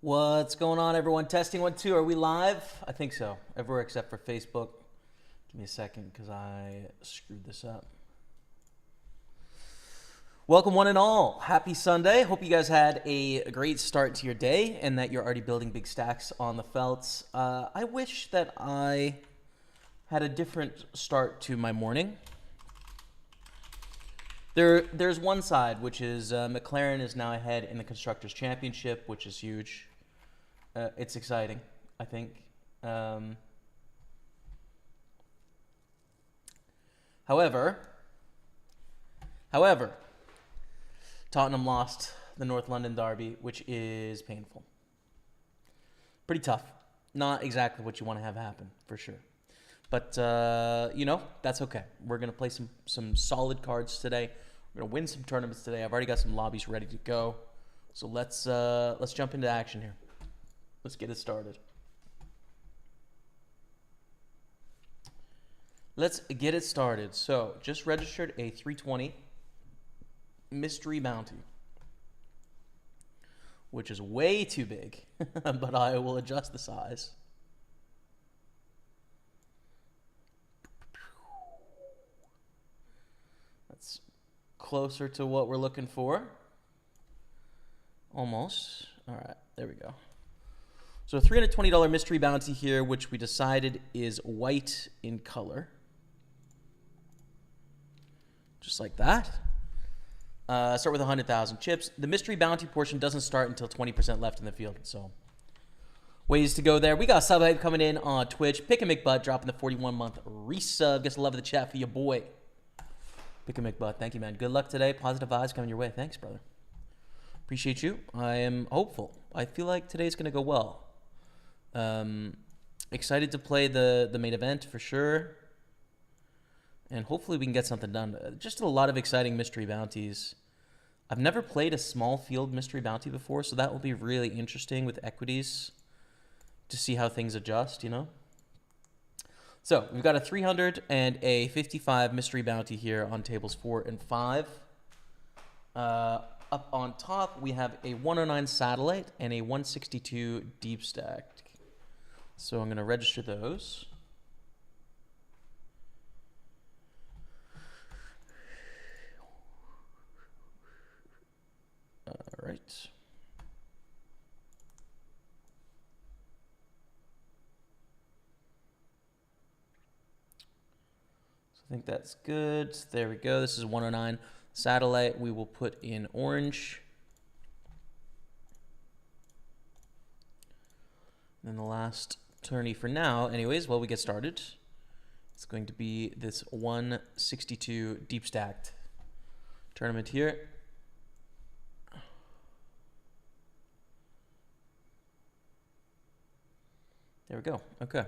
What's going on, everyone? Testing 1, 2. Are we live? I think so. Everywhere except for Facebook. Give me a second because I screwed this up. Welcome, one and all. Happy Sunday. Hope you guys had a great start to your day and that you're already building big stacks on the felts. I wish that I had a different start to my morning. There's one side, which is McLaren is now ahead in the Constructors' Championship, which is huge. It's exciting, I think. However, Tottenham lost the North London derby, which is painful. Pretty tough. Not exactly what you want to have happen, for sure. But, that's okay. We're going to play some solid cards today. We're going to win some tournaments today. I've already got some lobbies ready to go. So let's jump into action here. Let's get it started. So, just registered a 320 mystery bounty, which is way too big, but I will adjust the size. That's closer to what we're looking for. Almost. All right, there we go. So a $320 mystery bounty here, which we decided is white in color. Just like that. Start with 100,000 chips. The mystery bounty portion doesn't start until 20% left in the field, so ways to go there. We got sub hype coming in on Twitch. Pick a McButt dropping the 41-month resub. Guess love of the chat for your boy. Pick a McButt. Thank you, man. Good luck today. Positive vibes coming your way. Thanks, brother. Appreciate you. I am hopeful. I feel like today's going to go well. Excited to play the main event for sure. And hopefully we can get something done. Just a lot of exciting mystery bounties. I've never played a small field mystery bounty before, so that will be really interesting with equities to see how things adjust, So we've got a 300 and a 55 mystery bounty here on tables 4 and 5. Up on top, we have a 109 satellite and a 162 deep stack. So I'm going to register those. All right. So I think that's good. There we go. This is 109 satellite. We will put in orange. And then the last tourney for now, anyways, while we get started, it's going to be this 162 deep stacked tournament here. There we go. Okay.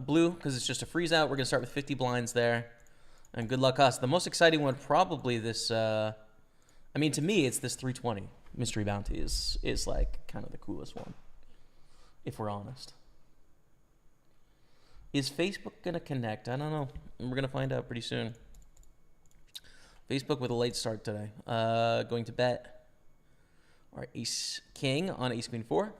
Blue, because it's just a freeze out. We're going to start with 50 blinds there. And good luck us. The most exciting one, probably this, to me, it's this 320 mystery bounty is like kind of the coolest one, if we're honest. Is Facebook going to connect? I don't know. We're going to find out pretty soon. Facebook with a late start today. Going to bet our ace king on ace queen 4.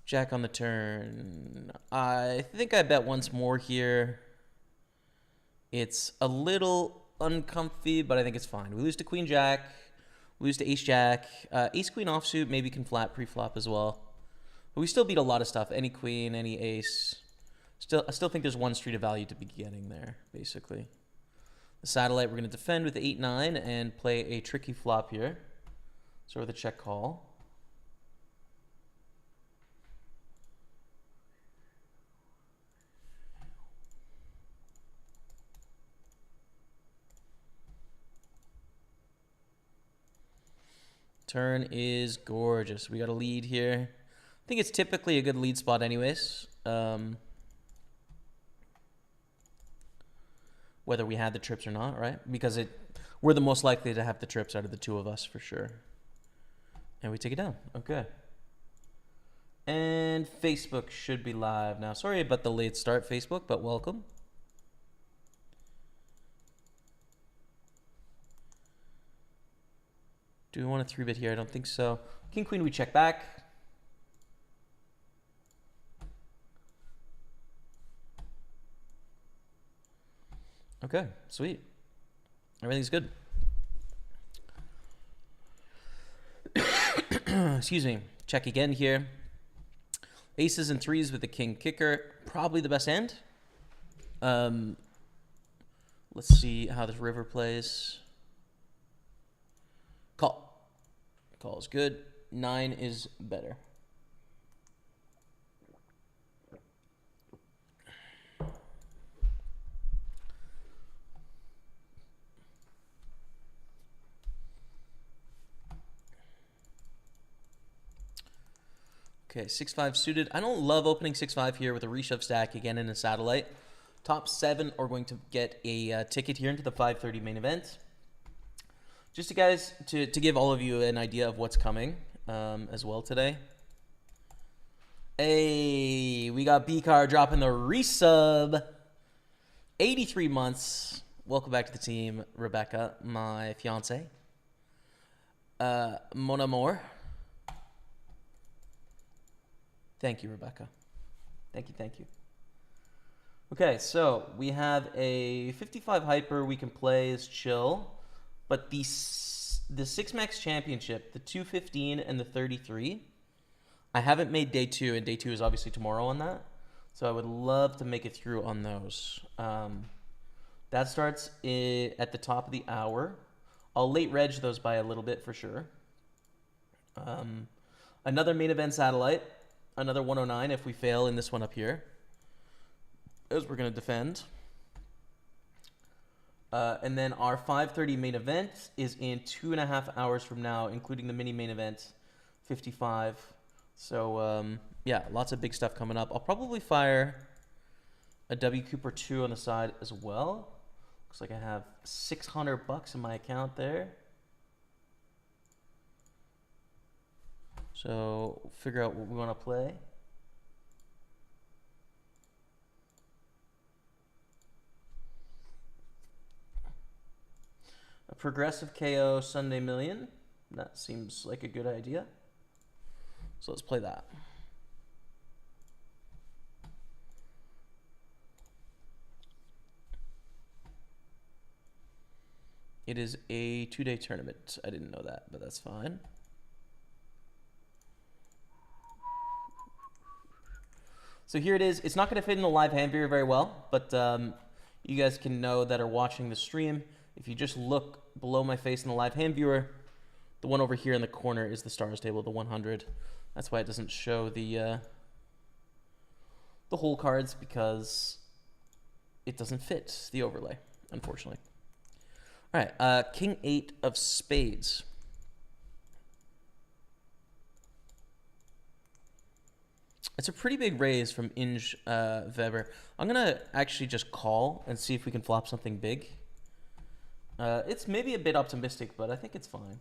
Jack on the turn. I think I bet once more here. It's a little uncomfy, but I think it's fine. We lose to queen jack. We lose to ace jack. Ace queen offsuit maybe can flat pre-flop as well. But we still beat a lot of stuff. Any queen, any ace. I still think there's one street of value to be getting there, basically. The satellite we're going to defend with the 8-9 and play a tricky flop here. Start with a check call. Turn is gorgeous. We got a lead here. I think it's typically a good lead spot anyways. Whether we had the trips or not, right? Because we're the most likely to have the trips out of the two of us for sure. And we take it down. Okay. And Facebook should be live now. Sorry about the late start, Facebook, but welcome. Do we want a 3-bet here? I don't think so. King, queen, we check back. Okay, sweet. Everything's good. Excuse me. Check again here. Aces and threes with the king kicker. Probably the best end. Let's see how this river plays. Call. Call is good. 9 is better. Okay, 6-5 suited. I don't love opening 6-5 here with a reshove stack again in a satellite. Top 7 are going to get a ticket here into the 5:30 main event. Just to guys, to give all of you an idea of what's coming as well today. Hey, we got B-Car dropping the resub. 83 months. Welcome back to the team, Rebecca, my fiance. Mon amour. Thank you, Rebecca. Thank you. Okay, so we have a 55 hyper we can play as chill, but the 6-max championship, the 215 and the 33, I haven't made day 2, and day 2 is obviously tomorrow on that, so I would love to make it through on those. That starts at the top of the hour. I'll late reg those by a little bit for sure. Another main event satellite. Another 109 if we fail in this one up here, as we're going to defend. And then our 5:30 main event is in 2.5 hours from now, including the mini main event, 55. So, yeah, lots of big stuff coming up. I'll probably fire a Wcoop or 2 on the side as well. Looks like I have $600 in my account there. So figure out what we want to play. A progressive KO Sunday Million. That seems like a good idea. So let's play that. It is a 2-day tournament. I didn't know that, but that's fine. So here it is. It's not going to fit in the live hand viewer very well, but you guys can know that are watching the stream. If you just look below my face in the live hand viewer, the one over here in the corner is the stars table, the 100. That's why it doesn't show the whole cards, because it doesn't fit the overlay, unfortunately. All right, King 8 of spades. It's a pretty big raise from Inge Weber. I'm going to actually just call and see if we can flop something big. It's maybe a bit optimistic, but I think it's fine.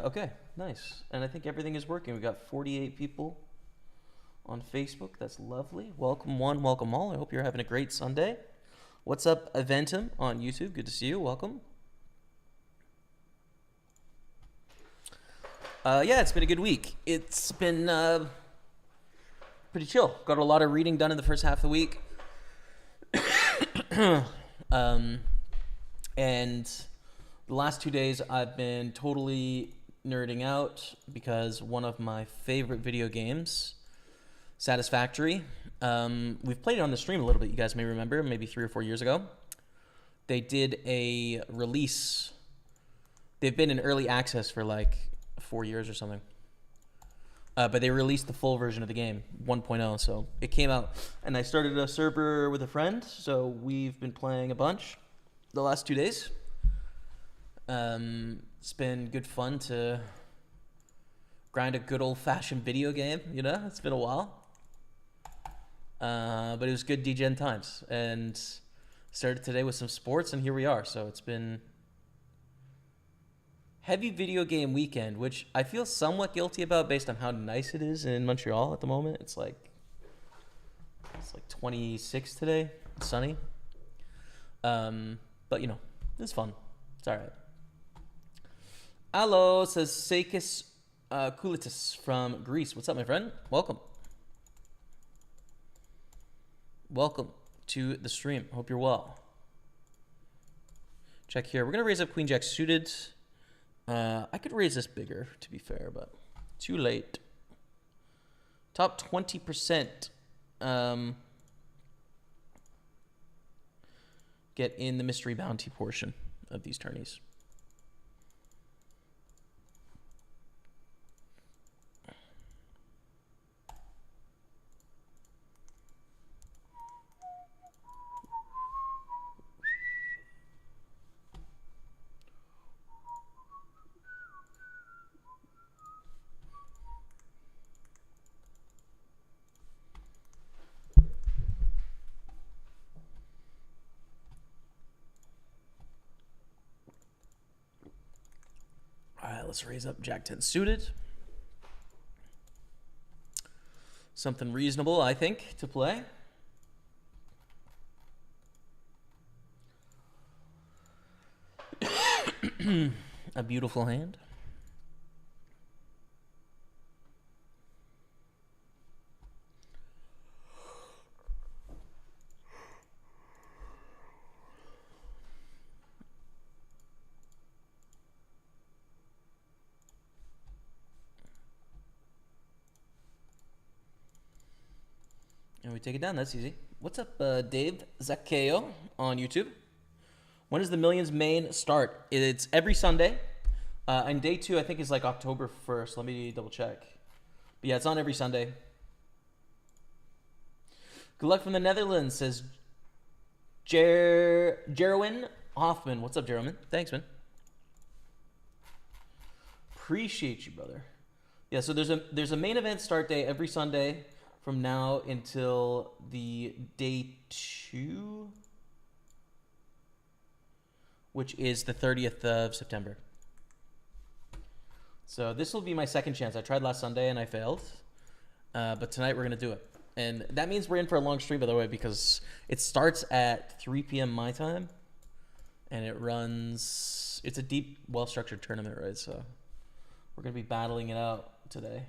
Okay, nice. And I think everything is working. We got 48 people on Facebook. That's lovely. Welcome one, welcome all. I hope you're having a great Sunday. What's up, Eventum on YouTube? Good to see you. Welcome. Yeah, it's been a good week. It's been pretty chill. Got a lot of reading done in the first half of the week. And the last 2 days I've been totally nerding out because one of my favorite video games, Satisfactory, we've played it on the stream a little bit, you guys may remember, maybe 3 or 4 years ago. They did a release. They've been in early access for like 4 years or something. But they released the full version of the game, 1.0, so it came out. And I started a server with a friend, so we've been playing a bunch the last 2 days. It's been good fun to grind a good old-fashioned video game. You know, it's been a while. But it was good DGen times. And started today with some sports, and here we are. So it's been heavy video game weekend, which I feel somewhat guilty about based on how nice it is in Montreal at the moment. It's like 26 today. It's sunny. But you know, it's fun. It's all right. Hello, says Sakis Koulitis from Greece. What's up, my friend? Welcome. Welcome to the stream. Hope you're well. Check here. We're going to raise up Queen Jack suited. I could raise this bigger, to be fair, but too late. Top 20% get in the mystery bounty portion of these tourneys. Let's raise up Jack 10 suited. Something reasonable, I think, to play. A beautiful hand. And we take it down. That's easy. What's up, Dave Zaccheo on YouTube? When does the Millions main start? It's every Sunday. And day 2, I think, is like October 1st. Let me double check. But yeah, it's on every Sunday. Good luck from the Netherlands, says Jerwin Hoffman. What's up, Jerwin? Thanks, man. Appreciate you, brother. Yeah, so there's a main event start day every Sunday from now until the day 2, which is the 30th of September. So this will be my second chance. I tried last Sunday and I failed, but tonight we're gonna do it. And that means we're in for a long stream, by the way, because it starts at 3 p.m. my time, and it runs. It's a deep, well-structured tournament, right? So we're gonna be battling it out today.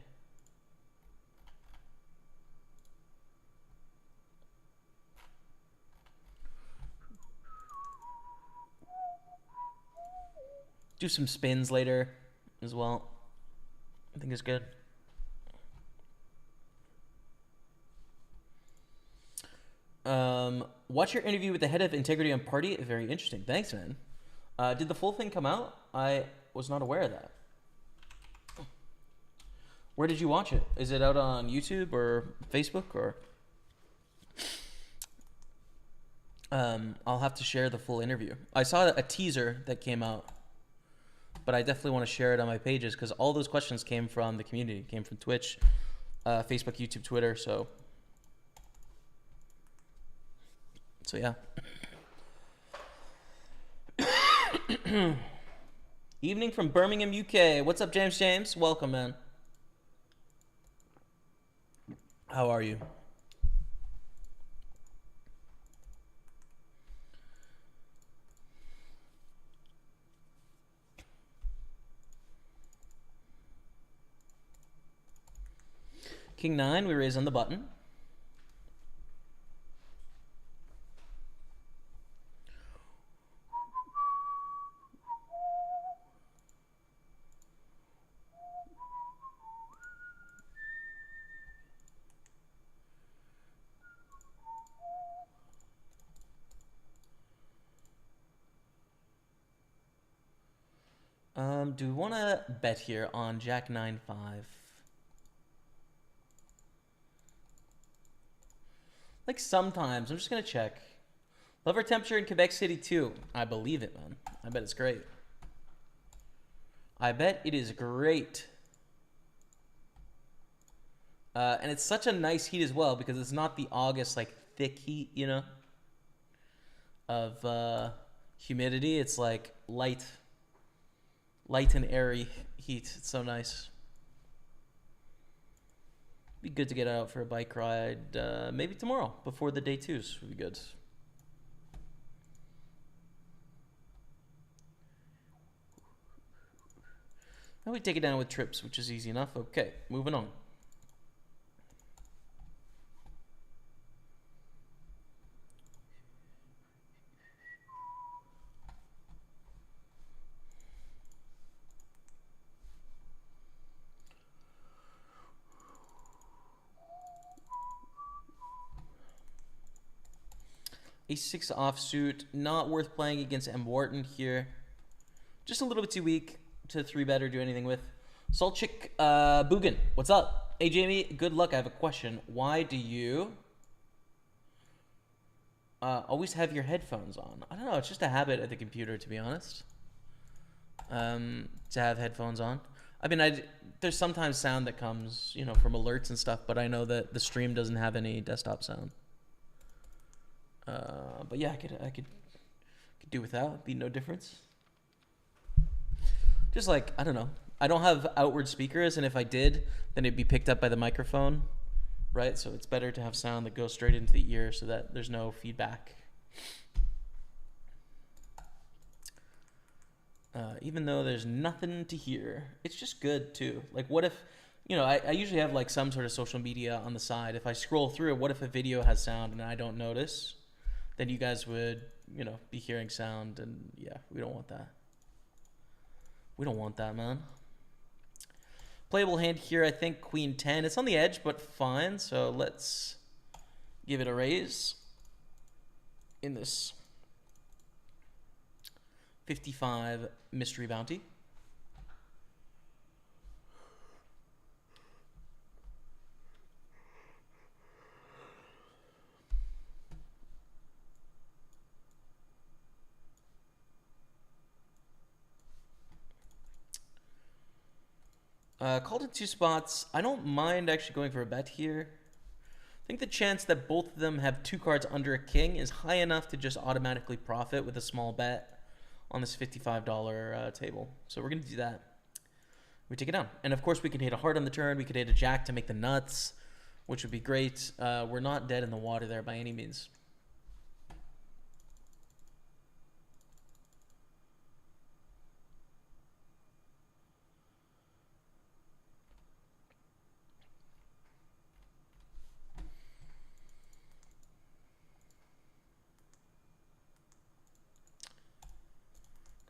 Do some spins later as well. I think it's good. Watch your interview with the head of integrity on Party. Very interesting. Thanks, man. Did the full thing come out? I was not aware of that. Where did you watch it? Is it out on YouTube or Facebook or? I'll have to share the full interview. I saw a teaser that came out, but I definitely want to share it on my pages because all those questions came from the community, came from Twitch, Facebook, YouTube, Twitter. So yeah. Evening from Birmingham, UK. What's up, James? James, welcome, man. How are you? King 9, we raise on the button. Do we want to bet here on Jack 9-5? Like sometimes. I'm just going to check. Lover temperature in Quebec City too. I believe it, man. I bet it's great. I bet it is great. And it's such a nice heat as well because it's not the August like thick heat, you know, of humidity. It's like light and airy heat. It's so nice. Be good to get out for a bike ride maybe tomorrow before the day twos would be good. Now we take it down with trips, which is easy enough. Okay, moving on. Ace-6 offsuit, not worth playing against M. Wharton here. Just a little bit too weak to 3-bet or do anything with. Solchik Bugan, what's up? Hey, Jamie, good luck. I have a question. Why do you always have your headphones on? I don't know. It's just a habit at the computer, to be honest, to have headphones on. I mean, there's sometimes sound that comes, you know, from alerts and stuff, but I know that the stream doesn't have any desktop sound. But yeah, I could do without. It'd be no difference. Just like, I don't know. I don't have outward speakers, and if I did, then it'd be picked up by the microphone, right? So it's better to have sound that goes straight into the ear so that there's no feedback. Even though there's nothing to hear, it's just good too. Like, what if, you know, I usually have like some sort of social media on the side. If I scroll through it, what if a video has sound and I don't notice? Then you guys would, you know, be hearing sound, and yeah, we don't want that. We don't want that, man. Playable hand here, I think Queen 10. It's on the edge, but fine. So let's give it a raise in this 55 mystery bounty. Called in 2 spots. I don't mind actually going for a bet here. I think the chance that both of them have 2 cards under a king is high enough to just automatically profit with a small bet on this $55 table. So we're going to do that. We take it down. And of course we can hit a heart on the turn. We could hit a jack to make the nuts, which would be great. We're not dead in the water there by any means.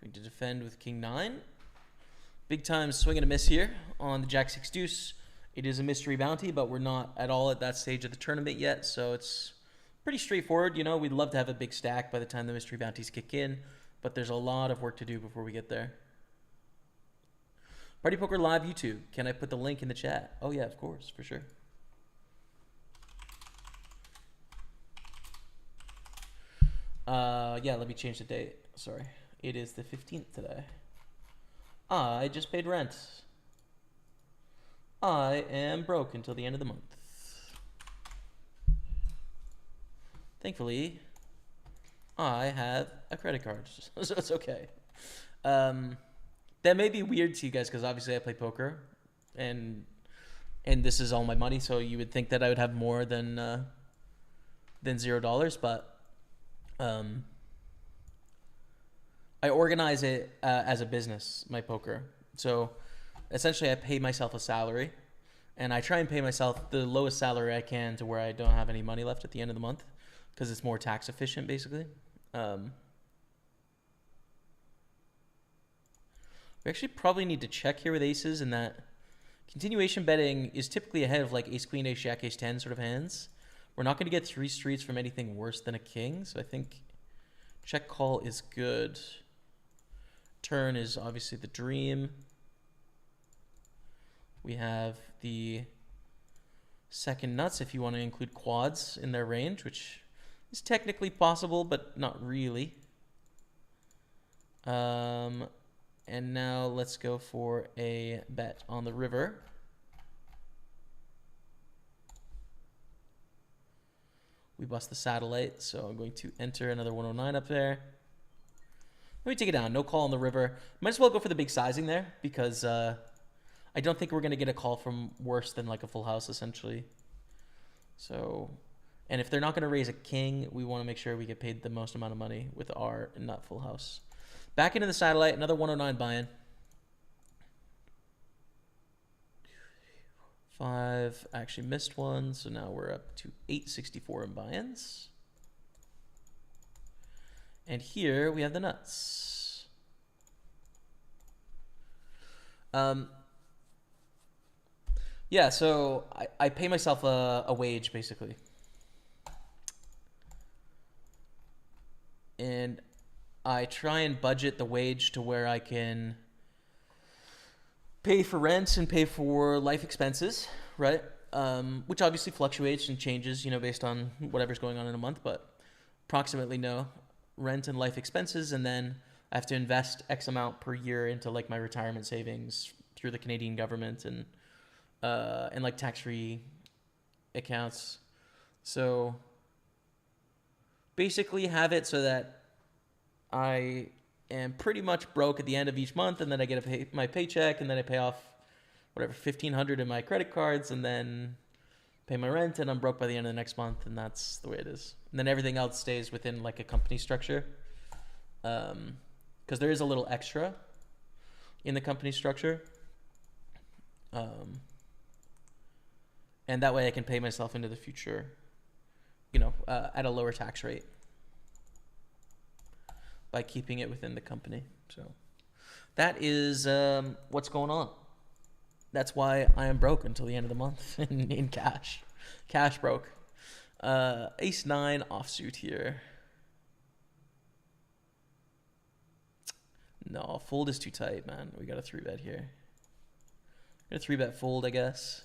Going to defend with King 9. Big time swing and a miss here on the Jack 6 deuce. It is a mystery bounty, but we're not at all at that stage of the tournament yet, so it's pretty straightforward. You know, we'd love to have a big stack by the time the mystery bounties kick in, but there's a lot of work to do before we get there. Party Poker Live YouTube. Can I put the link in the chat? Oh yeah, of course, for sure. Yeah, let me change the date. Sorry. It is the 15th today. I just paid rent. I am broke until the end of the month. Thankfully, I have a credit card, so it's okay. That may be weird to you guys because obviously I play poker, and this is all my money, so you would think that I would have more than $0, but I organize it as a business, my poker. So essentially I pay myself a salary, and I try and pay myself the lowest salary I can to where I don't have any money left at the end of the month because it's more tax efficient, basically. We actually probably need to check here with aces, and that continuation betting is typically ahead of like ace queen, ace jack, ace 10 sort of hands. We're not going to get 3 streets from anything worse than a king, so I think check call is good. Turn is obviously the dream. We have the second nuts if you want to include quads in their range, which is technically possible, but not really. And now let's go for a bet on the river. We bust the satellite, so I'm going to enter another 109 up there. Let me take it down. No call on the river. Might as well go for the big sizing there because I don't think we're going to get a call from worse than like a full house, essentially. So, and if they're not going to raise a king, we want to make sure we get paid the most amount of money with our not full house. Back into the satellite, another 109 buy-in. 5, I actually missed one, so now we're up to 864 in buy-ins. And here we have the nuts. Yeah, so I pay myself a wage, basically. And I try and budget the wage to where I can pay for rent and pay for life expenses, right? Which obviously fluctuates and changes, you know, based on whatever's going on in a month, but approximately no. Rent and life expenses, and then I have to invest X amount per year into like my retirement savings through the Canadian government and like tax-free accounts. So basically have it so that I am pretty much broke at the end of each month, and then I get my paycheck, and then I pay off whatever $1,500 in my credit cards, and then pay my rent, and I'm broke by the end of the next month, and that's the way it is. And then everything else stays within like a company structure, because there is a little extra in the company structure, and that way I can pay myself into the future, you know, at a lower tax rate by keeping it within the company. So that is what's going on. That's why I am broke until the end of the month in cash. Cash broke. Ace 9 offsuit here. No, fold is too tight, man. We got a 3-bet here. Got a 3-bet fold, I guess.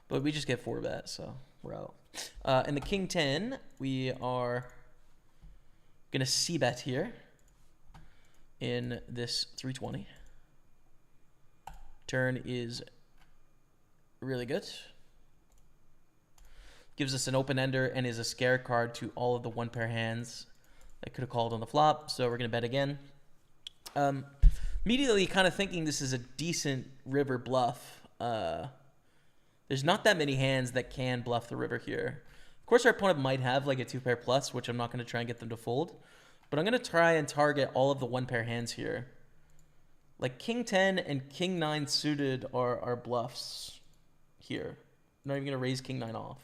But we just get 4-bet, so we're out. In the King 10, we are going to C-bet here in this 320. Turn is really good. Gives us an open-ender and is a scare card to all of the one-pair hands that could have called on the flop, so we're going to bet again. Immediately kind of thinking this is a decent river bluff. There's not that many hands that can bluff the river here. Of course, our opponent might have like a 2-pair plus, which I'm not going to try and get them to fold. But I'm going to try and target all of the 1-pair hands here. Like King 10 and King 9 suited are bluffs here. I'm not even going to raise King 9 off.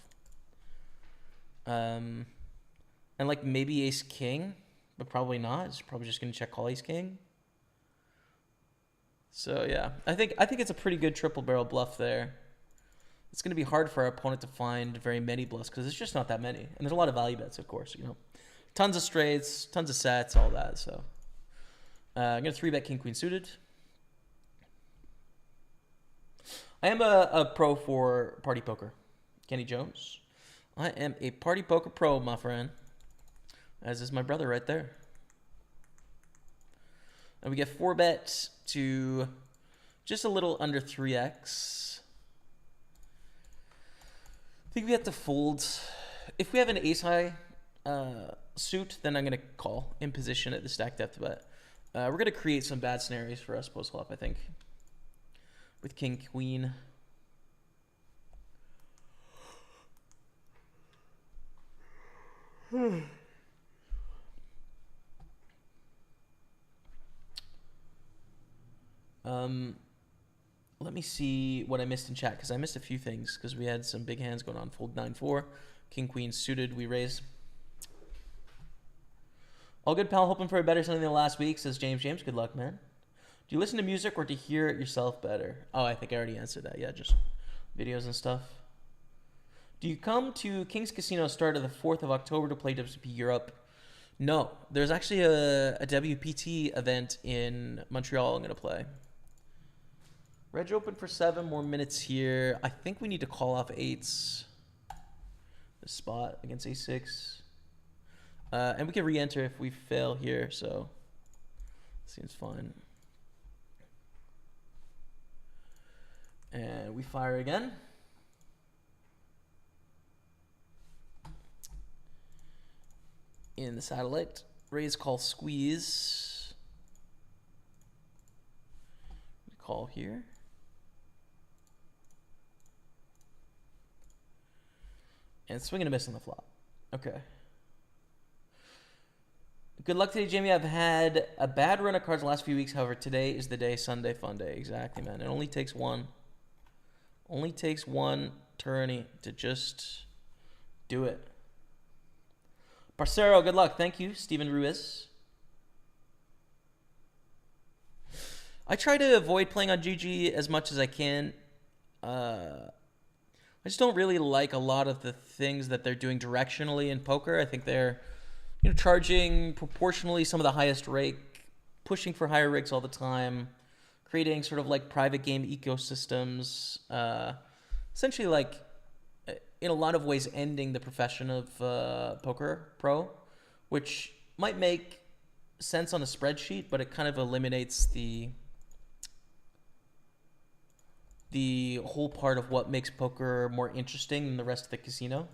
And like maybe Ace King, but probably not. It's probably just going to check call Ace King. So yeah, I think it's a pretty good triple barrel bluff there. It's going to be hard for our opponent to find very many bluffs because there's just not that many. And there's a lot of value bets, of course, you know. Tons of straights, tons of sets, all that. So I'm going to 3-bet King Queen suited. I am a pro for Party Poker. Kenny Jones. I am a Party Poker pro, my friend. As is my brother right there. And we get 4-bet to just a little under 3x. I think we have to fold. If we have an ace-high suit, then I'm going to call in position at the stack depth bet. We're going to create some bad scenarios for us post-flop, I think. With King Queen. Let me see what I missed in chat, because I missed a few things, because we had some big hands going on. Fold 9-4. King Queen suited, we raise. All good, pal. Hoping for a better Sunday than last week, says James. James, good luck, man. Do you listen to music or to hear it yourself better? Oh, I think I already answered that. Yeah, just videos and stuff. Do you come to King's Casino start of the 4th of October to play WP Europe? No. There's actually a WPT event in Montreal I'm going to play. Reg open for 7 more minutes here. I think we need to call off 8s. The spot against A6. And we can re-enter if we fail here, so seems fine. And we fire again. In the satellite. Raise, call, squeeze. Call here. And swing and a miss on the flop. Okay. Good luck today, Jamie. I've had a bad run of cards the last few weeks. However, today is the day. Sunday, fun day. Exactly, man. It only takes one. Only takes one tourney to just do it. Parcero, good luck. Thank you, Steven Ruiz. I try to avoid playing on GG as much as I can. I just don't really like a lot of the things that they're doing directionally in poker. I think they're, charging proportionally some of the highest rake, pushing for higher rakes all the time, creating sort of like private game ecosystems, essentially like in a lot of ways ending the profession of poker pro, which might make sense on a spreadsheet, but it kind of eliminates the whole part of what makes poker more interesting than the rest of the casino,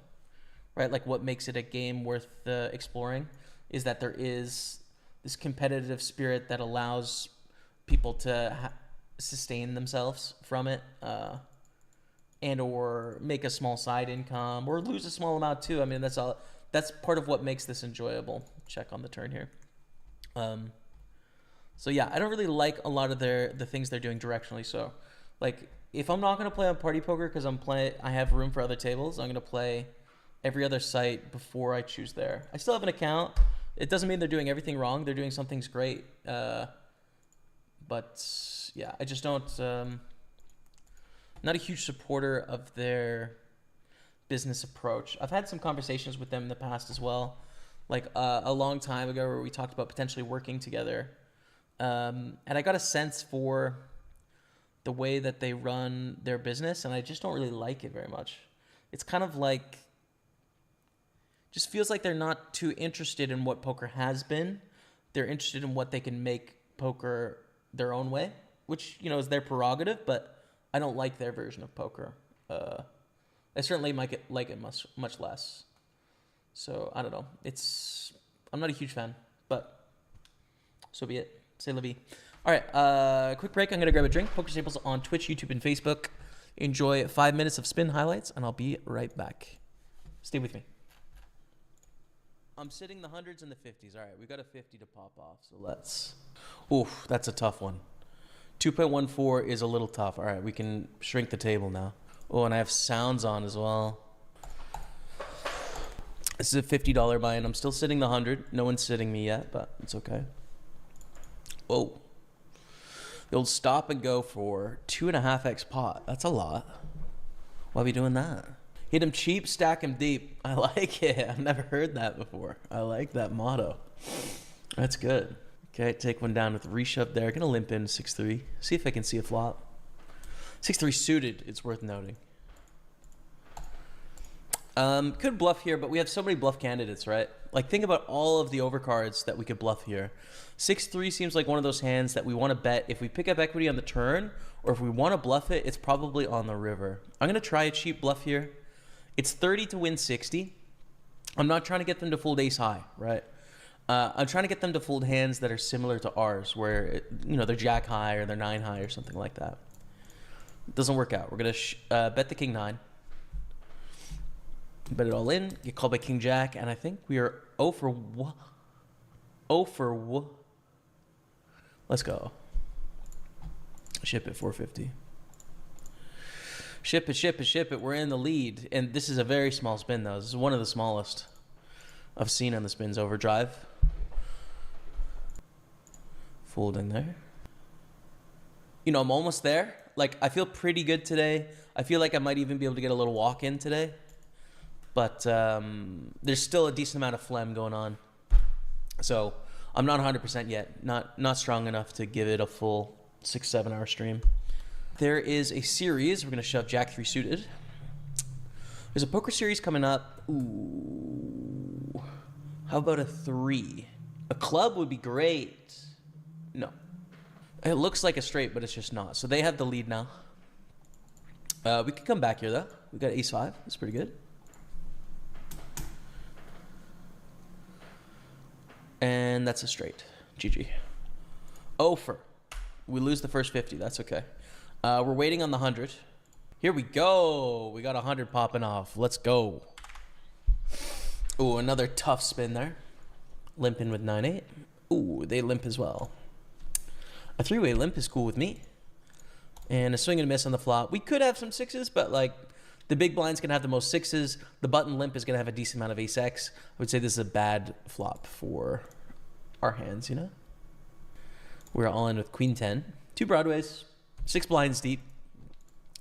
right? Like what makes it a game worth exploring is that there is this competitive spirit that allows people to sustain themselves from it, and or make a small side income or lose a small amount too. I mean, that's part of what makes this enjoyable. Check on the turn here. So yeah, I don't really like a lot of the things they're doing directionally. So like if I'm not going to play on Party Poker because I have room for other tables, I'm going to play every other site before I choose there. I still have an account. It doesn't mean they're doing everything wrong. They're doing some things great. But yeah, I just don't, not a huge supporter of their business approach. I've had some conversations with them in the past as well, like a long time ago where we talked about potentially working together. And I got a sense for the way that they run their business, and I just don't really like it very much. It's kind of like, just feels like they're not too interested in what poker has been. They're interested in what they can make poker their own way, which, is their prerogative, but I don't like their version of poker. I certainly like it much less. So I don't know. I'm not a huge fan, but so be it. Say la vie. All right, quick break. I'm going to grab a drink. Pokerstaples on Twitch, YouTube, and Facebook. Enjoy 5 minutes of spin highlights, and I'll be right back. Stay with me. I'm sitting the hundreds and the 50s. All right, we got a 50 to pop off, so let's... Oof, that's a tough one. 2.14 is a little tough. All right, we can shrink the table now. Oh, and I have sounds on as well. This is a $50 buy-in. I'm still sitting the 100. No one's sitting me yet, but it's okay. Whoa. The old stop and go for 2.5x pot. That's a lot. Why are we doing that? Hit him cheap, stack him deep. I like it. I've never heard that before. I like that motto. That's good. Okay, take one down with reshove there. Gonna limp in 6-3. See if I can see a flop. 6-3 suited, it's worth noting. Could bluff here, but we have so many bluff candidates, right? Like, think about all of the overcards that we could bluff here. 6-3 seems like one of those hands that we want to bet if we pick up equity on the turn, or if we want to bluff it, it's probably on the river. I'm going to try a cheap bluff here. It's 30 to win 60. I'm not trying to get them to fold ace high, right? I'm trying to get them to fold hands that are similar to ours, where, they're jack high or they're 9 high or something like that. It doesn't work out. We're going to bet the king 9. Bet it all in, get called by king jack, and I think we are 0 for 1. 0 for 1. Let's go. Ship it 450. Ship it, ship it, ship it. We're in the lead. And this is a very small spin, though. This is one of the smallest I've seen on the spins. Overdrive. Folding there. I'm almost there. Like, I feel pretty good today. I feel like I might even be able to get a little walk in today. But there's still a decent amount of phlegm going on. So I'm not 100% yet. Not strong enough to give it a full 6-7 hour stream. There is a series. We're going to shove Jack 3 suited. There's a poker series coming up. Ooh. How about a 3? A club would be great. No. It looks like a straight, but it's just not. So they have the lead now. We could come back here, though. We got ace 5. That's pretty good. And that's a straight. GG. Oh, we lose the first 50. That's okay. We're waiting on the 100. Here we go. We got 100 popping off. Let's go. Ooh, another tough spin there. Limp in with 9-8. Ooh, they limp as well. A 3-way limp is cool with me. And a swing and a miss on the flop. We could have some 6s, but like the big blind's going to have the most 6s. The button limp is going to have a decent amount of ace-x. I would say this is a bad flop for our hands, you know? We're all in with queen 10. 2 broadways. 6 blinds deep.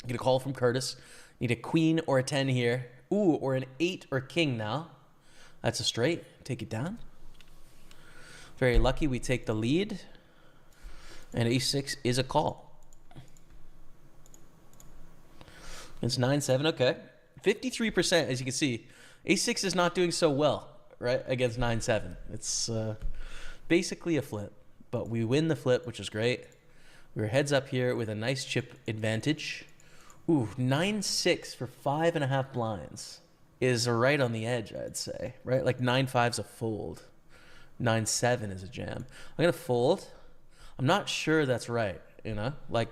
Get a call from Curtis. Need a queen or a 10 here. Ooh, or an 8 or king now. That's a straight. Take it down. Very lucky we take the lead. And ace-6 is a call. It's 9-7, okay. 53%, as you can see. Ace-6 is not doing so well, right, against 9-7. It's basically a flip, but we win the flip, which is great. We're heads up here with a nice chip advantage. Ooh, 9-6 for 5.5 blinds is right on the edge, I'd say, right? Like 9-5's a fold. 9-7 is a jam. I'm going to fold. I'm not sure that's right, you know? Like,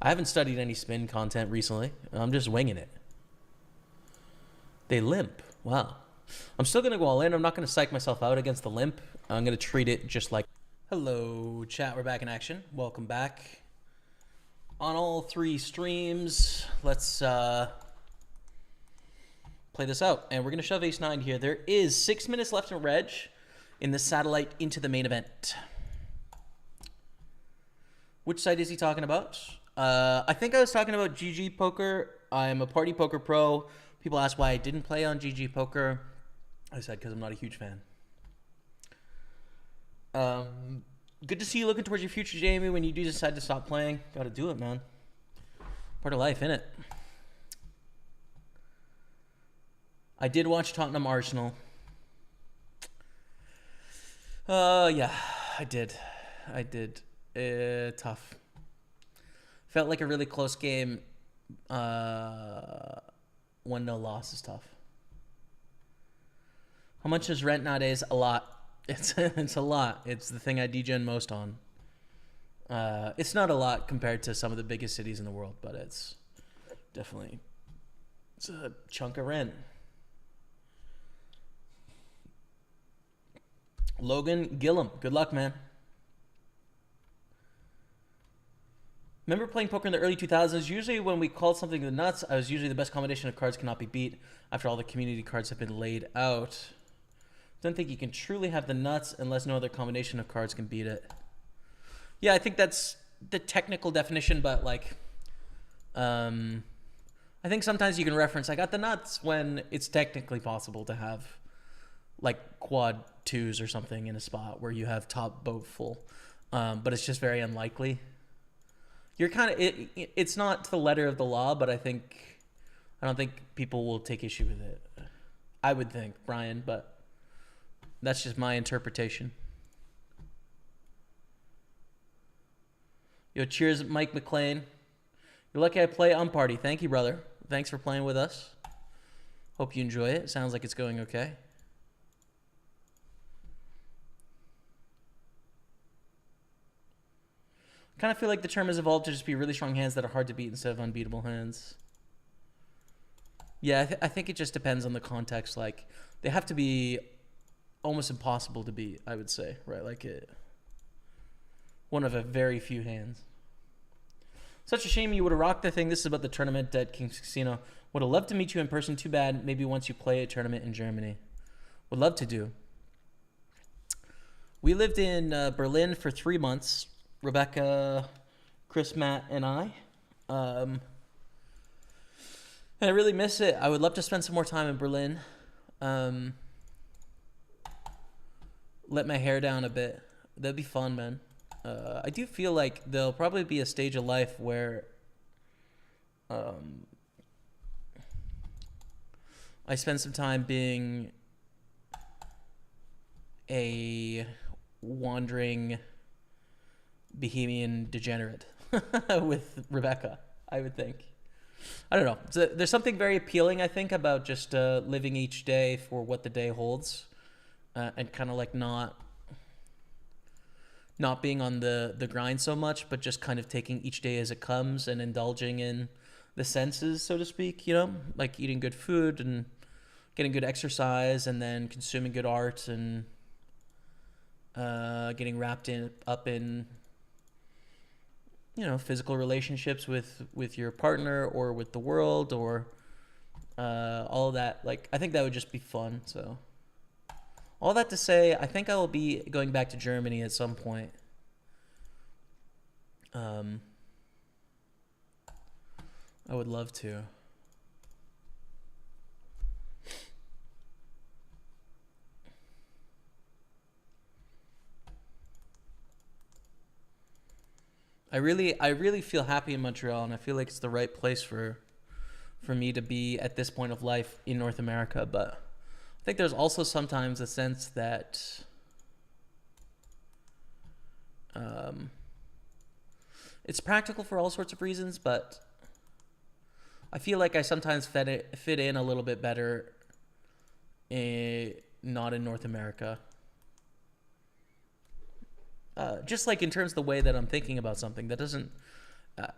I haven't studied any spin content recently. I'm just winging it. They limp. Wow. I'm still going to go all in. I'm not going to psych myself out against the limp. I'm going to treat it just like... Hello, chat. We're back in action. Welcome back. On all 3 streams, let's play this out. And we're going to shove ace-9 here. There is 6 minutes left in reg in the satellite into the main event. Which site is he talking about? I think I was talking about GG Poker. I'm a Party Poker pro. People ask why I didn't play on GG Poker. I said because I'm not a huge fan. Good to see you looking towards your future, Jamie. When you do decide to stop playing, gotta do it, man. Part of life, innit? I did watch Tottenham Arsenal. Yeah, I did. Tough. Felt like a really close game. 1-0 loss is tough. How much is rent nowadays? A lot. It's a lot. It's the thing I degen most on. It's not a lot compared to some of the biggest cities in the world, but it's definitely it's a chunk of rent. Logan Gillum, good luck, man. Remember playing poker in the early 2000s? Usually when we called something the nuts, I was usually the best combination of cards cannot be beat after all the community cards have been laid out. Don't think you can truly have the nuts unless no other combination of cards can beat it. Yeah, I think that's the technical definition, but like, I think sometimes you can reference, I got the nuts when it's technically possible to have like quad 2s or something in a spot where you have top boat full. But it's just very unlikely. You're kind of, it's not to the letter of the law, but I don't think people will take issue with it. I would think, Brian, but that's just my interpretation. Yo, cheers, Mike McLean. You're lucky I play on Party. Thank you, brother. Thanks for playing with us. Hope you enjoy it. Sounds like it's going okay. Kind of feel like the term has evolved to just be really strong hands that are hard to beat instead of unbeatable hands. Yeah, I think it just depends on the context. Like, they have to be almost impossible to beat, I would say, right? Like, one of a very few hands. Such a shame you would have rocked the thing. This is about the tournament at King's Casino. Would have loved to meet you in person. Too bad. Maybe once you play a tournament in Germany. Would love to do. We lived in Berlin for 3 months. Rebecca, Chris, Matt, and I. And I really miss it. I would love to spend some more time in Berlin. Let my hair down a bit. That'd be fun, man. I do feel like there'll probably be a stage of life where I spend some time being a wandering bohemian degenerate with Rebecca, I would think. I don't know. So there's something very appealing, I think, about just living each day for what the day holds, and kind of like not being on the grind so much, but just kind of taking each day as it comes and indulging in the senses, so to speak. You know, like eating good food and getting good exercise, and then consuming good art, and getting wrapped up in physical relationships with your partner or with the world, or all of that. Like, I think that would just be fun. So all that to say, I think I will be going back to Germany at some point. I would love to. I really feel happy in Montreal, and I feel like it's the right place for me to be at this point of life in North America. But I think there's also sometimes a sense that it's practical for all sorts of reasons, but I feel like I sometimes fit in a little bit better not in North America. Just like in terms of the way that I'm thinking about something, that doesn't.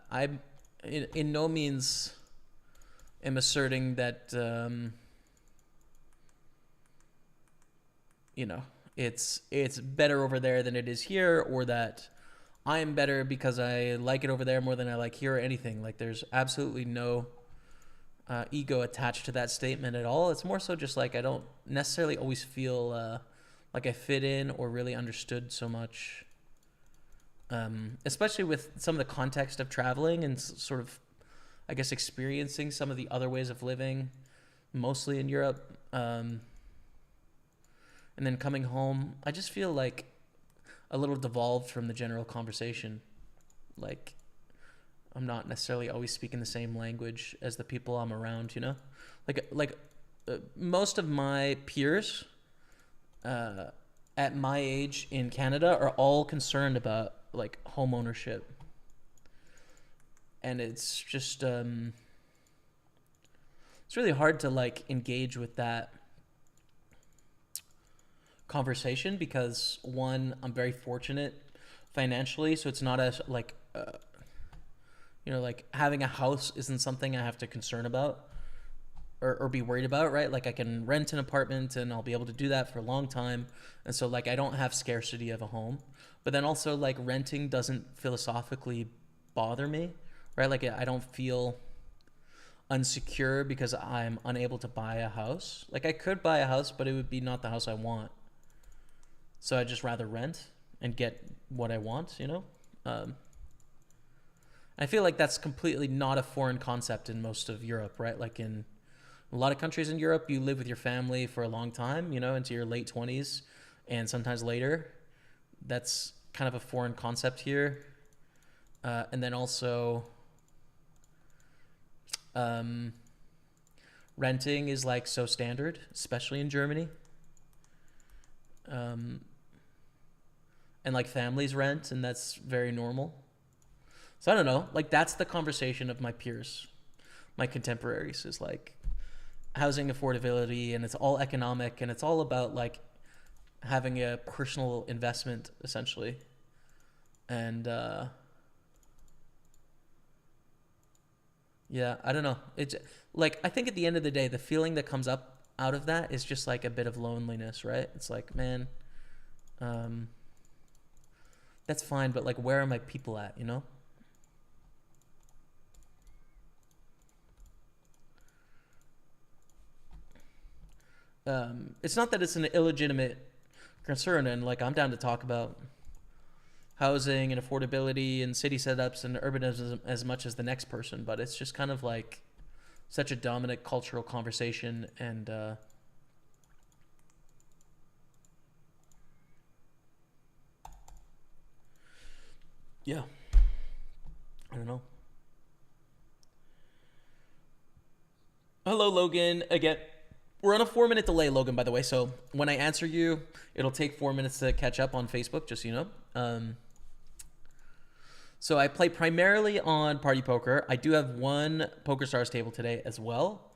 I'm in no means am asserting that it's better over there than it is here, or that I am better because I like it over there more than I like here, or anything. Like, there's absolutely no ego attached to that statement at all. It's more so just like I don't necessarily always feel like I fit in or really understood so much. Especially with some of the context of traveling and sort of, I guess, experiencing some of the other ways of living, mostly in Europe, and then coming home, I just feel like a little devolved from the general conversation. Like, I'm not necessarily always speaking the same language as the people I'm around, you know? Most of my peers at my age in Canada are all concerned about like home ownership, and it's just it's really hard to like engage with that conversation, because one, I'm very fortunate financially, so it's not as like like having a house isn't something I have to concern about or be worried about, right? Like, I can rent an apartment and I'll be able to do that for a long time. And so like I don't have scarcity of a home. But then also, like, renting doesn't philosophically bother me, right? Like, I don't feel unsecure because I'm unable to buy a house. Like, I could buy a house, but it would be not the house I want. So I'd just rather rent and get what I want, you know? I feel like that's completely not a foreign concept in most of Europe, right? Like, in a lot of countries in Europe, you live with your family for a long time, into your late 20s and sometimes later. That's kind of a foreign concept here. And then also, renting is like so standard, especially in Germany. And like families rent, and that's very normal. So I don't know, like, that's the conversation of my peers, my contemporaries, is like housing affordability, and it's all economic, and it's all about like having a personal investment, essentially. And yeah, I don't know. It's like, I think at the end of the day, the feeling that comes up out of that is just like a bit of loneliness, right? It's like, man, that's fine, but like, where are my people at, you know? It's not that it's an illegitimate concern, and like, I'm down to talk about housing and affordability and city setups and urbanism as much as the next person, but it's just kind of like such a dominant cultural conversation, and yeah, I don't know. Hello, Logan. Again, we're on a 4 minute delay, Logan, by the way. So when I answer you, it'll take 4 minutes to catch up on Facebook, just so you know. So I play primarily on Party Poker. I do have one PokerStars table today as well.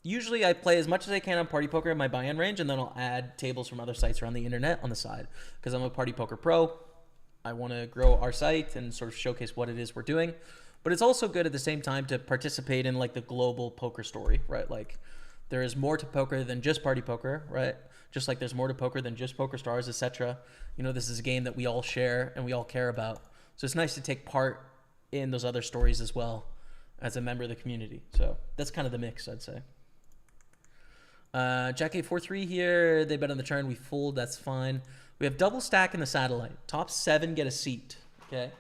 Usually I play as much as I can on Party Poker in my buy-in range, and then I'll add tables from other sites around the internet on the side. Because I'm a Party Poker pro. I want to grow our site and sort of showcase what it is we're doing. But it's also good at the same time to participate in like the global poker story, right? Like there is more to poker than just Party Poker, right? Just like there's more to poker than just PokerStars, etc. You know, this is a game that we all share and we all care about. So it's nice to take part in those other stories as well as a member of the community. So that's kind of the mix, I'd say. Jack 8-4-3 here. They bet on the turn. We fold. That's fine. We have double stack in the satellite. Top 7 get a seat. Okay.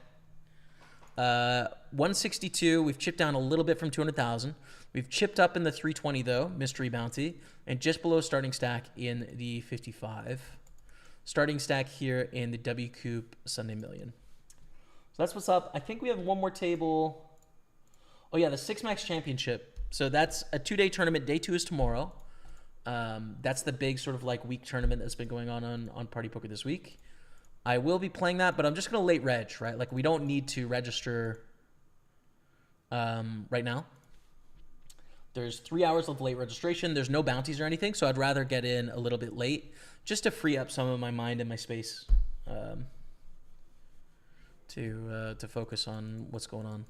162. We've chipped down a little bit from 200,000. We've chipped up in the 320 though, mystery bounty, and just below starting stack in the 55. Starting stack here in the Wcoop Sunday Million. So that's what's up. I think we have one more table. Oh yeah, the Six Max Championship. So that's a 2-day tournament. Day 2 is tomorrow. That's the big sort of like week tournament that's been going on Party Poker this week. I will be playing that, but I'm just going to late reg, right? Like we don't need to register right now. There's 3 hours of late registration. There's no bounties or anything, so I'd rather get in a little bit late just to free up some of my mind and my space to focus on what's going on.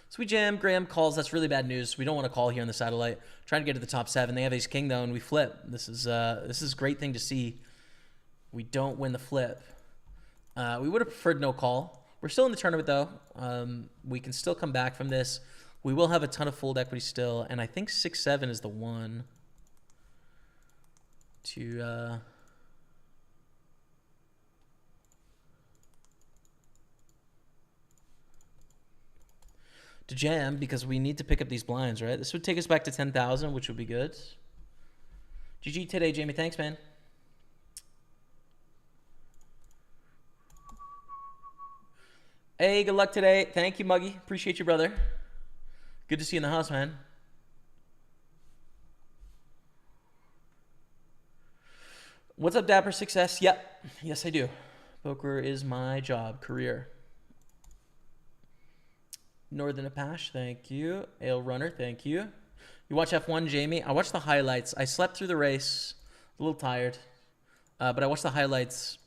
So we jam. Graham calls. That's really bad news. We don't want to call here in the satellite. Trying to get to the top 7. They have ace king though, and we flip. This is a great thing to see. We don't win the flip. We would have preferred no call. We're still in the tournament though. We can still come back from this. We will have a ton of fold equity still, and I think 6-7 is the one to jam, because we need to pick up these blinds, right? This would take us back to 10,000, which would be good. GG today, Jamie. Thanks, man. Hey, good luck today. Thank you, Muggy. Appreciate you, brother. Good to see you in the house, man. What's up, Dapper Success? Yep. Yes, I do. Poker is my job, career. Northern Apache, thank you. Ale Runner, thank you. You watch F1, Jamie? I watched the highlights. I slept through the race. A little tired. But I watched the highlights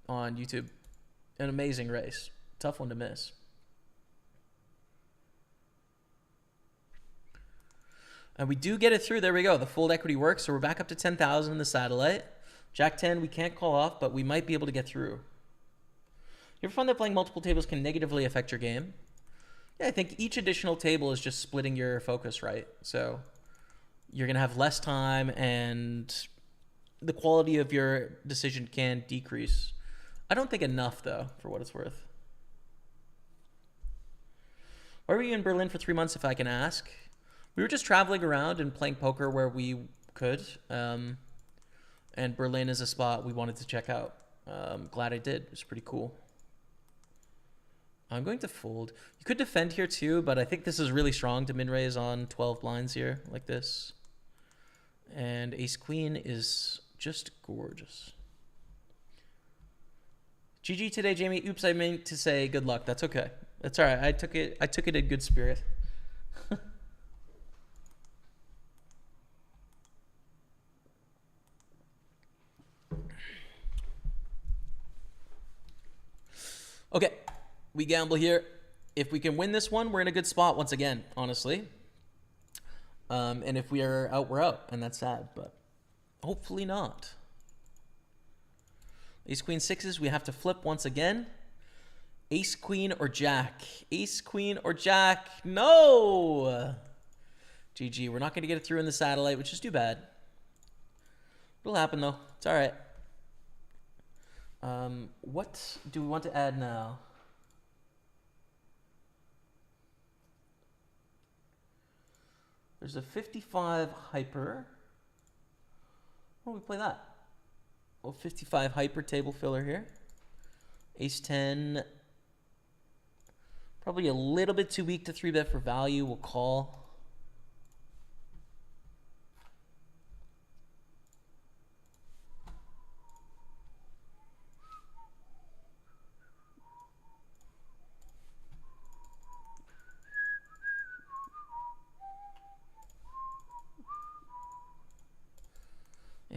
on YouTube. An amazing race. Tough one to miss. And we do get it through. There we go. The fold equity works. So we're back up to 10,000 in the satellite. Jack 10, we can't call off, but we might be able to get through. You ever find that playing multiple tables can negatively affect your game? Yeah, I think each additional table is just splitting your focus, right? So you're going to have less time and the quality of your decision can decrease. I don't think enough, though, for what it's worth. Why were you in Berlin for 3 months, if I can ask? We were just traveling around and playing poker where we could. And Berlin is a spot we wanted to check out. Glad I did. It was pretty cool. I'm going to fold. You could defend here too, but I think this is really strong to min-raise on 12 blinds here, like this. And ace-queen is just gorgeous. GG today, Jamie. Oops, I meant to say good luck. That's okay. That's all right. I took it in good spirit. Okay, we gamble here. If we can win this one, we're in a good spot once again, honestly. And if we are out, we're out, and that's sad, but hopefully not. Ace, queen, sixes, we have to flip once again. Ace, queen, or jack. Ace, queen, or jack. No! GG, we're not going to get it through in the satellite, which is too bad. It'll happen, though. It's all right. What do we want to add now? There's a 55 hyper. Why don't we play that? Well, 55 hyper table filler here. Ace 10. Probably a little bit too weak to 3-bet for value. We'll call.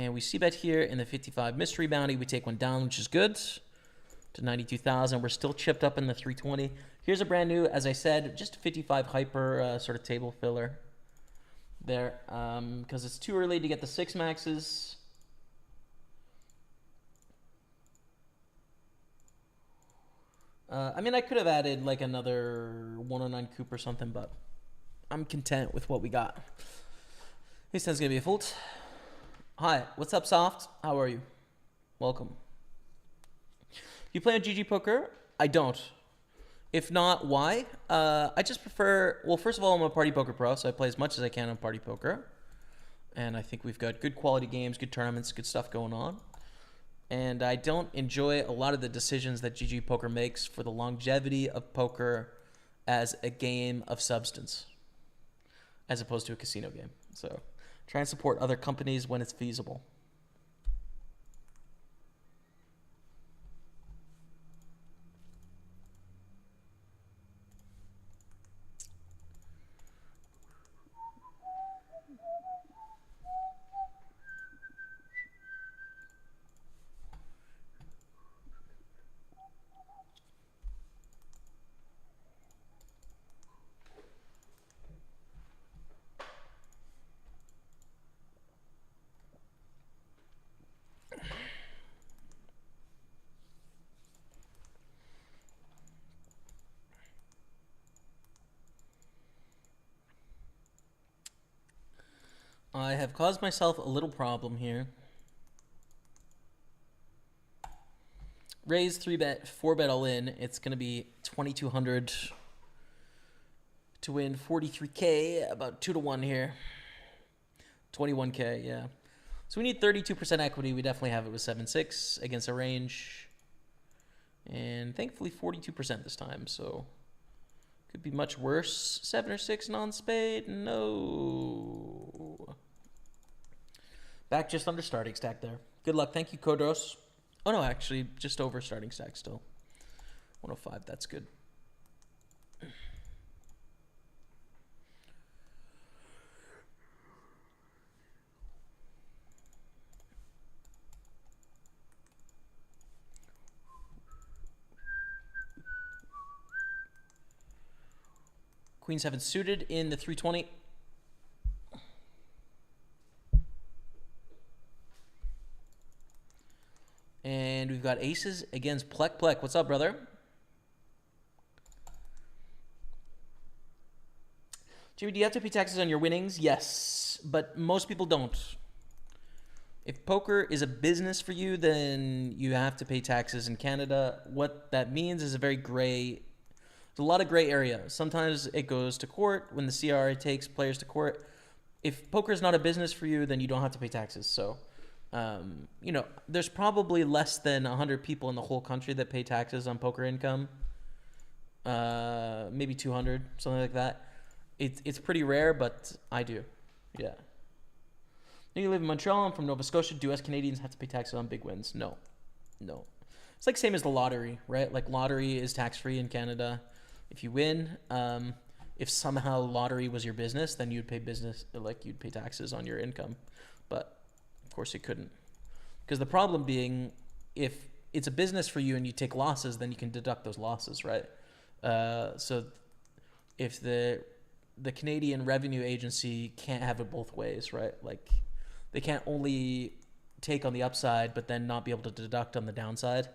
And we see bet here in the 55 mystery bounty. We take one down, which is good, to 92,000. We're still chipped up in the 320. Here's a brand new, as I said, just a 55 hyper sort of table filler there, because it's too early to get the 6 maxes. I mean, I could have added like another 109 Coop or something, but I'm content with what we got. This sounds gonna be a fold. Hi, what's up, Soft? How are you? Welcome. You play on GG Poker? I don't. If not, why? I just prefer... Well, first of all, I'm a Party Poker pro, so I play as much as I can on Party Poker. And I think we've got good quality games, good tournaments, good stuff going on. And I don't enjoy a lot of the decisions that GG Poker makes for the longevity of poker as a game of substance, as opposed to a casino game. So try and support other companies when it's feasible. I have caused myself a little problem here. Raise 3-bet, 4-bet all in. It's going to be 2,200 to win 43K, about 2-to-1 here. 21K, yeah. So we need 32% equity. We definitely have it with 7-6 against a range. And thankfully 42% this time, so could be much worse. 7 or 6 non-spade? No. Back just under starting stack there. Good luck. Thank you, Kodros. Oh, no, actually, just over starting stack still. 105, that's good. Queen 7 suited in the 320. And we've got aces against Plek Plek. What's up, brother? Jimmy, do you have to pay taxes on your winnings? Yes, but most people don't. If poker is a business for you, then you have to pay taxes in Canada. What that means is a very gray, there's a lot of gray area. Sometimes it goes to court when the CRA takes players to court. If poker is not a business for you, then you don't have to pay taxes. So, you know, there's probably less than 100 people in the whole country that pay taxes on poker income. Maybe 200, something like that. It's pretty rare, but I do. Yeah. You live in Montreal. I'm from Nova Scotia. Do us Canadians have to pay taxes on big wins? No. No. It's like same as the lottery, right? Like lottery is tax-free in Canada. If you win, if somehow lottery was your business, then you'd pay you'd pay taxes on your income. But of course you couldn't. Because the problem being, if it's a business for you and you take losses, then you can deduct those losses, right? So if the Canadian Revenue Agency can't have it both ways, right? Like they can't only take on the upside, but then not be able to deduct on the downside,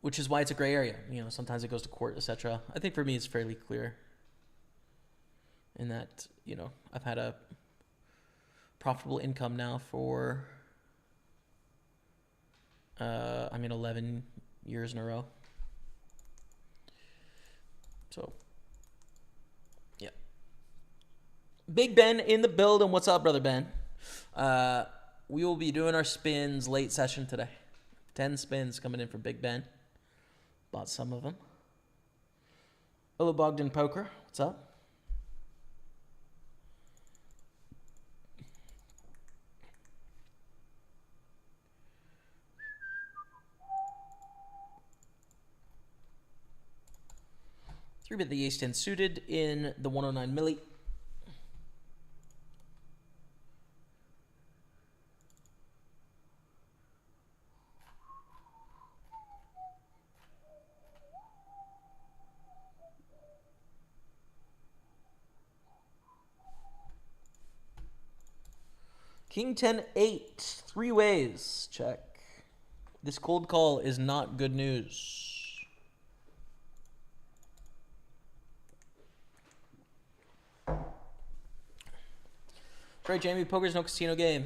which is why it's a gray area. You know, sometimes it goes to court, etc. I think for me, it's fairly clear in that, you know, I've had a profitable income now for, 11 years in a row. So, yeah. Big Ben in the building. What's up, brother Ben? We will be doing our spins late session today. 10 spins coming in for Big Ben. Bought some of them. Hello, Bogdan Poker. What's up? Three bit the ace-10 suited in the 109 milli. King 10-8. 3 ways. Check. This cold call is not good news. Right, Jamie, poker's no casino game.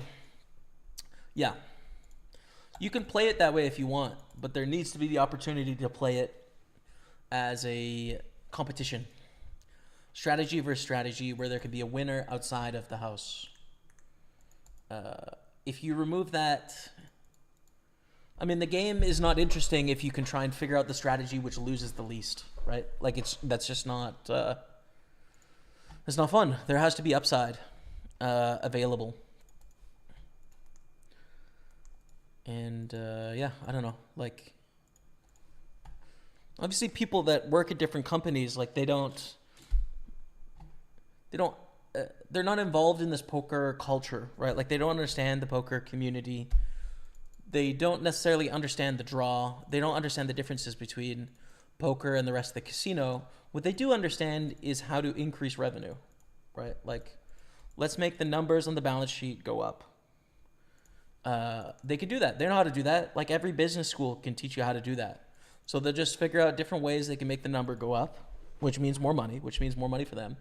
Yeah. You can play it that way if you want, but there needs to be the opportunity to play it as a competition. Strategy versus strategy, where there could be a winner outside of the house. If you remove that, I mean, the game is not interesting if you can try and figure out the strategy which loses the least, right? Like, that's just not, it's not fun. There has to be upside available. And yeah, I don't know. Like, obviously, people that work at different companies, like, they're not involved in this poker culture, right? Like, they don't understand the poker community. They don't necessarily understand the draw. They don't understand the differences between poker and the rest of the casino. What they do understand is how to increase revenue, right? Like, let's make the numbers on the balance sheet go up. They can do that. They know how to do that. Like, every business school can teach you how to do that. So they'll just figure out different ways they can make the number go up, which means more money for them.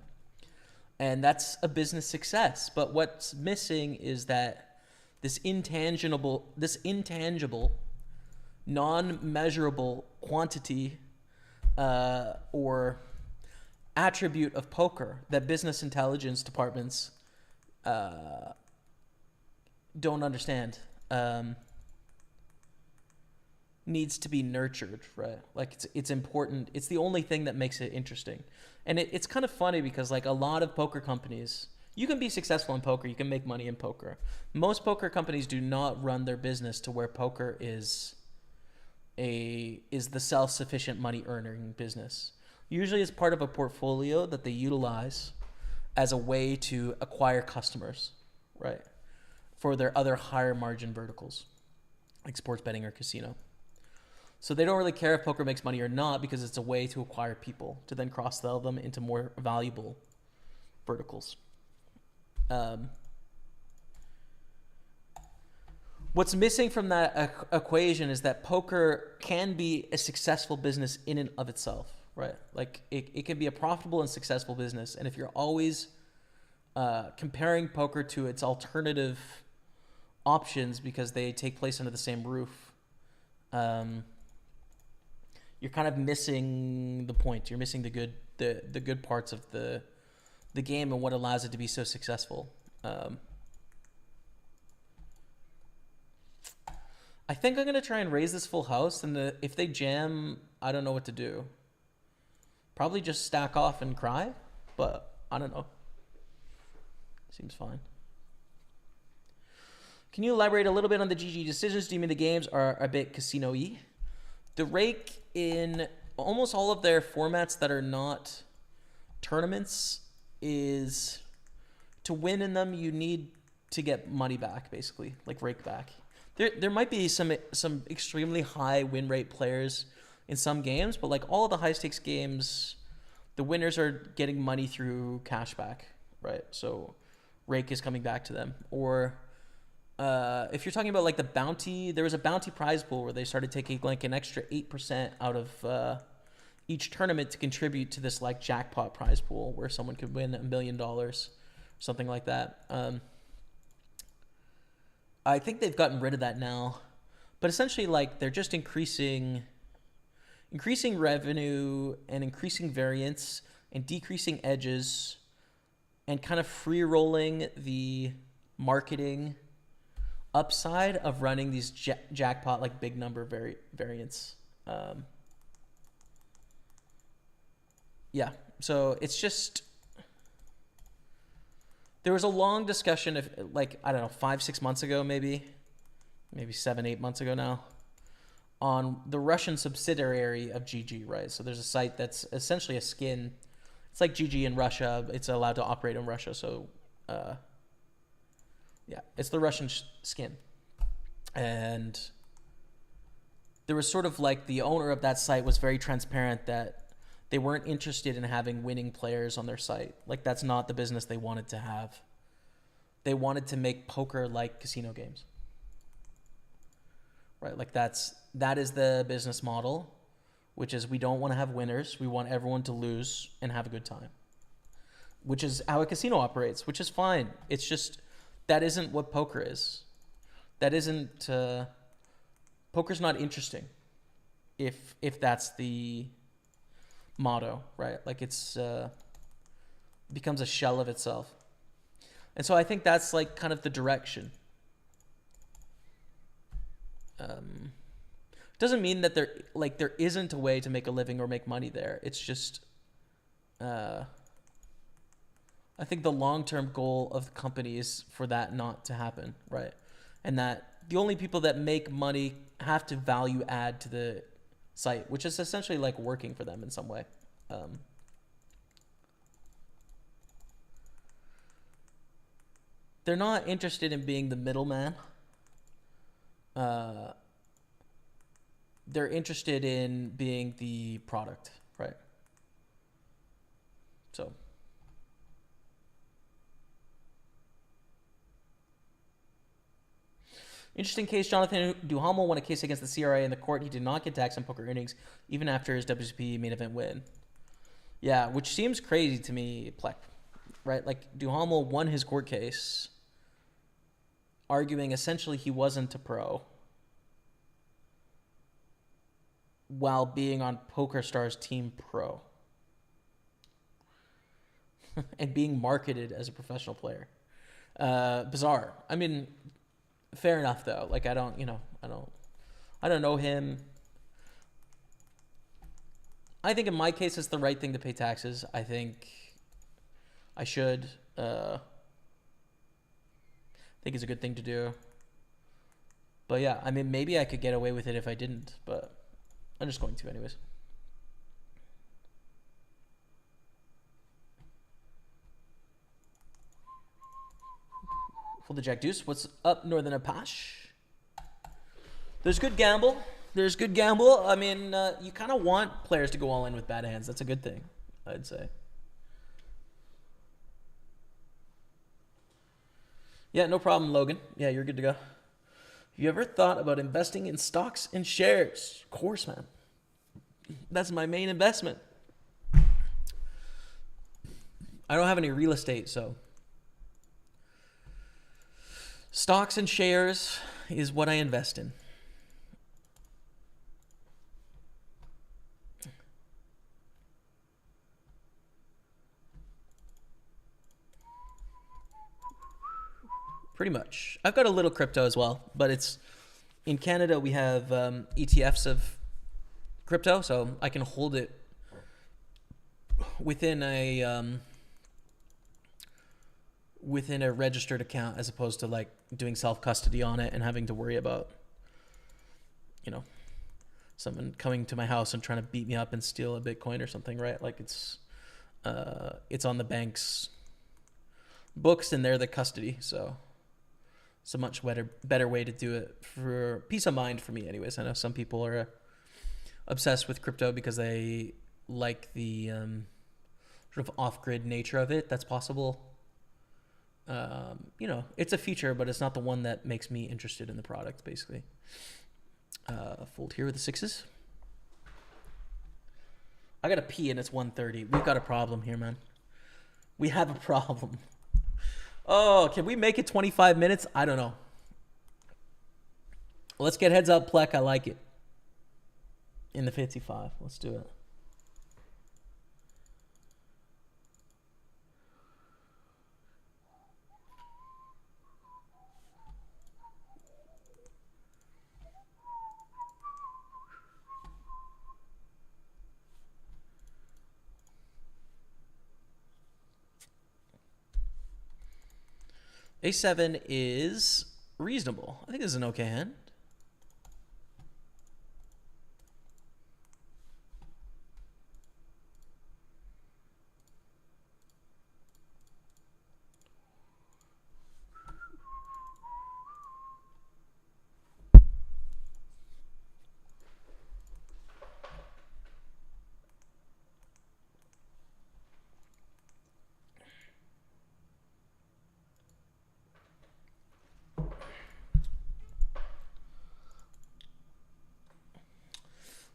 And that's a business success. But what's missing is that this intangible, non-measurable quantity or attribute of poker that business intelligence departments don't understand, needs to be nurtured, right? Like, it's important. It's the only thing that makes it interesting. And it's kind of funny because, like, a lot of poker companies, you can be successful in poker, you can make money in poker. Most poker companies do not run their business to where poker is the self-sufficient money earning business. Usually it's part of a portfolio that they utilize as a way to acquire customers, right? For their other higher margin verticals, like sports betting or casino. So they don't really care if poker makes money or not, because it's a way to acquire people to then cross-sell them into more valuable verticals. What's missing from that equation is that poker can be a successful business in and of itself, right? Like, it can be a profitable and successful business. And if you're always comparing poker to its alternative options because they take place under the same roof, you're kind of missing the point. You're missing the good parts of the game and what allows it to be so successful. I think I'm going to try and raise this full house, and if they jam, I don't know what to do. Probably just stack off and cry, but I don't know. Seems fine. Can you elaborate a little bit on the GG decisions? Do you mean the games are a bit casino-y? The rake in almost all of their formats that are not tournaments is, to win in them, you need to get money back, basically, like rake back. There might be some extremely high win rate players in some games, but like all of the high stakes games, the winners are getting money through cashback, right? So rake is coming back to them. Or if you're talking about like the bounty, there was a bounty prize pool where they started taking like an extra 8% out of each tournament to contribute to this like jackpot prize pool where someone could win $1 million, something like that. I think they've gotten rid of that now, but essentially, like, they're just increasing revenue and increasing variance and decreasing edges and kind of free rolling the marketing upside of running these jackpot, like, big number variants. Yeah, so it's just, there was a long discussion of, like, I don't know, 5-6 months ago, maybe 7-8 months ago now, on the Russian subsidiary of GG, right? So there's a site that's essentially a skin. It's like GG in Russia. It's allowed to operate in Russia. So, yeah, it's the Russian skin. And there was sort of like, the owner of that site was very transparent that they weren't interested in having winning players on their site. Like, that's not the business they wanted to have. they wanted to make poker like casino games. Right? Like that is the business model, which is we don't want to have winners. We want everyone to lose and have a good time. Which is how a casino operates, which is fine. It's just that isn't what poker is. That isn't poker's not interesting if that's the motto, right? Like it's becomes a shell of itself. And so I think that's like kind of the direction. Doesn't mean that there isn't a way to make a living or make money there. It's just I think the long-term goal of the company is for that not to happen, right? And that the only people that make money have to value add to the site, which is essentially like working for them in some way. They're not interested in being the middleman. They're interested in being the product, right? So. Interesting case, Jonathan Duhamel won a case against the CRA in the court. He did not get taxed on poker earnings, even after his WSOP main event win. Yeah, which seems crazy to me, Plek, right? Like, Duhamel won his court case, arguing essentially he wasn't a pro, while being on PokerStars Team Pro. And being marketed as a professional player. Bizarre. I mean, fair enough though. Like I don't know him. I think in my case it's the right thing to pay taxes. I think I should. I think it's a good thing to do. But yeah, I mean maybe I could get away with it if I didn't, but I'm just going to anyways. Fold the Jack Deuce. What's up, Northern Apache? There's good gamble. I mean, you kind of want players to go all in with bad hands. That's a good thing, I'd say. Yeah, no problem, Logan. Yeah, you're good to go. Have you ever thought about investing in stocks and shares? Of course, man. That's my main investment. I don't have any real estate, so... Stocks and shares is what I invest in. Pretty much. I've got a little crypto as well, but it's in Canada we have ETFs of crypto, so I can hold it within a registered account as opposed to like doing self-custody on it and having to worry about, someone coming to my house and trying to beat me up and steal a Bitcoin or something, right? Like it's on the bank's books and they're the custody. So it's a much better way to do it for peace of mind for me anyways. I know some people are obsessed with crypto because they like the sort of off-grid nature of it. That's possible. It's a feature, but it's not the one that makes me interested in the product, basically. Fold here with the sixes. I gotta pee and it's 1:30. We've got a problem here, man. We have a problem. Oh, can we make it 25 minutes? I don't know. Let's get heads up, Plek. I like it. In the 55. Let's do it. A7 is reasonable. I think this is an okay hand.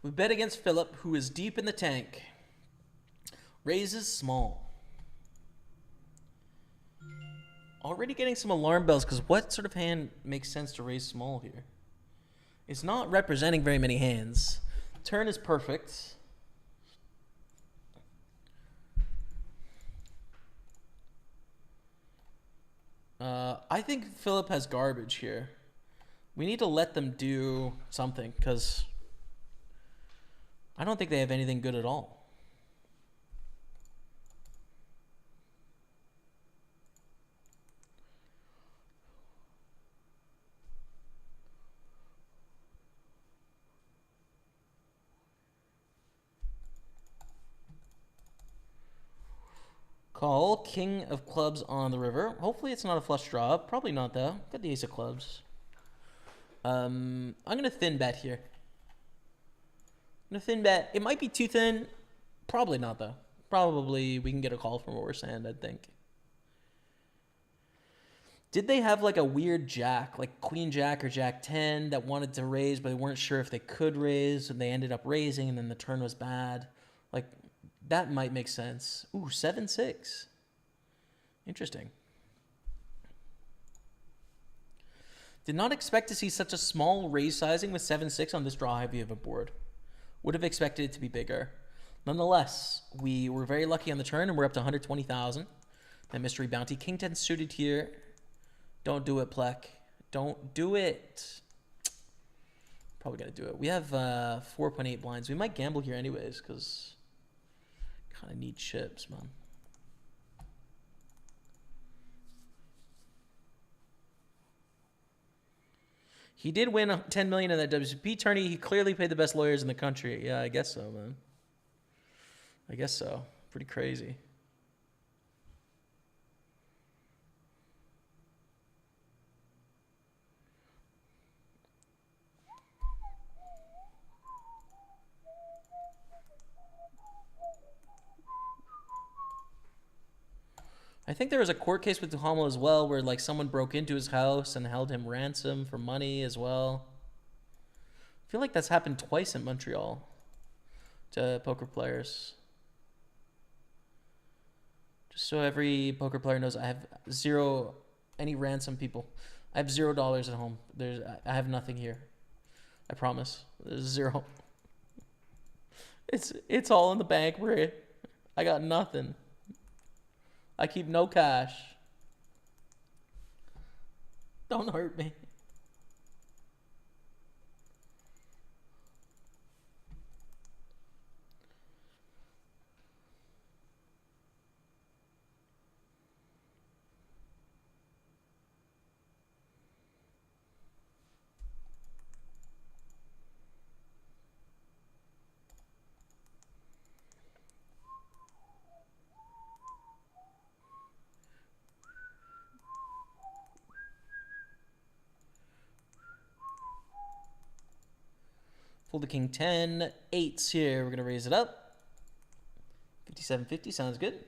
We bet against Philip, who is deep in the tank. Raises small. Already getting some alarm bells, because what sort of hand makes sense to raise small here? It's not representing very many hands. Turn is perfect. I think Philip has garbage here. We need to let them do something, because I don't think they have anything good at all. Call king of clubs on the river. Hopefully it's not a flush draw. Probably not though. Got the ace of clubs. I'm gonna thin bet here. I'm gonna thin bet. It might be too thin. Probably not though. Probably we can get a call from a worse hand, I think. Did they have like a weird jack, like queen jack or jack 10 that wanted to raise, but they weren't sure if they could raise, and they ended up raising, and then the turn was bad? Like, that might make sense. Ooh, 7-6. Interesting. Did not expect to see such a small raise sizing with 7-6 on this draw heavy of a board. Would have expected it to be bigger. Nonetheless, we were very lucky on the turn, and we're up to 120,000. That mystery bounty. King 10 suited here. Don't do it, Plek. Don't do it. Probably gonna do it. We have 4.8 blinds. We might gamble here anyways, because kind of need chips, man. He did win 10 million in that WCP tourney. He clearly paid the best lawyers in the country. Yeah, I guess so, man. I guess so. Pretty crazy. I think there was a court case with Duhamel as well, where like someone broke into his house and held him ransom for money as well. I feel like that's happened twice in Montreal to poker players. Just so every poker player knows, I have zero any ransom people. I have $0 at home. I have nothing here. I promise. There's zero. It's all in the bank, bro. I got nothing. I keep no cash. Don't hurt me. Fold the king 10. Eights here. We're going to raise it up. 57.50 sounds good.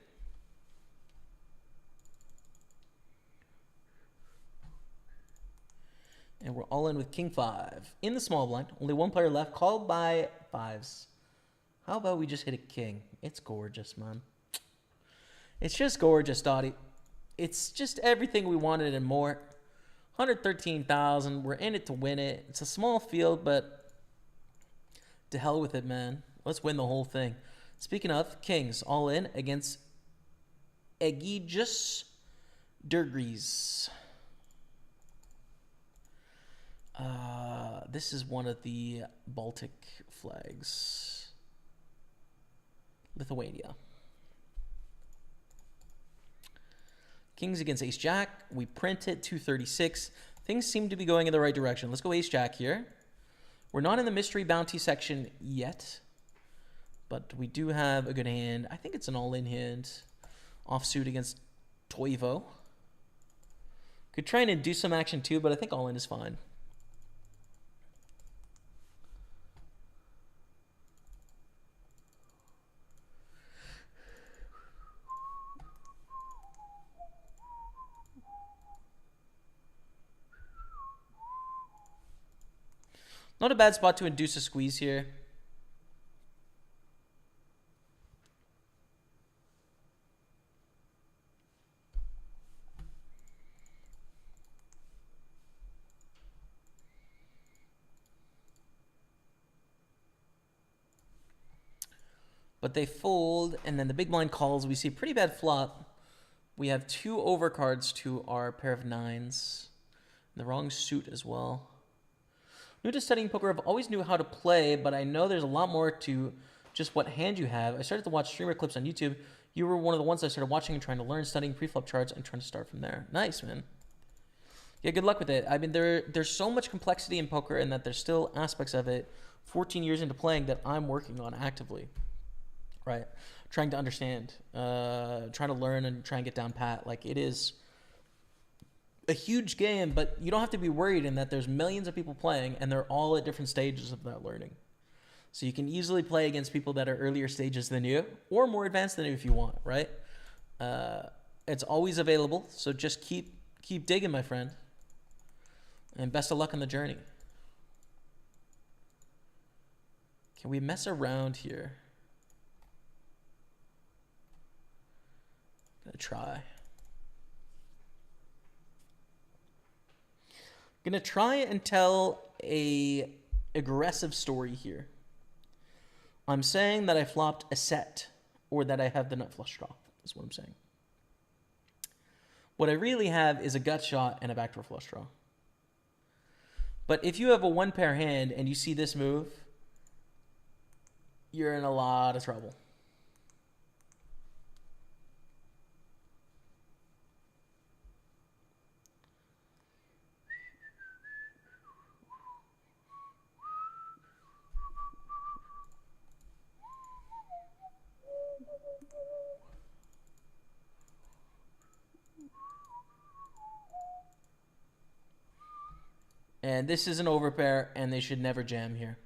And we're all in with king 5. In the small blind. Only one player left. Called by fives. How about we just hit a king? It's gorgeous, man. It's just gorgeous, Dottie. It's just everything we wanted and more. 113,000. We're in it to win it. It's a small field, but to hell with it, man. Let's win the whole thing. Speaking of, kings all in against Egregious Durgrees. This is one of the Baltic flags. Lithuania. Kings against ace jack. We print it 236. Things seem to be going in the right direction. Let's go ace jack here. We're not in the mystery bounty section yet, but we do have a good hand. I think it's an all-in hand. Offsuit against Toivo. Could try and induce some action too, but I think all-in is fine. Not a bad spot to induce a squeeze here. But they fold, and then the big blind calls. We see a pretty bad flop. We have 2 overcards to our pair of 9s. And the wrong suit as well. New to studying poker, I've always knew how to play, but I know there's a lot more to just what hand you have. I started to watch streamer clips on YouTube. You were one of the ones I started watching and trying to learn, studying pre-flop charts, and trying to start from there. Nice, man. Yeah, good luck with it. I mean, there's so much complexity in poker, and that there's still aspects of it 14 years into playing that I'm working on actively, right? Trying to understand, trying to learn and try and get down pat. Like, it is a huge game, but you don't have to be worried in that there's millions of people playing, and they're all at different stages of that learning. So you can easily play against people that are earlier stages than you, or more advanced than you if you want, right? It's always available, so just keep digging, my friend. And best of luck on the journey. Can we mess around here? Gonna try. Gonna try and tell a aggressive story here. I'm saying that I flopped a set, or that I have the nut flush draw, is what I'm saying. What I really have is a gut shot and a backdoor flush draw. But if you have a 1-pair hand and you see this move, you're in a lot of trouble. And this is an overpair, and they should never jam here.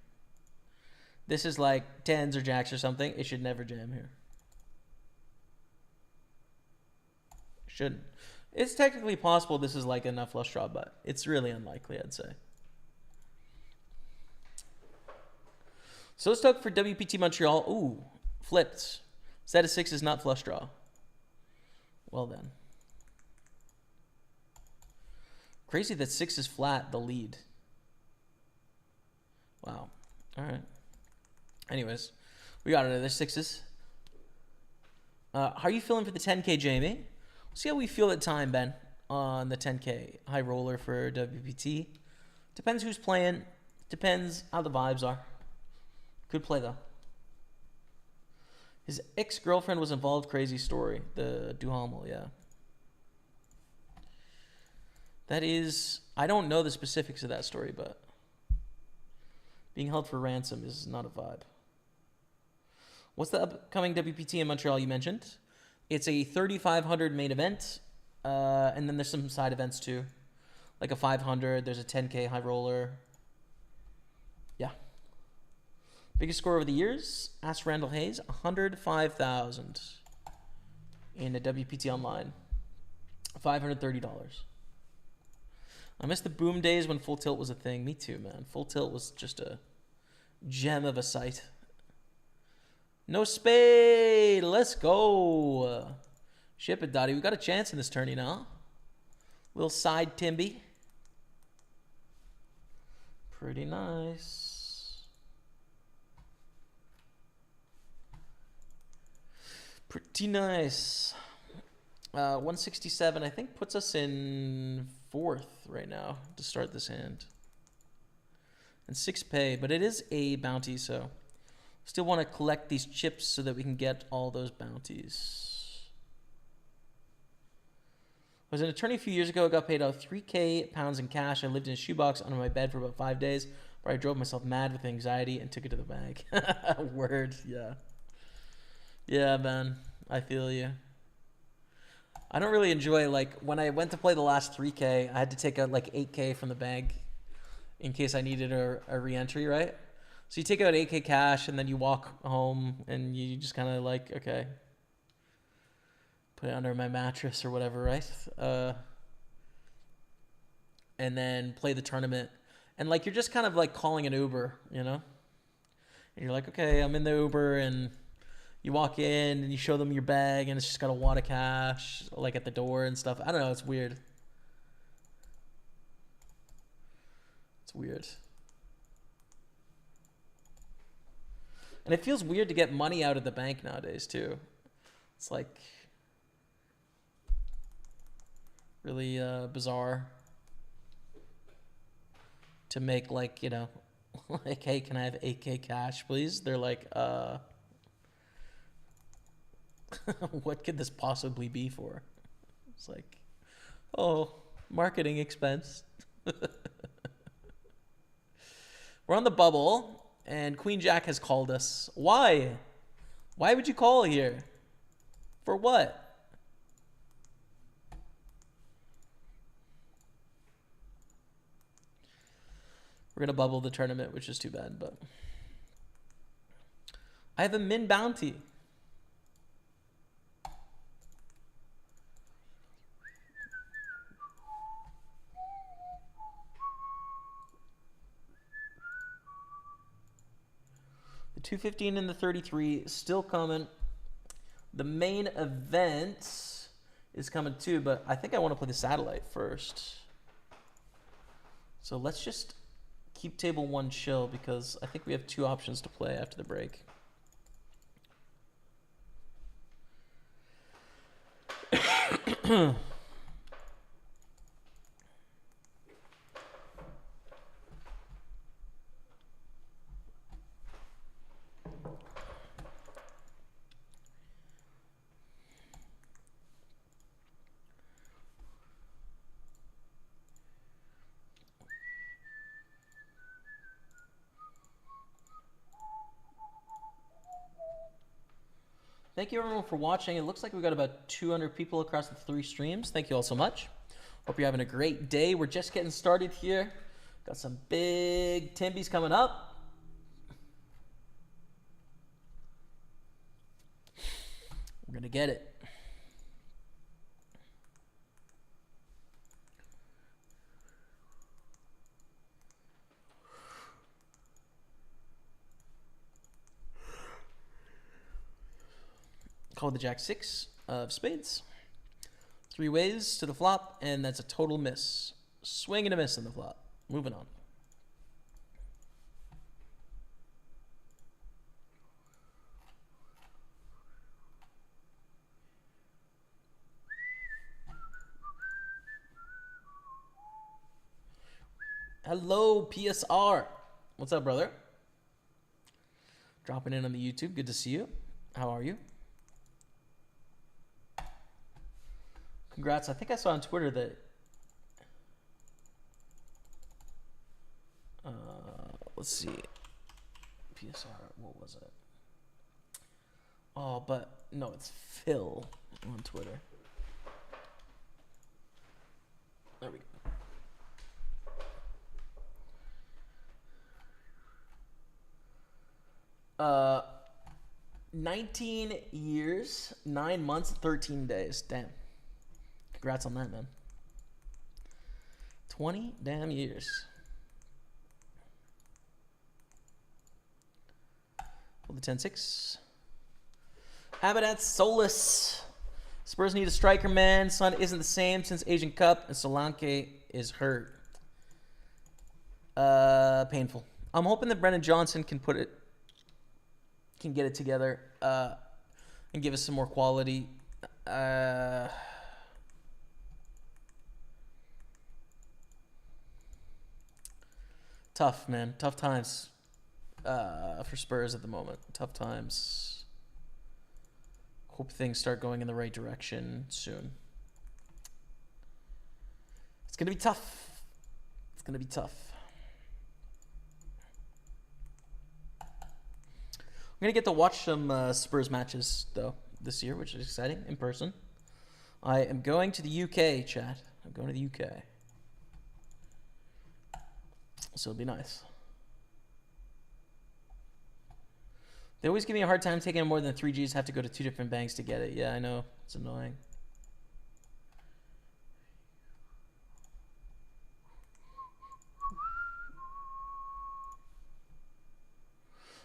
This is like 10s or jacks or something. It should never jam here. Shouldn't. It's technically possible this is like a nut flush draw, but it's really unlikely, I'd say. So stoked for WPT Montreal. Ooh, flipped. Set of 6 is not flush draw. Well then. Crazy that 6 is flat, the lead. Wow. All right. Anyways, we got another 6s. How are you feeling for the 10K, Jamie? We'll see how we feel at time, Ben, on the 10K. High roller for WPT. Depends who's playing. Depends how the vibes are. Good play, though. His ex-girlfriend was involved. Crazy story. The Duhamel, yeah. That is, I don't know the specifics of that story, but being held for ransom is not a vibe. What's the upcoming WPT in Montreal you mentioned? It's a 3,500 main event, and then there's some side events too, like a 500. There's a 10K high roller. Yeah. Biggest score over the years? Ask Randall Hayes, 105,000 in a WPT online. $530. I miss the boom days when full tilt was a thing. Me too, man. Full tilt was just a gem of a sight. No spade. Let's go. Ship it, Dottie. We got a chance in this tourney now. Little side Timby. Pretty nice. Pretty nice. 167, I think, puts us in 4th right now to start this hand. And 6 pay, but it is a bounty, so still want to collect these chips so that we can get all those bounties. I was an attorney a few years ago. I got paid out 3K pounds in cash. I lived in a shoebox under my bed for about 5 days, where I drove myself mad with anxiety and took it to the bank. Word, yeah. Yeah, man, I feel you. I don't really enjoy, like, when I went to play the last 3K, I had to take out like 8K from the bank in case I needed a re-entry, right? So you take out 8K cash and then you walk home and you just kind of like, okay, put it under my mattress or whatever, right? And then play the tournament. And like, you're just kind of like calling an Uber, you know? And you're like, okay, I'm in the Uber, and you walk in and you show them your bag and it's just got a wad of cash like at the door and stuff. I don't know. It's weird. It's weird. And it feels weird to get money out of the bank nowadays, too. It's like really bizarre to make, like, you know, like, hey, can I have 8K cash, please? They're like, what could this possibly be for? It's like, oh, marketing expense. We're on the bubble, and Queen Jack has called us. Why? Why would you call here? For what? We're going to bubble the tournament, which is too bad, but... I have a min bounty. The 215 and the 33 still coming. The main event is coming too, but I think I want to play the satellite first. So let's just keep table one chill because I think we have two options to play after the break. Thank you everyone for watching. It looks like we've got about 200 people across the 3 streams. Thank you all so much. Hope you're having a great day. We're just getting started here. Got some big Timbies coming up. We're going to get it. Call the Jack-6 of spades. 3 ways to the flop, and that's a total miss. Swing and a miss on the flop. Moving on. Hello, PSR. What's up, brother? Dropping in on the YouTube. Good to see you. How are you? Congrats. I think I saw on Twitter that let's see. PSR, what was it? Oh, but no, it's Phil on Twitter. There we go. 19 years, 9 months, 13 days. Damn. Congrats on that, man. 20 damn years. Hold the 10-6. Habitat Solus. Spurs need a striker, man. Sun isn't the same since Asian Cup, and Solanke is hurt. Painful. I'm hoping that Brennan Johnson can get it together and give us some more quality. Tough, man. Tough times for Spurs at the moment. Tough times. Hope things start going in the right direction soon. It's going to be tough. It's going to be tough. I'm going to get to watch some Spurs matches, though, this year, which is exciting, in person. I am going to the UK, chat. I'm going to the UK. So it'll be nice. They always give me a hard time taking more than 3 Gs. Have to go to 2 different banks to get it. Yeah, I know. It's annoying.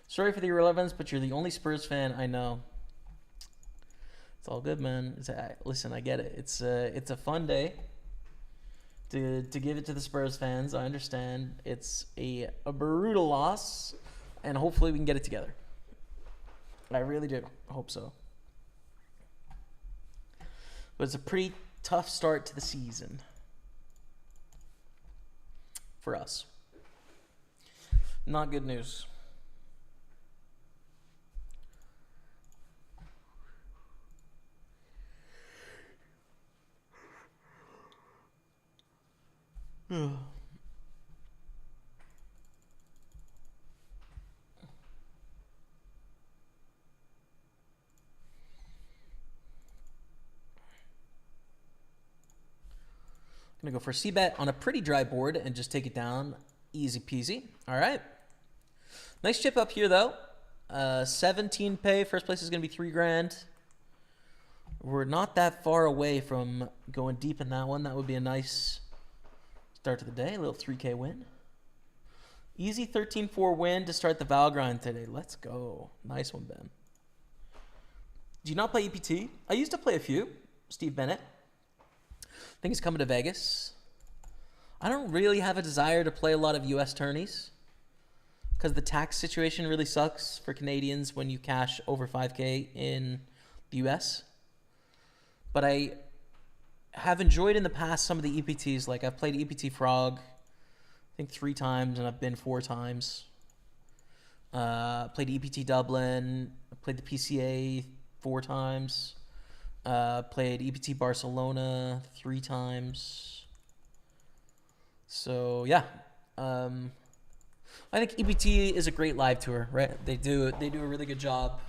Sorry for the irrelevance, but you're the only Spurs fan I know. It's all good, man. Listen, I get it. It's a fun day to give it to the Spurs fans. I understand. It's a brutal loss, and hopefully we can get it together. I really do. Hope so. But it's a pretty tough start to the season for us. Not good news. I'm going to go for a C-bet on a pretty dry board and just take it down. Easy peasy. All right. Nice chip up here, though. 17 pay. First place is going to be $3,000. We're not that far away from going deep in that one. That would be a nice start to the day. A little 3K win. Easy 13-4 win to start the Val grind today. Let's go. Nice one, Ben. Do you not play EPT? I used to play a few. Steve Bennett. I think he's coming to Vegas. I don't really have a desire to play a lot of U.S. tourneys because the tax situation really sucks for Canadians when you cash over 5K in the U.S. But I have enjoyed in the past some of the EPTs. Like I've played EPT Frog, I think 3 times, and I've been 4 times. Played EPT Dublin. I played the PCA 4 times. Played EPT Barcelona 3 times. So yeah, I think EPT is a great live tour, right? They do a really good job.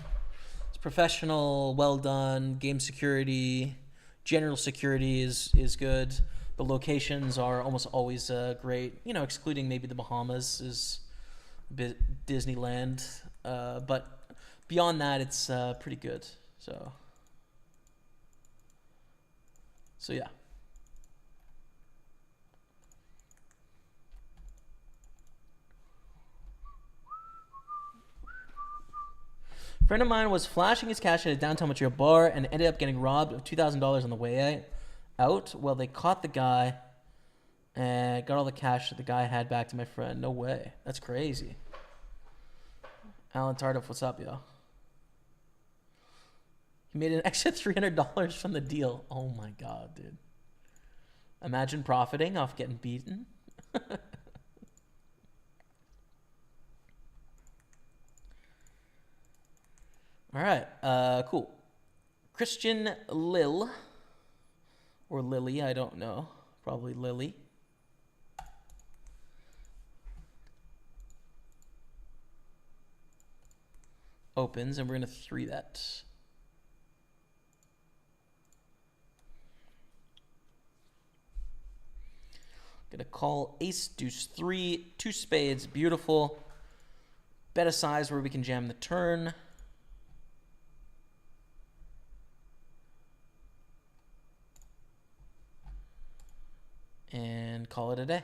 It's professional, well done. Game security, general security is good. The locations are almost always great. You know, excluding maybe the Bahamas is a bit Disneyland, but beyond that, it's pretty good. So yeah. A friend of mine was flashing his cash at a downtown Montreal bar and ended up getting robbed of $2,000 on the way out. Well, they caught the guy and got all the cash that the guy had back to my friend. No way. That's crazy. Alan Tardif, what's up, yo? He made an extra $300 from the deal. Oh my God, dude. Imagine profiting off getting beaten. All right, cool. Christian Lil, or Lily, I don't know. Probably Lily. Opens, and we're going to 3-bet. Gonna call ace, deuce, 3, 2 spades, beautiful. Bet a size where we can jam the turn. And call it a day.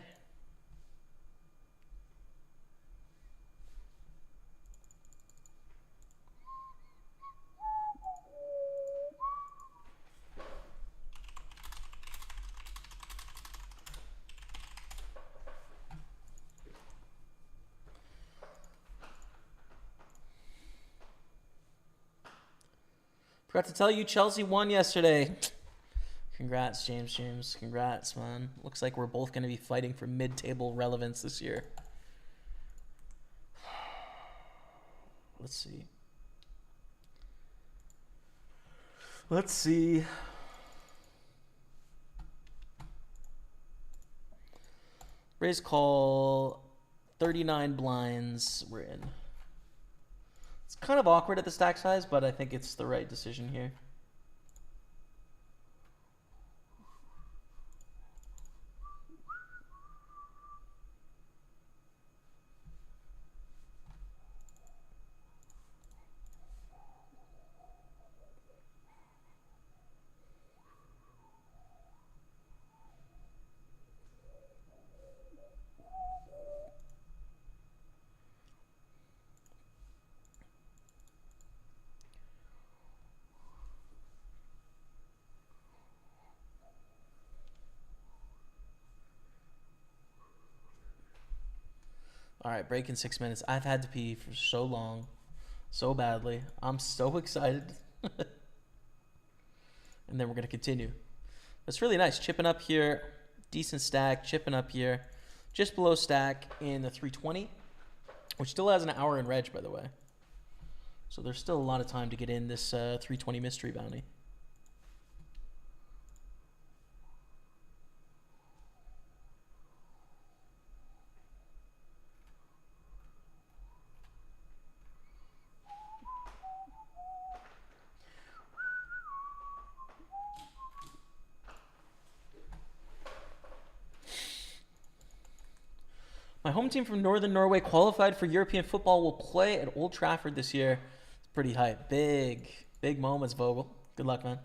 Forgot to tell you, Chelsea won yesterday. Congrats, James. Congrats, man. Looks like we're both going to be fighting for mid-table relevance this year. Let's see. Raise call, 39 blinds. We're in. It's kind of awkward at the stack size, but I think it's the right decision here. All right, break in 6 minutes. I've had to pee for so long. so badly. I'm so excited. And then we're going to continue. It's really nice. Chipping up here. Decent stack. Chipping up here. Just below stack in the 320. Which still has an hour in reg, by the way. So there's still a lot of time to get in this 320 mystery bounty. My home team from Northern Norway qualified for European football will play at Old Trafford this year. It's pretty hype. Big moments, Vogel. Good luck, man.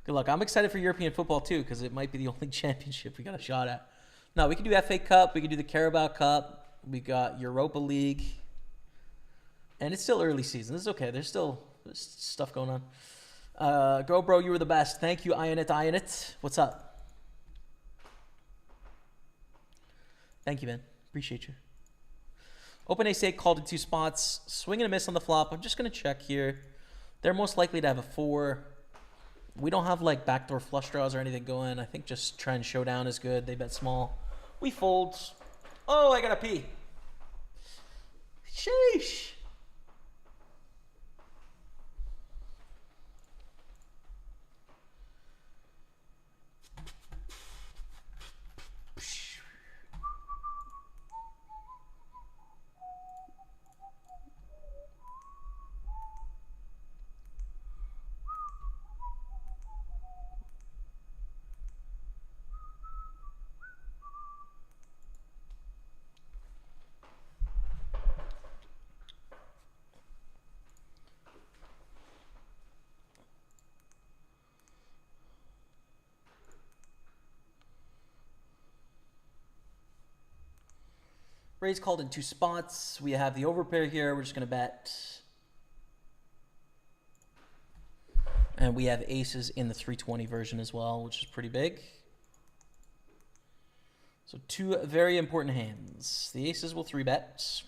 Good luck. I'm excited for European football, too, because it might be the only championship we got a shot at. No, we can do FA Cup. We can do the Carabao Cup. We got Europa League. And it's still early season. This is okay. There's stuff going on. Go, bro. You were the best. Thank you, Ionit. What's up? Thank you, man. Appreciate you. Open ace-8 called in 2 spots. Swing and a miss on the flop. I'm just going to check here. They're most likely to have a 4. We don't have, like, backdoor flush draws or anything going. I think just try and showdown is good. They bet small. We fold. Oh, I got to pee. Sheesh. Raise called in 2 spots. We have the overpair here. We're just going to bet. And we have aces in the 320 version as well, which is pretty big. So 2 very important hands. The aces will 3-bet.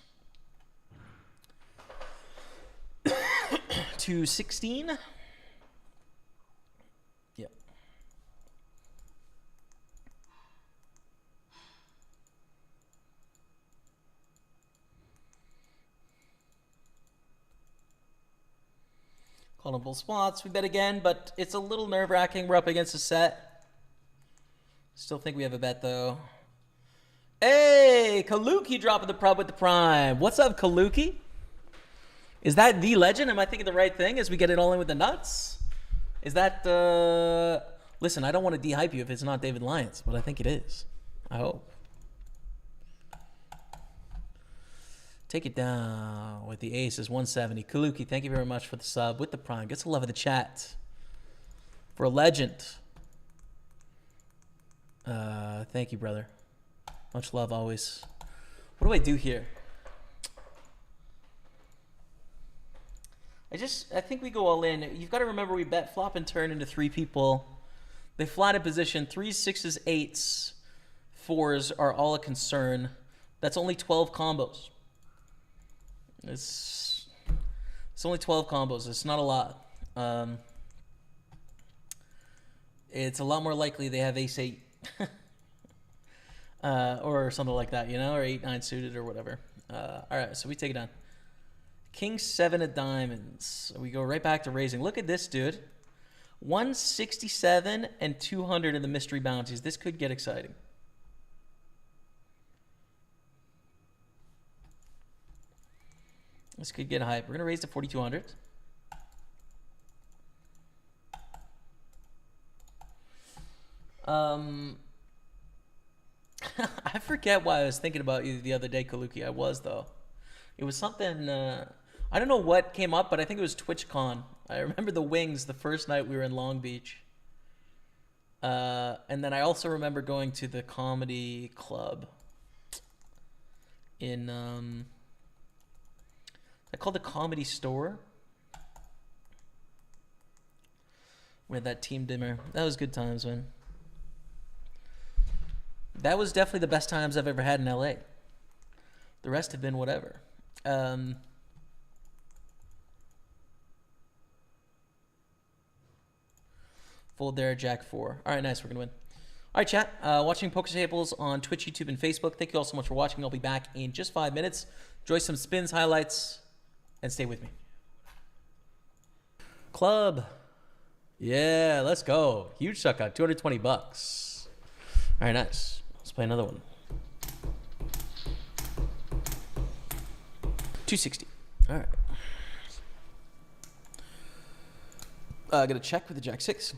216. Yep. Called on both spots. We bet again, but it's a little nerve-wracking. We're up against a set. Still think we have a bet, though. Hey, Kaluki dropping the prub with the prime. What's up, Kaluki? Is that the legend? Am I thinking the right thing as we get it all in with the nuts? Is that, listen, I don't want to de-hype you if it's not David Lyons, but I think it is. I hope. Take it down with the aces, 170. Kaluki, thank you very much for the sub with the prime. Gets the love of the chat. For a legend. Thank you, brother. Much love always. What do I do here? I think we go all in. You've got to remember we bet flop and turn into 3 people. They flat in position. 3s, 6s, 8s, 4s are all a concern. That's only 12 combos. It's only 12 combos. It's not a lot. It's a lot more likely they have ace 8 or something like that, you know, or 8-9 suited or whatever. All right, so we take it down. King 7 of diamonds. We go right back to raising. Look at this, dude. 167 and 200 in the mystery bounties. This could get exciting. This could get hype. We're going to raise to 4,200. I forget why I was thinking about you the other day, Kaluki. I was, though. It was something, I don't know what came up, but I think it was TwitchCon. I remember the wings the first night we were in Long Beach. And then I also remember going to the comedy club in, I called the Comedy Store. We had that team dinner. That was good times, man. That was definitely the best times I've ever had in LA. The rest have been whatever. Fold there, Jack 4. All right, nice. We're going to win. All right, chat. Watching Pokerstaples on Twitch, YouTube, and Facebook. Thank you all so much for watching. I'll be back in just 5 minutes. Enjoy some spins, highlights, and stay with me. Club. Yeah, let's go. Huge suck out. 220 bucks. All right, nice. Let's play another one. 260. All right. Gonna check with the Jack 6.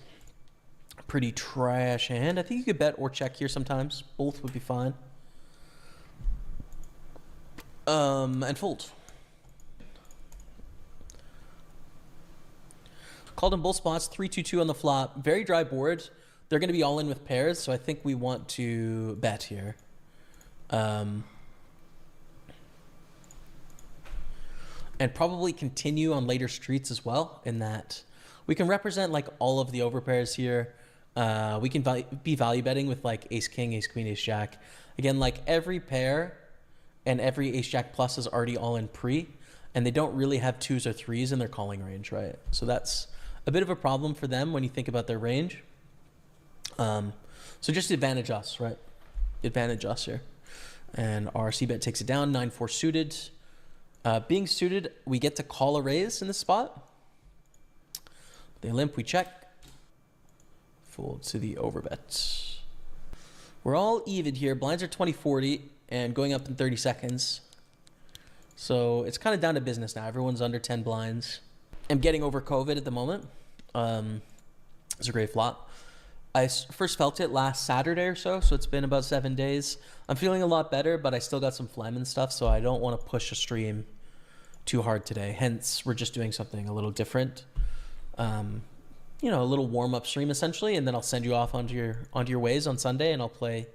Pretty trash hand. I think you could bet or check here sometimes. Both would be fine. And fold. Called in both spots. 3-2-2 on the flop. Very dry board. They're going to be all in with pairs, so I think we want to bet here. And probably continue on later streets as well, in that we can represent like all of the overpairs here. We can be value betting with like ace king, ace queen, ace jack. Again, like every pair and every ace jack plus is already all in pre, and they don't really have 2s or 3s in their calling range, right? So that's a bit of a problem for them when you think about their range. So just advantage us, right? Advantage us here. And our c-bet takes it down, 9-4 suited. Being suited, we get to call a raise in this spot. They limp, we check. Fold to the overbet. We're all even here. Blinds are 20-40 and going up in 30 seconds. So it's kind of down to business now. Everyone's under 10 blinds. I'm getting over COVID at the moment. It's a great flop. I first felt it last Saturday or so it's been about 7 days. I'm feeling a lot better, but I still got some phlegm and stuff, so I don't want to push a stream too hard today. Hence, we're just doing something a little different. You know, a little warm-up stream essentially, and then I'll send you off onto your ways on Sunday, and I'll play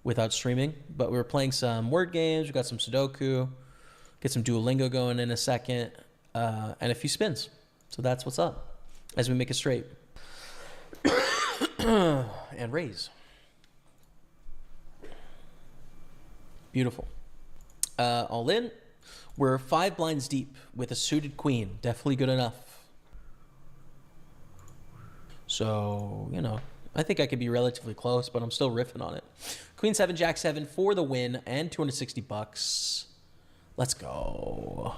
without streaming. But we were playing some word games. We got some Sudoku, get some Duolingo going in a second, and a few spins. So that's what's up as we make it straight. And raise. Beautiful. All in. We're 5 blinds deep with a suited queen. Definitely good enough. So, you know, I think I could be relatively close, but I'm still riffing on it. Queen 7, Jack 7 for the win and 260 bucks. Let's go.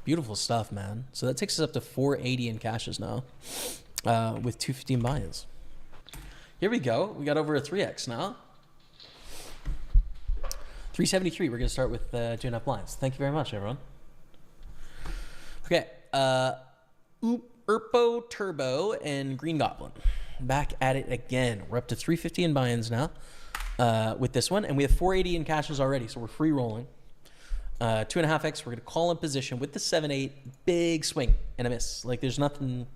Beautiful stuff, man. So that takes us up to 480 in cashes now, with 215 buy-ins. Here we go. We got over a 3x now. 373. We're going to start with 2.5 blinds. Thank you very much, everyone. Okay. Urpo Turbo and Green Goblin. Back at it again. We're up to 350 in buy-ins now with this one. And we have 480 in cashes already, so we're free rolling. 2.5x. We're going to call in position with the 7-8. Big swing and a miss. Like, there's nothing.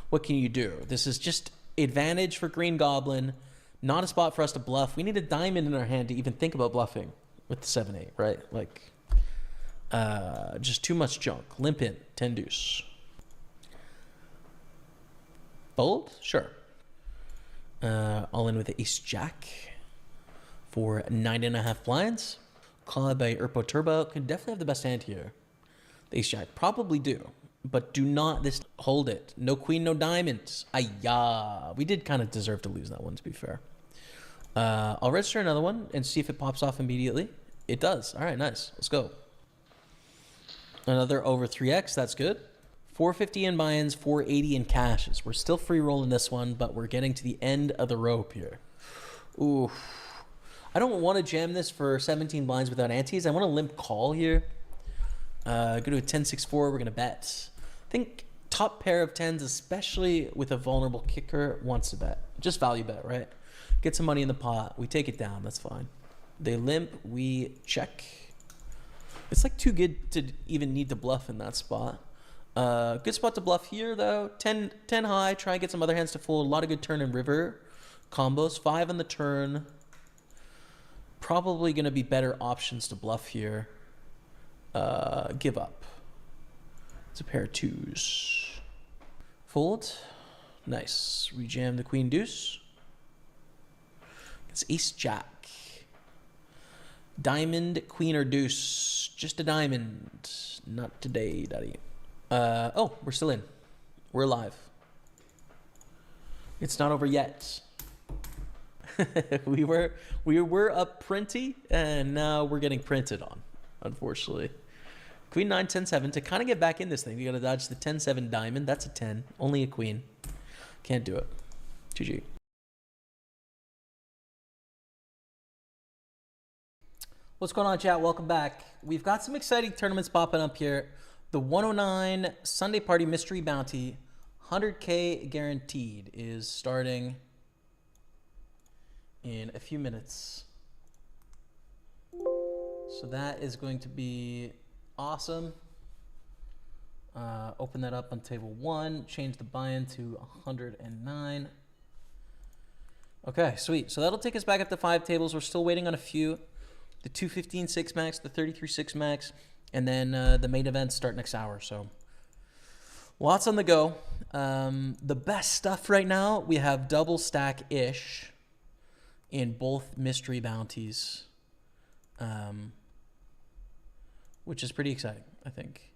What can you do? This is just advantage for Green Goblin. Not a spot for us to bluff. We need a diamond in our hand to even think about bluffing with the 7-8, right? Like, just too much junk. Limp in. 10 deuce. Fold? Sure. All in with the ace jack for 9.5 blinds. Called by Urpo Turbo. Can definitely have the best hand here. The ace jack. Probably do. But do not hold it. No queen, no diamonds. Ayah. We did kind of deserve to lose that one, to be fair. I'll register another one and see if it pops off immediately. It does. All right, nice. Let's go. Another over 3x. That's good. 450 in buy-ins, 480 in cashes. We're still free rolling this one, but we're getting to the end of the rope here. Ooh. I don't want to jam this for 17 blinds without antes. I want to limp call here. Go to a 10-6-4. We're going to bet. I think top pair of 10s, especially with a vulnerable kicker, wants to bet. Just value bet, right? Get some money in the pot. We take it down. That's fine. They limp. We check. It's like too good to even need to bluff in that spot. Good spot to bluff here, though. 10 high. Try and get some other hands to fold. A lot of good turn and river combos. 5 on the turn. Probably going to be better options to bluff here. Give up. It's a pair of 2s. Fold. Nice. We jam the queen deuce. It's ace jack. Diamond, queen, or deuce. Just a diamond. Not today, daddy. Oh, we're still in. We're alive. It's not over yet. we were up printy, and now we're getting printed on, unfortunately. Queen 9, 10, 7. To kind of get back in this thing, you got to dodge the 10, 7 diamond. That's a 10. Only a queen. Can't do it. GG. What's going on, chat? Welcome back. We've got some exciting tournaments popping up here. The 109 Sunday Party Mystery Bounty, 100K guaranteed, is starting in a few minutes. So that is going to be awesome. Open that up on table 1, change the buy-in to 109. Okay, sweet. So that'll take us back up to 5 tables. We're still waiting on a few. The 215 6 max, the 33 6 max, and then the main events start next hour. So lots on the go. The best stuff right now, we have double stack-ish in both mystery bounties, which is pretty exciting, I think.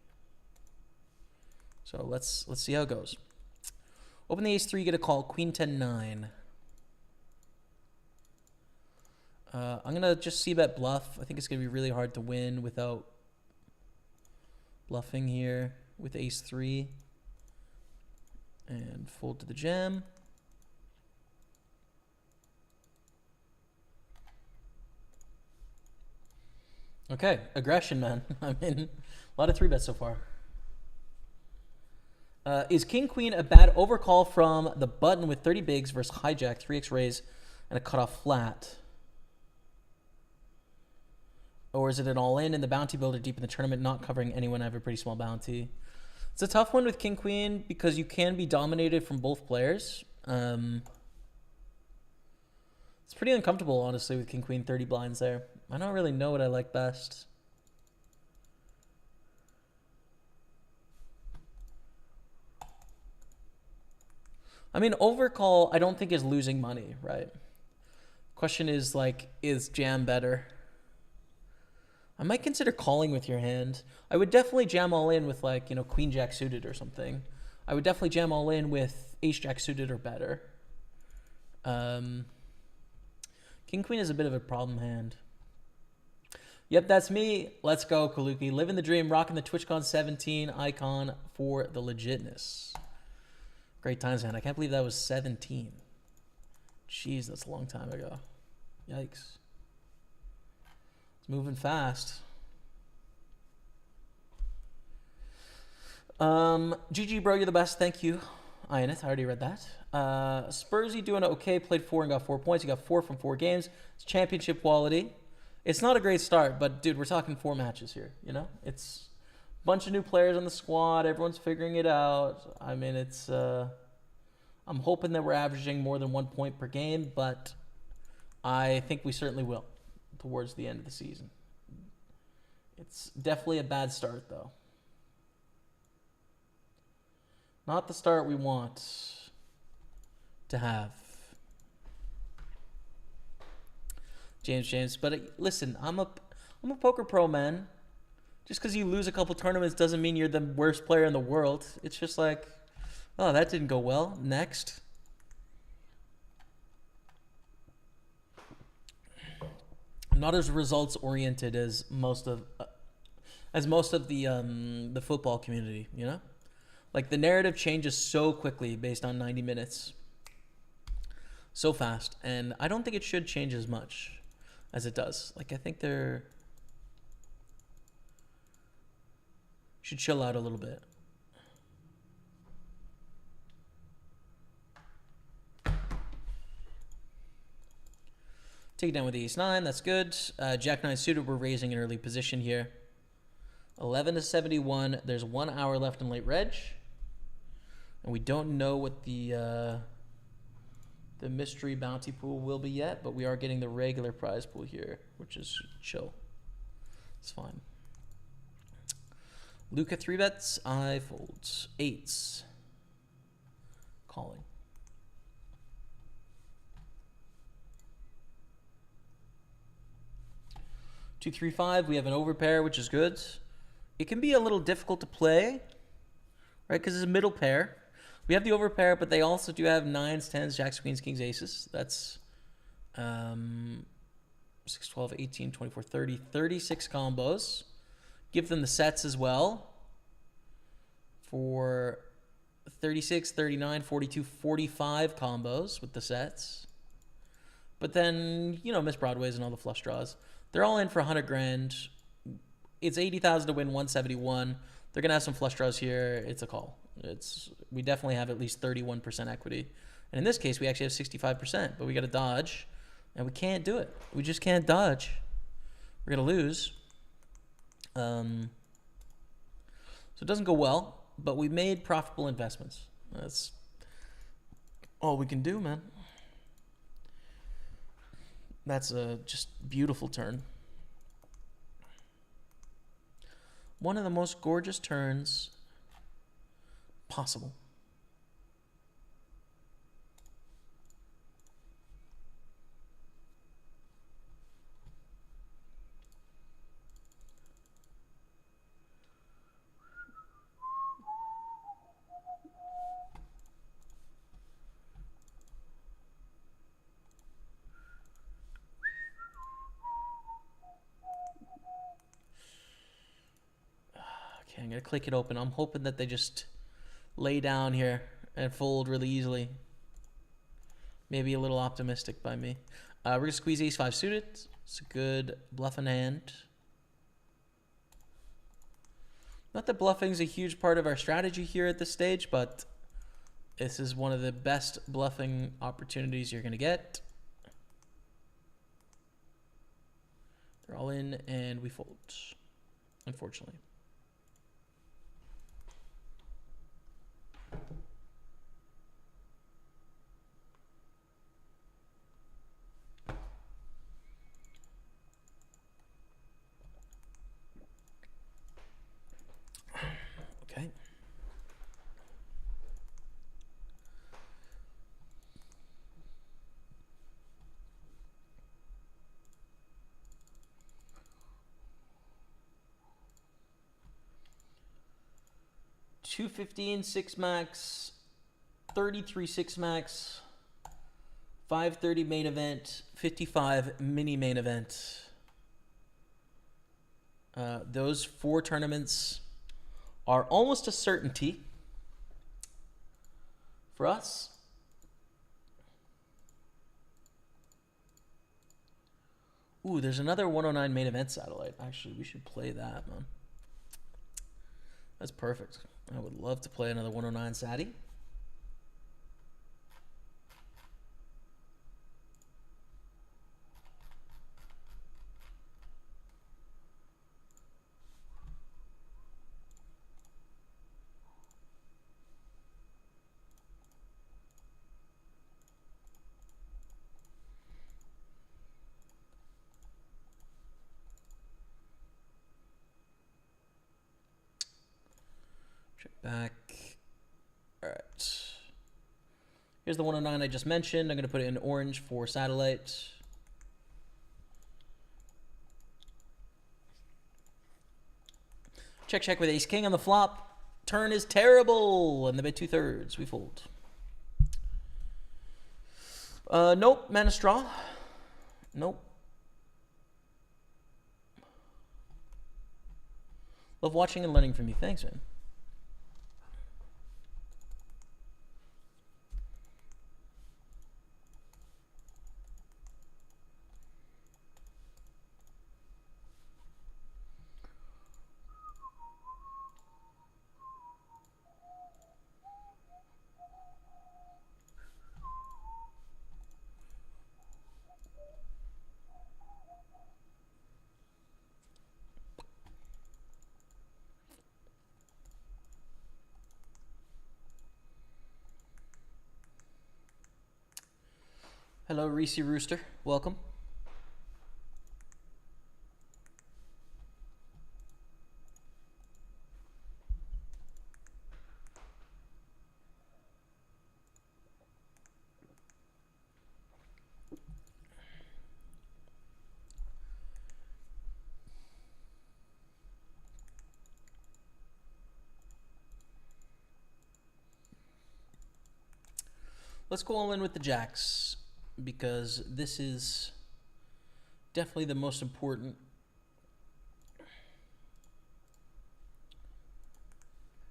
So let's see how it goes. Open the ace-3, get a call, queen 10-9. I'm going to just c-bet bluff. I think it's going to be really hard to win without bluffing here with ace-3. And fold to the jam. Okay, aggression, man. I mean, a lot of 3-bets so far. Is king-queen a bad overcall from the button with 30 bigs versus hijack, 3x raise, and a cutoff flat? Or is it an all-in in the bounty builder deep in the tournament, not covering anyone? I have a pretty small bounty. It's a tough one with king-queen because you can be dominated from both players. It's pretty uncomfortable, honestly, with king-queen 30 blinds there. I don't really know what I like best. I mean, overcall, I don't think is losing money, right? Question is, like, is jam better? I might consider calling with your hand. I would definitely jam all in with, like, you know, queen jack suited or something. I would definitely jam all in with ace jack suited or better. King queen is a bit of a problem hand. Yep, that's me. Let's go, Kaluki. Living the dream, rocking the TwitchCon 17 icon for the legitness. Great times, man. I can't believe that was 17. Jeez, that's a long time ago. Yikes. It's moving fast. GG, bro, you're the best. Thank you. Ionith, I already read that. Spursy doing okay. Played 4 and got 4 points. You got 4 from 4 games. It's championship quality. It's not a great start, but, dude, we're talking 4 matches here, you know? It's a bunch of new players on the squad. Everyone's figuring it out. I mean, it's... I'm hoping that we're averaging more than 1 point per game, but I think we certainly will towards the end of the season. It's definitely a bad start, though. Not the start we want to have. James, but listen, I'm a poker pro, man. Just because you lose a couple tournaments doesn't mean you're the worst player in the world. It's just like, oh, that didn't go well. Next. I'm not as results oriented as most of the football community, you know? Like, the narrative changes so quickly based on 90 minutes. So fast. And I don't think it should change as much as it does. Like, I think they're... should chill out a little bit. Take it down with the ace-9. That's good. Jack-9 suited. We're raising an early position here. 11 to 71. There's 1 hour left in late reg. And we don't know what the mystery bounty pool will be yet, but we are getting the regular prize pool here, which is chill. It's fine. Luca 3-bets. I folds. 8s. Calling. 2, 3, 5. We have an overpair, which is good. It can be a little difficult to play, right? Because it's a middle pair. We have the overpair, but they also do have 9s, 10s, jacks, queens, kings, aces. That's 6, 12, 18, 24, 30, 36 combos. Give them the sets as well for 36, 39, 42, 45 combos with the sets. But then, you know, Miss Broadway's and all the flush draws. They're all in for 100 grand. It's 80,000 to win 171. They're going to have some flush draws here. It's a call. We definitely have at least 31% equity. And in this case, we actually have 65%, but we got to dodge, and we can't do it. We just can't dodge. We're going to lose. So it doesn't go well, but we made profitable investments. That's all we can do, man. That's a just beautiful turn. One of the most gorgeous turns possible. Okay, I'm going to click it open. I'm hoping that they just lay down here and fold really easily. Maybe a little optimistic by me. We're going to squeeze ace-5 suited. It's a good bluffing hand. Not that bluffing is a huge part of our strategy here at this stage, but this is one of the best bluffing opportunities you're going to get. They're all in, and we fold, unfortunately. Okay. $215 6 max, 33 6 max, 530 main event, 55 mini main event. Those 4 tournaments are almost a certainty for us. Ooh, there's another 109 main event satellite. Actually, we should play that, man. That's perfect. I would love to play another 109 Satty. Check back. All right. Here's the 109 I just mentioned. I'm going to put it in orange for satellite. Check, check with ace king on the flop. Turn is terrible. And the mid 2/3. We fold. Nope. Man of straw. Nope. Love watching and learning from you. Thanks, man. Hello, Reese Rooster. Welcome. Let's go all in with the jacks because this is definitely the most important.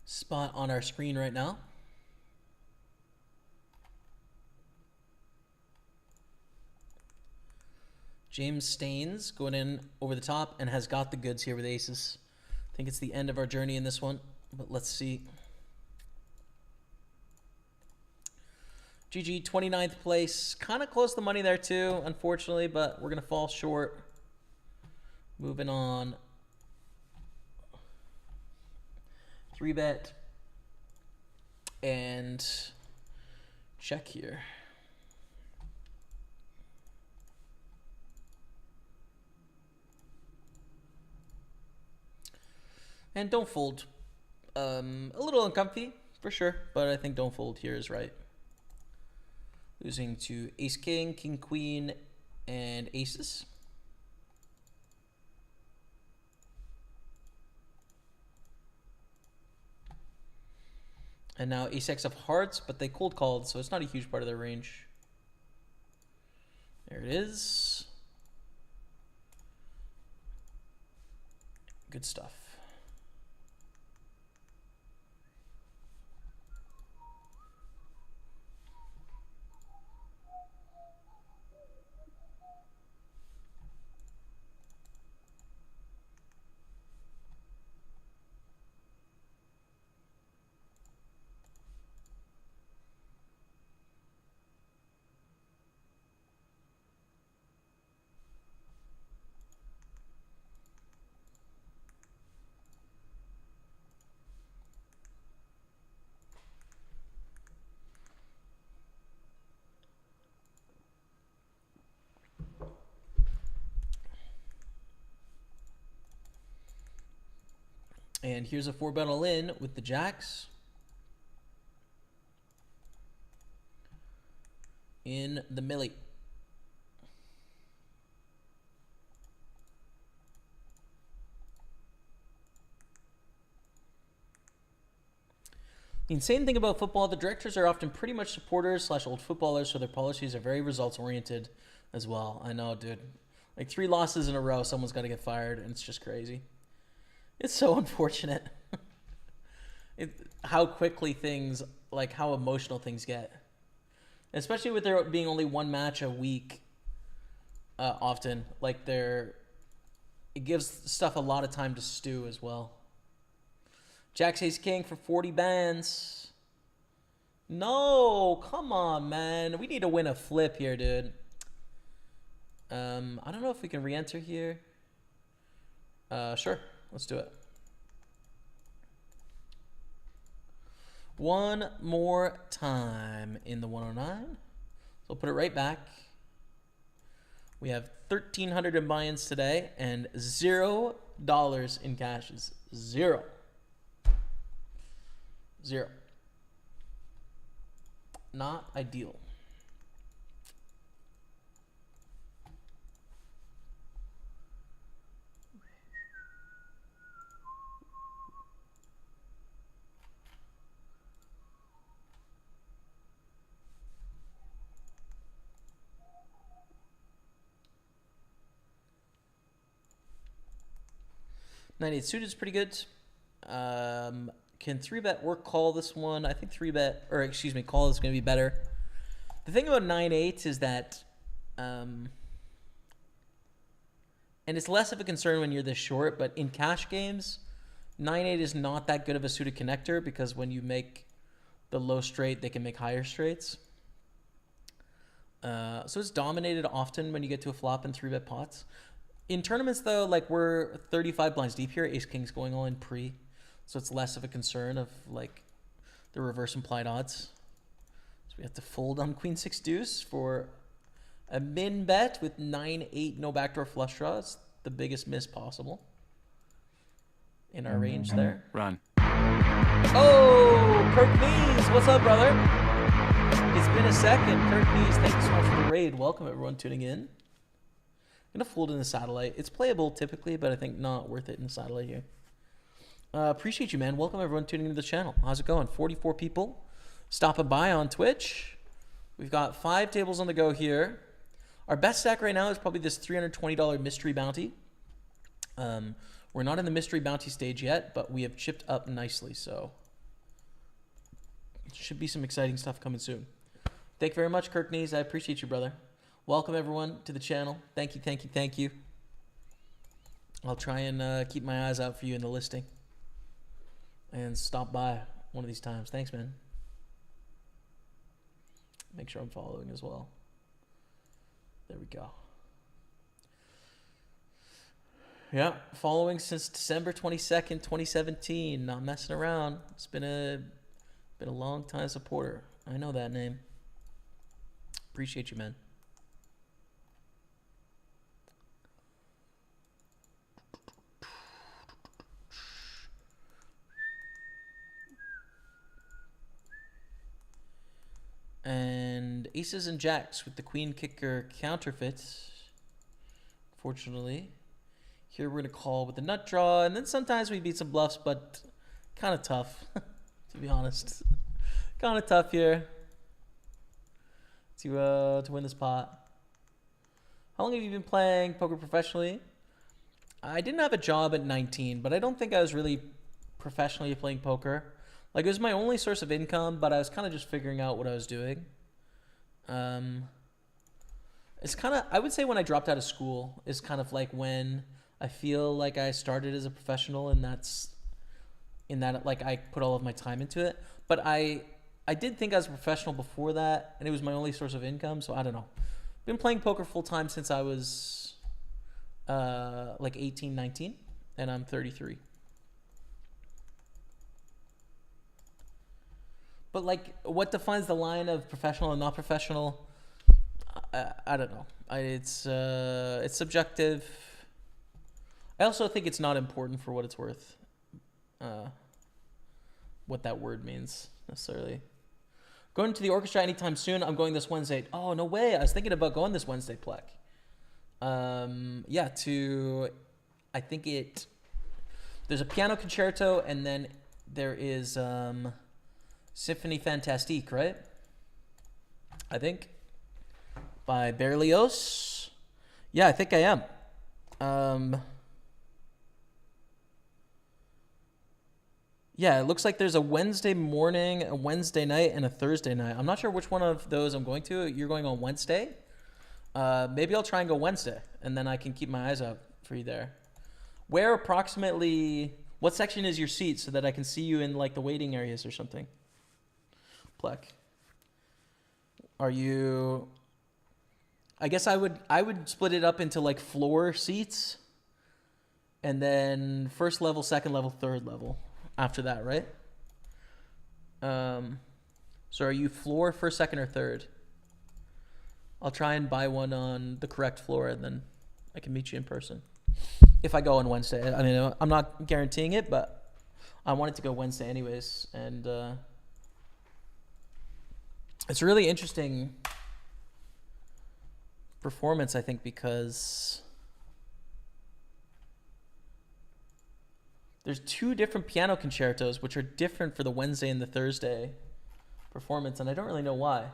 Spot on our screen right now. James Staines going in over the top and has got the goods here with aces. I think it's the end of our journey in this one, but let's see. GG, 29th place. Kind of close to money there too, unfortunately, but we're going to fall short. Moving on. 3-bet. And check here. And don't fold. A little uncomfy, for sure, but I think don't fold here is right. Losing to ace king, king queen, and aces. And now ace-x of hearts, but they cold called, so it's not a huge part of their range. There it is. Good stuff. And here's a 4-bet all in with the jacks. In the millie. The insane thing about football, the directors are often pretty much supporters / old footballers, so their policies are very results oriented as well. I know, dude. Like 3 losses in a row, someone's got to get fired, and it's just crazy. It's so unfortunate. How quickly things, like how emotional things get. Especially with there being only 1 match a week often. Like it gives stuff a lot of time to stew as well. Jack ace king for 40 bands. No, come on, man. We need to win a flip here, dude. I don't know if we can re-enter here. Sure. Let's do it. One more time in the 109. So we'll put it right back. We have 1,300 in buy-ins today and $0 in cashes. Zero. Not ideal. $98 suited is pretty good. Can 3-bet or call this one? I think 3-bet, or excuse me, call is going to be better. The thing about 9-8 is that, and it's less of a concern when you're this short, but in cash games, 9-8 is not that good of a suited connector because when you make the low straight, they can make higher straights. So it's dominated often when you get to a flop in 3-bet pots. In tournaments, though, like we're 35 blinds deep here. Ace-king's going all in pre. So it's less of a concern of like the reverse implied odds. So we have to fold on queen-6 deuce for a min bet with 9-8 no backdoor flush draws. The biggest miss possible in our range there. Run. Oh, Kirk Nees. What's up, brother? It's been a second. Kirk Nees, thank you so much for the raid. Welcome, everyone tuning in. I'm going to fold in the satellite. It's playable typically, but I think not worth it in the satellite here. Appreciate you, man. Welcome, everyone tuning into the channel. How's it going? 44 people stopping by on Twitch. We've got 5 tables on the go here. Our best stack right now is probably this $320 mystery bounty. We're not in the mystery bounty stage yet, but we have chipped up nicely, so should be some exciting stuff coming soon. Thank you very much, Kirknees. I appreciate you, brother. Welcome, everyone, to the channel. Thank you, thank you, thank you. I'll try and keep my eyes out for you in the listing and stop by one of these times. Thanks, man. Make sure I'm following as well. There we go. Yeah, following since December 22nd, 2017. Not messing around. It's been a long time supporter. I know that name. Appreciate you, man. And aces and jacks with the queen kicker counterfeit. Fortunately. Here we're going to call with the nut draw. And then sometimes we beat some bluffs, but kind of tough, to be honest. Kind of tough here to win this pot. How long have you been playing poker professionally? I didn't have a job at 19, but I don't think I was really professionally playing poker. Like, it was my only source of income, but I was kind of just figuring out what I was doing. It's kind of, I would say when I dropped out of school is kind of like when I feel like I started as a professional, and that's in that, like, I put all of my time into it. But I did think I was a professional before that, and it was my only source of income, so I don't know. Been playing poker full time since I was like 18, 19, and I'm 33. But like, what defines the line of professional and not professional? I don't know. It's subjective. I also think it's not important for what it's worth. What that word means necessarily. Going to the orchestra anytime soon. I'm going this Wednesday. Oh, no way. I was thinking about going this Wednesday, Plek. Yeah, I think there's a piano concerto, and then there is Symphony Fantastique, right? I think. By Berlioz. Yeah, I think I am. Yeah, it looks like there's a Wednesday morning, a Wednesday night, and a Thursday night. I'm not sure which one of those I'm going to. You're going on Wednesday? Maybe I'll try and go Wednesday, and then I can keep my eyes out for you there. Where approximately, what section is your seat so that I can see you in like the waiting areas or something? Plek. Are you, I guess I would split it up into like floor seats, and then first level, second level, third level. After that, right? So are you floor, first, second, or third? I'll try and buy one on the correct floor, and then I can meet you in person. If I go on Wednesday. I mean, I'm not guaranteeing it, but I wanted to go Wednesday anyways. And it's a really interesting performance, I think, because there's 2 different piano concertos, which are different for the Wednesday and the Thursday performance, and I don't really know why.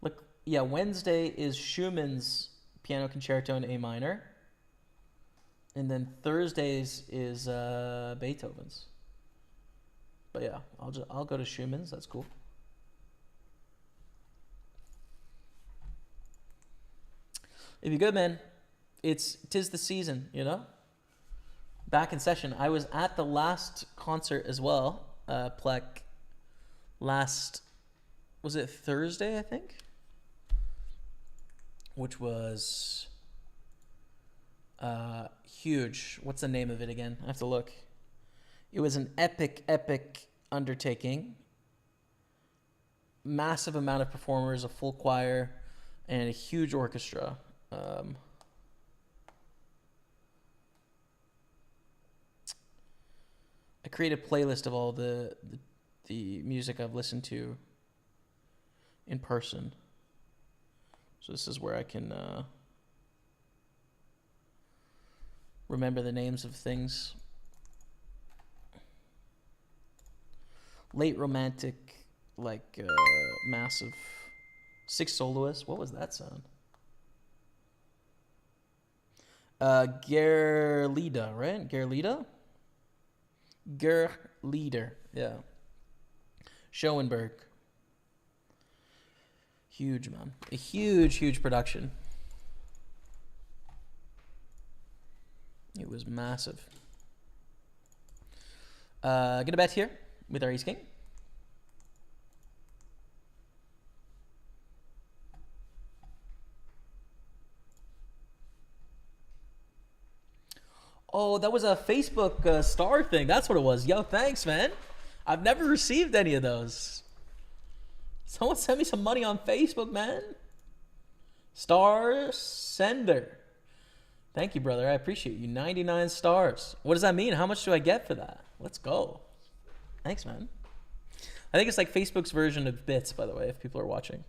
Look, yeah, Wednesday is Schumann's piano concerto in A minor, and then Thursdays is Beethoven's. But yeah, I'll go to Schumann's. That's cool. It'd be good, man. Tis the season, you know? Back in session. I was at the last concert as well, Plek. Was it Thursday, I think? Which was huge. What's the name of it again? I have to look. It was an epic undertaking. Massive amount of performers, a full choir, and a huge orchestra. I create a playlist of all the music I've listened to in person. So this is where I can remember the names of things. late romantic, like massive. 6 soloists. What was that sound? Gerlida, right? Gerlida? Gerlieder, yeah. Schoenberg. Huge, man. A huge, huge production. It was massive. Gonna bet here with our ace king. Oh, that was a Facebook star thing. That's what it was. Yo, thanks, man. I've never received any of those. Someone sent me some money on Facebook, man. Star sender. Thank you, brother. I appreciate you. 99 stars. What does that mean? How much do I get for that? Let's go. Thanks, man. I think it's like Facebook's version of bits, by the way, if people are watching.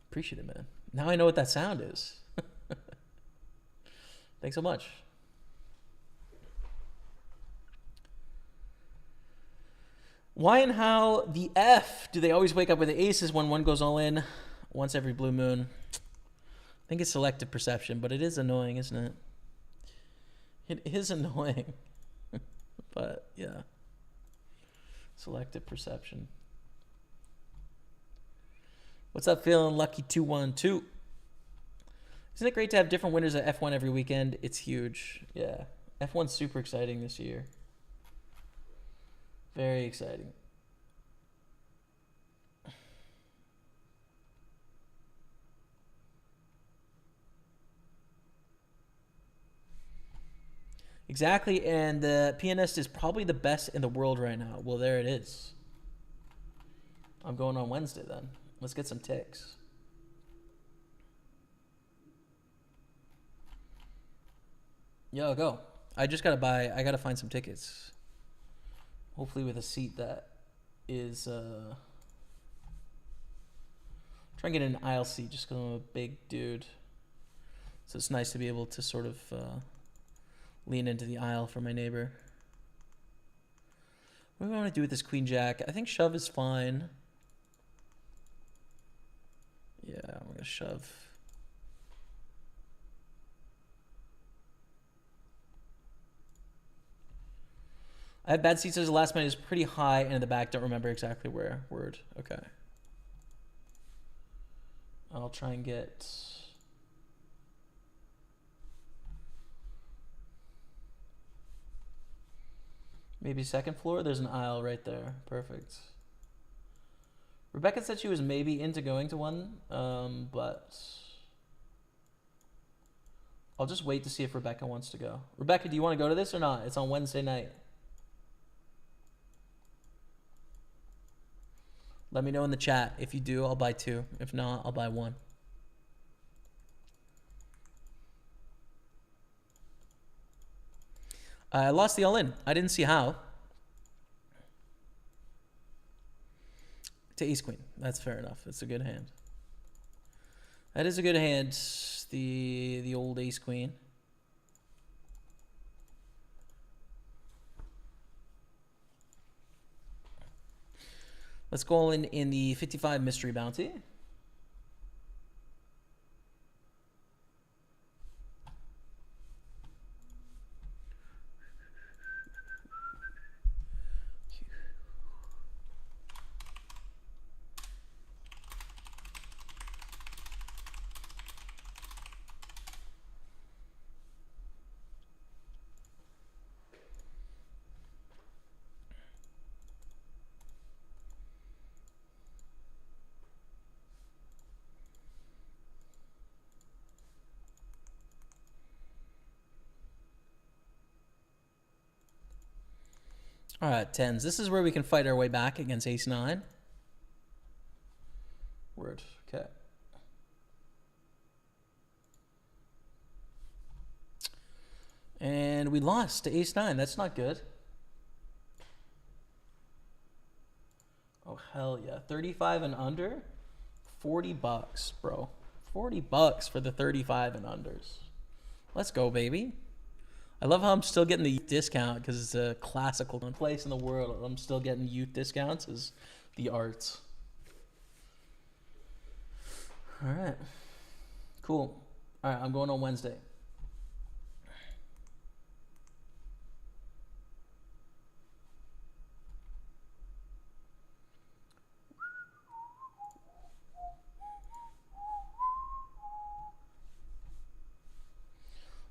Appreciate it, man. Now I know what that sound is. Thanks so much. Why and how the F do they always wake up with the aces when one goes all in once every blue moon? I think it's selective perception, but it is annoying, isn't it? It is annoying. But, yeah. Selective perception. What's up, feeling lucky 212? Isn't it great to have different winners at F1 every weekend? It's huge. Yeah. F1's super exciting this year. Very exciting. Exactly, and the pianist is probably the best in the world right now. Well, there it is. I'm going on Wednesday then. Let's get some ticks. Yo, go. I just gotta buy, I gotta find some tickets. Hopefully with a seat that is, try and get an aisle seat just because I'm a big dude. So it's nice to be able to sort of lean into the aisle for my neighbor. What do I want to do with this queen jack? I think shove is fine. Yeah, I'm going to shove. I have bad seats as the last minute is pretty high and in the back. Don't remember exactly where. Word. Okay. I'll try and get... maybe second floor. There's an aisle right there. Perfect. Rebecca said she was maybe into going to one, but I'll just wait to see if Rebecca wants to go. Rebecca, do you want to go to this or not? It's on Wednesday night. Let me know in the chat. If you do, I'll buy 2. If not, I'll buy 1. I lost the all-in. I didn't see how. To ace queen. That's fair enough. It's a good hand. That is a good hand. The old ace queen. Let's go all in the 55 mystery bounty. All right, 10s. This is where we can fight our way back against ace 9. Word. Okay. And we lost to ace 9. That's not good. Oh, hell yeah. 35 and under. $40, bro. $40 for the 35 and unders. Let's go, baby. I love how I'm still getting the youth discount because it's a classical place in the world. I'm still getting youth discounts is the arts. All right. Cool. All right, I'm going on Wednesday.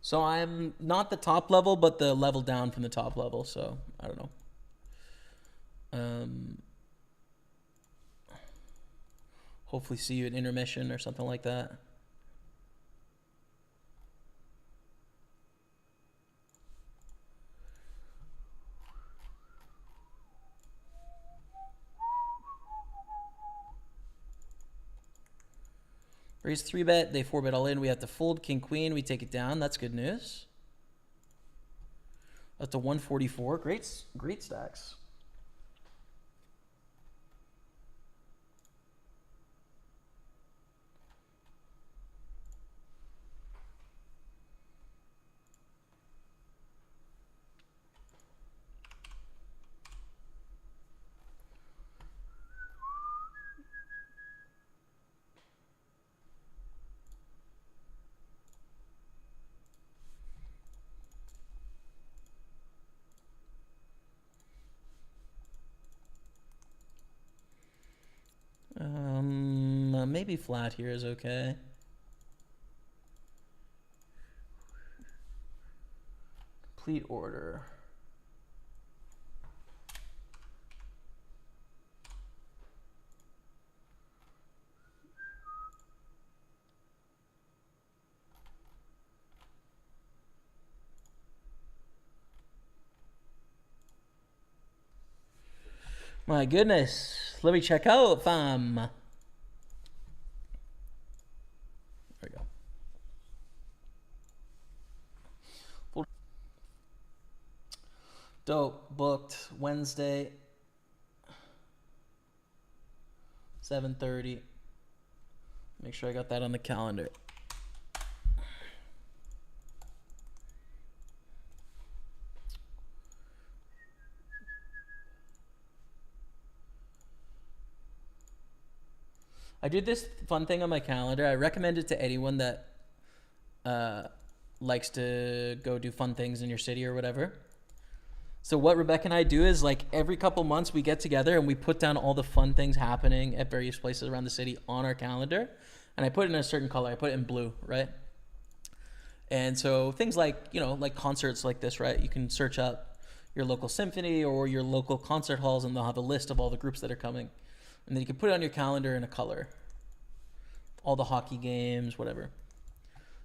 So I'm not the top level, but the level down from the top level. So I don't know. Hopefully see you at intermission or something like that. Raise 3-bet, they 4-bet all in. We have to fold king queen. We take it down. That's good news. Up to 144. Great stacks. Maybe flat here is okay. Complete order. My goodness. Let me check out, fam. There we go. Dope. Booked Wednesday, 7:30. Make sure I got that on the calendar. I did this fun thing on my calendar. I recommend it to anyone that likes to go do fun things in your city or whatever. So what Rebecca and I do is like every couple months we get together and we put down all the fun things happening at various places around the city on our calendar. And I put it in a certain color. I put it in blue, right? And so things like, you know, like concerts like this, right? You can search up your local symphony or your local concert halls and they'll have a list of all the groups that are coming. And then you can put it on your calendar in a color. All the hockey games, whatever.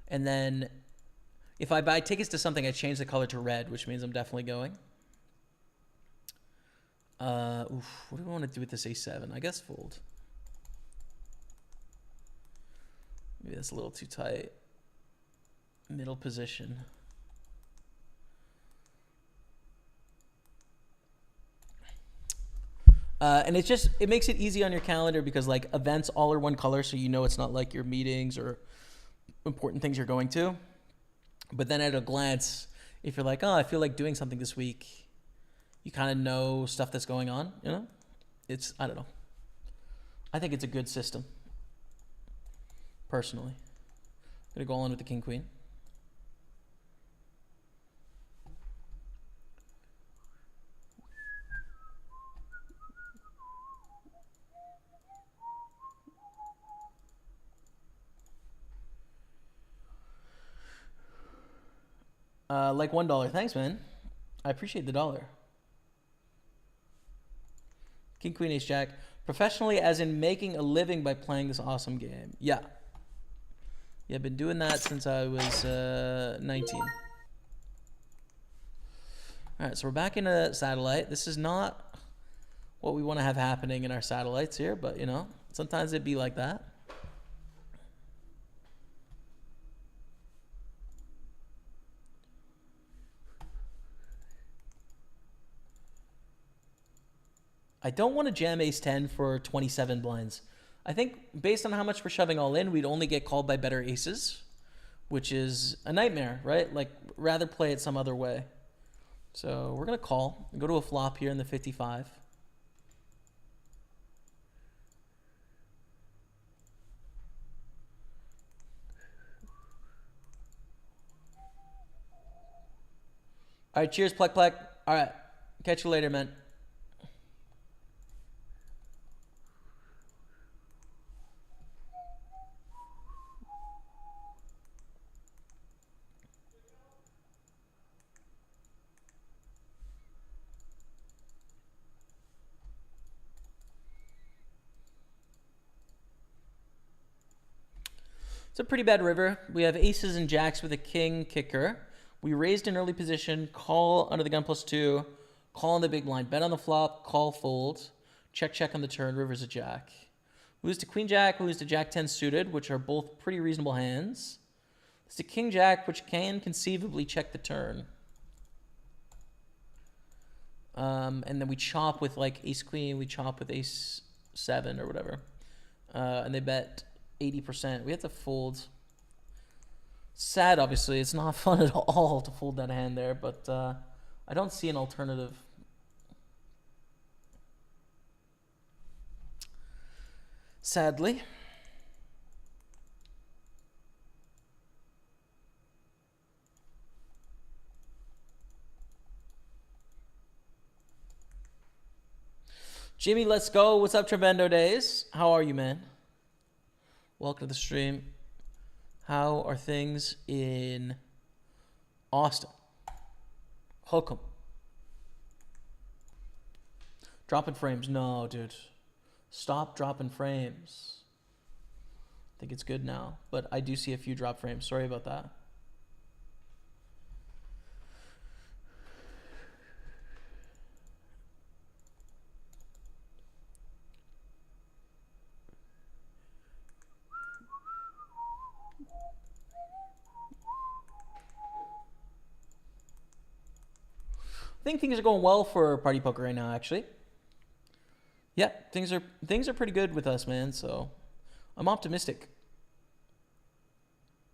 And then if I buy tickets to something, I change the color to red, which means I'm definitely going. What do we want to do with this A7? I guess fold. Maybe that's a little too tight. Middle position. And it makes it easy on your calendar because like events all are one color, so you know it's not like your meetings or important things you're going to. But then at a glance, if you're like, oh, I feel like doing something this week, you kind of know stuff that's going on, you know? I don't know. I think it's a good system, personally. I'm going to go on with the king queen. Like $1. Thanks, man. I appreciate the dollar. King, queen, ace, jack. Professionally, as in making a living by playing this awesome game. Yeah. Yeah, I've been doing that since I was 19. All right, so we're back in a satellite. This is not what we want to have happening in our satellites here, but, you know, sometimes it'd be like that. I don't want to jam ace 10 for 27 blinds. I think based on how much we're shoving all in, we'd only get called by better aces, which is a nightmare, right? Like, rather play it some other way. So we're going to call. Go to a flop here in the 55. All right, cheers, Plek Plek. All right, catch you later, man. It's a pretty bad river. We have aces and jacks with a king kicker. We raised an early position, call under the gun +2, call on the big blind, bet on the flop, call fold, check on the turn, river's a jack. Lose to queen jack, lose to jack 10 suited, which are both pretty reasonable hands. It's to king jack, which can conceivably check the turn. And then we chop with like ace queen, we chop with ace 7 or whatever. And they bet 80%. We have to fold. Sad, obviously. It's not fun at all to fold that hand there, but I don't see an alternative. Sadly. Jimmy, let's go. What's up, Tremendo Days? How are you, man? Welcome to the stream. How are things in Austin? Hook 'em. Dropping frames. No, dude. Stop dropping frames. I think it's good now, but I do see a few drop frames. Sorry about that. I think things are going well for Party Poker right now, actually. Yeah, things are pretty good with us, man. So I'm optimistic.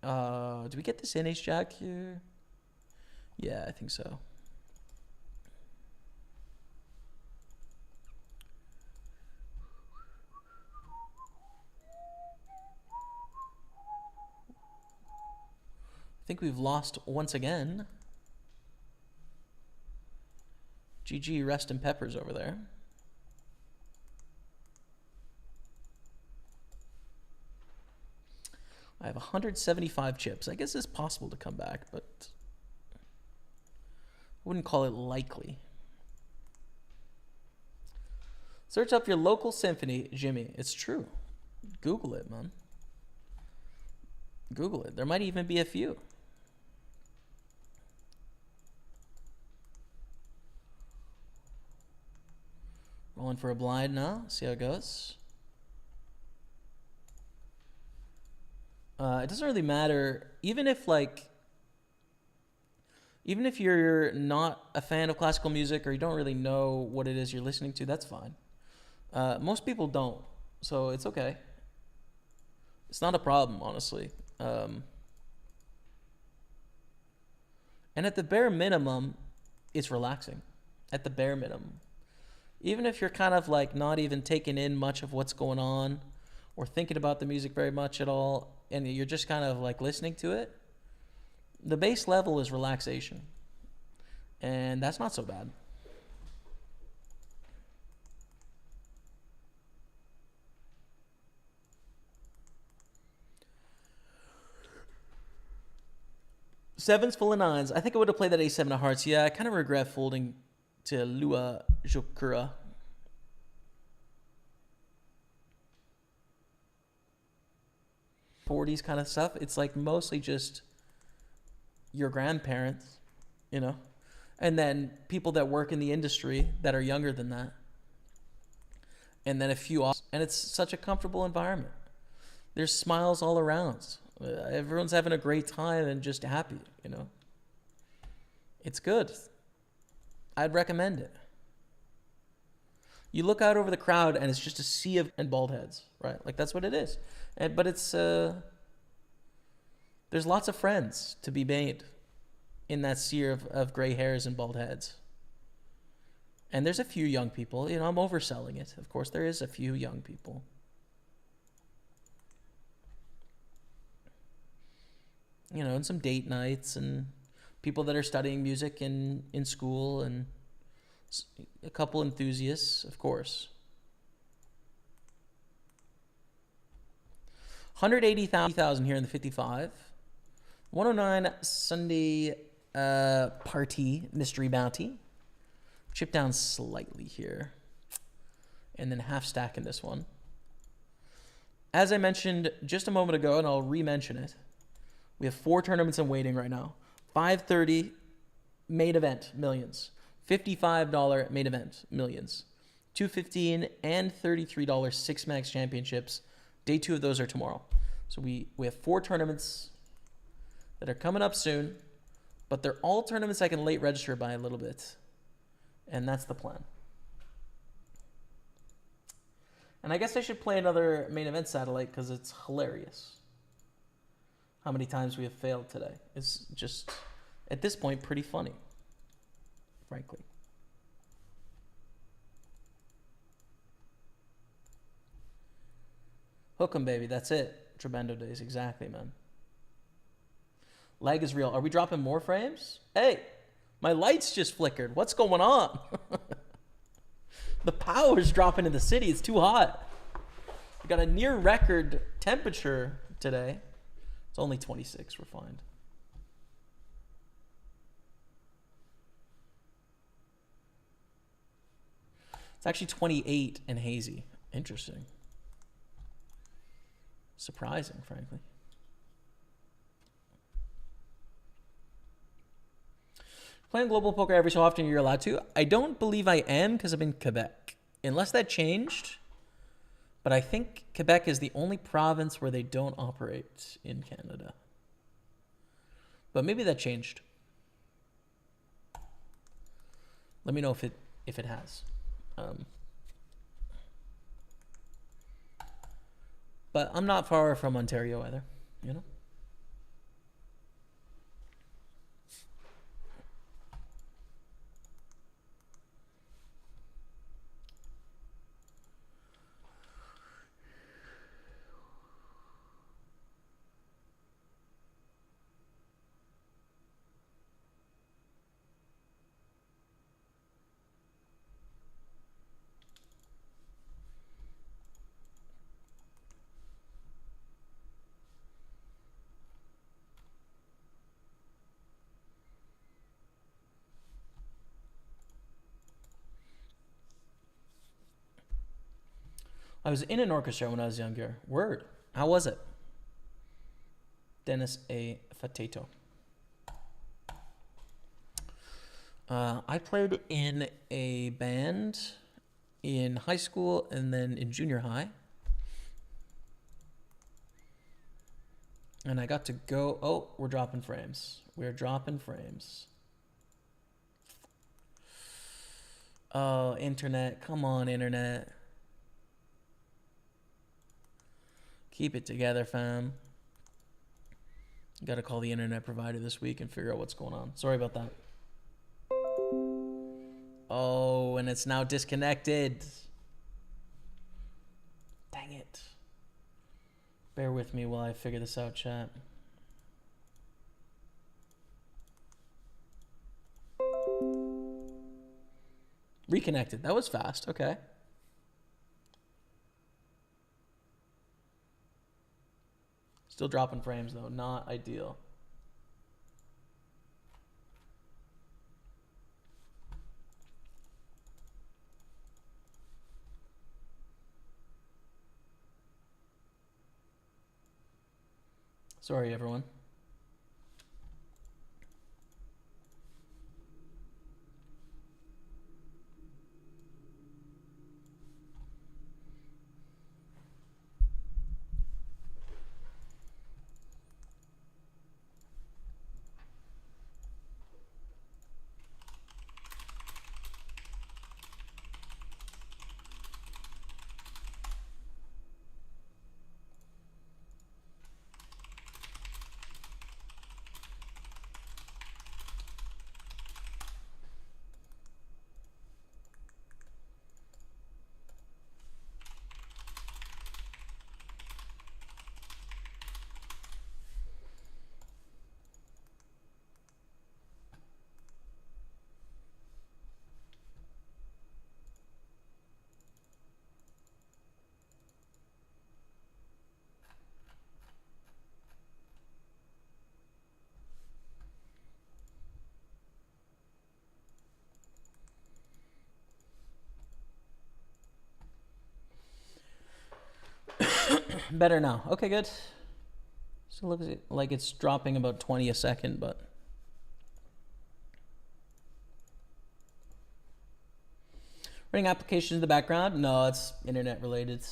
Do we get this in ace jack here? Yeah, I think so. I think we've lost once again. GG, rest and peppers over there. I have 175 chips. I guess it's possible to come back, but I wouldn't call it likely. Search up your local symphony, Jimmy. It's true. Google it, man. Google it. There might even be a few. Rolling for a blind now. See how it goes. It doesn't really matter. Even if you're not a fan of classical music or you don't really know what it is you're listening to, that's fine. Most people don't, so it's okay. It's not a problem, honestly. And at the bare minimum, it's relaxing. At the bare minimum. Even if you're kind of like not even taking in much of what's going on or thinking about the music very much at all, and you're just kind of like listening to it, the base level is relaxation. And that's not so bad. Sevens full of nines. I think I would have played that ace 7 of hearts. Yeah, I kind of regret folding to Lua Jokura. '40s kind of stuff. It's like mostly just your grandparents, you know, and then people that work in the industry that are younger than that, and then a few off. And it's such a comfortable environment. There's smiles all around. Everyone's having a great time and just happy, you know. It's good. I'd recommend it. You look out over the crowd and it's just a sea of and bald heads, right? Like that's what it is. But it's There's lots of friends to be made in that sea of gray hairs and bald heads. And there's a few young people. You know, I'm overselling it. Of course, there is a few young people. You know, and some date nights and people that are studying music in school and a couple enthusiasts, of course. 180,000 here in the 55. 109 Sunday party mystery bounty. Chip down slightly here. And then half stack in this one. As I mentioned just a moment ago, and I'll re-mention it, we have 4 tournaments in waiting right now. $530 main event millions. $55 main event millions. $215 and $33 six max championships. Day 2 of those are tomorrow. So we have 4 tournaments that are coming up soon, but they're all tournaments I can late register by a little bit. And that's the plan. And I guess I should play another main event satellite because it's hilarious how many times we have failed today. It's just, at this point, pretty funny, frankly. Hook 'em, baby. That's it. Trebendo days. Exactly, man. Lag is real. Are we dropping more frames? Hey, my lights just flickered. What's going on? The power's dropping in the city. It's too hot. We got a near record temperature today. It's only 26. We're fine. It's actually 28 and hazy. Interesting. Surprising, frankly. Playing global poker every so often you're allowed to. I don't believe I am because I'm in Quebec. Unless that changed. But I think Quebec is the only province where they don't operate in Canada. But maybe that changed. Let me know if it has. But I'm not far from Ontario either, you know? I was in an orchestra when I was younger. Word. How was it? Dennis A. Fatato. I played in a band in high school and then in junior high. And I got to go... Oh, we're dropping frames. We're dropping frames. Oh, internet. Come on, internet. Keep it together, fam. Got to call the internet provider this week and figure out what's going on. Sorry about that. Oh, and it's now disconnected. Dang it. Bear with me while I figure this out, chat. Reconnected. That was fast. Okay. Still dropping frames, though. Not ideal. Sorry, everyone. Better now. Okay, good. So it looks like it's dropping about 20 a second, but running applications in the background? No, it's internet related.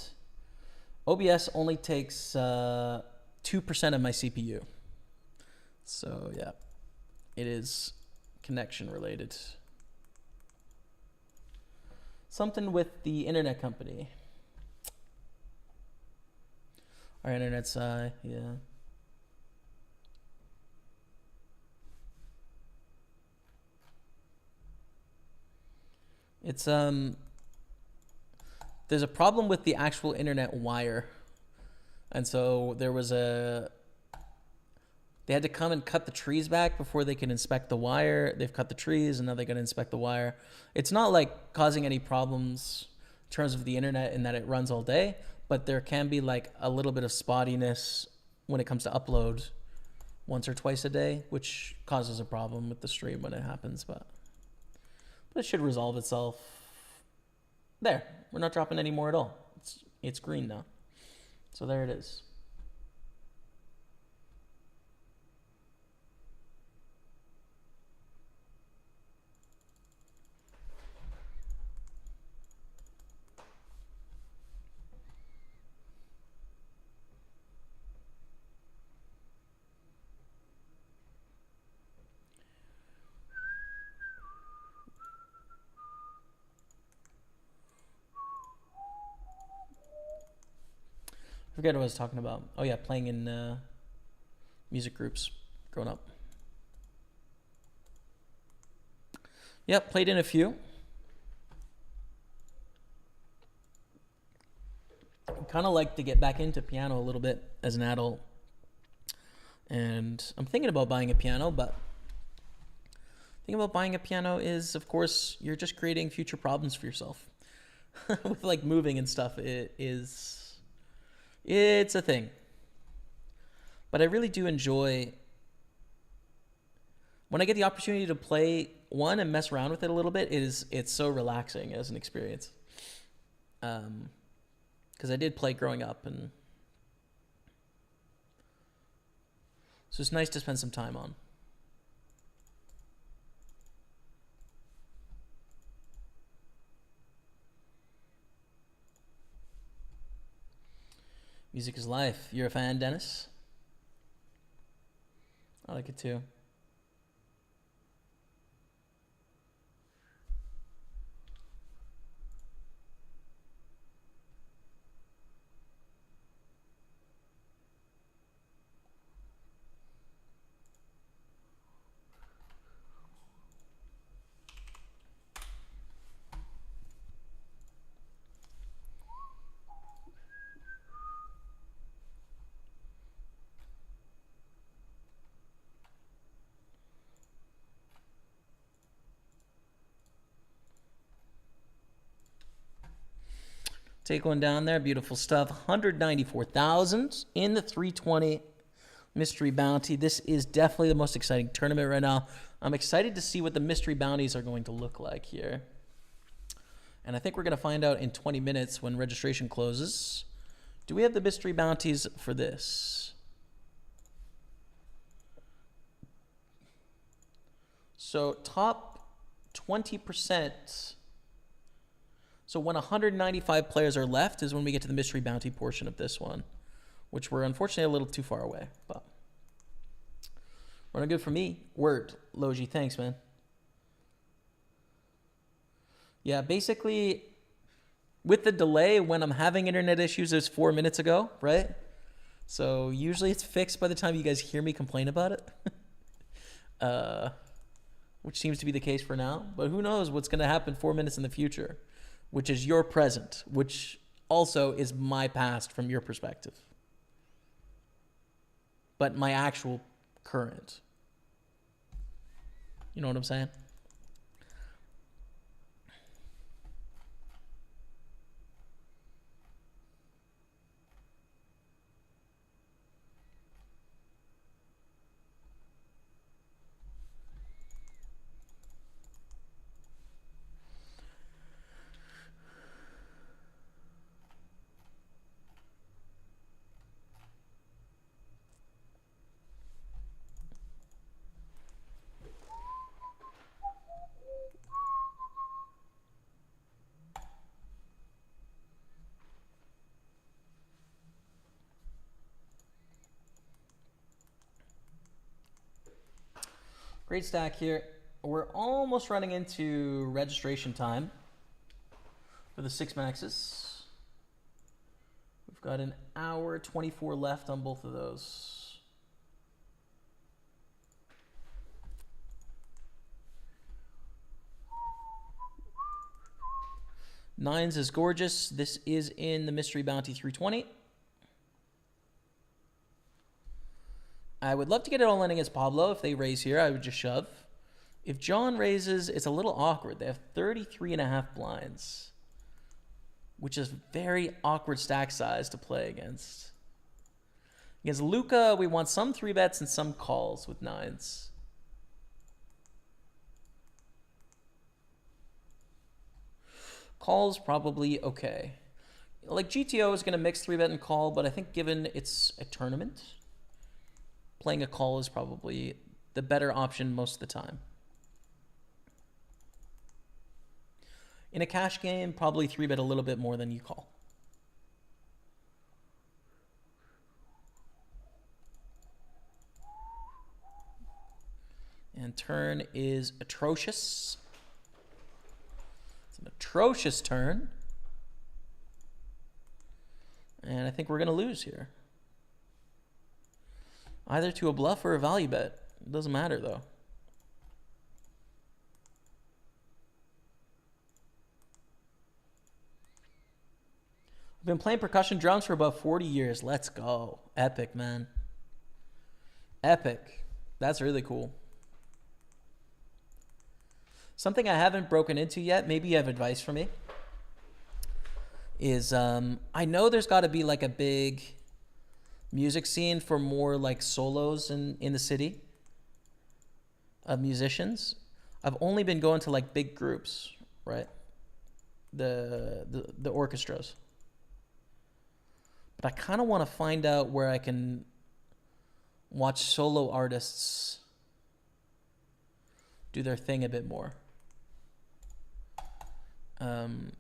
OBS only takes 2% of my CPU. So yeah, it is connection related. Something with the internet company. Our internet's, yeah. It's, there's a problem with the actual internet wire. And so there was they had to come and cut the trees back before they could inspect the wire. They've cut the trees and now they're going to inspect the wire. It's not like causing any problems in terms of the internet in that it runs all day, but there can be like a little bit of spottiness when it comes to upload once or twice a day, which causes a problem with the stream when it happens, but it should resolve itself. There, we're not dropping any more at all. It's green now. So there it is. I forget what I was talking about. Oh yeah, playing in music groups growing up. Yep, played in a few. Kind of like to get back into piano a little bit as an adult. And I'm thinking about buying a piano, but the thing about buying a piano is, of course, you're just creating future problems for yourself. With like moving and stuff, it's a thing. But I really do enjoy when I get the opportunity to play one and mess around with it a little bit. It's so relaxing as an experience. Because I did play growing up, and so it's nice to spend some time on. Music is life. You're a fan, Dennis? I like it too. Take one down there. Beautiful stuff. 194,000 in the 320 mystery bounty. This is definitely the most exciting tournament right now. I'm excited to see what the mystery bounties are going to look like here. And I think we're going to find out in 20 minutes when registration closes. Do we have the mystery bounties for this? So top 20%. So when 195 players are left is when we get to the mystery bounty portion of this one, which we're unfortunately a little too far away. But running good for me. Word, Logi, thanks, man. Yeah, basically, with the delay, when I'm having internet issues, there's 4 minutes ago, right? So usually it's fixed by the time you guys hear me complain about it, which seems to be the case for now. But who knows what's going to happen 4 minutes in the future, which is your present, which also is my past from your perspective. But my actual current. You know what I'm saying? Great stack here. We're almost running into registration time for the 6 maxes. We've got an hour 24 left on both of those. Nines is gorgeous. This is in the Mystery Bounty 320. I would love to get it all in against Pablo. If they raise here, I would just shove. If John raises, it's a little awkward. They have 33.5 blinds, which is very awkward stack size to play against. Against Luca, we want some 3-bets and some calls with nines. Calls probably okay. Like GTO is going to mix 3-bet and call, but I think given it's a tournament, playing a call is probably the better option most of the time. In a cash game, probably 3-bet a little bit more than you call. And turn is atrocious. It's an atrocious turn. And I think we're going to lose here. Either to a bluff or a value bet. It doesn't matter, though. I've been playing percussion drums for about 40 years. Let's go. Epic, man. Epic. That's really cool. Something I haven't broken into yet, maybe you have advice for me, is I know there's got to be like a big music scene for more like solos in the city of musicians. I've only been going to like big groups, right? The orchestras. But I kind of want to find out where I can watch solo artists do their thing a bit more.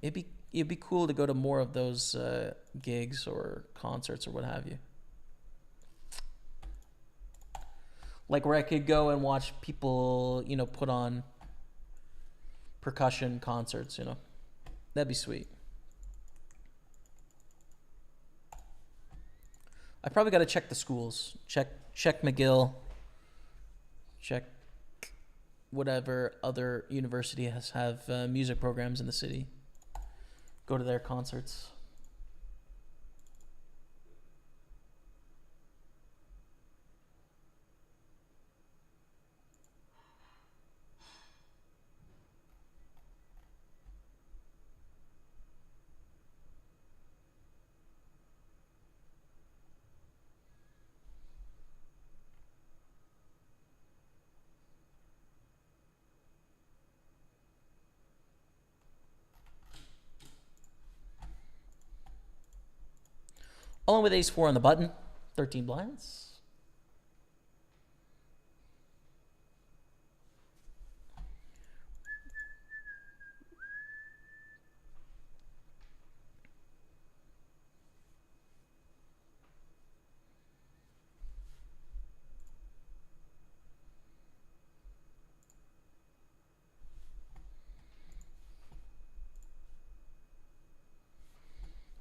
It'd be cool to go to more of those gigs or concerts or what have you. Like where I could go and watch people, you know, put on percussion concerts, you know. That'd be sweet. I probably got to check the schools. Check McGill. Check whatever other university have music programs in the city. Go to their concerts. All in with ace-4 on the button. 13 blinds.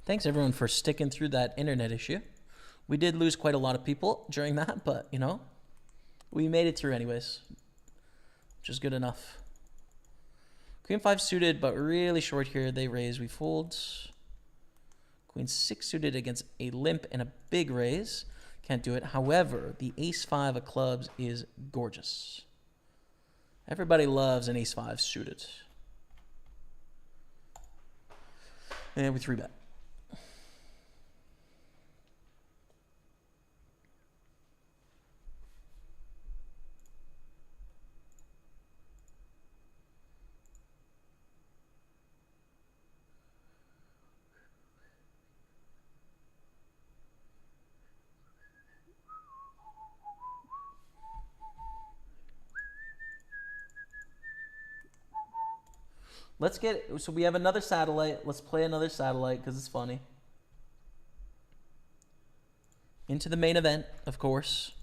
Thanks, everyone, for sticking through that internet issue. We did lose quite a lot of people during that, but, you know, we made it through anyways, which is good enough. Queen 5 suited, but really short here. They raise, we fold. Queen 6 suited against a limp and a big raise. Can't do it. However, the ace-5 of clubs is gorgeous. Everybody loves an ace-5 suited. And we 3-bet. Let's get, so we have another satellite. Let's play another satellite because it's funny. Into the main event, of course.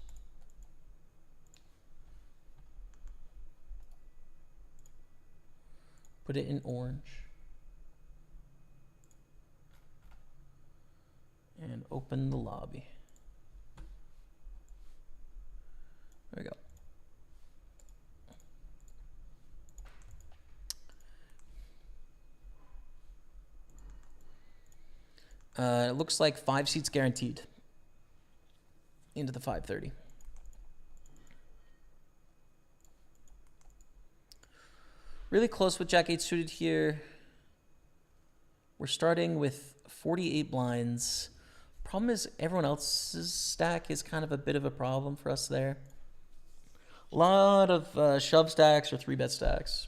Put it in orange. And open the lobby. There we go. It looks like 5 seats guaranteed into the 530. Really close with Jack 8 suited here. We're starting with 48 blinds. Problem is everyone else's stack is kind of a bit of a problem for us there. A lot of shove stacks or 3-bet stacks.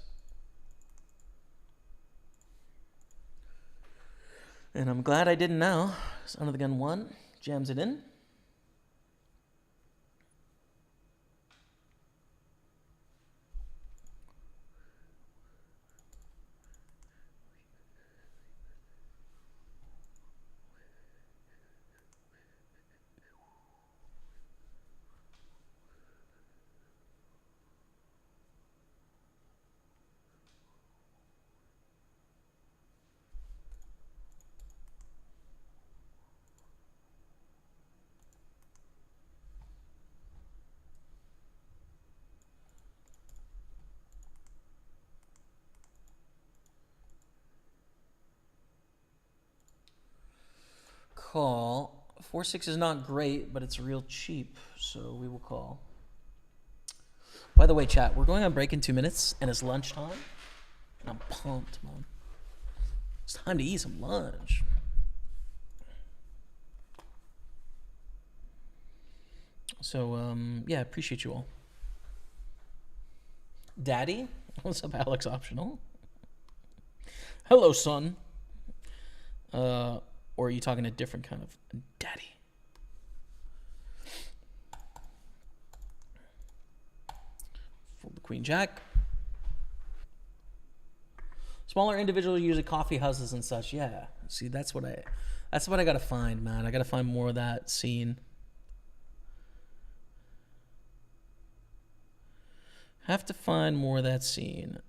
And I'm glad I didn't now. So under the gun 1, jams it in. Call. 4-6 is not great, but it's real cheap, so we will call. By the way, chat, we're going on break in 2 minutes, and it's lunchtime, and I'm pumped, man. It's time to eat some lunch. So, yeah, appreciate you all. Daddy? What's up, Alex Optional? Hello, son. Or are you talking a different kind of daddy? Fold the queen jack. Smaller individuals, usually coffee houses and such. Yeah. See, that's what I gotta find, man. I gotta find more of that scene. Have to find more of that scene.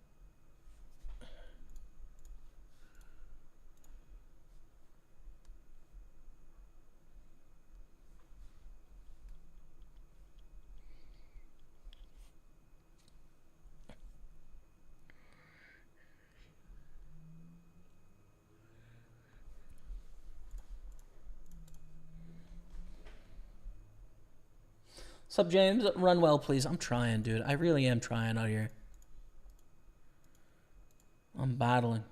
Sup, James? Run well, please. I'm trying, dude. I really am trying out here. I'm battling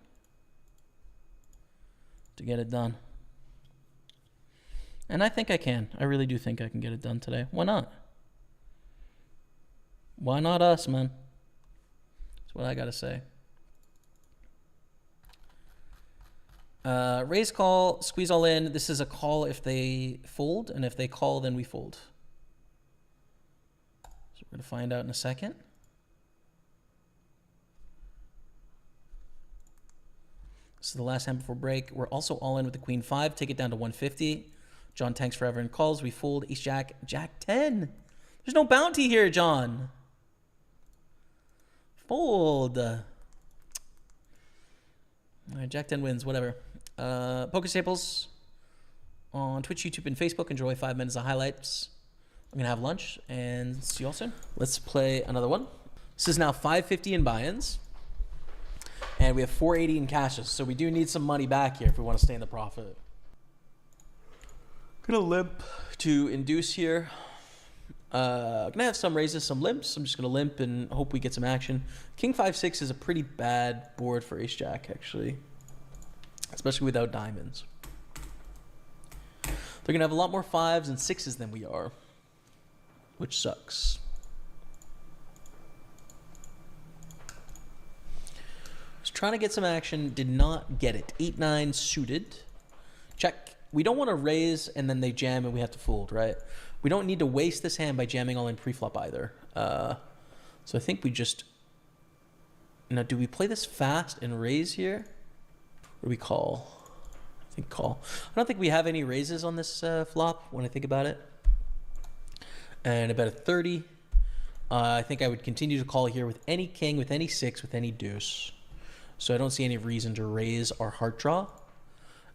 to get it done. And I think I can. I really do think I can get it done today. Why not? Why not us, man? That's what I gotta say. Raise call, squeeze all in. This is a call if they fold, and if they call, then we fold. So we're gonna find out in a second. This is the last hand before break. We're also all in with the queen 5. Take it down to 150. John tanks forever and calls. We fold ace jack, jack 10. There's no bounty here, John. Fold. All right, jack 10 wins, whatever. Pokerstaples on Twitch, YouTube, and Facebook. Enjoy 5 minutes of highlights. I'm going to have lunch and see you all soon. Let's play another one. This is now 550 in buy-ins. And we have 480 in cashes. So we do need some money back here if we want to stay in the profit. Gonna limp to induce here. Gonna have some raises, some limps. I'm just gonna limp and hope we get some action. King 5-6 is a pretty bad board for ace jack, actually. Especially without diamonds. They're gonna have a lot more 5s and 6s than we are, which sucks. Was trying to get some action, did not get it. 8-9 suited. Check. We don't want to raise and then they jam and we have to fold, right? We don't need to waste this hand by jamming all in pre-flop either. So I think we just... Now, do we play this fast and raise here? Or do we call? I think call. I don't think we have any raises on this flop when I think about it. And about a 30. I think I would continue to call here with any king, with any 6, with any deuce. So I don't see any reason to raise our heart draw.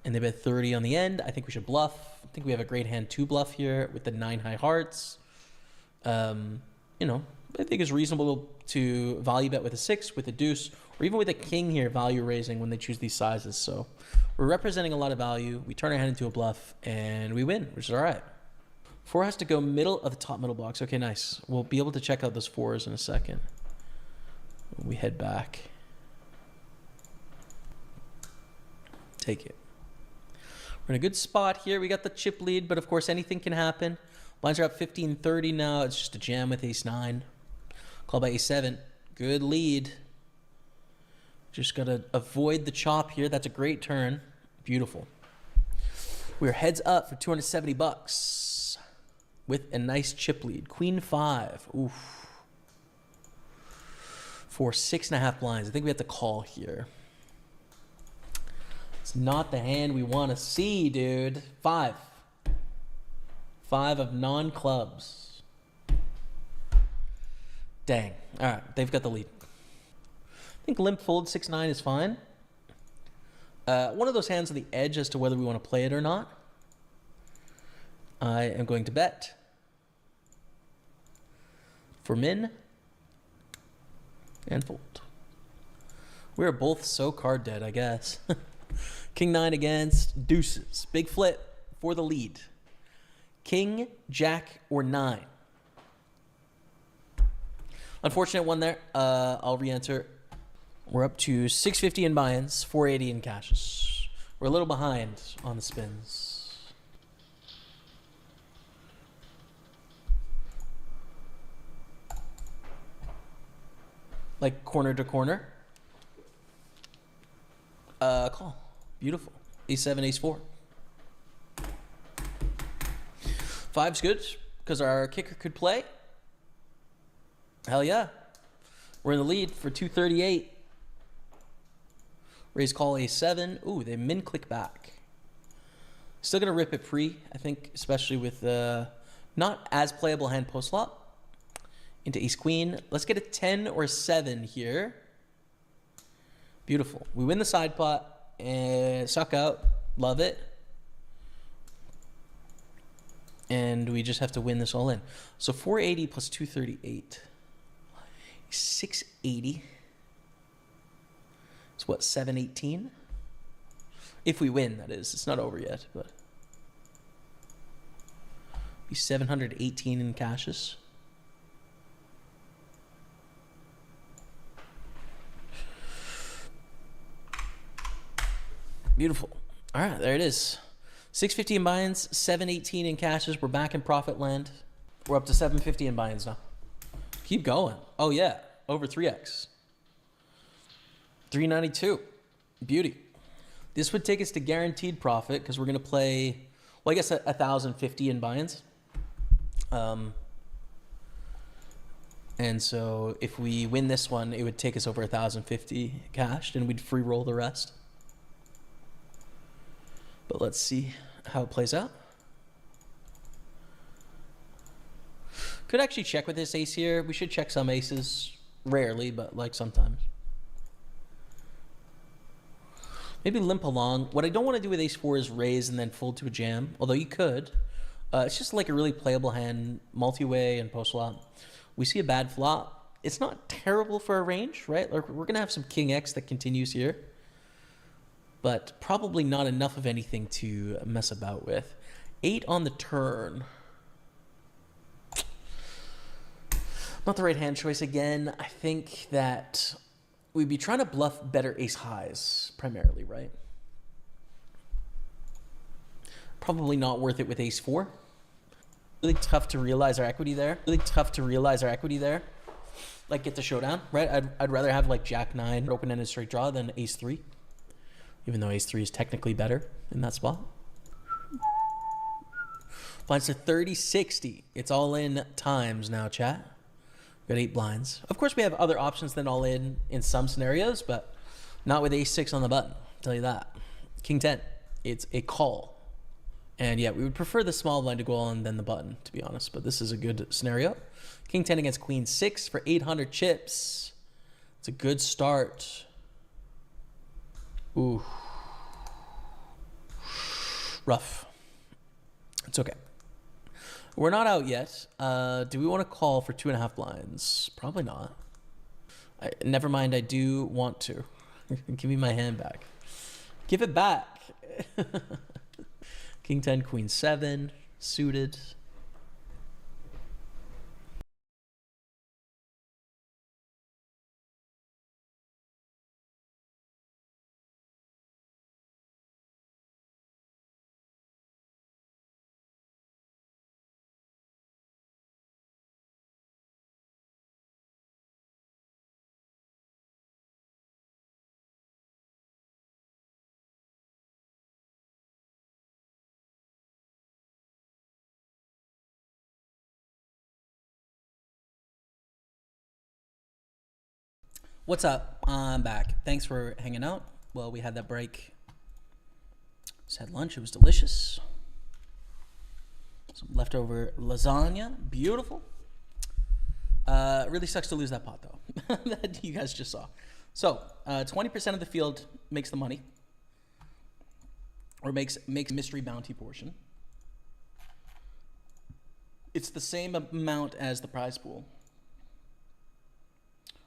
And they bet 30 on the end. I think we should bluff. I think we have a great hand to bluff here with the 9 high hearts. You know, I think it's reasonable to value bet with a 6, with a deuce, or even with a king here, value raising when they choose these sizes. So we're representing a lot of value. We turn our hand into a bluff, and we win, which is all right. 4 has to go middle of the top middle box. Okay, nice. We'll be able to check out those 4s in a second. We head back. Take it. We're in a good spot here. We got the chip lead, but of course anything can happen. Blinds are up 15-30 now. It's just a jam with ace-9. Call by ace-7. Good lead. Just got to avoid the chop here. That's a great turn. Beautiful. We're heads up for 270 bucks with a nice chip lead. Queen 5. Oof. For 6.5 blinds. I think we have to call here. It's not the hand we want to see, dude. 5. 5 of non-clubs. Dang. All right, they've got the lead. I think limp fold 6-9 is fine. One of those hands on the edge as to whether we want to play it or not. I am going to bet for min and fold. We are both so card dead, I guess. King 9 against deuces. Big flip for the lead. King, jack, or 9. Unfortunate one there. I'll re-enter. We're up to 650 in buy-ins, 480 in cashes. We're a little behind on the spins. Like corner to corner. Call. Beautiful. Ace-7, ace-4. 5's good because our kicker could play. Hell yeah. We're in the lead for 238. Raise call a7. Ooh, they min click back. Still going to rip it pre, I think, especially with not as playable hand post flop. Into ace queen. Let's get a 10 or a 7 here. Beautiful. We win the side pot and suck out. Love it. And we just have to win this all in. So 480 plus 238. 680. It's what, 718? If we win, that is. It's not over yet, but be 718 in cashes. Beautiful. All right, there it is. 650 in buy-ins, 718 in cashes. We're back in profit land. We're up to 750 in buy-ins now. Keep going. Oh yeah, over 3x. 392. Beauty. This would take us to guaranteed profit because we're going to play, well, I guess 1,050 in buy-ins. And so if we win this one, it would take us over 1,050 cashed and we'd free roll the rest. But let's see how it plays out. Could actually check with this ace here. We should check some aces. Rarely, but like sometimes. Maybe limp along. What I don't want to do with ace-4 is raise and then fold to a jam. Although you could. It's just like a really playable hand. Multi-way and post-flop. We see a bad flop. It's not terrible for a range, right? Like we're going to have some king X that continues here. But probably not enough of anything to mess about with. 8 on the turn. Not the right hand choice again. I think that we'd be trying to bluff better ace highs primarily, right? Probably not worth it with ace 4. Really tough to realize our equity there. Really tough to realize our equity there. Like get the showdown, right? I'd rather have like jack 9 open-ended straight draw than ace 3. Even though ace 3 is technically better in that spot. Blinds to 30-60. It's all in times now, chat. We've got 8 blinds. Of course, we have other options than all in some scenarios, but not with ace 6 on the button. I'll tell you that. King 10. It's a call. And yeah, we would prefer the small blind to go on than the button, to be honest. But this is a good scenario. King 10 against queen 6 for 800 chips. It's a good start. Ooh. Rough. It's okay. We're not out yet. Do we want to call for 2.5 blinds? Probably not. Never mind, I do want to. Give me my hand back. Give it back. King 10, Queen 7, suited. What's up? I'm back. Thanks for hanging out. Well, we had that break. Just had lunch. It was delicious. Some leftover lasagna. Beautiful. Really sucks to lose that pot, though, that you guys just saw. So, 20% of the field makes the money, or makes mystery bounty portion. It's the same amount as the prize pool.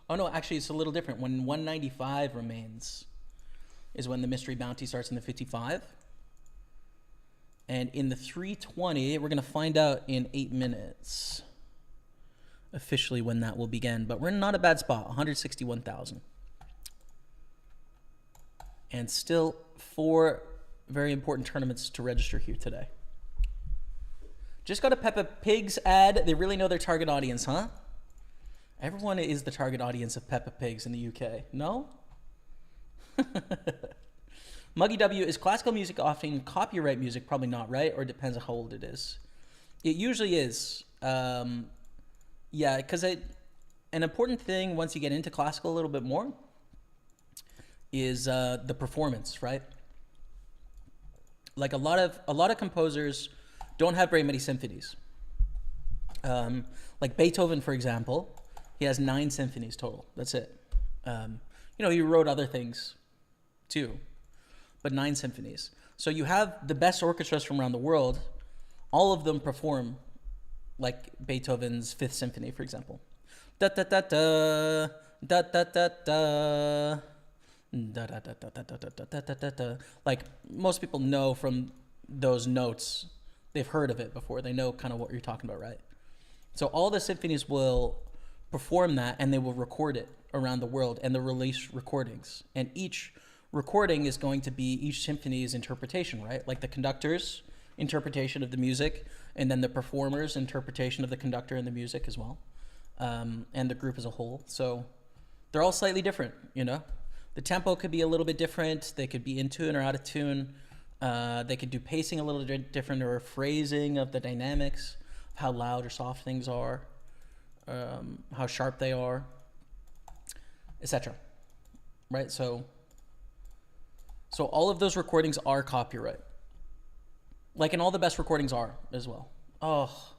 Oh no, actually it's a little different. When 195 remains is when the mystery bounty starts in the 55. And in the 320, we're gonna find out in 8 minutes officially when that will begin. But we're in not a bad spot, 161,000. And still 4 very important tournaments to register here today. Just got a Peppa Pig's ad. They really know their target audience, huh? Everyone is the target audience of Peppa Pigs in the UK. No? Muggy W, is classical music often copyright music? Probably not, right? Or it depends on how old it is. It usually is. Yeah, because an important thing once you get into classical a little bit more is the performance, right? Like a lot of composers don't have very many symphonies. Like Beethoven, for example, he has 9 symphonies total. That's it. He wrote other things too, but 9 symphonies. So you have the best orchestras from around the world. All of them perform like Beethoven's 5th Symphony, for example. Da da da da da da da da. Da, da, da, da, da, da, da, da, da, da, da. Like most people know from those notes, they've heard of it before. They know kind of what you're talking about, right? So all the symphonies will perform that, and they will record it around the world, and they'll release recordings. And each recording is going to be each symphony's interpretation, right? Like the conductor's interpretation of the music, and then the performer's interpretation of the conductor and the music as well, and the group as a whole. So they're all slightly different, you know? The tempo could be a little bit different. They could be in tune or out of tune. They could do pacing a little bit different, or phrasing of the dynamics, how loud or soft things are, how sharp they are, etc. Right? So all of those recordings are copyright. Like, and all the best recordings are as well. Oh,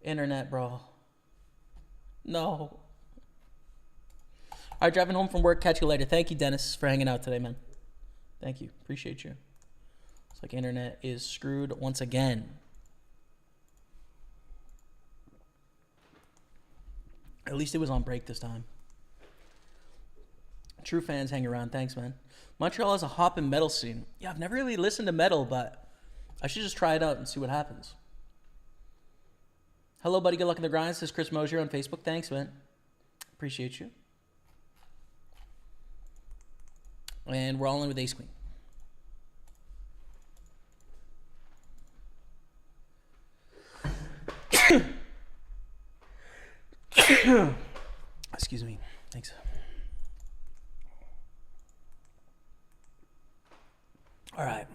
internet, bro. No. All right, driving home from work. Catch you later. Thank you, Dennis, for hanging out today, man. Thank you. Appreciate you. It's like internet is screwed once again. At least it was on break this time. True fans hang around. Thanks, man. Montreal has a hop and metal scene. Yeah, I've never really listened to metal, but I should just try it out and see what happens. Hello, buddy. Good luck in the grind. This is Chris Mosier on Facebook. Thanks, man. Appreciate you. And we're all in with ace queen. Excuse me. Thanks. All right.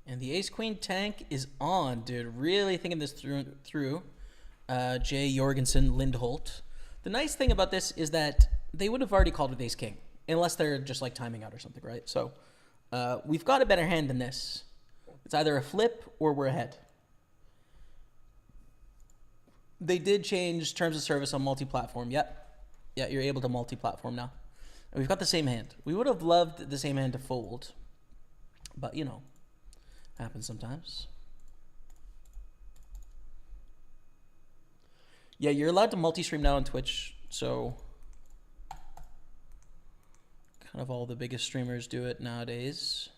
And the ace queen tank is on, dude. Really thinking this through. Jay Jorgensen Lindholt. The nice thing about this is that they would have already called with ace king, unless they're just like timing out or something, right? So we've got a better hand than this. It's either a flip or we're ahead. They did change terms of service on multi-platform. Yep. Yeah, you're able to multi-platform now. And we've got the same hand. We would have loved the same hand to fold. But, you know, happens sometimes. Yeah, you're allowed to multi-stream now on Twitch. So, kind of all the biggest streamers do it nowadays.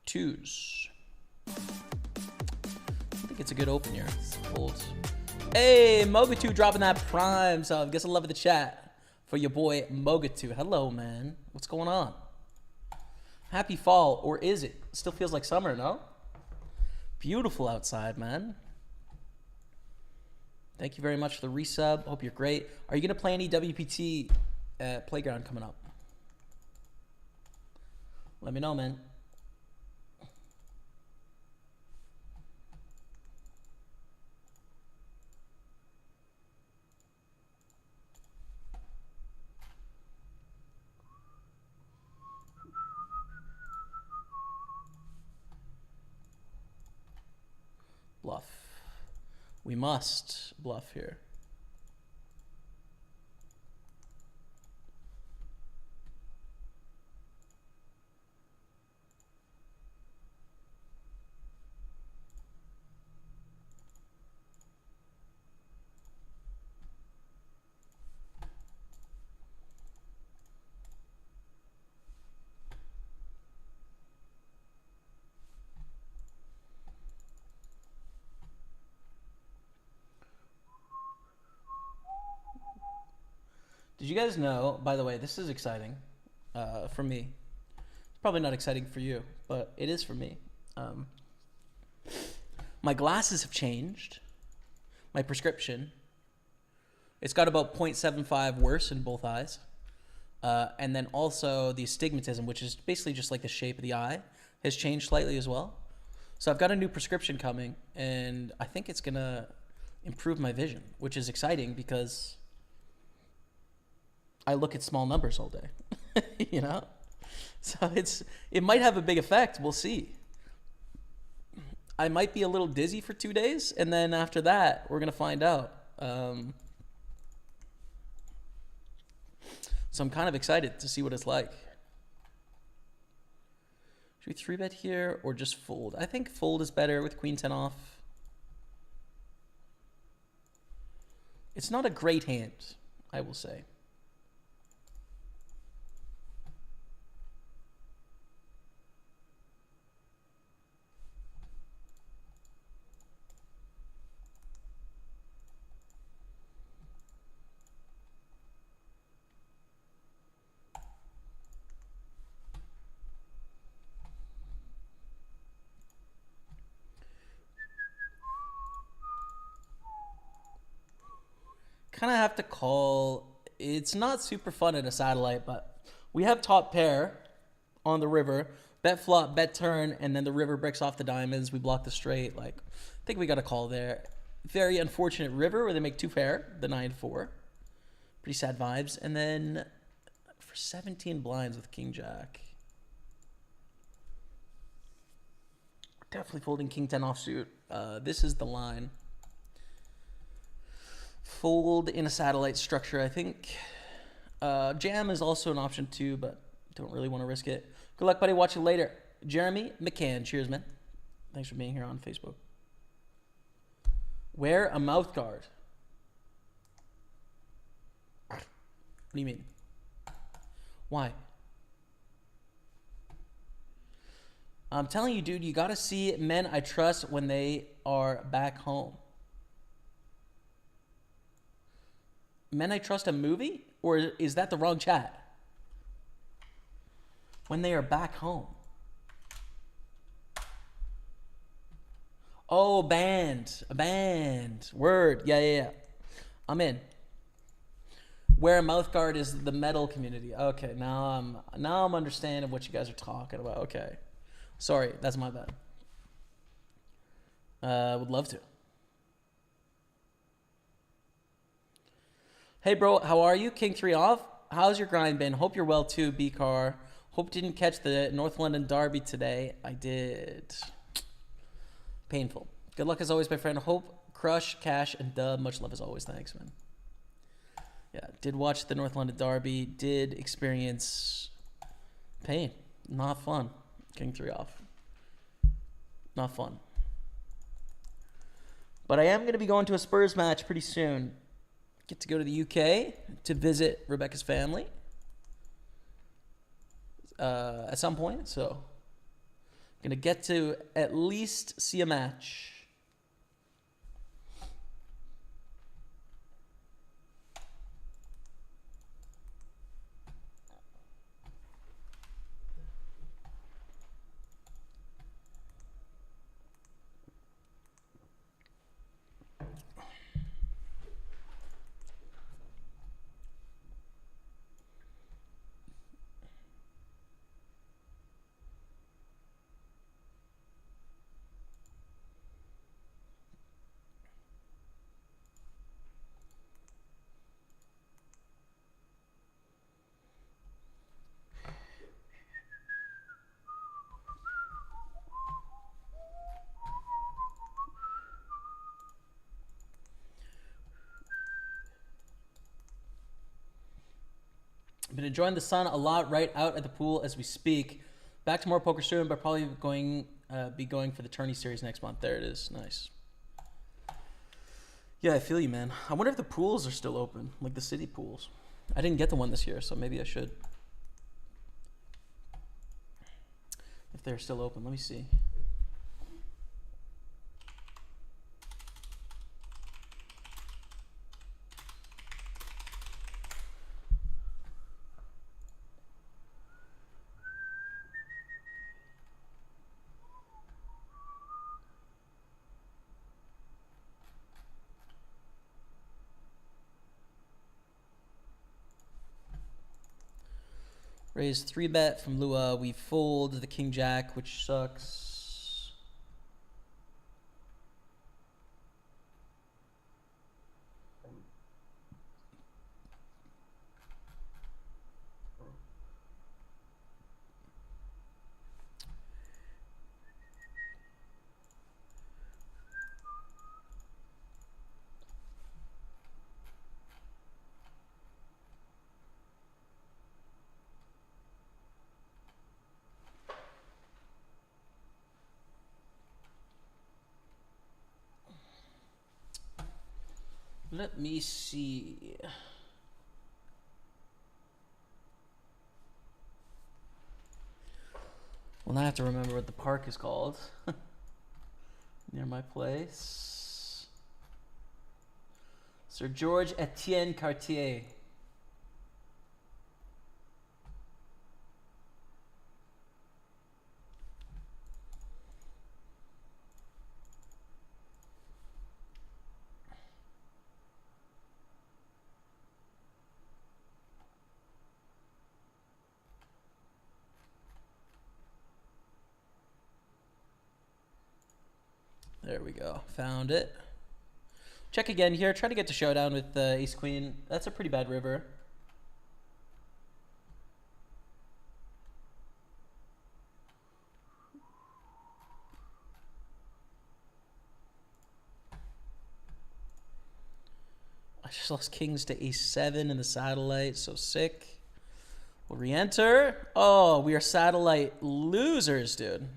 Twos. I think it's a good open here. Fold. Hey, Mogatu dropping that prime sub. Guess I love the chat for your boy Mogatu. Hello, man. What's going on? Happy fall, or is it? Still feels like summer, no? Beautiful outside, man. Thank you very much for the resub. Hope you're great. Are you going to play any WPT Playground coming up? Let me know, man. Bluff. We must bluff here. Did you guys know, by the way, this is exciting for me. It's probably not exciting for you, but it is for me. My glasses have changed. My prescription. It's got about 0.75 worse in both eyes. And then also the astigmatism, which is basically just like the shape of the eye, has changed slightly as well. So I've got a new prescription coming, and I think it's going to improve my vision, which is exciting because I look at small numbers all day, you know? So it might have a big effect. We'll see. I might be a little dizzy for 2 days, and then after that, we're going to find out. So I'm kind of excited to see what it's like. Should we 3-bet here or just fold? I think fold is better with queen 10 off. It's not a great hand, I will say. Kind of have to call. It's not super fun in a satellite, but we have top pair on the river. Bet flop, bet turn, and then the river breaks off the diamonds. We block the straight. Like, I think we got a call there. Very unfortunate river where they make two pair, the 9-4. Pretty sad vibes. And then for 17 blinds with king jack. Definitely folding king 10 offsuit. This is the line. Fold in a satellite structure, I think. Jam is also an option too, but don't really want to risk it. Good luck, buddy. Watch you later. Jeremy McCann. Cheers, man. Thanks for being here on Facebook. Wear a mouth guard. What do you mean? Why? I'm telling you, dude, you got to see Men I Trust when they are back home. Men I Trust a movie? Or is that the wrong chat? When they are back home. Oh, band. A band. Word. Yeah. I'm in. Wear a mouth guard is the metal community. Okay, now I'm understanding what you guys are talking about. Okay. Sorry, that's my bad. Would love to. Hey, bro, how are you? King 3 off. How's your grind been? Hope you're well too, B-Car. Hope didn't catch the North London Derby today. I did. Painful. Good luck as always, my friend. Hope, crush, cash, and dub. Much love as always. Thanks, man. Yeah, did watch the North London Derby. Did experience pain. Not fun. King 3 off. Not fun. But I am going to be going to a Spurs match pretty soon. Get to go to the UK to visit Rebecca's family at some point. So I'm going to get to at least see a match. Been enjoying the sun a lot right out at the pool as we speak. Back to more poker soon, but probably be going for the tourney series next month. There it is. Nice. Yeah, I feel you, man. I wonder if the pools are still open, like the city pools. I didn't get the one this year, so maybe I should. If they're still open, let me see. Raise 3-bet from Lua. We fold the King Jack, which sucks. Let me see. Well, now I have to remember what the park is called. Near my place. Sir George Etienne Cartier. There we go. Found it. Check again here. Try to get to showdown with Ace Queen. That's a pretty bad river. I just lost kings to Ace 7 in the satellite. So sick. We'll re-enter. Oh, we are satellite losers, dude.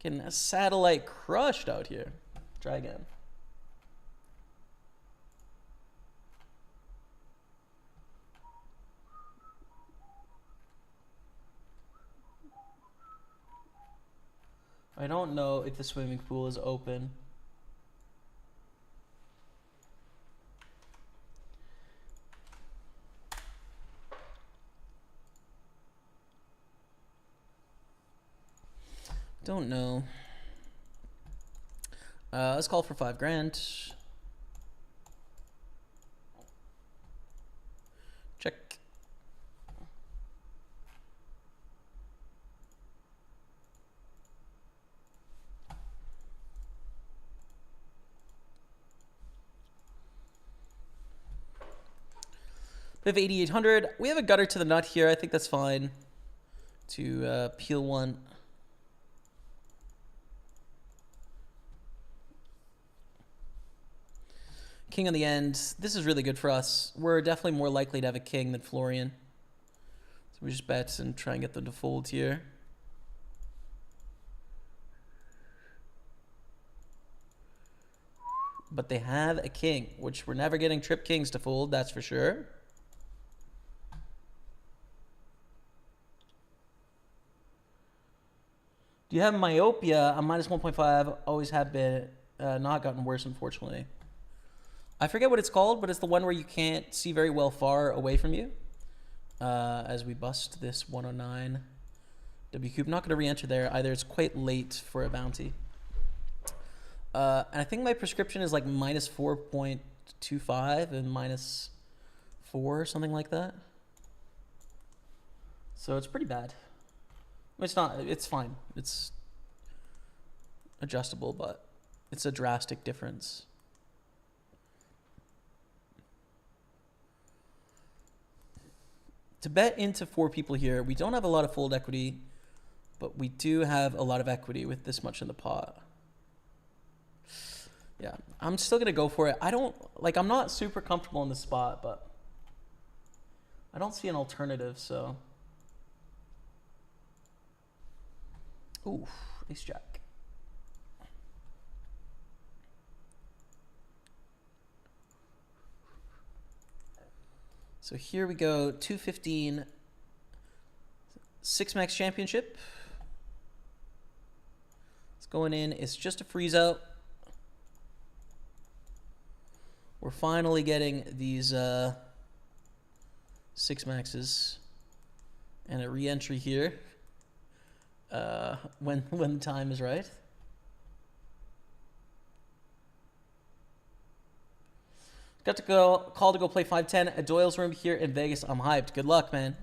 Getting a satellite crushed out here. Try again. I don't know if the swimming pool is open. Don't know. Let's call for 5 grand. Check. We have 8,800. We have a gutter to the nut here. I think that's fine to peel one. King on the end. This is really good for us. We're definitely more likely to have a king than Florian. So we just bet and try and get them to fold here. But they have a king, which we're never getting trip kings to fold, that's for sure. Do you have myopia? I'm minus 1.5. Always have been. Not gotten worse, unfortunately. I forget what it's called, but it's the one where you can't see very well far away from you. As we bust this 109 Wcoop. Not going to re-enter there either. It's quite late for a bounty. And I think my prescription is like minus 4.25 and minus 4, something like that. So it's pretty bad. It's not, it's fine. It's adjustable, but it's a drastic difference. To bet into 4 people here, we don't have a lot of fold equity, but we do have a lot of equity with this much in the pot. Yeah, I'm still going to go for it. I'm not super comfortable in this spot, but I don't see an alternative, so. Ooh, ace jack. So here we go, 215, 6-max championship. It's going in, it's just a freeze out. We're finally getting these 6 maxes and a re-entry here when the time is right. Got to go call to go play 510 at Doyle's room here in Vegas. I'm hyped. Good luck, man.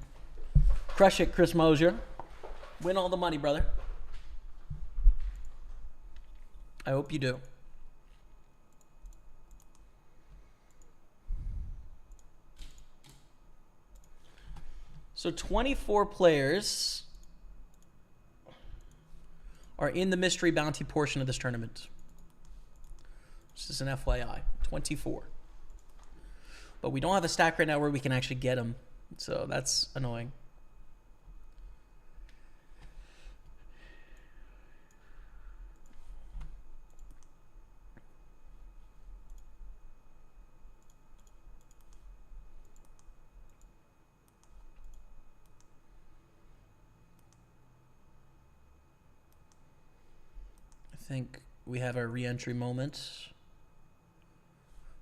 Crush it, Chris Mosier. Win all the money, brother. I hope you do. So 24 players are in the mystery bounty portion of this tournament. This is an FYI. 24. But we don't have a stack right now where we can actually get them. So that's annoying. I think we have our re-entry moment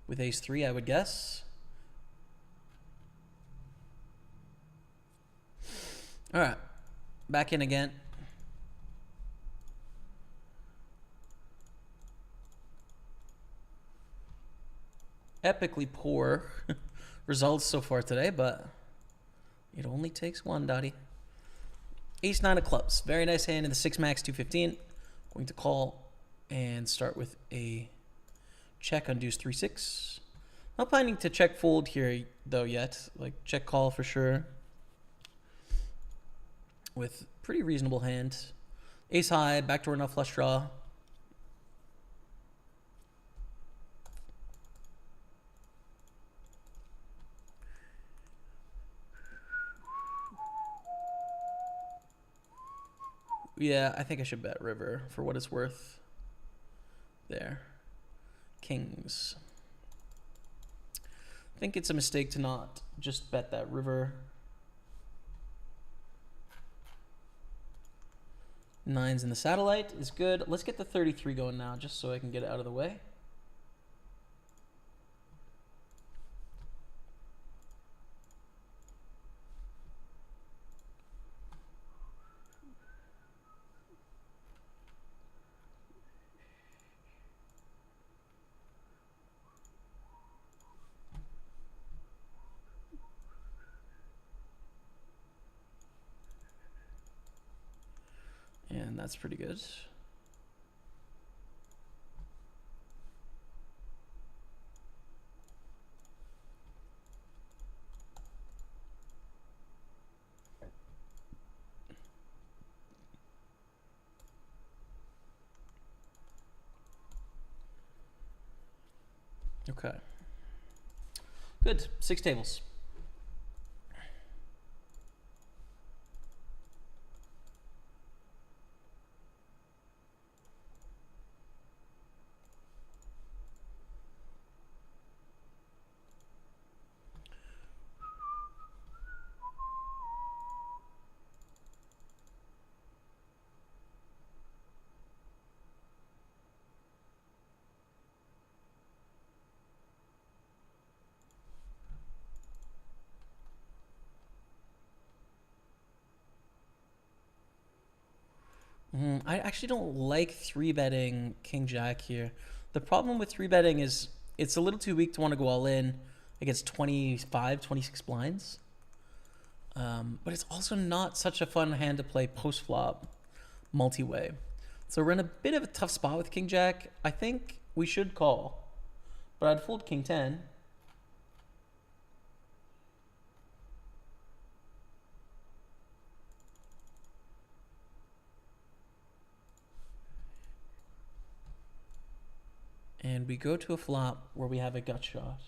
with ace-3, I would guess. All right, back in again. Epically poor results so far today, but it only takes one, Dottie. Ace-9 of clubs. Very nice hand in the 6-max 215. Going to call and start with a check on deuce 3-6. Not planning to check fold here though yet. Like check call for sure. With pretty reasonable hand. Ace high, backdoor enough flush draw. Yeah, I think I should bet river for what it's worth. There. Kings. I think it's a mistake to not just bet that river. 9s in the satellite is good. Let's get the 33 going now just so I can get it out of the way. And that's pretty good. Okay. Good. 6 tables. I actually don't like 3-betting King Jack here. The problem with 3-betting is it's a little too weak to want to go all in against 25, 26 blinds. But it's also not such a fun hand to play post-flop multi-way. So we're in a bit of a tough spot with King Jack. I think we should call, but I'd fold King 10. And we go to a flop where we have a gut shot.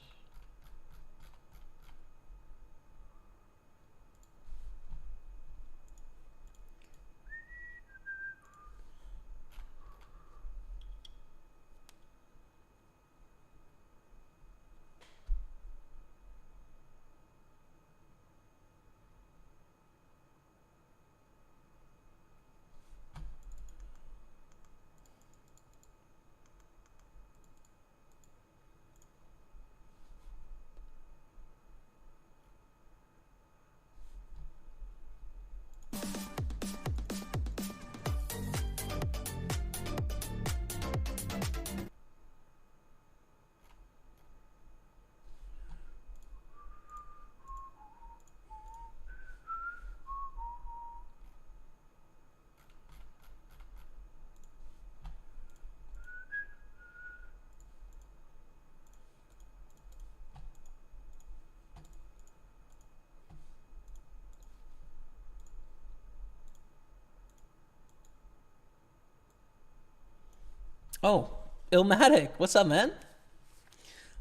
Oh, Illmatic. What's up, man?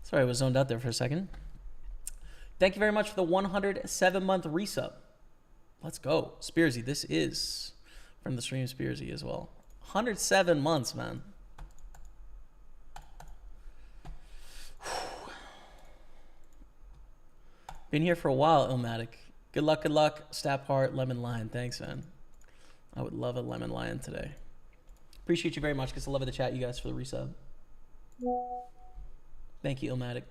Sorry, I was zoned out there for a second. Thank you very much for the 107-month resub. Let's go. Spearsy, this is from the stream Spearsy as well. 107 months, man. Been here for a while, Illmatic. Good luck, good luck. Stap Heart, Lemon Lion. Thanks, man. I would love a Lemon Lion today. Appreciate you very much. Gets the love of the chat, you guys, for the resub. Thank you, Illmatic.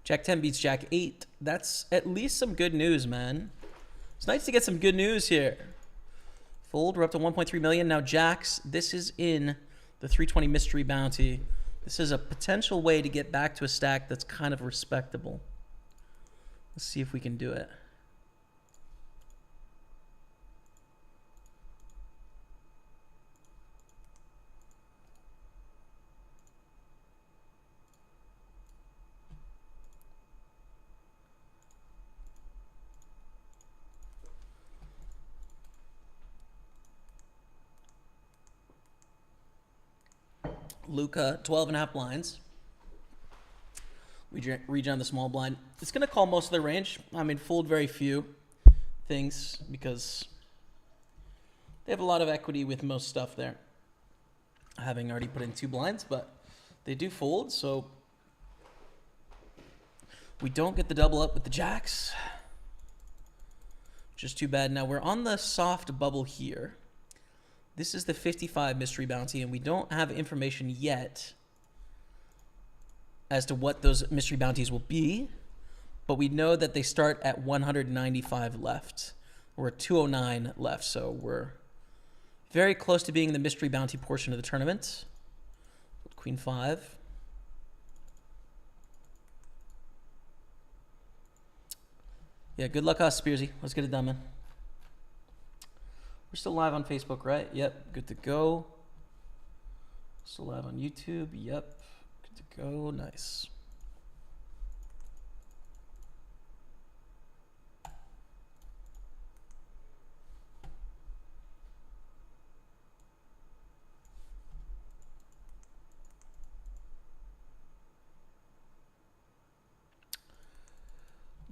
Jack 10 beats Jack 8. That's at least some good news, man. It's nice to get some good news here. Fold, we're up to 1.3 million. Now Jacks, this is in the 320 mystery bounty. This is a potential way to get back to a stack that's kind of respectable. Let's see if we can do it. Luca, 12.5 blinds. We reach on the small blind. It's going to call most of the range. I mean, fold very few things because they have a lot of equity with most stuff there. Having already put in 2 blinds, but they do fold, so we don't get the double up with the jacks. Just too bad. Now we're on the soft bubble here. This is the 55 mystery bounty, and we don't have information yet as to what those mystery bounties will be, but we know that they start at 195 left. We're at 209 left, so we're very close to being the mystery bounty portion of the tournament. Queen 5. Yeah, good luck us, Spearsy. Let's get it done, man. We're still live on Facebook, right? Yep, good to go. Still live on YouTube. Yep. Good to go. Nice.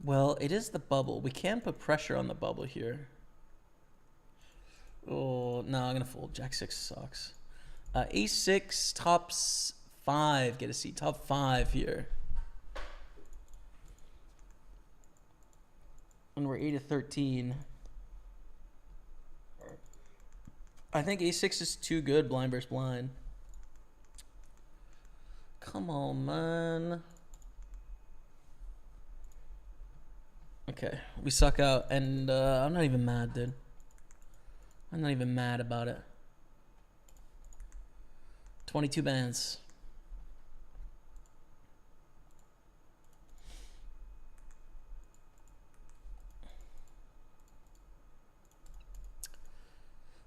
Well, it is the bubble. We can put pressure on the bubble here. Oh, no, I'm going to fold. Jack 6 sucks. Ace 6, tops 5. Get a seat. Top 5 here. And we're 8 of 13. I think Ace 6 is too good, blind versus blind. Come on, man. Okay, we suck out, and I'm not even mad, dude. I'm not even mad about it. 22 bands.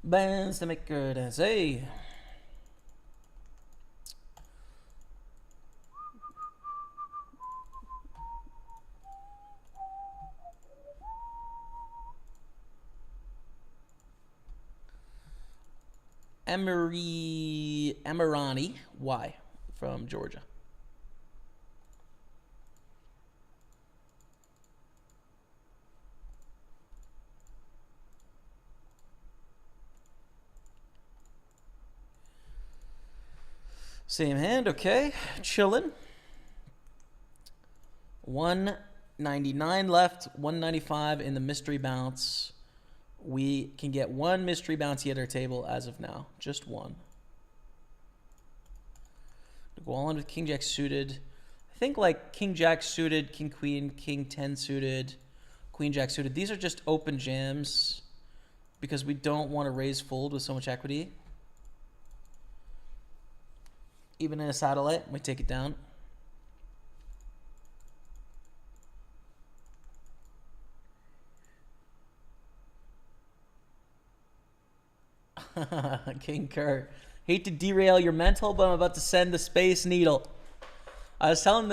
Bands to make her dance. Hey. Emirani Y from Georgia. Same hand, okay. Chillin'. 199 left, 195 in the mystery bounce. We can get one mystery bounty at our table as of now. Just one. Go all in with King Jack suited. I think like King Jack suited, King Queen, King 10 suited, Queen Jack suited. These are just open jams because we don't want to raise fold with so much equity. Even in a satellite, we take it down. King Kurt. Hate to derail your mental, but I'm about to send the Space Needle. I was telling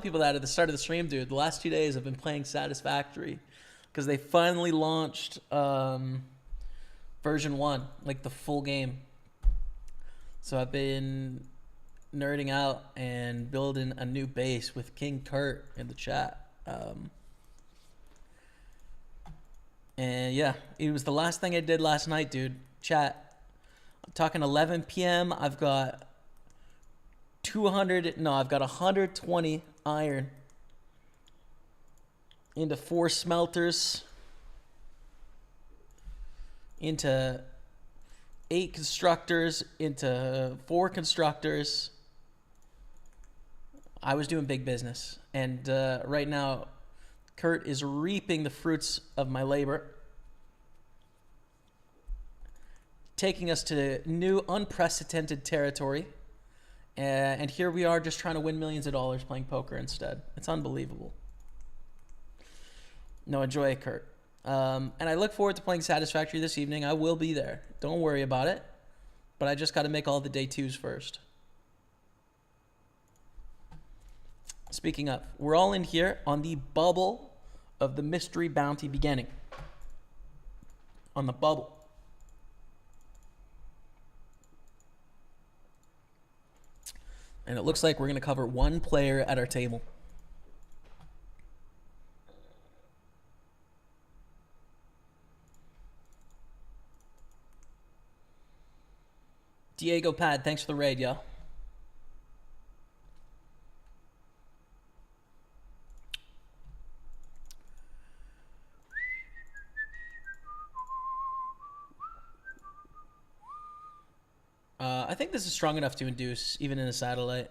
people that at the start of the stream, dude. The last 2 days I've been playing Satisfactory because they finally launched version 1, like the full game. So I've been nerding out and building a new base with King Kurt in the chat. And yeah, it was the last thing I did last night, dude. Chat. I'm talking 11 p.m. I've got 120 iron into 4 smelters, into 8 constructors, into 4 constructors. I was doing big business. And right now, Kurt is reaping the fruits of my labor, taking us to new unprecedented territory. And here we are just trying to win millions of dollars playing poker instead. It's unbelievable. No, enjoy it, Kurt. And I look forward to playing Satisfactory this evening. I will be there. Don't worry about it. But I just got to make all the day 2s first. Speaking of, we're all in here on the bubble of the mystery bounty beginning. On the bubble. And it looks like we're going to cover 1 player at our table. Diego Pad, thanks for the raid, yo. I think this is strong enough to induce, even in a satellite.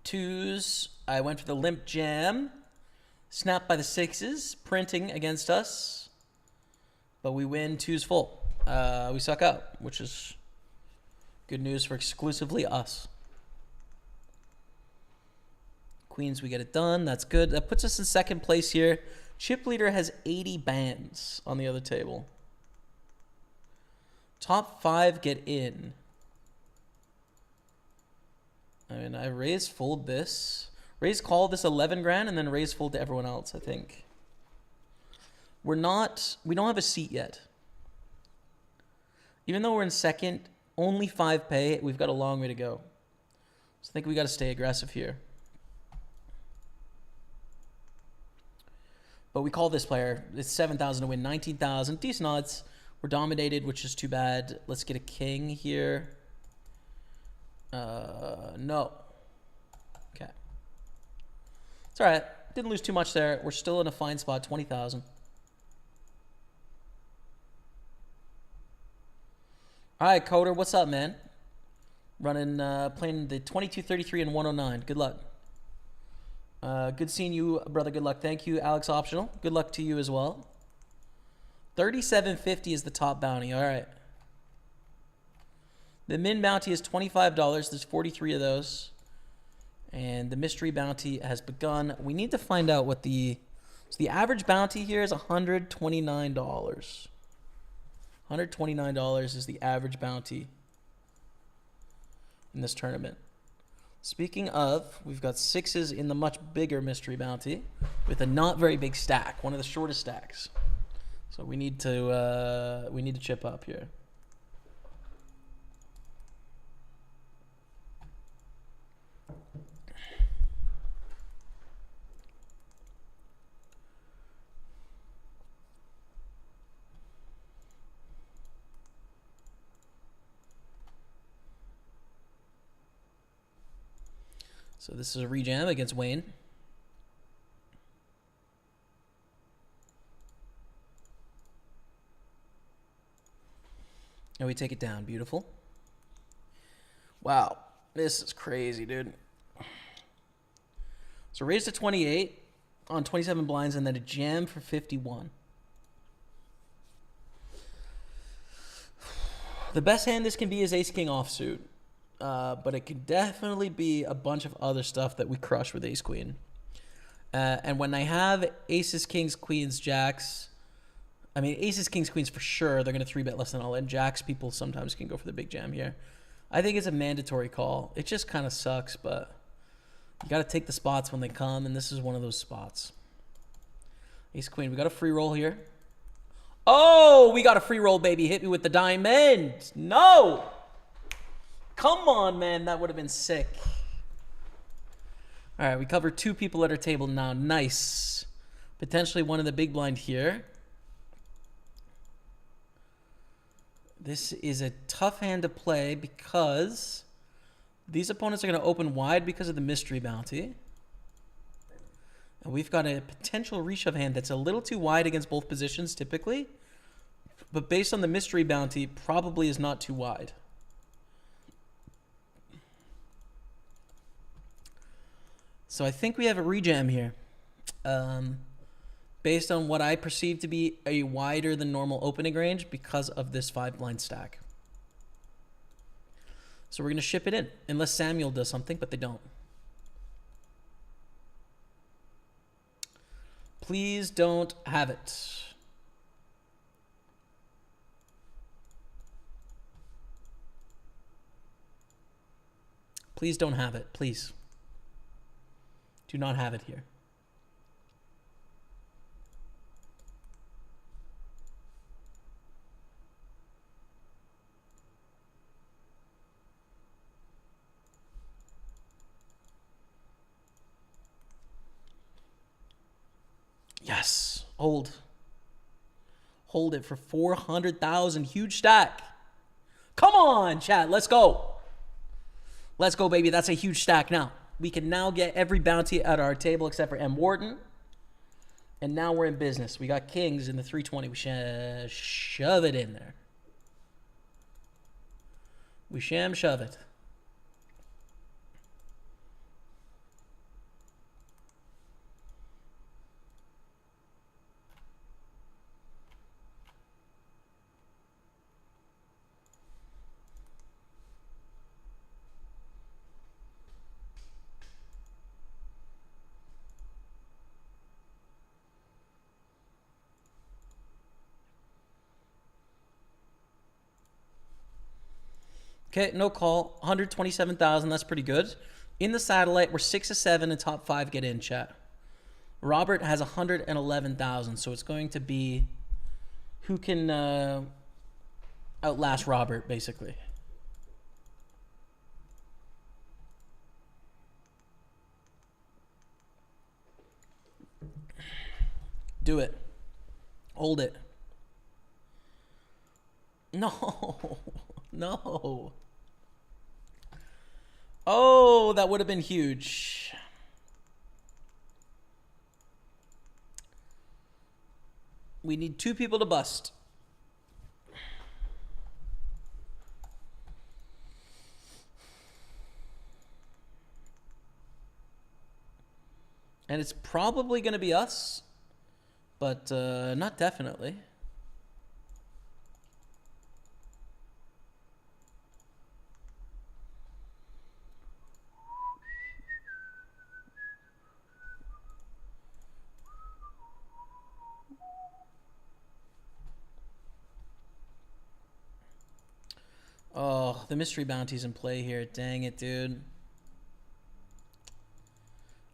Twos. I went for the limp jam. Snapped by the 6s, printing against us. But we win 2s full. We suck out, which is good news for exclusively us. Queens, we get it done. That's good. That puts us in second place here. Chip leader has 80 bands on the other table. Top 5 get in. I mean, I raise fold this. Raise call this 11 grand and then raise fold to everyone else, I think. We don't have a seat yet. Even though we're in second, only 5 pay, we've got a long way to go. So I think we got to stay aggressive here. But we call this player. It's 7,000 to win, 19,000. Decent odds. We're dominated, which is too bad. Let's get a king here. No. Okay. It's all right. Didn't lose too much there. We're still in a fine spot, 20,000. All right, Coder, what's up, man? Running, playing the 22, 33, and 109. Good luck. Good seeing you, brother. Good luck. Thank you, Alex Optional. Good luck to you as well. 37.50 is the top bounty. All right. The min bounty is $25. There's 43 of those. And the mystery bounty has begun. We need to find out what the... So the average bounty here is $129. $129 is the average bounty in this tournament. Speaking of, we've got 6s in the much bigger mystery bounty with a not very big stack, one of the shortest stacks. So we need to chip up here. So this is a rejam against Wayne. And we take it down. Beautiful. Wow. This is crazy, dude. So raise to 28 on 27 blinds and then a jam for 51. The best hand this can be is ace-king offsuit. But it can definitely be a bunch of other stuff that we crush with ace-queen. And when I have aces, kings, queens, jacks... I mean, aces, kings, queens for sure. They're going to 3-bet less than all in. Jacks, people sometimes can go for the big jam here. I think it's a mandatory call. It just kind of sucks, but you got to take the spots when they come, and this is one of those spots. Ace, queen. We got a free roll here. Oh, we got a free roll, baby. Hit me with the diamond. No! Come on, man. That would have been sick. All right, we covered 2 people at our table now. Nice. Potentially one in the big blind here. This is a tough hand to play because these opponents are going to open wide because of the mystery bounty. And we've got a potential reshove hand that's a little too wide against both positions typically. But based on the mystery bounty, probably is not too wide. So I think we have a rejam here. Based on what I perceive to be a wider than normal opening range because of this 5-blind stack. So we're going to ship it in. Unless Samuel does something, but they don't. Please don't have it. Please don't have it. Please. Do not have it here. Yes. Hold. Hold it for 400,000. Huge stack. Come on, chat. Let's go. Let's go, baby. That's a huge stack now. We can now get every bounty at our table except for M. Wharton. And now we're in business. We got kings in the 320. We shove it in there. We shove it. Okay, no call. 127,000. That's pretty good. In the satellite, we're 6 of 7 and top 5 get in, chat. Robert has 111,000, so it's going to be who can outlast Robert, basically. Do it. Hold it. No. No. Oh, that would have been huge. We need 2 people to bust. And it's probably going to be us, but not definitely. Oh, the mystery bounty's in play here. Dang it, dude.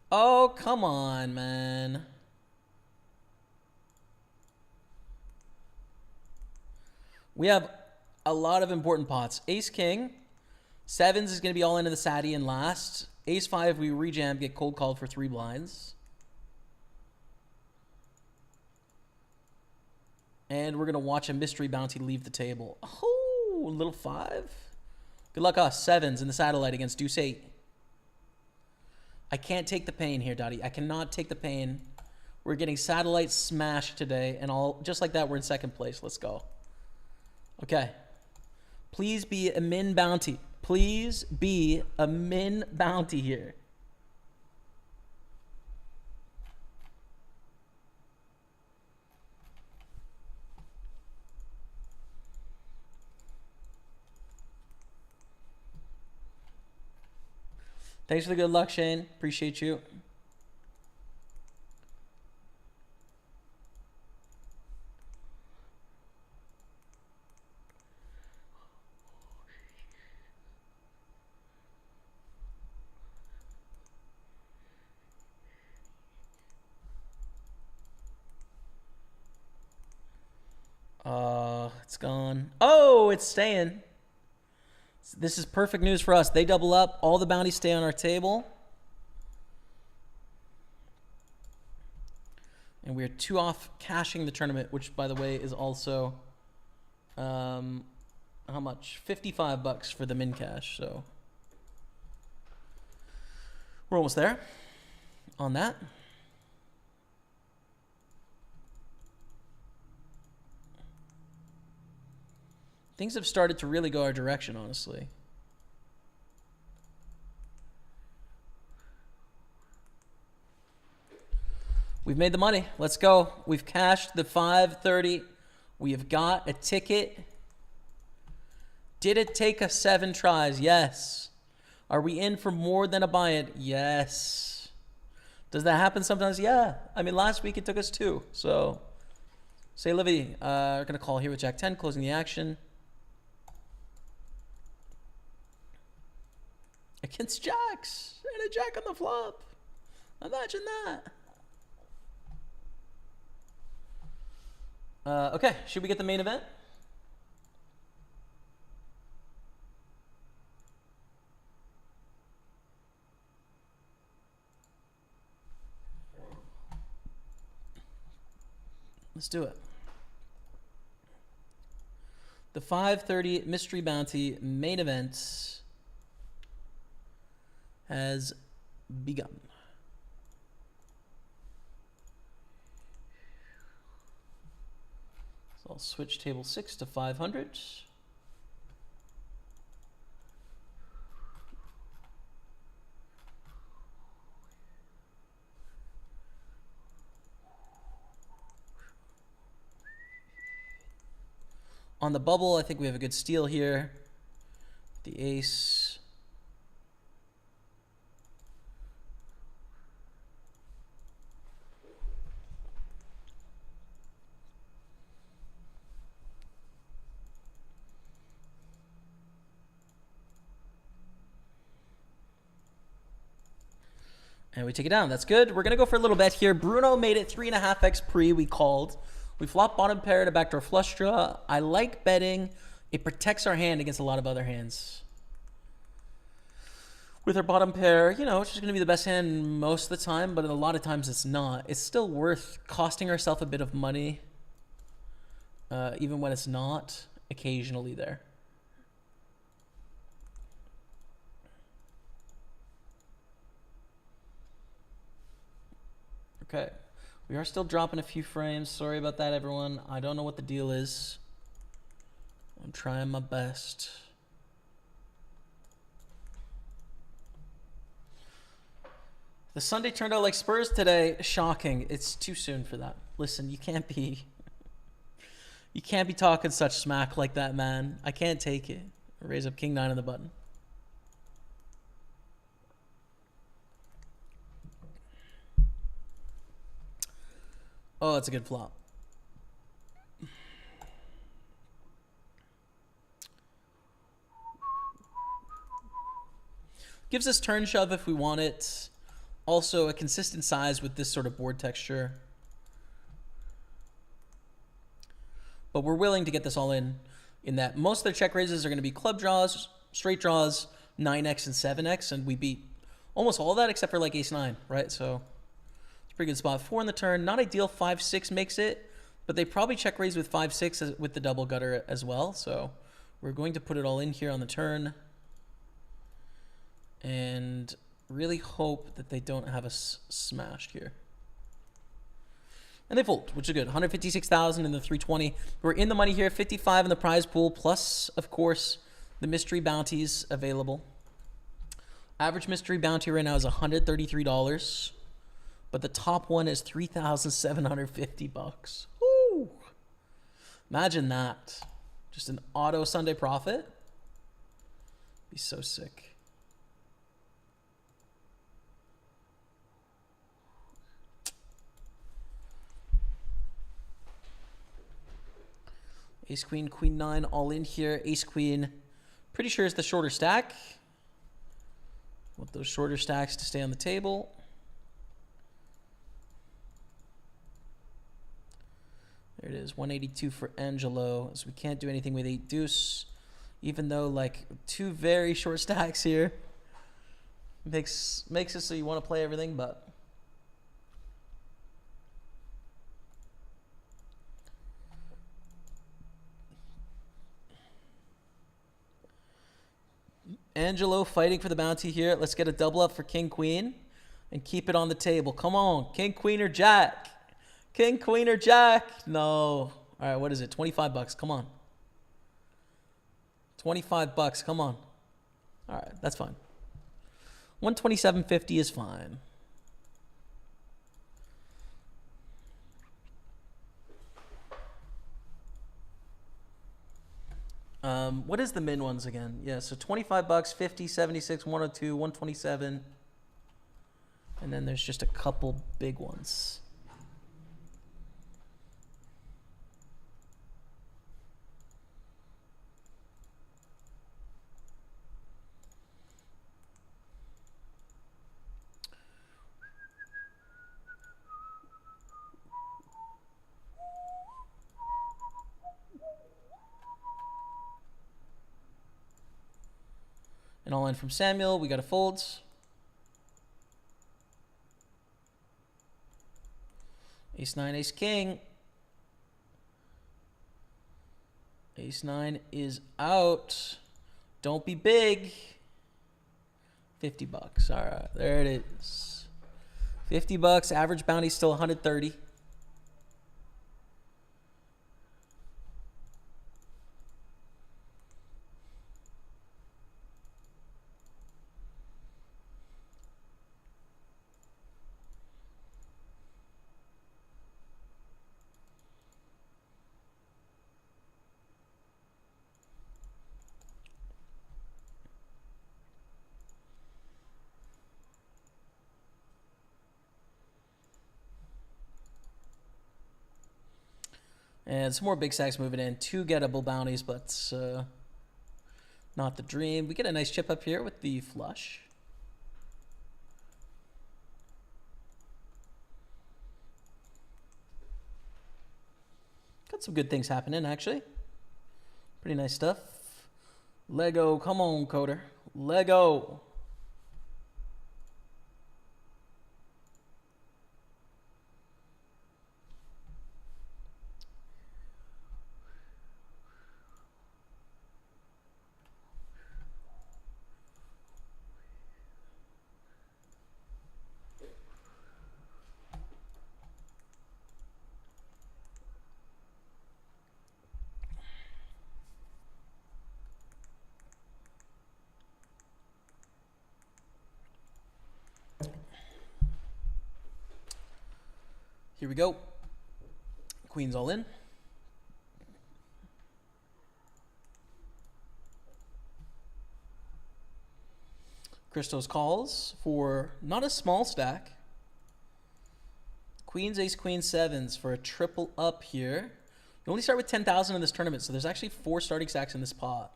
Oh, come on, man. We have a lot of important pots. Ace King. Sevens is going to be all into the Sadie and last. Ace 5, we rejam, get cold called for 3 blinds. And we're going to watch a mystery bounty leave the table. Oh, little 5. Good luck us. Sevens in the satellite against deuce 8. I can't take the pain here, Dottie. I cannot take the pain. We're getting satellite smashed today, and all just like that, we're in second place. Let's go. Okay. Please be a min bounty. Please be a min bounty here. Thanks for the good luck, Shane. Appreciate you. It's gone. Oh, it's staying. This is perfect news for us. They double up. All the bounties stay on our table. And we are 2 off cashing the tournament, which, by the way, is also, how much? $55 for the min cash. So we're almost there on that. Things have started to really go our direction, honestly. We've made the money. Let's go. We've cashed the 530. We have got a ticket. Did it take us 7 tries? Yes. Are we in for more than a buy-in? Yes. Does that happen sometimes? Yeah. I mean, last week it took us 2. So, say Livy, we're going to call here with Jack 10, closing the action. Against jacks. And a jack on the flop. Imagine that. Okay, should we get the main event? Let's do it. The 530 Mystery Bounty main event has begun. So I'll switch table 6 to 500. On the bubble, I think we have a good steal here. The ace. And we take it down. That's good. We're going to go for a little bet here. Bruno made it 3.5x pre. We called. We flop bottom pair to backdoor flush draw. I like betting. It protects our hand against a lot of other hands. With our bottom pair, you know, it's just going to be the best hand most of the time, but a lot of times it's not. It's still worth costing ourselves a bit of money, even when it's not occasionally there. Okay, we are still dropping a few frames. Sorry about that, everyone. I don't know what the deal is. I'm trying my best. The Sunday turned out like Spurs today. Shocking. It's too soon for that. Listen, you can't be talking such smack like that, man. I can't take it. Raise up King 9 on the button. Oh, that's a good flop. Gives us turn shove if we want it. Also, a consistent size with this sort of board texture. But we're willing to get this all in that most of their check raises are going to be club draws, straight draws, 9x and 7x, and we beat almost all that except for like ace-9, right? So it's a pretty good spot. 4 in the turn, not ideal. 5-6 makes it, but they probably check raise with 5-6 with the double gutter as well. So we're going to put it all in here on the turn and really hope that they don't have us smashed here. And they fold, which is good. 156,000 in the 320. We're in the money here. 55 in the prize pool, plus, of course, the mystery bounties available. Average mystery bounty right now is $133, but the top one is $3,750. Woo! Imagine that. Just an auto Sunday profit. Be so sick. Ace, queen, queen 9, all in here. Ace, queen, pretty sure is the shorter stack. Want those shorter stacks to stay on the table. There it is, 182 for Angelo. So we can't do anything with 8 deuce, even though like 2 very short stacks here makes it so you want to play everything, but. Angelo fighting for the bounty here. Let's get a double up for king, queen, and keep it on the table. Come on, king, queen, or jack. King, queen, or jack. No. All right, what is it? 25 bucks. Come on. 25 bucks. Come on. All right, that's fine. 127.50 is fine. What is the min ones again? Yeah, so 25 bucks, 50, 76, 102, 127. And then there's just a couple big ones. And all in from Samuel. We got a folds. Ace 9, ace king. Ace 9 is out. Don't be big. 50 bucks. All right, there it is. 50 bucks. Average bounty still 130. And some more big stacks moving in. 2 gettable bounties, but not the dream. We get a nice chip up here with the flush. Got some good things happening, actually. Pretty nice stuff. Lego, come on, Coder. Lego. Here we go. Queen's all in. Christos calls for not a small stack. Queens, ace, queen, sevens for a triple up here. You only start with 10,000 in this tournament, so there's actually 4 starting stacks in this pot.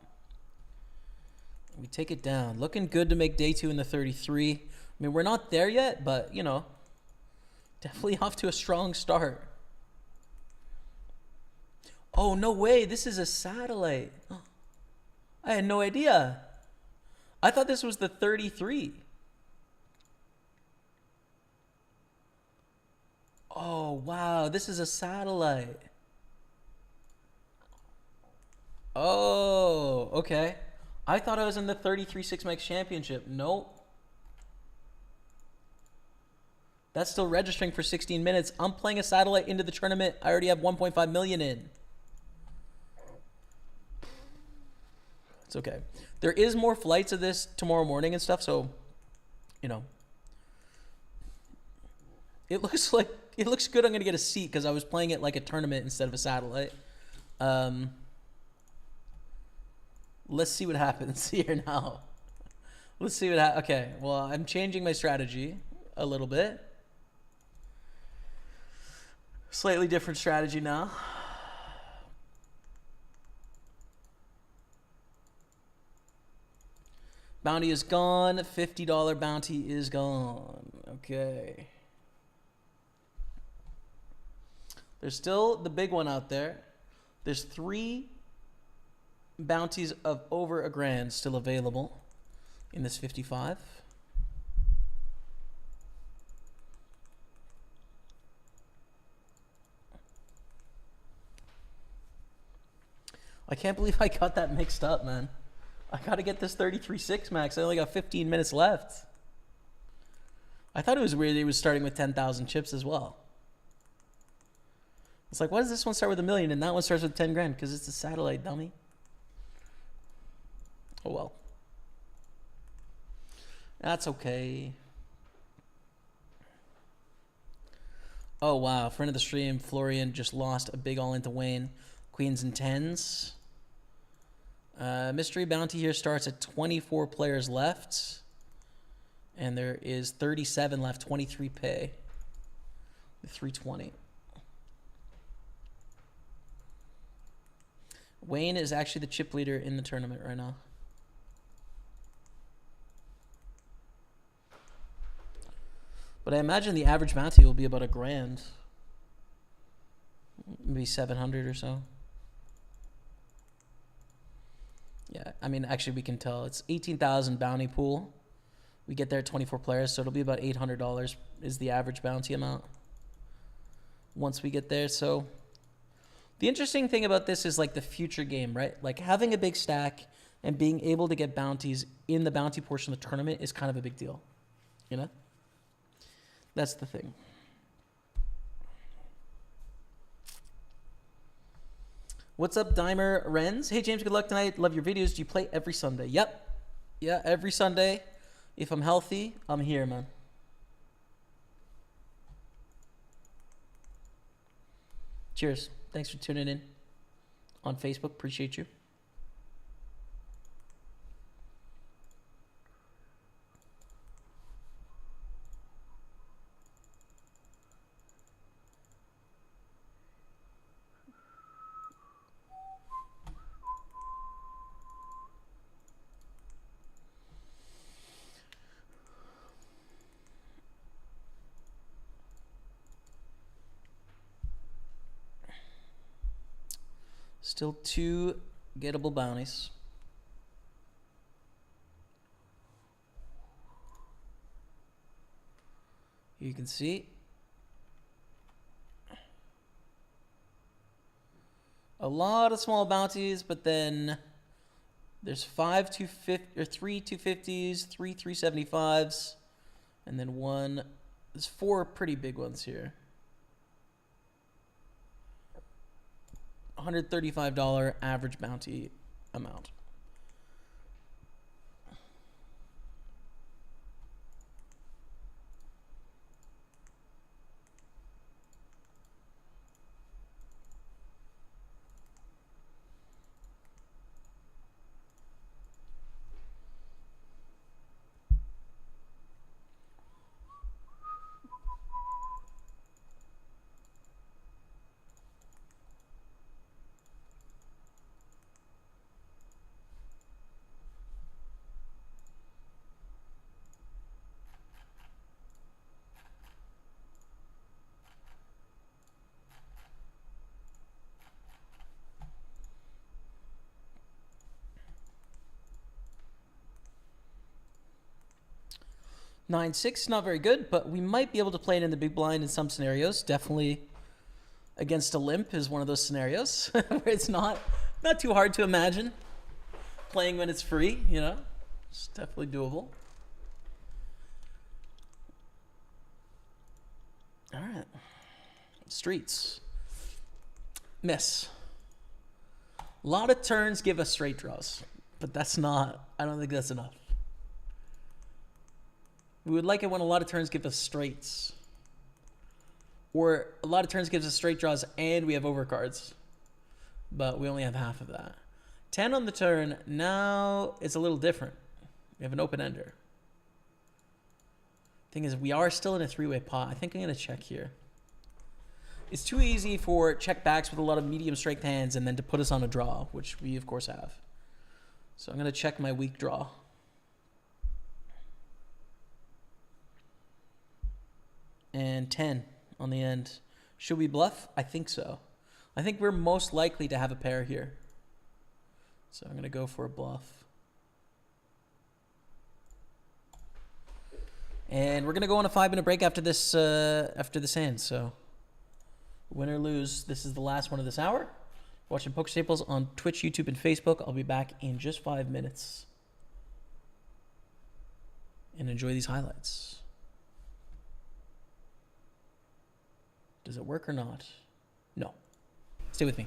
We take it down. Looking good to make day 2 in the 33. I mean, we're not there yet, but, you know, definitely off to a strong start. Oh, no way. This is a satellite. I had no idea. I thought this was the 33. Oh, wow. This is a satellite. Oh, okay. I thought I was in the 33 Six-Max Championship. Nope. That's still registering for 16 minutes. I'm playing a satellite into the tournament. I already have 1.5 million in. It's okay. There is more flights of this tomorrow morning and stuff, so, you know. It looks good. I'm going to get a seat because I was playing it like a tournament instead of a satellite. Let's see what happens here now. Let's see what happens. Okay, well, I'm changing my strategy a little bit. Slightly different strategy now. Bounty is gone. $50 bounty is gone. Okay. There's still the big one out there. There's 3 bounties of over $1,000 still available in this 55. I can't believe I got that mixed up, man. I got to get this 33 Six-Max. I only got 15 minutes left. I thought it was weird it was starting with 10,000 chips as well. It's like, why does this one start with $1 million and that one starts with 10 grand? Because it's a satellite, dummy. Oh, well. That's okay. Oh, wow. Friend of the stream, Florian just lost a big all into Wayne. Queens and 10s. Mystery bounty here starts at 24 players left. And there is 37 left, 23 pay. 320. Wayne is actually the chip leader in the tournament right now. But I imagine the average bounty will be about $1,000. Maybe 700 or so. Yeah, I mean, actually we can tell. It's 18,000 bounty pool. We get there at 24 players, so it'll be about $800 is the average bounty amount once we get there. So the interesting thing about this is like the future game, right? Like having a big stack and being able to get bounties in the bounty portion of the tournament is kind of a big deal, you know? That's the thing. What's up, Dimer Renz? Hey, James, good luck tonight. Love your videos. Do you play every Sunday? Yep. Yeah, every Sunday. If I'm healthy, I'm here, man. Cheers. Thanks for tuning in on Facebook. Appreciate you. Still 2 gettable bounties. You can see a lot of small bounties, but then there's 5 250 or 3 250s, 3 375s, and then there's 4 pretty big ones here. $135 average bounty amount. Nine six, not very good, but we might be able to play it in the big blind in some scenarios. Definitely against a limp is one of those scenarios where it's not too hard to imagine playing when it's free, you know. It's definitely doable. All right. Streets. Miss. A lot of turns give us straight draws, but that's not, I don't think that's enough. We would like it when a lot of turns give us straights. Or a lot of turns gives us straight draws and we have overcards. But we only have half of that. 10 on the turn. Now it's a little different. We have an open ender. Thing is, we are still in a 3-way pot. I think I'm going to check here. It's too easy for check backs with a lot of medium strength hands and then to put us on a draw, which we of course have. So I'm going to check my weak draw. And 10 on the end. Should we bluff? I think so. I think we're most likely to have a pair here. So I'm going to go for a bluff. And we're going to go on a 5-minute break after this hand. So win or lose, this is the last one of this hour. Watching Pokerstaples on Twitch, YouTube, and Facebook. I'll be back in just 5 minutes. And enjoy these highlights. Does it work or not? No. Stay with me.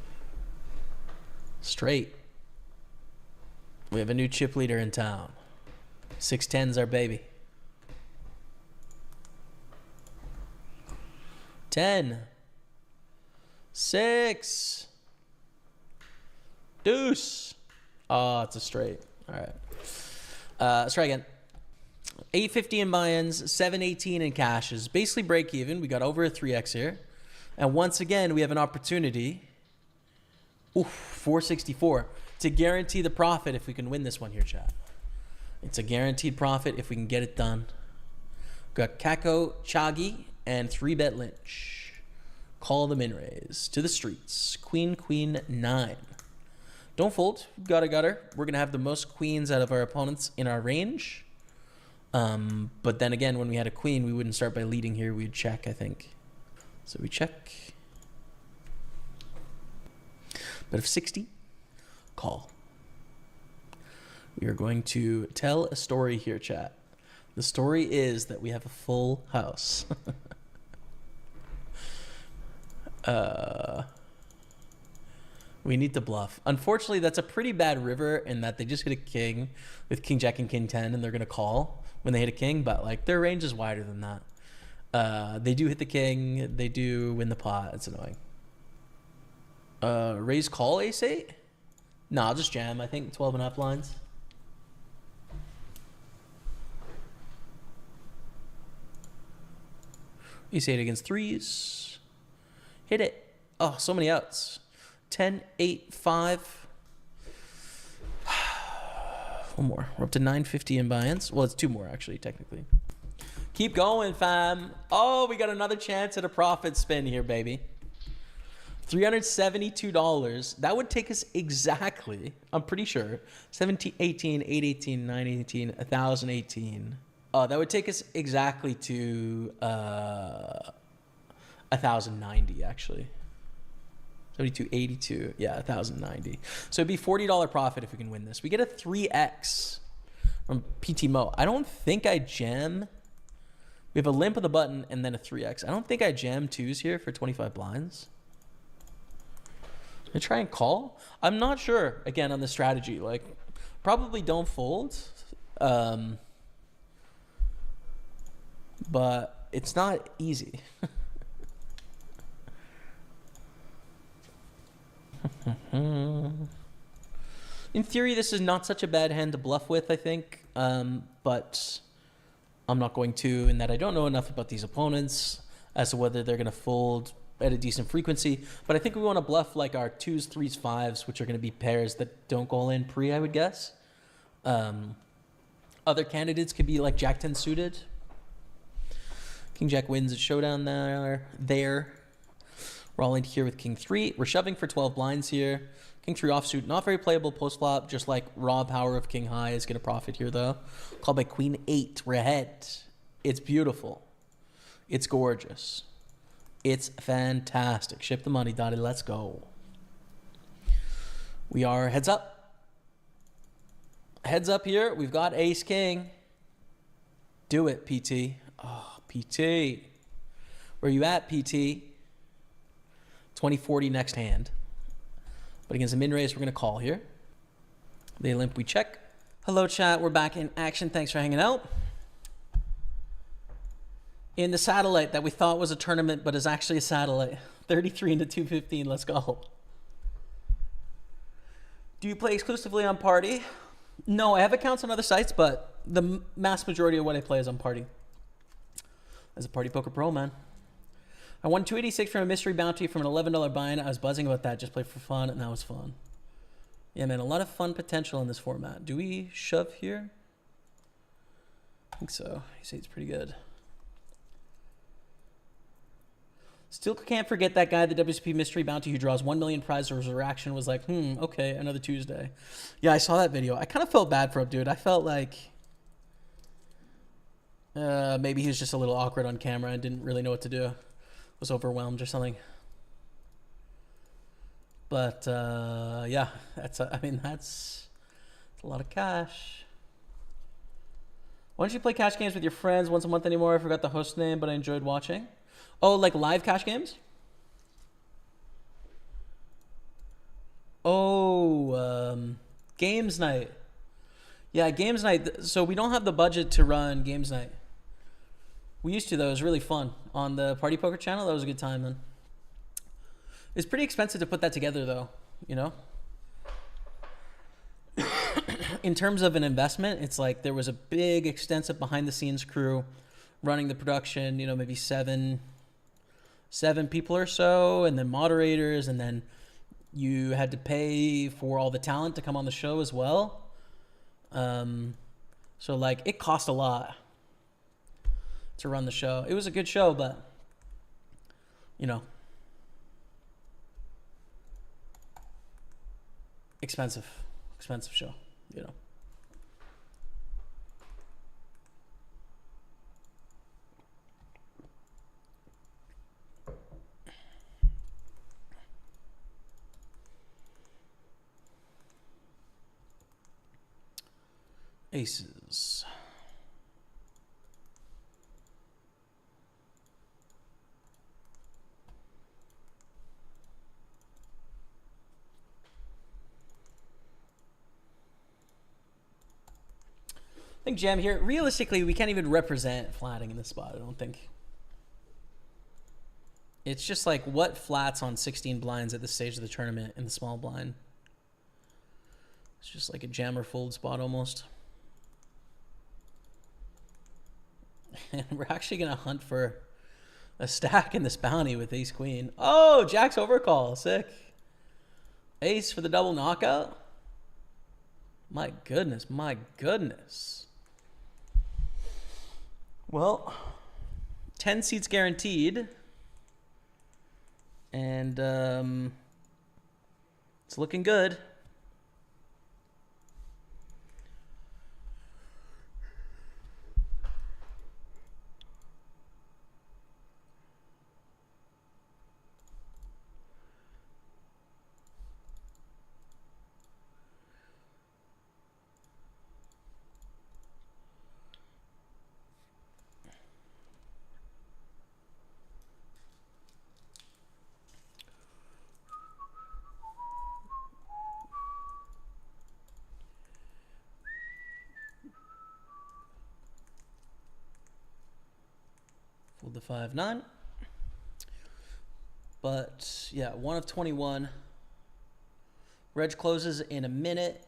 Straight. We have a new chip leader in town. 610's our baby. 10. 6. Deuce. Oh, it's a straight. All right. Let's try again. 850 in buy-ins, 718 in cashes. Basically break even. We got over a 3x here. And once again, we have an opportunity. Oof, 464 to guarantee the profit if we can win this one here, chat. It's a guaranteed profit if we can get it done. Got Kako, Chagi, and 3-bet Lynch. Call the min raise to the streets. Queen, queen, 9. Don't fold. Got a gutter. We're going to have the most queens out of our opponents in our range. But then again, when we had a queen, we wouldn't start by leading here. We'd check, I think. So we check. Bet of 60. Call. We are going to tell a story here, chat. The story is that we have a full house. We need to bluff. Unfortunately, that's a pretty bad river in that they just hit a king with king jack and king 10 and they're going to call when they hit a king, but like their range is wider than that. They do hit the king. They do win the pot. It's annoying. Raise call ace 8? No, I'll just jam. I think 12.5 lines. Ace 8 against 3s. Hit it. Oh, so many outs. 10, 8, 5. One more. We're up to 950 in buy-ins. Well, it's 2 more, actually, technically. Keep going, fam. Oh, we got another chance at a profit spin here, baby. $372. That would take us exactly, I'm pretty sure, 17, 18, 818, 918, 1,018. That would take us exactly to 1,090 actually. 7282. Yeah, 1,090. So it'd be $40 profit if we can win this. We get a 3x from PT Mo. I don't think I jam. We have a limp of the button and then a 3x. I don't think I jam twos here for 25 blinds. I try and call. I'm not sure again on the strategy. Like, probably don't fold. But it's not easy. In theory, this is not such a bad hand to bluff with, I think. But I'm not going to, in that I don't know enough about these opponents as to whether they're going to fold at a decent frequency. But I think we want to bluff like our 2s, 3s, 5s, which are going to be pairs that don't go all in pre, I would guess. Other candidates could be like Jack 10 suited. King Jack wins at showdown there. We're all in here with King 3. We're shoving for 12 blinds here. King 3 offsuit, not very playable post flop, just like raw power of King High is going to profit here though. Called by Queen 8. We're ahead. It's beautiful. It's gorgeous. It's fantastic. Ship the money, Dottie. Let's go. We are heads up. Heads up here. We've got Ace King. Do it, PT. Oh, PT. Where you at, PT? 2040 next hand. But against a min raise, we're going to call here. They limp, we check. Hello, chat. We're back in action. Thanks for hanging out. In the satellite that we thought was a tournament, but is actually a satellite. 33 into 215. Let's go. Do you play exclusively on Party? No, I have accounts on other sites, but the mass majority of what I play is on Party. As a Party Poker Pro, man. I won 286 from a mystery bounty from an $11 buy-in. I was buzzing about that. Just played for fun, and that was fun. Yeah, man, a lot of fun potential in this format. Do we shove here? I think so. You say it's pretty good. Still can't forget that guy, the WSP mystery bounty who draws 1 million prizes. His reaction was like, okay, another Tuesday. Yeah, I saw that video. I kind of felt bad for him, dude. I felt like maybe he was just a little awkward on camera and didn't really know what to do. Was overwhelmed or something. But yeah, that's a lot of cash. Why don't you play cash games with your friends once a month anymore? I forgot the host name, but I enjoyed watching. Oh, like live cash games? Oh, games night. Yeah, games night. So we don't have the budget to run games night. We used to, though. It was really fun. On the Party Poker channel, that was a good time, man. It's pretty expensive to put that together, though, you know? In terms of an investment, it's like there was a big, extensive behind-the-scenes crew running the production, you know, maybe seven people or so, and then moderators, and then you had to pay for all the talent to come on the show as well. So, like, it cost a lot to run the show. It was a good show, but, you know, expensive show, you know. Aces. I think jam here. Realistically, we can't even represent flatting in this spot, I don't think. It's just like what flats on 16 blinds at this stage of the tournament in the small blind. It's just like a jam or fold spot almost. And we're actually going to hunt for a stack in this bounty with ace queen. Oh, Jack's overcall. Sick. Ace for the double knockout. My goodness. My goodness. Well, 10 seats guaranteed. And it's looking good. Fold the 5-9. But yeah, 1 of 21. Reg closes in a minute.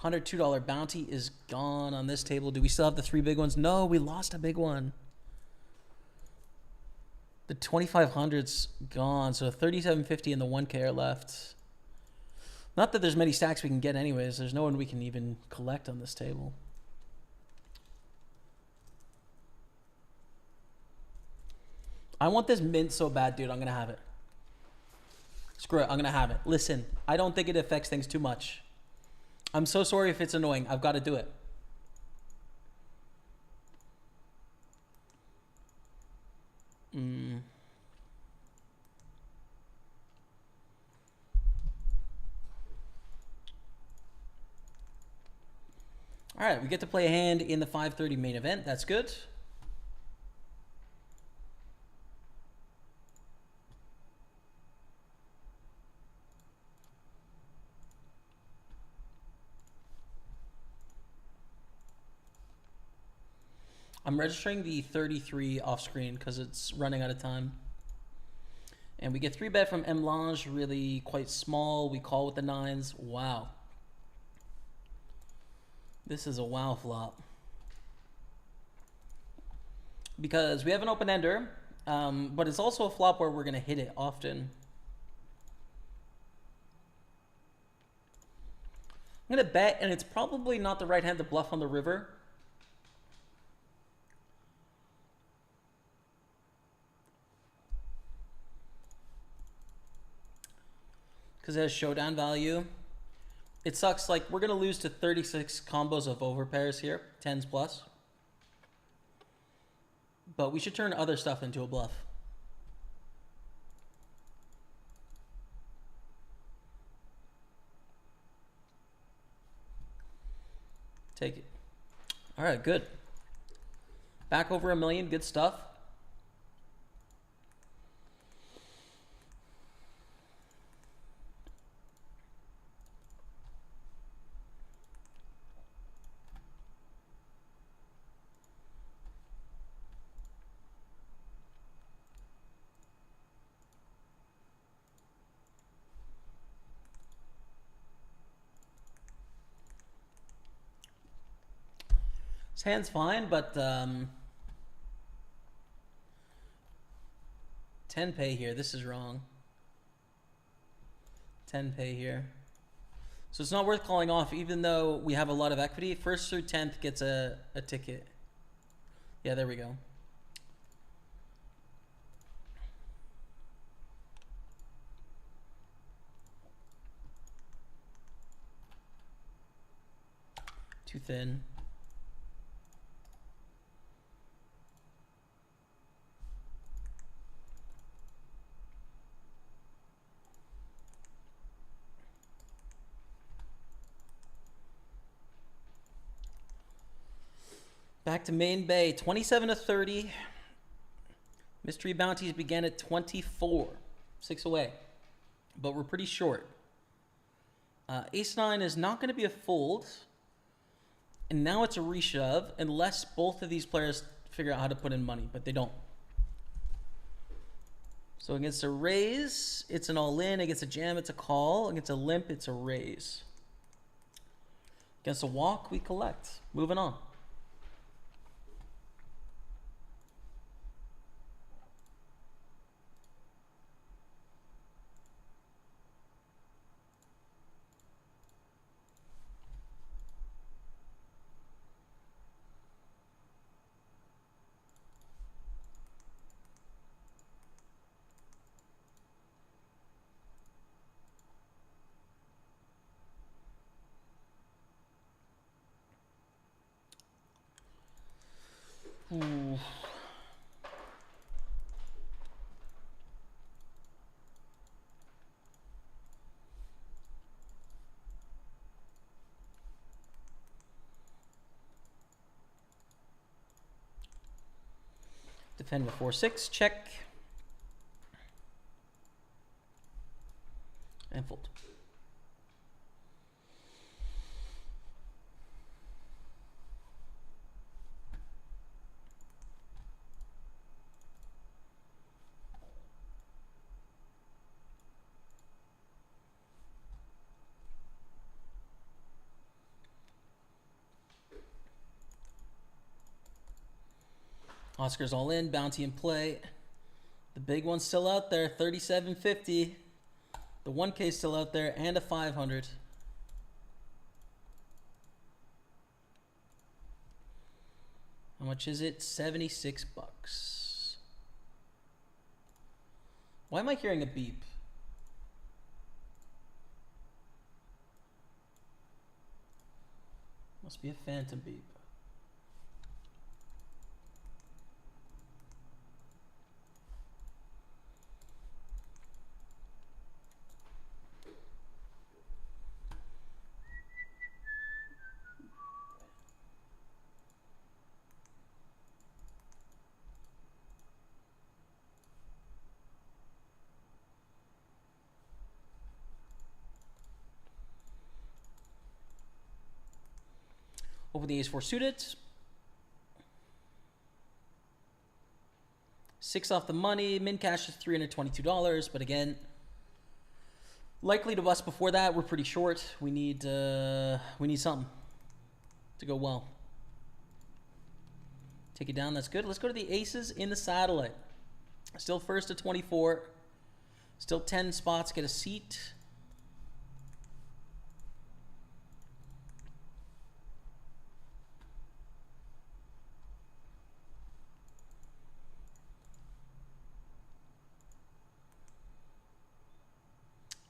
$102 bounty is gone on this table. Do we still have the 3 big ones? No, we lost a big one. The 2500's gone, so 3750 and the 1K are left. Not that there's many stacks we can get anyways. There's no one we can even collect on this table. I want this mint so bad, dude. I'm going to have it. Screw it. I'm going to have it. Listen, I don't think it affects things too much. I'm so sorry if it's annoying. I've got to do it. All right, we get to play a hand in the 5:30 main event. That's good. I'm registering the 33 off screen because it's running out of time. And we get 3-bet from Mlange, really quite small. We call with the 9s. Wow. This is a wow flop. Because we have an open ender, but it's also a flop where we're going to hit it often. I'm going to bet, and it's probably not the right hand to bluff on the river. Because it has showdown value. It sucks, like, we're going to lose to 36 combos of overpairs here, 10s plus. But we should turn other stuff into a bluff. Take it. All right, good. Back over $1 million, good stuff. His hand's fine, but 10 pay here. This is wrong. 10 pay here. So it's not worth calling off, even though we have a lot of equity. First through 10th gets a ticket. Yeah, there we go. Too thin. Back to main bay, 27 to 30. Mystery bounties began at 24, 6 away, but we're pretty short. Ace-9 is not going to be a fold, and now it's a reshove unless both of these players figure out how to put in money, but they don't. So against a raise, it's an all-in. Against a jam, it's a call. Against a limp, it's a raise. Against a walk, we collect. Moving on. Ooh. Defend with 4-6, check. And fold. Oscar's all in, bounty in play. The big one's still out there, 37.50. The 1K's still out there, and a 500. How much is it? 76 bucks. Why am I hearing a beep? Must be a phantom beep. Over the ace-4 suited. 6 off the money. Min cash is $322, but again, likely to bust before that. We're pretty short. We need something to go well. Take it down. That's good. Let's go to the aces in the satellite. Still first to 24. Still 10 spots. Get a seat.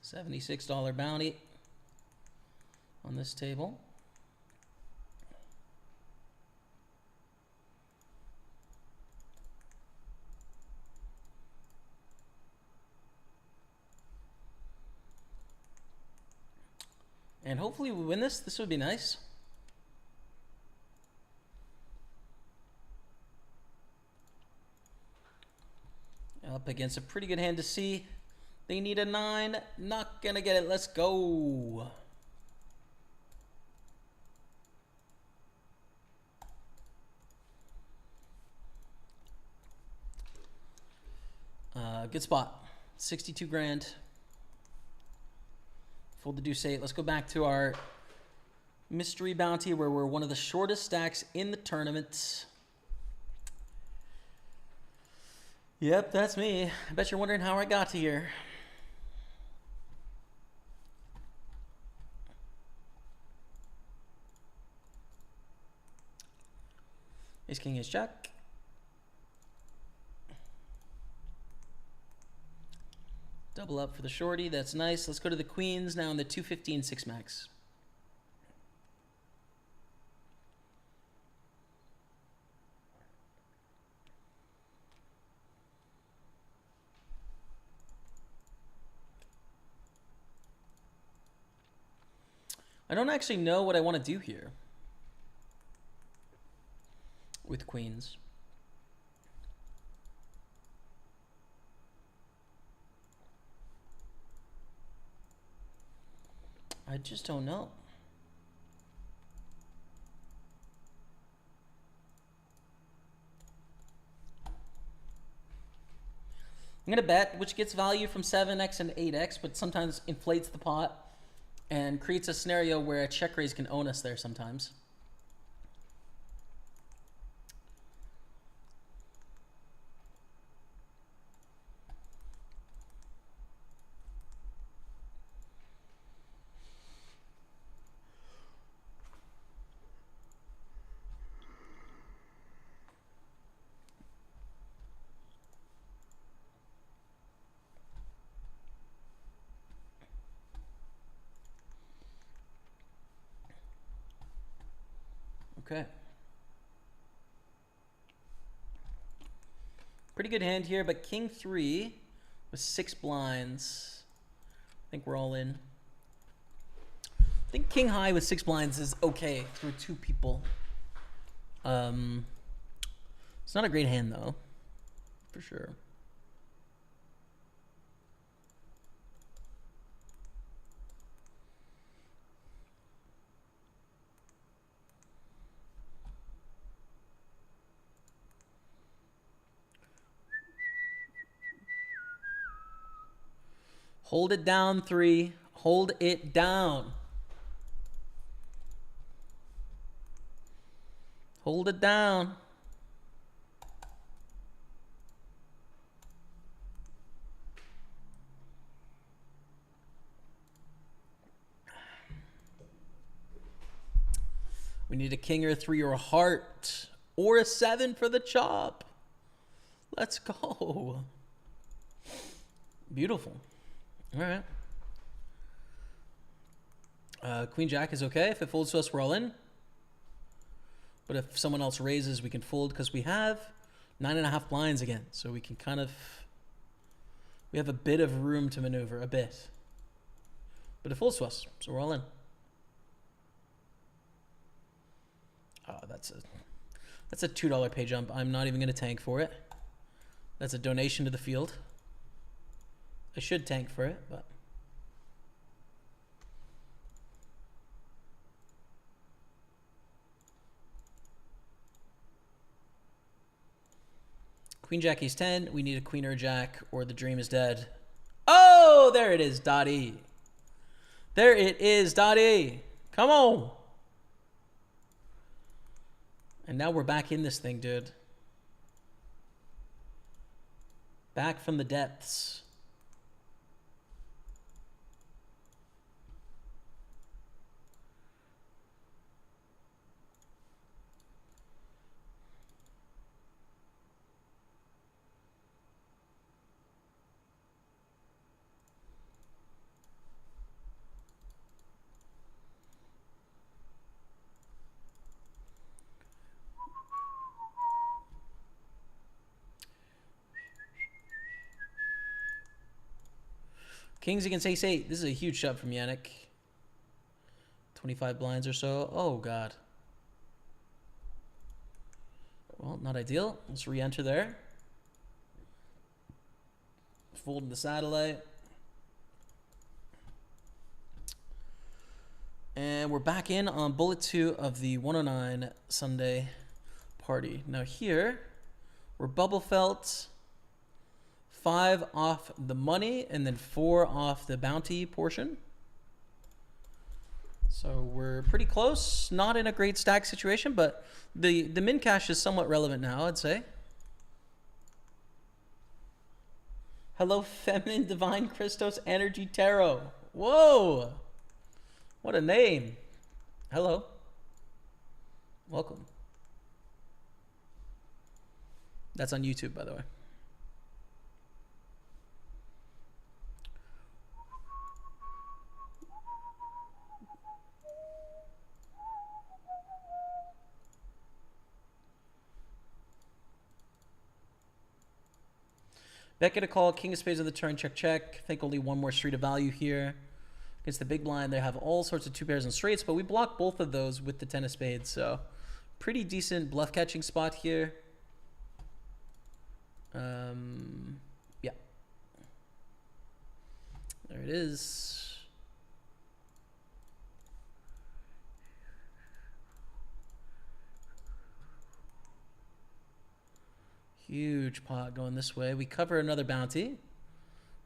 $76 bounty on this table. And hopefully we win this. This would be nice. Up against a pretty good hand to see. They need a 9. Not gonna get it. Let's go. Good spot. 62 grand. Fold the deuce 8. Let's go back to our mystery bounty where we're one of the shortest stacks in the tournament. Yep, that's me. I bet you're wondering how I got to here. Ace king is jack. Double up for the shorty. That's nice. Let's go to the queens now in the 215 6 max. I don't actually know what I want to do here with queens. I just don't know. I'm going to bet, which gets value from 7x and 8x, but sometimes inflates the pot and creates a scenario where a check raise can own us there sometimes. Okay. Pretty good hand here, but king 3 with 6 blinds. I think we're all in. I think king high with 6 blinds is okay through 2 people. It's not a great hand though, for sure. Hold it down, 3. Hold it down. Hold it down. We need a king or a 3 or a heart or a 7 for the chop. Let's go. Beautiful. All right. Queen Jack is okay. If it folds to us, we're all in. But if someone else raises, we can fold because we have 9.5 blinds again. So we can kind of, we have a bit of room to maneuver, a bit. But it folds to us, so we're all in. Oh, that's a $2 pay jump. I'm not even going to tank for it. That's a donation to the field. I should tank for it, but Queen Jack Ace 10. We need a queen or a jack, or the dream is dead. Oh, there it is, Dottie. There it is, Dottie. Come on. And now we're back in this thing, dude. Back from the depths. Kings against ace 8. This is a huge shot from Yannick. 25 blinds or so. Oh, God. Well, not ideal. Let's re-enter there. Fold the satellite. And we're back in on bullet 2 of the 109 Sunday party. Now here, we're bubble felt. 5 off the money and then 4 off the bounty portion. So we're pretty close. Not in a great stack situation, but the min cash is somewhat relevant now, I'd say. Hello, Feminine Divine Christos Energy Tarot. Whoa! What a name. Hello. Welcome. That's on YouTube, by the way. Beckett a call, king of spades on the turn, check, check. I think only one more street of value here. Against the big blind, they have all sorts of 2 pairs and straights, but we block both of those with the 10 of spades, so pretty decent bluff catching spot here. Yeah. There it is. Huge pot going this way. We cover another bounty.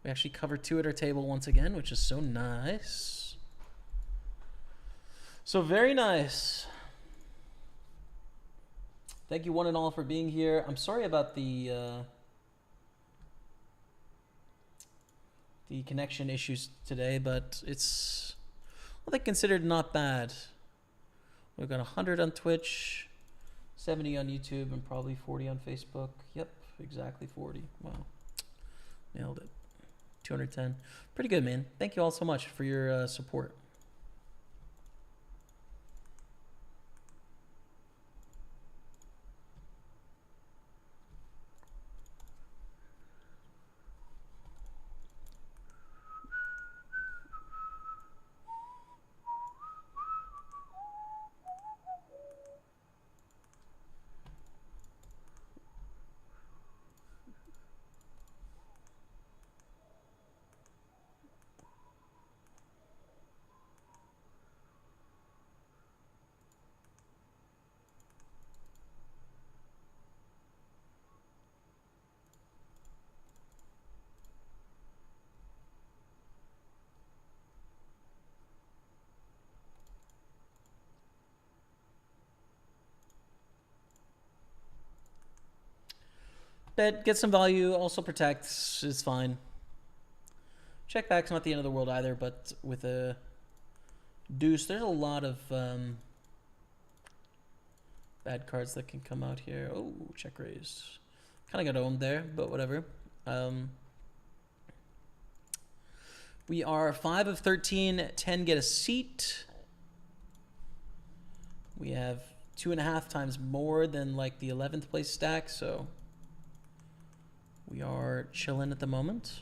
We actually cover 2 at our table once again, which is so nice. So very nice. Thank you one and all for being here. I'm sorry about the connection issues today, but it's, well, they considered not bad. We've got 100 on Twitch, 70 on YouTube, and probably 40 on Facebook. Yep, exactly 40. Wow. Nailed it. 210. Pretty good, man. Thank you all so much for your support. Bet, get some value, also protects, is fine. Check back's not the end of the world either, but with a deuce, there's a lot of bad cards that can come out here. Oh, check raised. Kind of got owned there, but whatever. We are 5 of 13, 10 get a seat. We have 2.5 times more than like the 11th place stack, so we are chilling at the moment.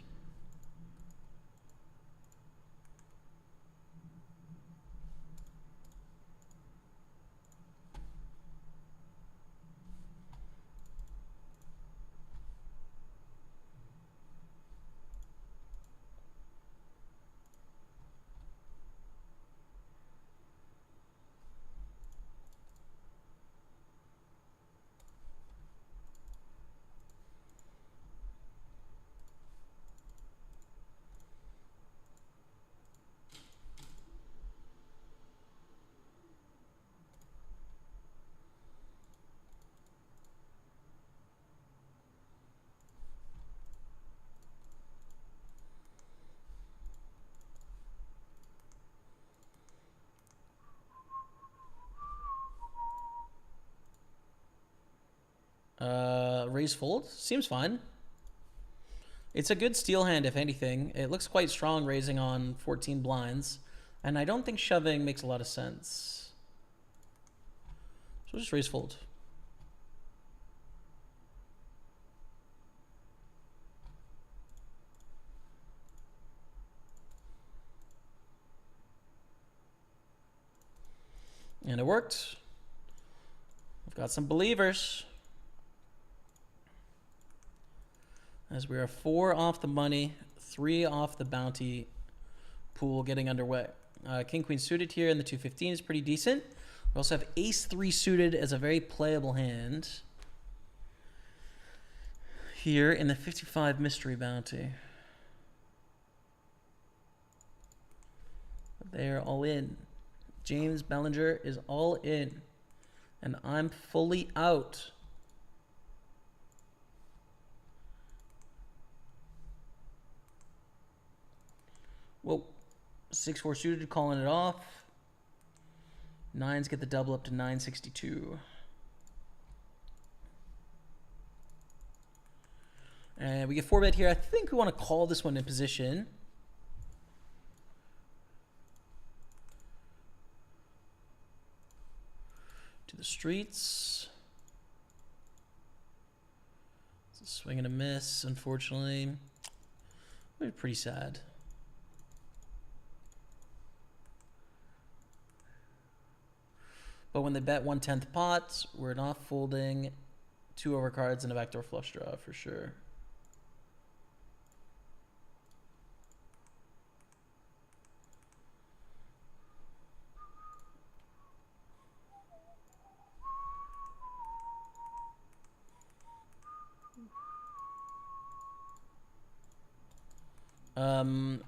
Raise fold seems fine. It's a good steal hand, if anything. It looks quite strong raising on 14 blinds, and I don't think shoving makes a lot of sense. So we'll just raise fold. And it worked. We've got some believers. As we are 4 off the money, 3 off the bounty pool getting underway. King Queen suited here in the 215 is pretty decent. We also have Ace 3 suited as a very playable hand here in the 55 mystery bounty. They're all in. James Bellinger is all in, and I'm fully out. Whoa, 6-4 suited, calling it off. 9s get the double up to 962. And we get 4-bet here. I think we want to call this one in position. To the streets. It's a swing and a miss, unfortunately. We're pretty sad. But when they bet 1/10 pots, we're not folding 2 overcards and a backdoor flush draw for sure.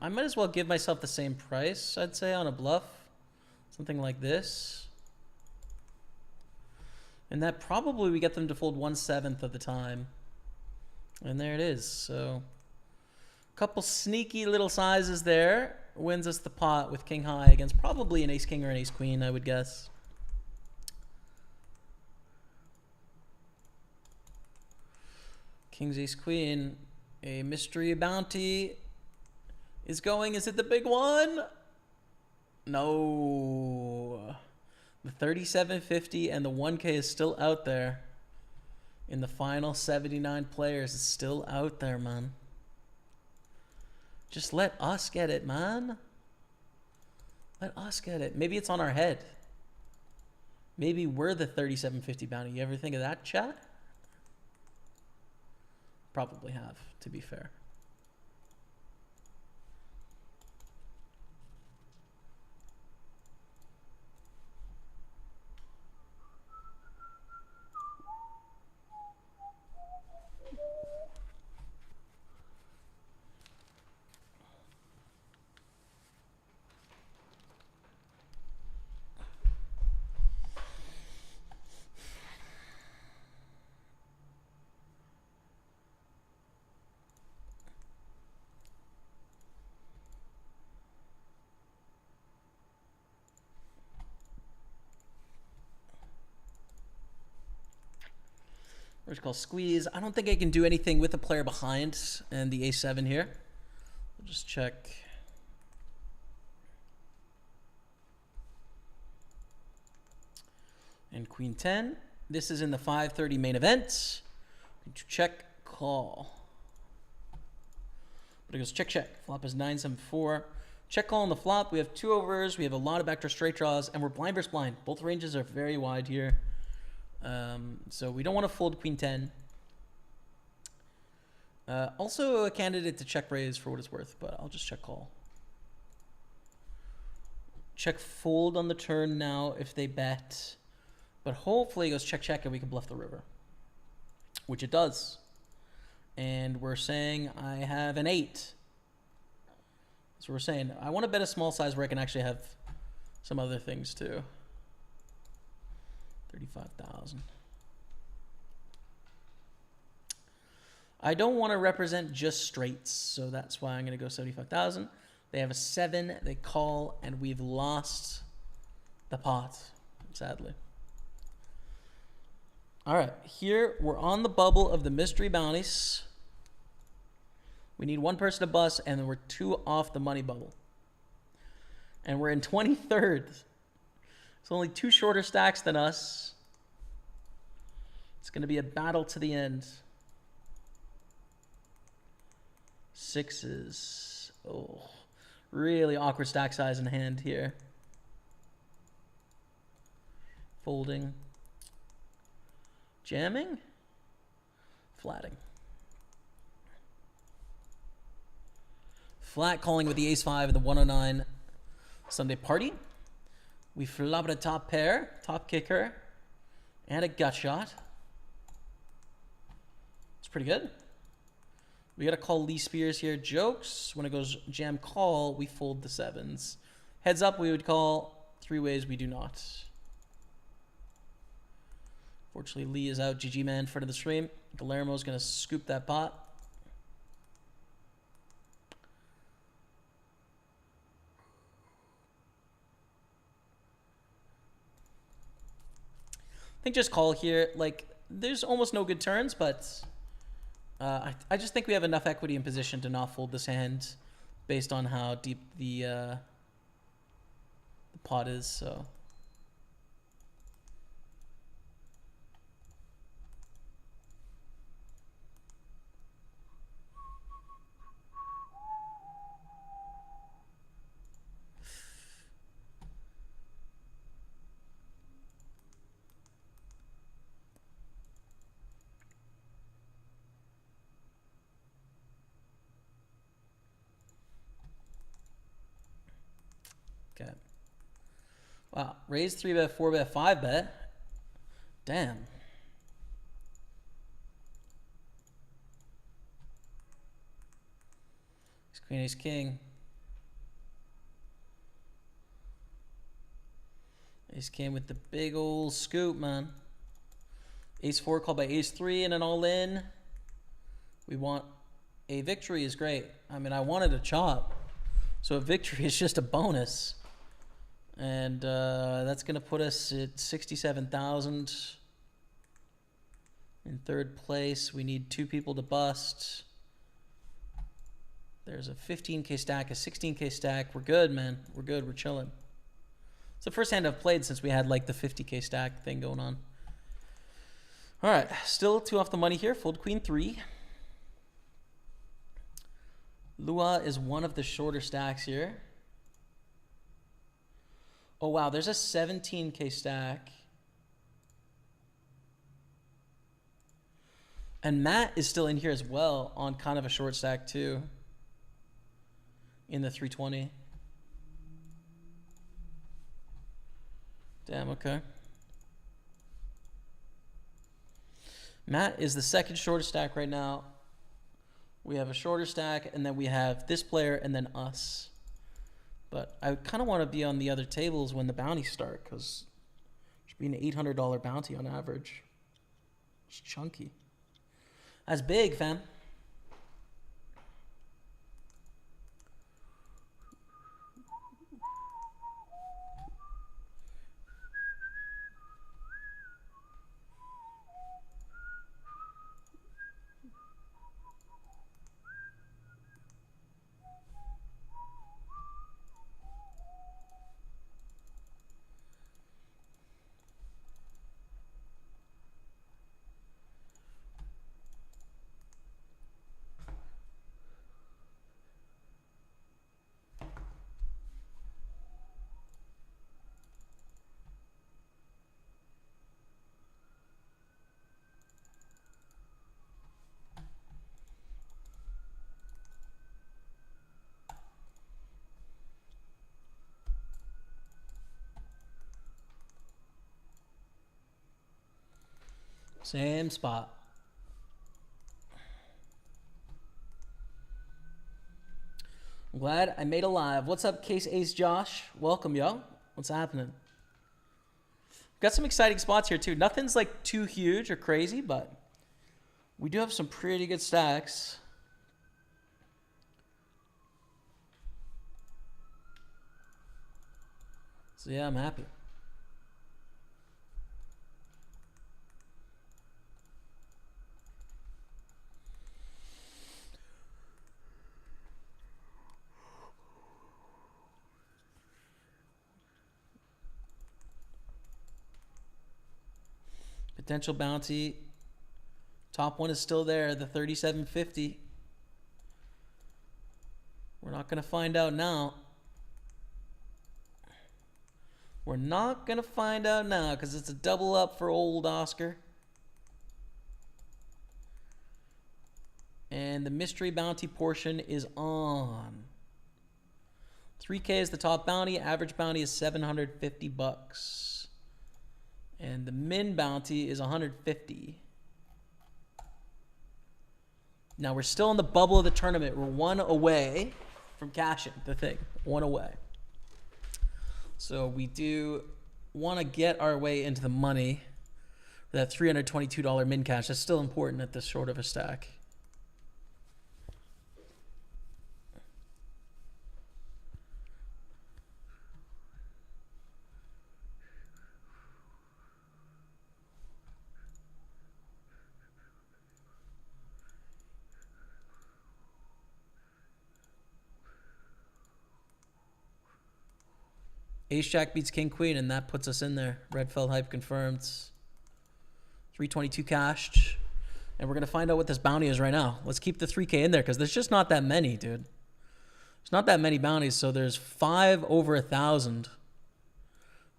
I might as well give myself the same price, I'd say, on a bluff. Something like this. And that probably we get them to fold 1/7 of the time. And there it is. So a couple sneaky little sizes there. Wins us the pot with king high against probably an ace king or an ace queen, I would guess. King's ace queen. A mystery bounty is going. Is it the big one? No. The 3750 and the 1K is still out there. In the final 79 players, it's still out there, man. Just let us get it, man. Let us get it. Maybe it's on our head. Maybe we're the 3750 bounty. You ever think of that, chat? Probably have, to be fair. First call squeeze. I don't think I can do anything with the player behind and the A7 here. We'll just check. And queen 10. This is in the 5:30 main event. Check call. But it goes check check. Flop is 9-7-4. Check call on the flop. We have 2 overs. We have a lot of backdoor straight draws, and we're blind versus blind. Both ranges are very wide here. So we don't want to fold queen 10. Also a candidate to check raise for what it's worth, but I'll just check call. Check fold on the turn now if they bet. But hopefully it goes check check and we can bluff the river. Which it does. And we're saying I have an 8. So we're saying I want to bet a small size where I can actually have some other things too. 35,000. I don't want to represent just straights, so that's why I'm going to go 75,000. They have a 7, they call, and we've lost the pot, sadly. All right, here we're on the bubble of the mystery bounties. We need one person to bust, and then we're 2 off the money bubble. And we're in 23rd. It's only 2 shorter stacks than us. It's going to be a battle to the end. 6s. Oh, really awkward stack size in hand here. Folding. Jamming. Flatting. Flat calling with the ace-5 of the 109 Sunday party. We flop a top pair, top kicker, and a gut shot. It's pretty good. We got to call Lee Spears here. Jokes. When it goes jam call, we fold the 7s. Heads up, we would call. 3 ways, we do not. Fortunately, Lee is out. GG man, front of the stream. Guillermo's going to scoop that pot. I think just call here. Like, there's almost no good turns, but I just think we have enough equity in position to not fold this hand based on how deep the pot is. So. Okay. Wow. Raise 3-bet, 4-bet, 5-bet. Damn. Ace queen, ace king. Ace king with the big old scoop, man. Ace 4 called by ace 3 and an all in. We want a victory is great. I mean, I wanted a chop. So a victory is just a bonus. And that's going to put us at 67,000. In 3rd place, we need 2 people to bust. There's a 15K stack, a 16K stack. We're good, man. We're good. We're chilling. It's the first hand I've played since we had like the 50K stack thing going on. All right, still 2 off the money here. Fold queen 3. Lua is one of the shorter stacks here. Oh, wow. There's a 17K stack. And Matt is still in here as well on kind of a short stack too. In the 320. Damn, okay. Matt is the 2nd shortest stack right now. We have a shorter stack, and then we have this player, and then us. But I kind of want to be on the other tables when the bounties start, because it should be an $800 bounty on average. It's chunky. That's big, fam. Same spot. I'm glad I made a live. What's up, Case Ace Josh? Welcome, yo. What's happening? Got some exciting spots here, too. Nothing's like too huge or crazy, but we do have some pretty good stacks. So, yeah, I'm happy. Potential bounty. Top one is still there, the 3750. We're not going to find out now. We're not going to find out now because it's a double up for old Oscar. And the mystery bounty portion is on. 3K is the top bounty. Average bounty is 750 bucks. And the min bounty is 150. Now we're still in the bubble of the tournament. We're one away from cashing the thing. One away. So we do want to get our way into the money. That $322 min cash. That's still important at this short of a stack. Ace Jack beats King Queen, and that puts us in there. Redfeld hype confirmed. 322 cashed. And we're going to find out what this bounty is right now. Let's keep the 3K in there because there's just not that many, dude. There's not that many bounties. So there's 5 over 1,000,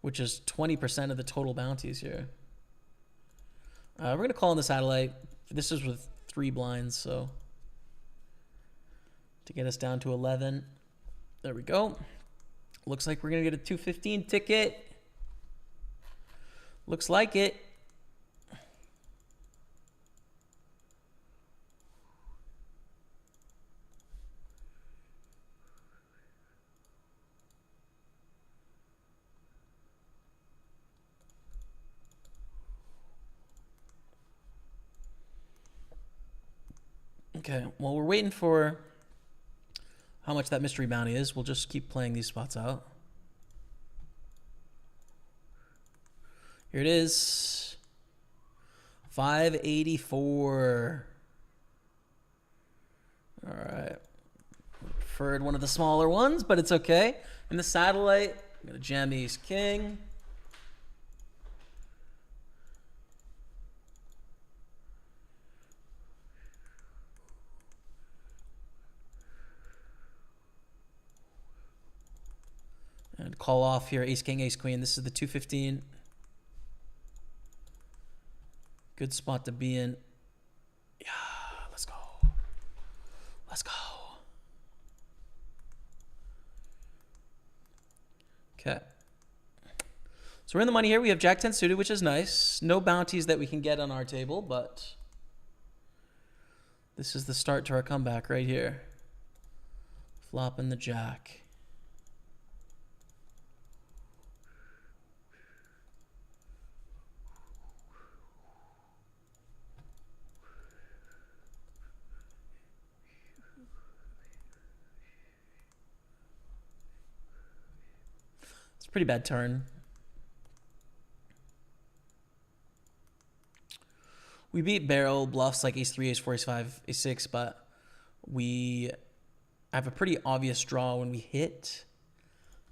which is 20% of the total bounties here. We're going to call in the satellite. This is with 3 blinds, so to get us down to 11. There we go. Looks like we're going to get a 215 ticket. Looks like it. Okay, well, we're waiting for how much that mystery bounty is. We'll just keep playing these spots out. Here it is. 584. All right. Preferred one of the smaller ones, but it's okay. In the satellite, I'm going to jam Ace King. And call off here, Ace King, Ace Queen. This is the 215. Good spot to be in. Yeah, let's go. Let's go. Okay. So we're in the money here. We have Jack 10 suited, which is nice. No bounties that we can get on our table, but this is the start to our comeback right here. Flopping the Jack. Pretty bad turn. We beat barrel bluffs like ace 3, ace 4, ace 5, ace 6, but we have a pretty obvious draw when we hit,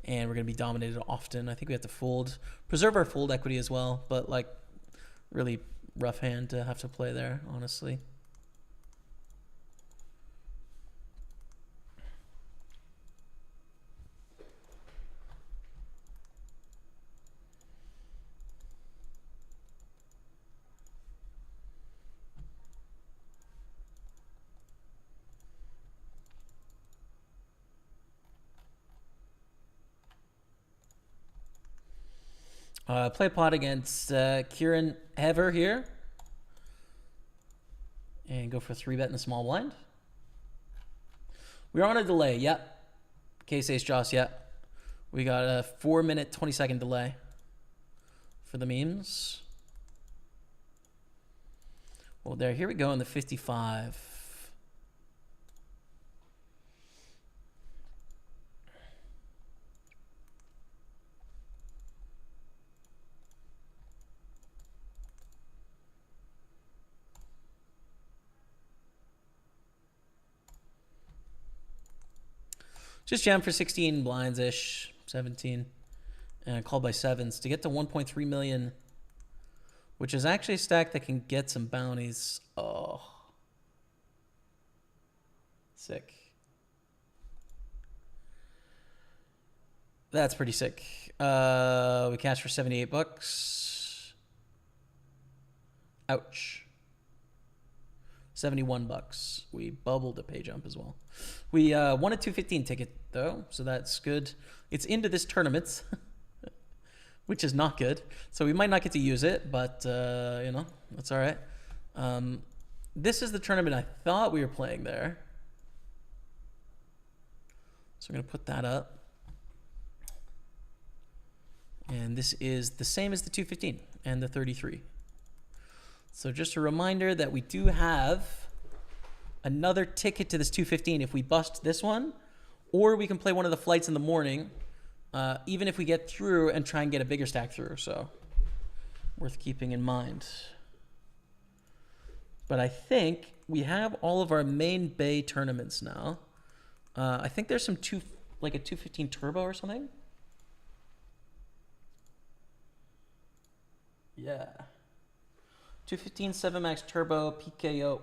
and we're going to be dominated often. I think we have to fold, preserve our fold equity as well, but like really rough hand to have to play there, honestly. Play pot against Kieran Hever here. And go for 3-bet in the small blind. We're on a delay. Yep. Case ace Joss. Yep. We got a 4-minute, 20-second delay for the memes. Well, there. Here we go in the 55. Just jam for 16 blinds-ish, 17, and call by sevens to get to 1.3 million, which is actually a stack that can get some bounties. Oh, sick. That's pretty sick. We cashed for 78 bucks. Ouch. 71 bucks. We bubbled a pay jump as well. We won a 215 ticket though, so that's good. It's into this tournament, which is not good. So we might not get to use it, but you know, that's all right. This is the tournament I thought we were playing there. So I'm gonna put that up. And this is the same as the 215 and the 33. So just a reminder that we do have another ticket to this 215 if we bust this one, or we can play one of the flights in the morning, even if we get through and try and get a bigger stack through. So worth keeping in mind. But I think we have all of our main bay tournaments now. I think there's some like a 215 turbo or something. Yeah. 215 7 max turbo PKO.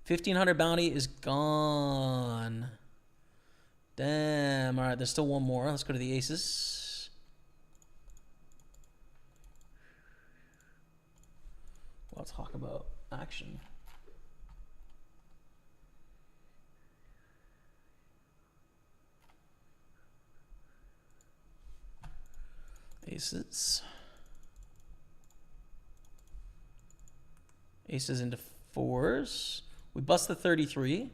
$1,500 bounty is gone. Damn. All right, there's still one more. Let's go to the aces. Well, let's talk about action. Aces. Aces into fours. We bust the 33.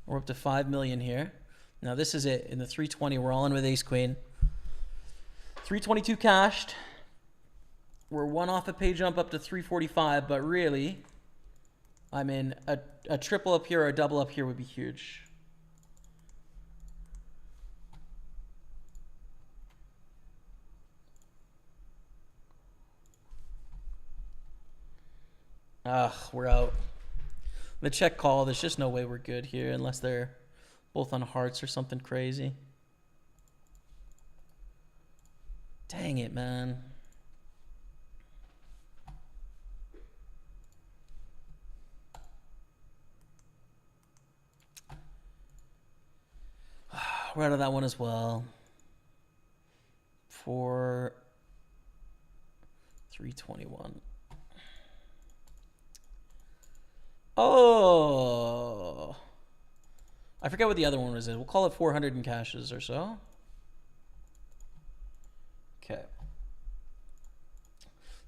We're up to 5 million here. Now this is it. In the 320, we're all in with ace queen. 322 cashed. We're one off a pay jump up to 345, but really, I mean, a triple up here or a double up here would be huge. Ugh, we're out. The check call, there's just no way we're good here unless they're both on hearts or something crazy. Dang it, man. We're out of that one as well. For 321. Oh, I forget what the other one was. We'll call it 400 in cashes or so. Okay.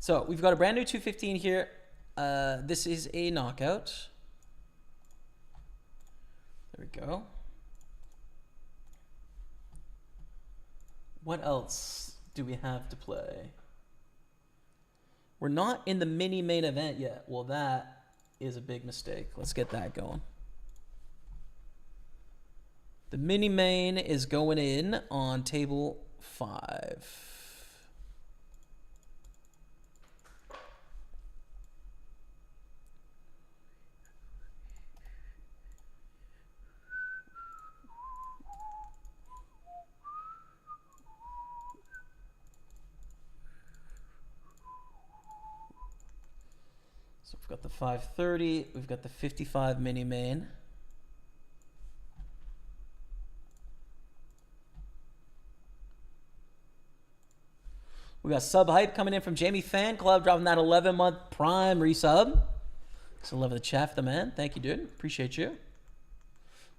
So we've got a brand new 215 here. This is a knockout. There we go. What else do we have to play? We're not in the mini main event yet. Well, that is a big mistake. Let's get that going. The mini main is going in on table 5. So we've got the 530, we've got the 55 mini main. We got sub hype coming in from Jamie Fan Club, dropping that 11-month prime resub. So love the chat for the man. Thank you, dude. Appreciate you.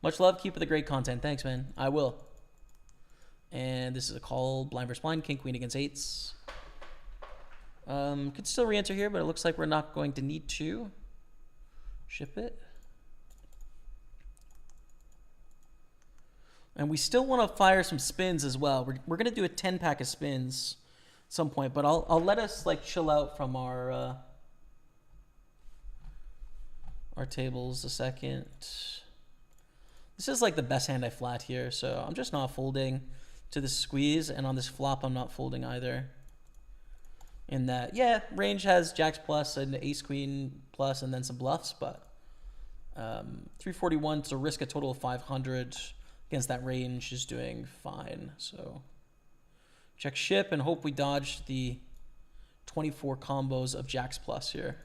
Much love. Keep up the great content. Thanks, man. I will. And And this is a call, blind versus blind, king, queen against eights. Could still re-enter here, but it looks like we're not going to need to. Ship it. And we still want to fire some spins as well. We're going to do a 10-pack of spins at some point, but I'll let us like chill out from our tables a second. This is like the best hand I flat here, so I'm just not folding to the squeeze, and on this flop I'm not folding either. In that, yeah, range has jacks plus and ace queen plus and then some bluffs, but 341 to risk a total of 500 against that range is doing fine. So check ship and hope we dodge the 24 combos of jacks plus here.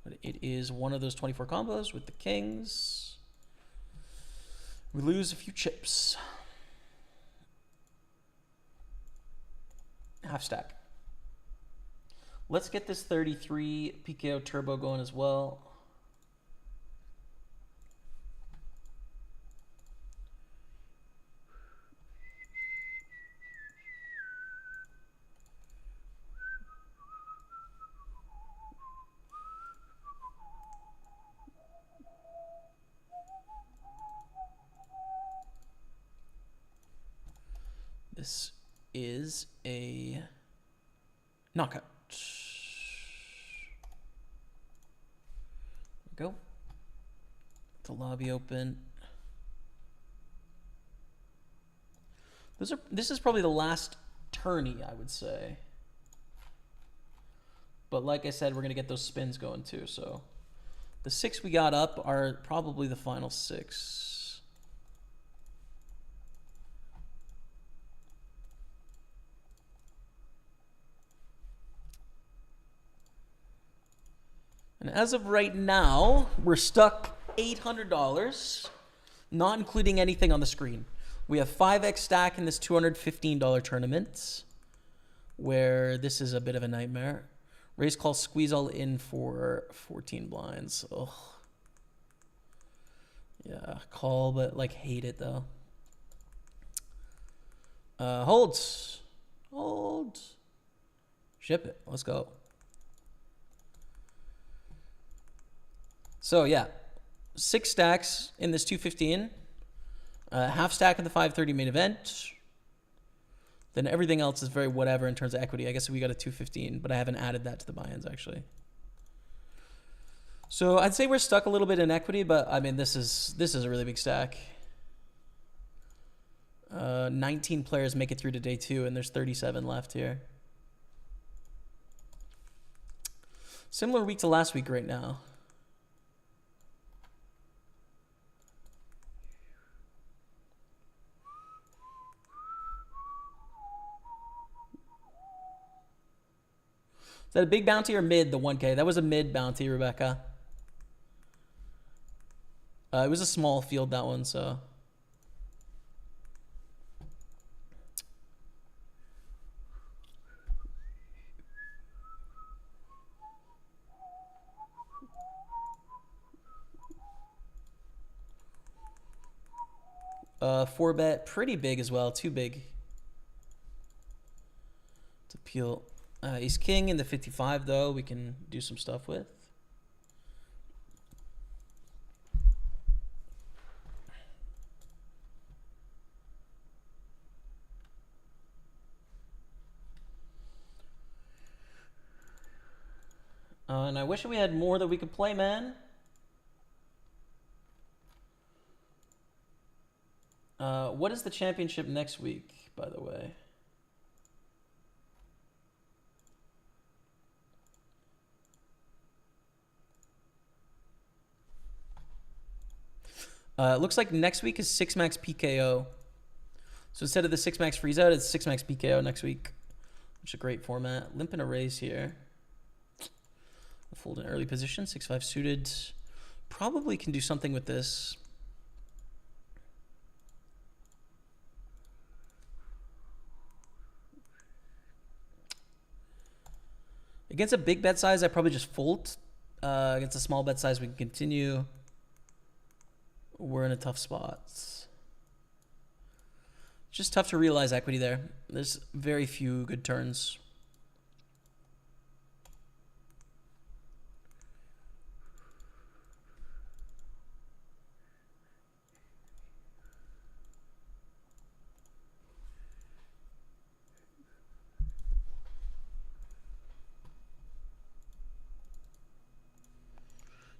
But it is one of those 24 combos with the kings. We lose a few chips. Half stack. Let's get this 33 PKO turbo going as well. This is a knockout. There we go. The lobby open. This is probably the last tourney, I would say. But like I said, we're going to get those spins going too. So the 6 we got up are probably the final 6. And as of right now, we're stuck $800, not including anything on the screen. We have 5x stack in this $215 tournament, where this is a bit of a nightmare. Raise, call, squeeze all in for 14 blinds. Ugh. Yeah, call, but like hate it though. Hold. Hold. Ship it. Let's go. So yeah, 6 stacks in this 215, half stack in the 530 main event. Then everything else is very whatever in terms of equity. I guess we got a 215, but I haven't added that to the buy-ins actually. So I'd say we're stuck a little bit in equity, but I mean this is a really big stack. 19 players make it through to day 2, and there's 37 left here. Similar week to last week right now. Is that a big bounty or mid, the 1K? That was a mid bounty, Rebecca. It was a small field, that one, so. Four bet, pretty big as well, too big to peel. Ace king in the 55 though, we can do some stuff with. And I wish we had more that we could play, man. What is the championship next week, by the way? It looks like next week is 6 max PKO. So instead of the 6 max freeze out, it's 6 max PKO next week, which is a great format. Limp and a raise here. I'll fold in early position, 6-5 suited. Probably can do something with this. Against a big bet size, I probably just fold. Against a small bet size, we can continue. We're in a tough spot. It's just tough to realize equity there. There's very few good turns.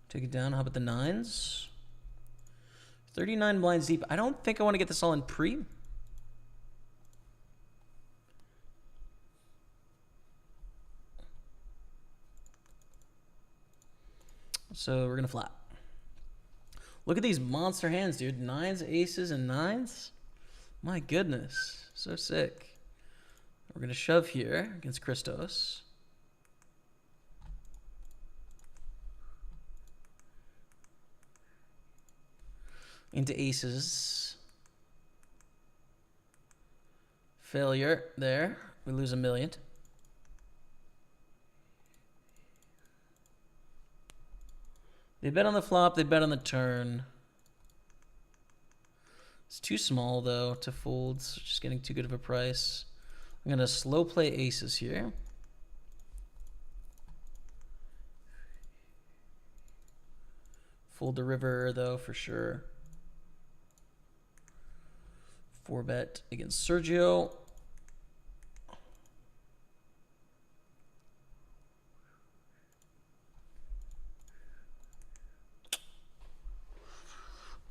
Take it down. How about the nines? 39 blinds deep. I don't think I want to get this all in pre. So we're going to flat. Look at these monster hands, dude. Nines, aces, and nines. My goodness. So sick. We're going to shove here against Christos. Into aces. Failure there. We lose $1 million. They bet on the flop. They bet on the turn. It's too small, though, to fold. So just getting too good of a price. I'm going to slow play aces here. Fold the river, though, for sure. 4-bet against Sergio.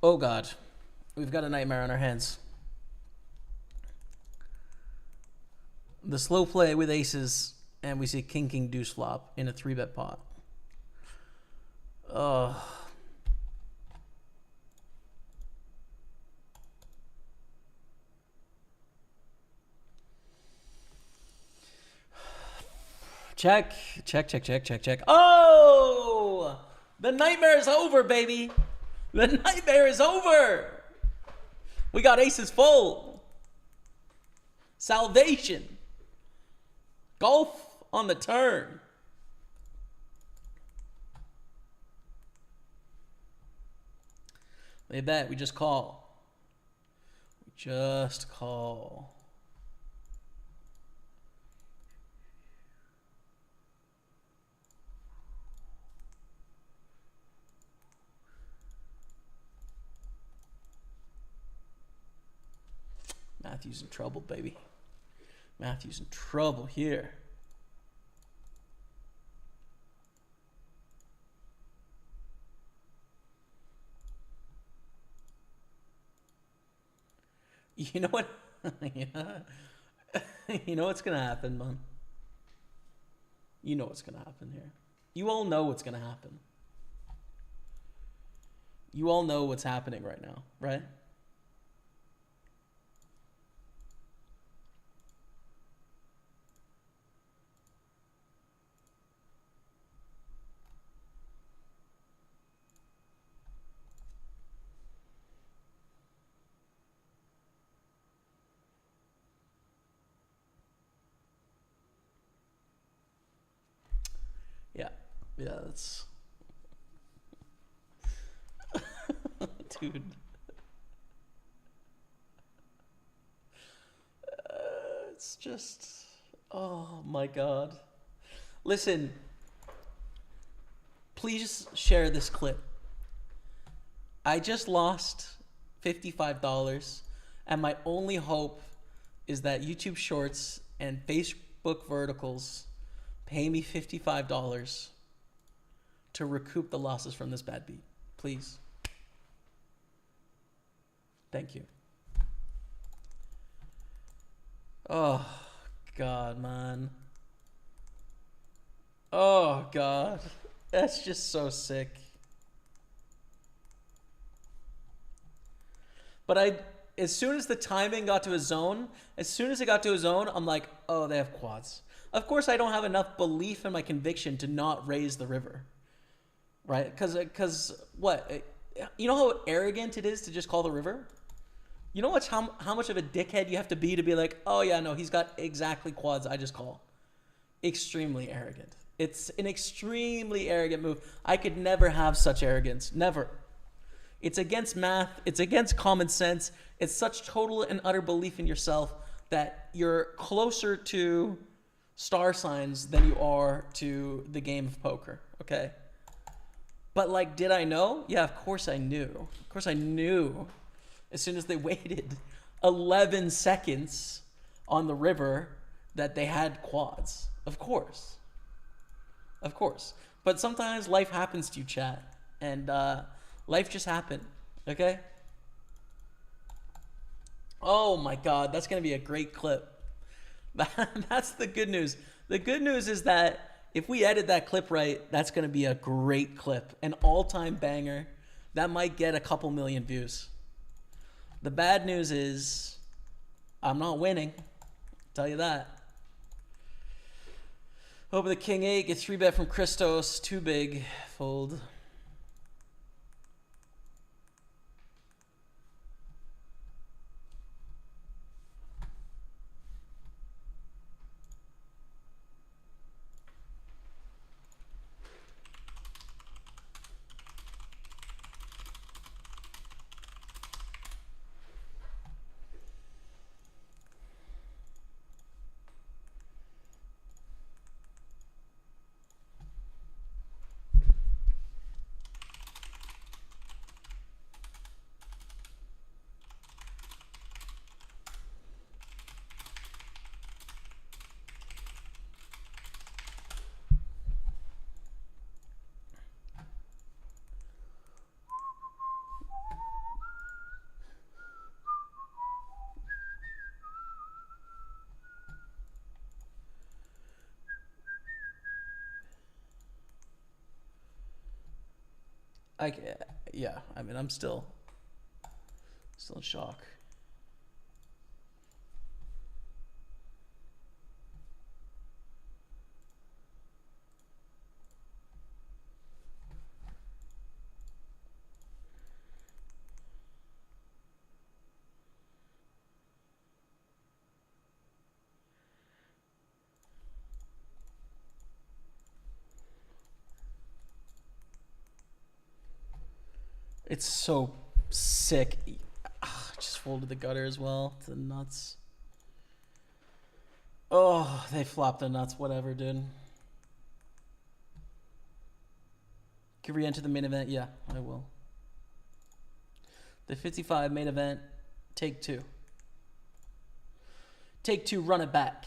Oh, God. We've got a nightmare on our hands. The slow play with aces, and we see king, king, deuce flop in a 3-bet pot. Oh. Check, check, check, check, check, check. Oh! The nightmare is over, baby. The nightmare is over. We got aces full. Salvation. Golf on the turn. They bet. We just call. We just call. Matthew's in trouble, baby. Matthew's in trouble here. You know what? Yeah. You know what's going to happen, man. You know what's going to happen here. You all know what's going to happen. You all know what's happening right now, right? Yeah, that's... Dude. It's just... Oh, my God. Listen. Please share this clip. I just lost $55, and my only hope is that YouTube Shorts and Facebook Verticals pay me $55 to recoup the losses from this bad beat. Please. Thank you. Oh, God, man. Oh, God. That's just so sick. But as soon as the timing got to a zone, I'm like, oh, they have quads. Of course, I don't have enough belief in my conviction to not raise the river. Right? Because what? You know how arrogant it is to just call the river? You know how much of a dickhead you have to be like, oh yeah, no, he's got exactly quads, I just call. Extremely arrogant. It's an extremely arrogant move. I could never have such arrogance. Never. It's against math. It's against common sense. It's such total and utter belief in yourself that you're closer to star signs than you are to the game of poker. Okay. But like, did I know? Yeah, of course I knew. Of course I knew. As soon as they waited 11 seconds on the river that they had quads. Of course. Of course. But sometimes life happens to you, chat. And life just happened. Okay? Oh my god, that's going to be a great clip. That's the good news. The good news is that if we edit that clip right, that's going to be a great clip. An all-time banger. That might get a couple million views. The bad news is I'm not winning. I'll tell you that. Over the King 8 gets 3-bet from Christos. Too big. Fold. Yeah, I mean, I'm still in shock. It's so sick. Just folded the gutter as well. The nuts. Oh, they flopped the nuts. Whatever, dude. Can we enter the main event? Yeah, I will. The 55 main event. Take 2. Take 2, run it back.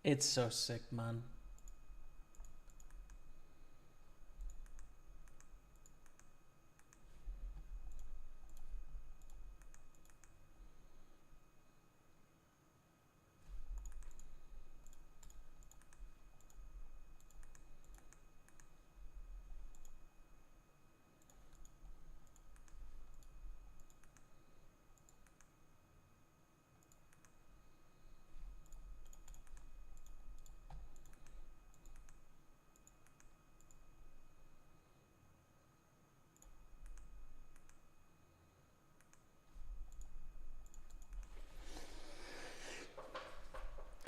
It's so sick, man.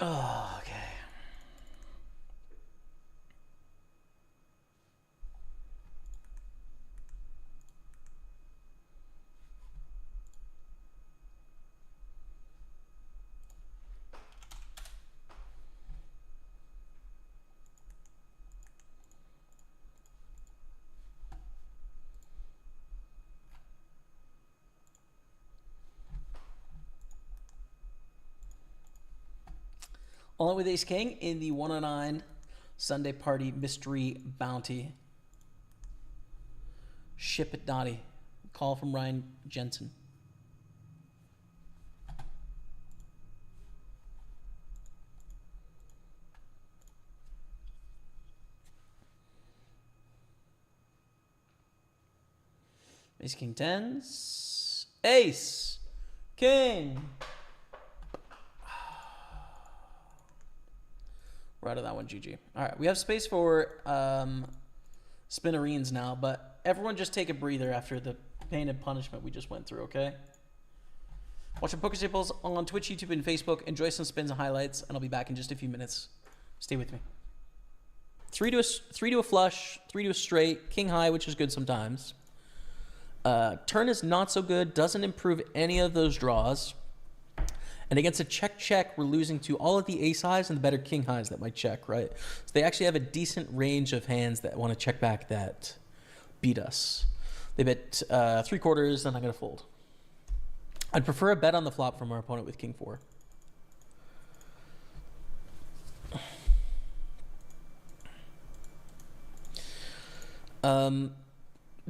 Oh, okay. Only with Ace King in the 109 Sunday Party Mystery Bounty. Ship it, Dottie. Call from Ryan Jensen. Ace, king, tens. Ace, king. We're out of that one, GG. All right, we have space for spinnerines now, but everyone just take a breather after the pain and punishment we just went through, okay? Watch Pokerstaples on Twitch, YouTube, and Facebook. Enjoy some spins and highlights, and I'll be back in just a few minutes. Stay with me. Three to a flush, 3 to a straight, king high, which is good sometimes. Turn is not so good, doesn't improve any of those draws. And against a check, we're losing to all of the ace highs and the better king highs that might check, right? So they actually have a decent range of hands that want to check back that beat us. They bet 3/4, then I'm going to fold. I'd prefer a bet on the flop from our opponent with king 4.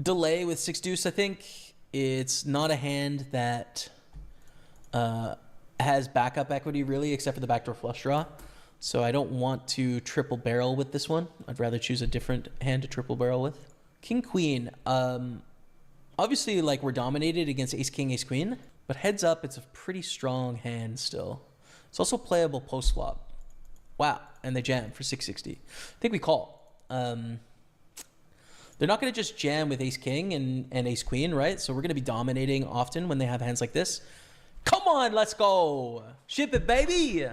Delay with 6 deuce. I think it's not a hand that has backup equity really, except for the backdoor flush draw. So I don't want to triple barrel with this one. I'd rather choose a different hand to triple barrel with. King queen. Obviously, like, we're dominated against ace king, ace queen, but heads up, it's a pretty strong hand still. It's also playable post flop. Wow, and they jam for 660. I think we call. They're not going to just jam with ace king and ace queen, right? So we're going to be dominating often when they have hands like this. Come on, let's go. Ship it, baby.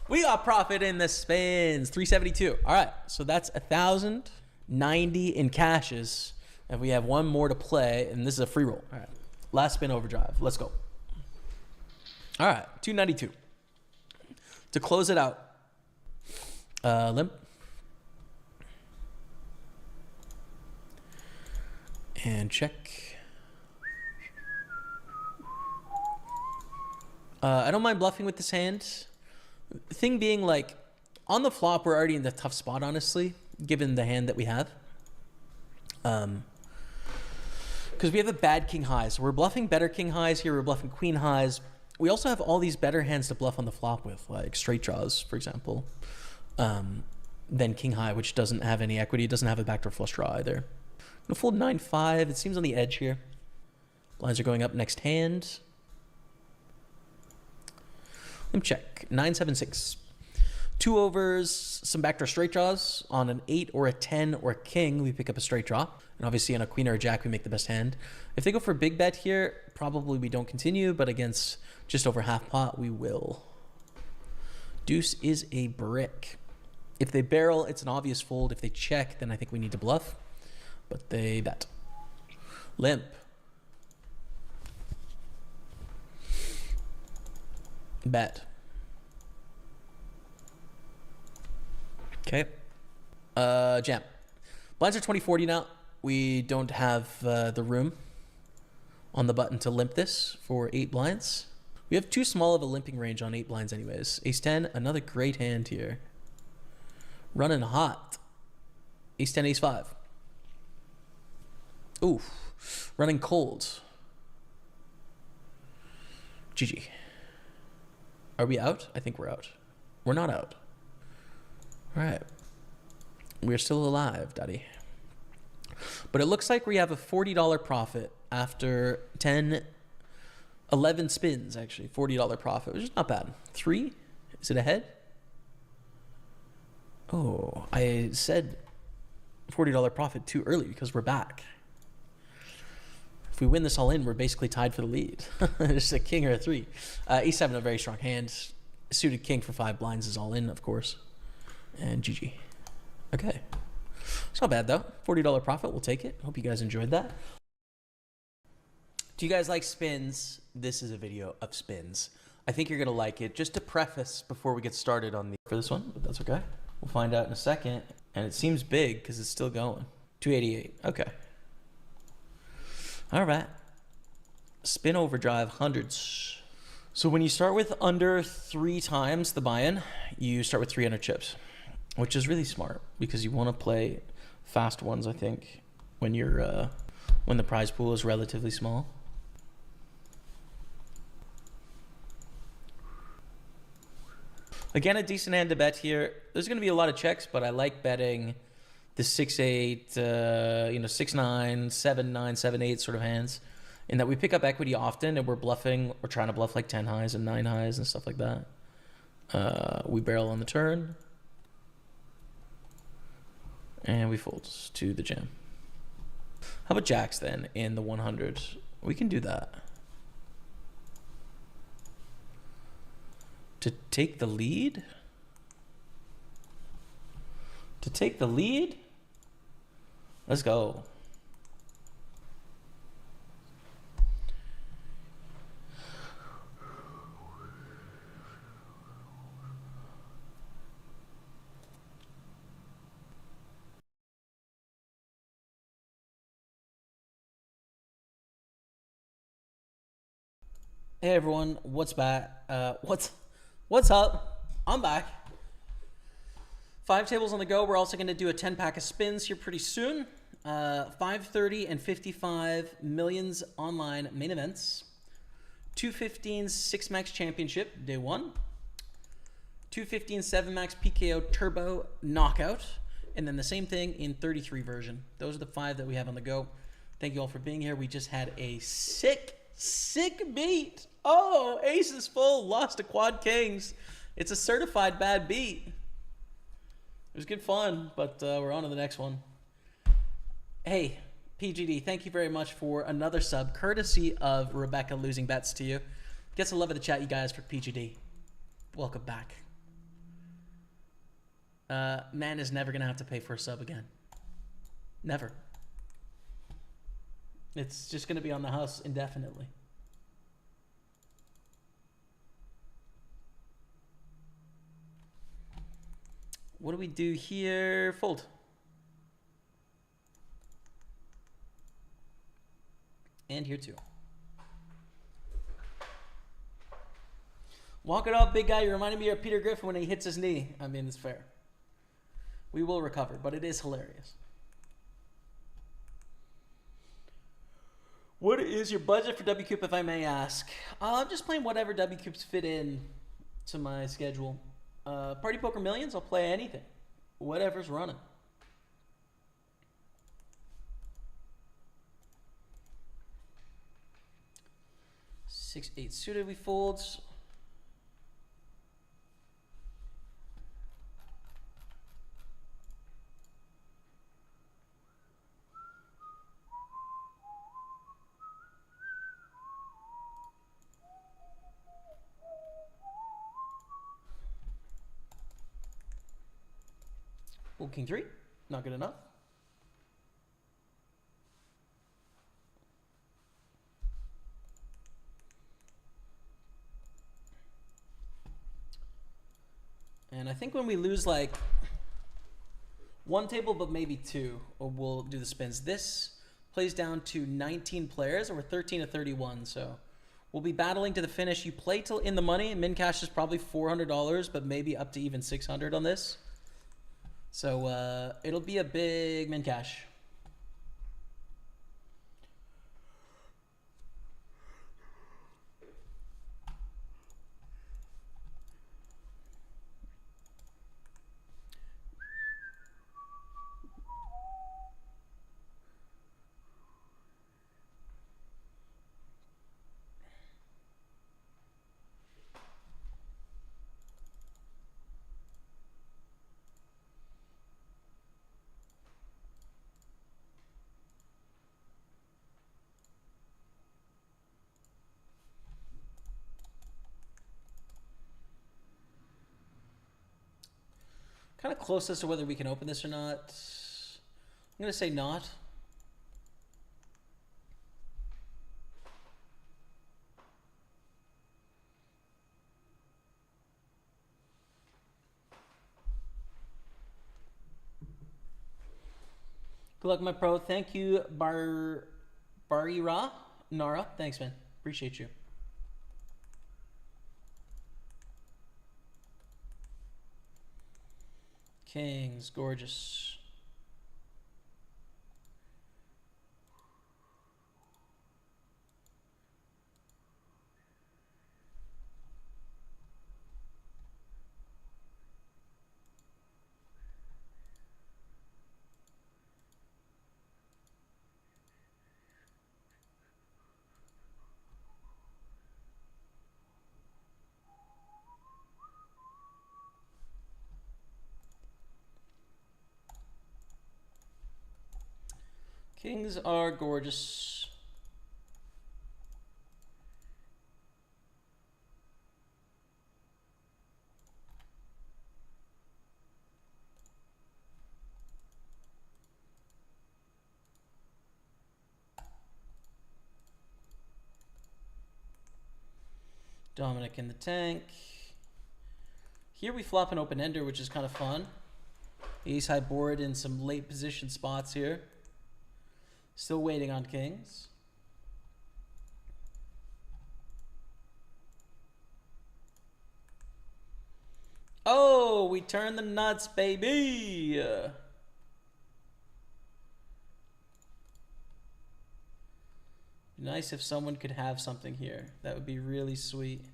We got profit in the spins. 372. All right, so that's 1,090 in cashes. And we have one more to play, and this is a free roll. All right, last spin overdrive. Let's go. All right, 292. To close it out, limp. And check. I don't mind bluffing with this hand. Thing being, like, on the flop, we're already in the tough spot, honestly, given the hand that we have. Because we have a bad king highs. So we're bluffing better king highs here. We're bluffing queen highs. We also have all these better hands to bluff on the flop with, like straight draws, for example, than king high, which doesn't have any equity. It doesn't have a backdoor flush draw either. I'm gonna fold 9-5. It seems on the edge here. Blinds are going up next hand. Limp check. 9-7-6. 2 overs, some backdoor straight draws. On an 8 or a 10 or a king, we pick up a straight draw. And obviously on a queen or a jack, we make the best hand. If they go for a big bet here, probably we don't continue, but against just over half pot, we will. Deuce is a brick. If they barrel, it's an obvious fold. If they check, then I think we need to bluff. But they bet. Limp. Bet. Okay. Jam. Blinds are 20-40 now. We don't have the room on the button to limp this for 8 blinds. We have too small of a limping range on 8 blinds anyways. Ace 10, another great hand here. Running hot. Ace 10, ace 5. Oof. Running cold. GG. Are we out? I think we're out. We're not out. All right. We're still alive, daddy. But it looks like we have a $40 profit after 11 spins, actually. $40 profit, which is not bad. 3? Is it ahead? Oh, I said $40 profit too early because we're back. If we win this all in, we're basically tied for the lead. It's a king or a 3. E7, a very strong hand. Suited king for 5 blinds is all in, of course. And GG. Okay. It's not bad, though. $40 profit. We'll take it. Hope you guys enjoyed that. Do you guys like spins? This is a video of spins. I think you're going to like it. Just to preface before we get started on for this one, but that's okay. We'll find out in a second. And it seems big because it's still going. 288. Okay. All right. Spin overdrive, hundreds. So when you start with under 3 times the buy-in, you start with 300 chips, which is really smart because you want to play fast ones, I think, when you're when the prize pool is relatively small. Again, a decent hand to bet here. There's going to be a lot of checks, but I like betting the 6-8, 6-9, 7-9, 7-8 sort of hands, in that we pick up equity often and we're trying to bluff like 10 highs and 9 highs and stuff like that. We barrel on the turn. And we fold to the jam. How about jacks then in the 100? We can do that. To take the lead? To take the lead? Let's go. Hey everyone, what's back? What's up? I'm back. 5 tables on the go. We're also going to do a 10 pack of spins here pretty soon. 530 and 55 millions online main events. 215 6 max championship day 1. 215 7 max PKO turbo knockout, and then the same thing in 33 version. Those are the 5 that we have on the go. Thank you all for being here. We just had a sick beat. Oh, aces full, lost to quad kings. It's a certified bad beat. It was good fun, but we're on to the next one. Hey, PGD, thank you very much for another sub, courtesy of Rebecca losing bets to you. Gets a love of the chat, you guys, for PGD. Welcome back. Man is never going to have to pay for a sub again. Never. It's just going to be on the house indefinitely. What do we do here? Fold. And here too. Walk it up, big guy. You reminded me of Peter Griffin when he hits his knee. I mean, it's fair. We will recover, but it is hilarious. What is your budget for Wcoop, if I may ask? I'm just playing whatever Wcoops fit in to my schedule. Party Poker Millions, I'll play anything. Whatever's running. Six, 8 suited, we fold. Fold king 3, not good enough. And I think when we lose like 1 table, but maybe 2, we'll do the spins. This plays down to 19 players, and we're 13 to 31, so we'll be battling to the finish. You play till in the money. Min cash is probably $400, but maybe up to even 600 on this. So it'll be a big min cash. Kind of close as to whether we can open this or not. I'm going to say not. Good luck, my pro. Thank you, Barira Nara. Thanks, man. Appreciate you. Kings, gorgeous. Kings are gorgeous. Dominic in the tank. Here we flop an open ender, which is kind of fun. Ace high board in some late position spots here. Still waiting on kings. Oh, we turn the nuts, baby. Nice if someone could have something here. That would be really sweet.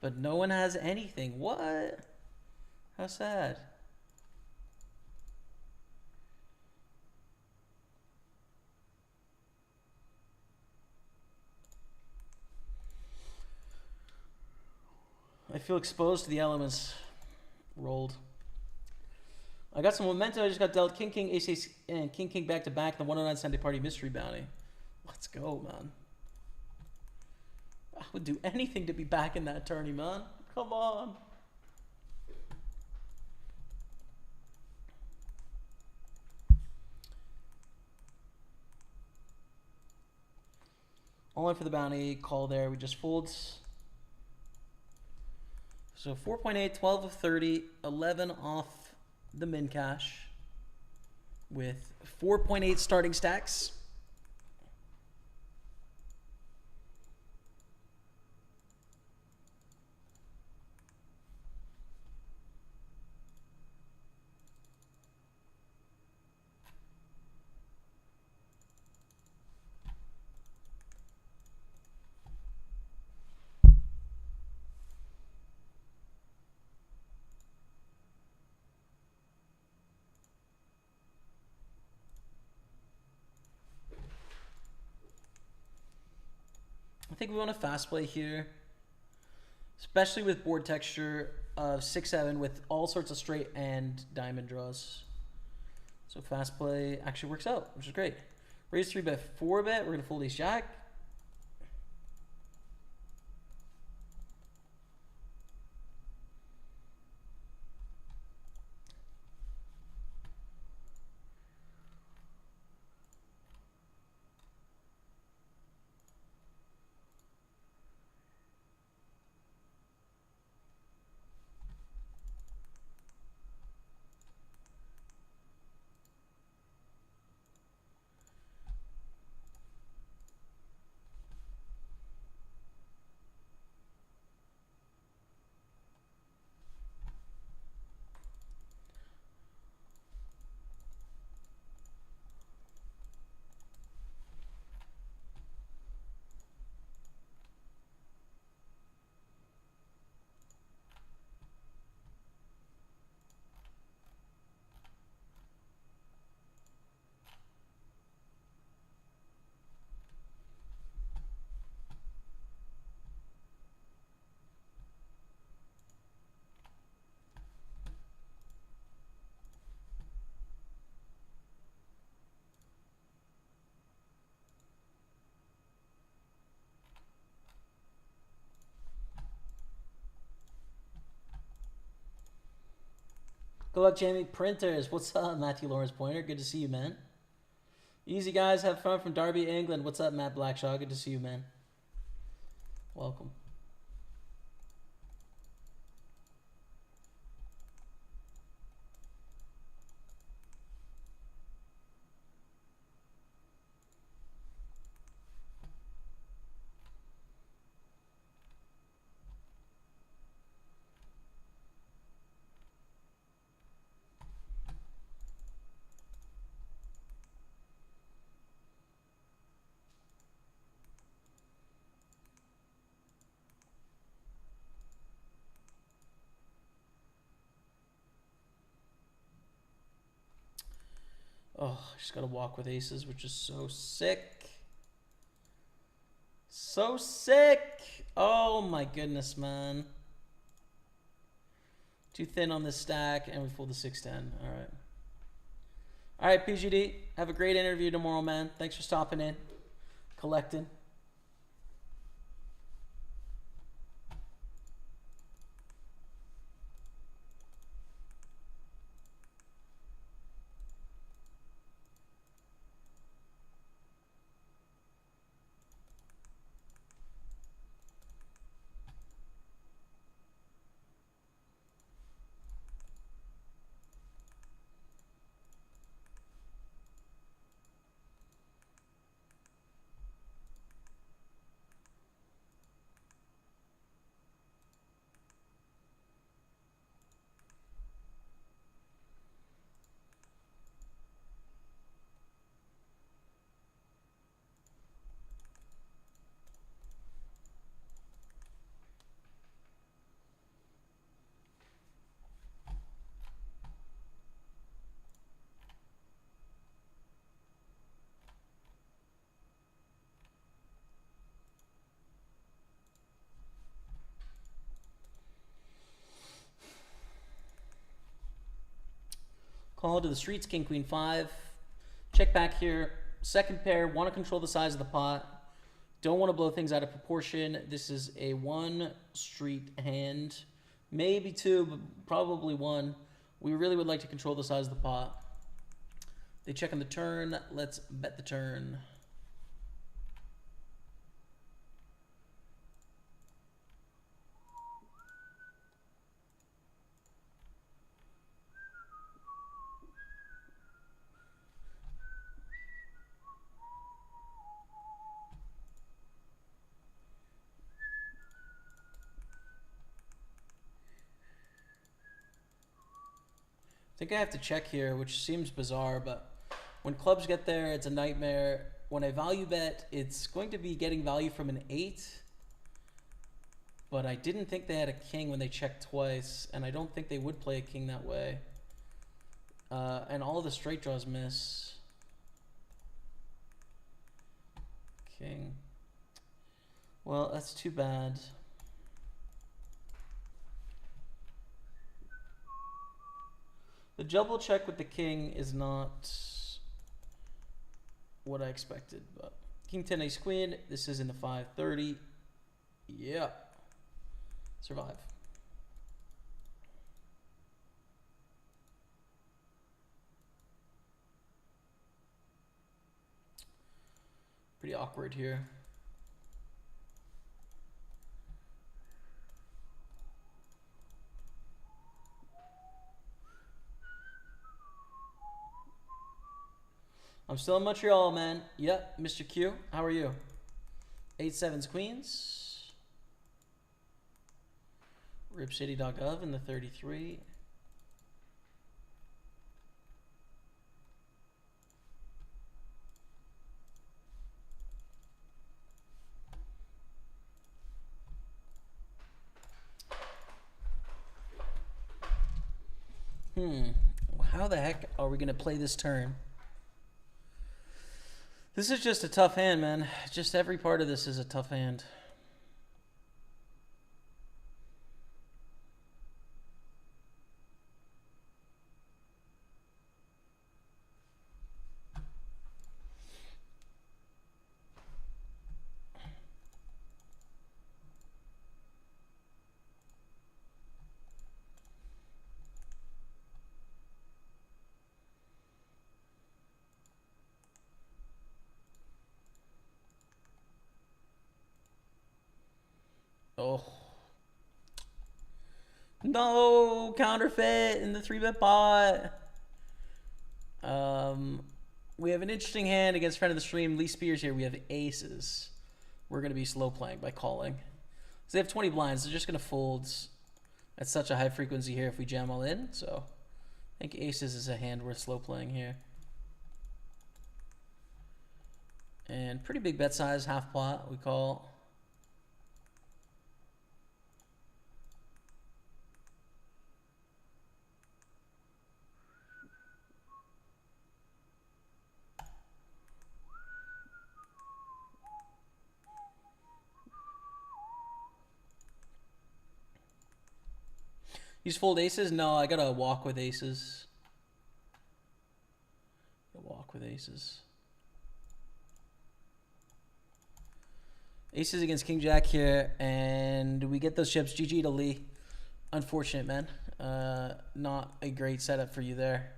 But no one has anything. What? How sad. I feel exposed to the elements. Rolled. I got some momentum. I just got dealt King, King, Ace, Ace, and King, King back to back. The 109 Sunday Party Mystery Bounty. Let's go, man. I would do anything to be back in that tourney, man. Come on. All in for the bounty. Call there. We just fold. So 4.8, 12 of 30, 11 off the min cash with 4.8 starting stacks. I think we want a fast play here, especially with board texture of 6-7 with all sorts of straight and diamond draws. So fast play actually works out, which is great. Raise 3-bet, 4-bet. We're gonna fold ace jack. Good luck, Jamie. Printers. What's up, Matthew Lawrence Pointer? Good to see you, man. Easy, guys. Have fun from Derby, England. What's up, Matt Blackshaw? Good to see you, man. Welcome. Oh, I just gotta walk with aces, which is so sick. So sick! Oh my goodness, man. Too thin on this stack, and we fold the 6-10. All right. All right, PGD. Have a great interview tomorrow, man. Thanks for stopping in, collecting. Call to the streets, king, queen, 5. Check back here. Second pair, want to control the size of the pot. Don't want to blow things out of proportion. This is a 1 street hand. Maybe 2, but probably 1. We really would like to control the size of the pot. They check on the turn. Let's bet the turn. I think I have to check here, which seems bizarre, but when clubs get there, it's a nightmare. When I value bet, it's going to be getting value from an 8. But I didn't think they had a king when they checked twice, and I don't think they would play a king that way. And all of the straight draws miss. King. Well, that's too bad. The double check with the king is not what I expected, but king 10 ace queen. This is in the 530. Yeah, survive. Pretty awkward here. I'm still in Montreal, man. Yep, Mr. Q. How are you? 8-7s queens. Ripcity.gov in the 33. How the heck are we going to play this turn? This is just a tough hand, man. Just every part of this is a tough hand. Oh. No, counterfeit in the 3-bet pot. We have an interesting hand against friend of the stream, Lee Spears here. We have aces. We're going to be slow playing by calling. So they have 20 blinds. They're just going to fold at such a high frequency here if we jam all in. So I think aces is a hand worth slow playing here. And pretty big bet size, half pot we call. He's fold aces? No, I gotta walk with aces. Walk with aces. Aces against king jack here, and we get those chips. GG to Lee. Unfortunate, man. Not a great setup for you there.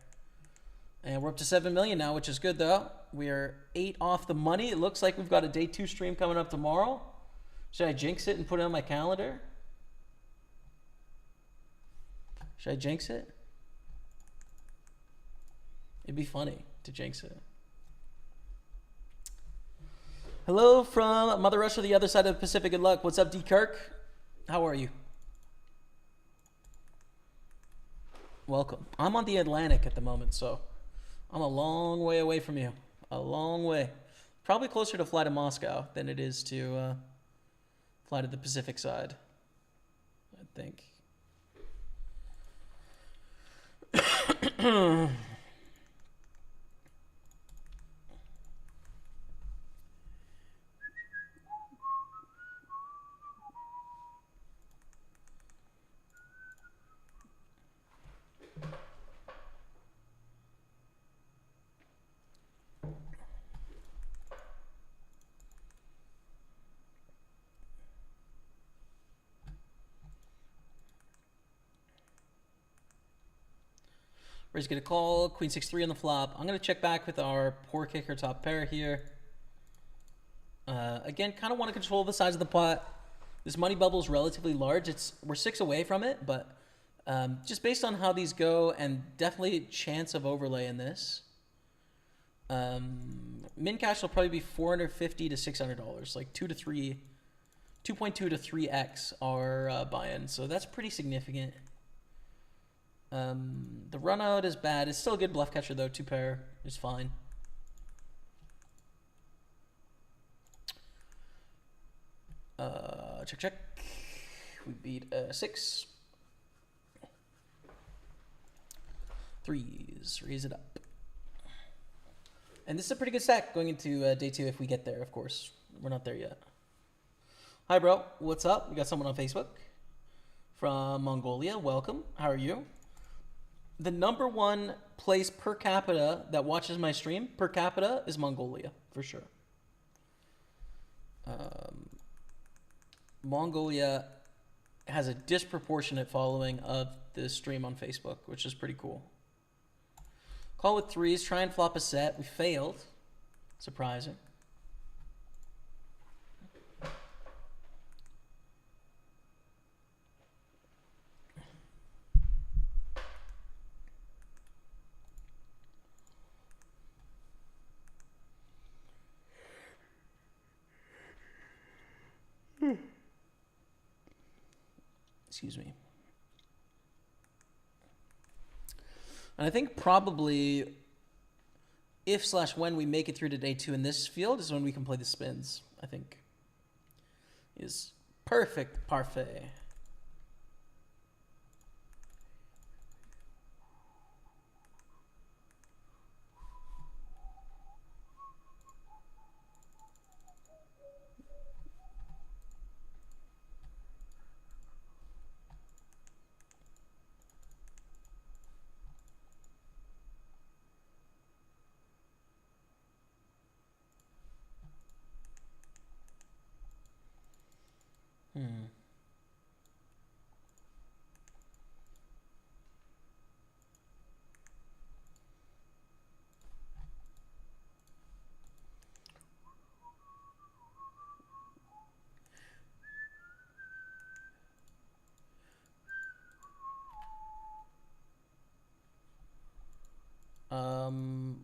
And we're up to 7 million now, which is good though. We are 8 off the money. It looks like we've got a day 2 stream coming up tomorrow. Should I jinx it and put it on my calendar? Should I jinx it? It'd be funny to jinx it. Hello from Mother Russia, the other side of the Pacific. Good luck. What's up, D. Kirk? How are you? Welcome. I'm on the Atlantic at the moment, so I'm a long way away from you. A long way. Probably closer to fly to Moscow than it is to fly to the Pacific side, I think. Raise, get a call. Queen 6-3 on the flop. I'm going to check back with our poor kicker top pair here. Again, kind of want to control the size of the pot. This money bubble is relatively large. We're 6 away from it, but just based on how these go, and definitely chance of overlay in this, min cash will probably be $450 to $600, like 2.2 to 3x our buy-in. So that's pretty significant. The run out is bad. It's still a good bluff catcher though. 2 pair is fine. Check, check. We beat 6. 3s. Raise it up. And this is a pretty good stack going into day 2 if we get there, of course. We're not there yet. Hi, bro. What's up? We got someone on Facebook from Mongolia. Welcome. How are you? The number 1 place per capita that watches my stream, per capita, is Mongolia, for sure. Mongolia has a disproportionate following of this stream on Facebook, which is pretty cool. Call with 3s, try and flop a set. We failed. Surprising. Excuse me. And I think probably if/when we make it through to day 2 in this field is when we can play the spins, I think. Is perfect parfait.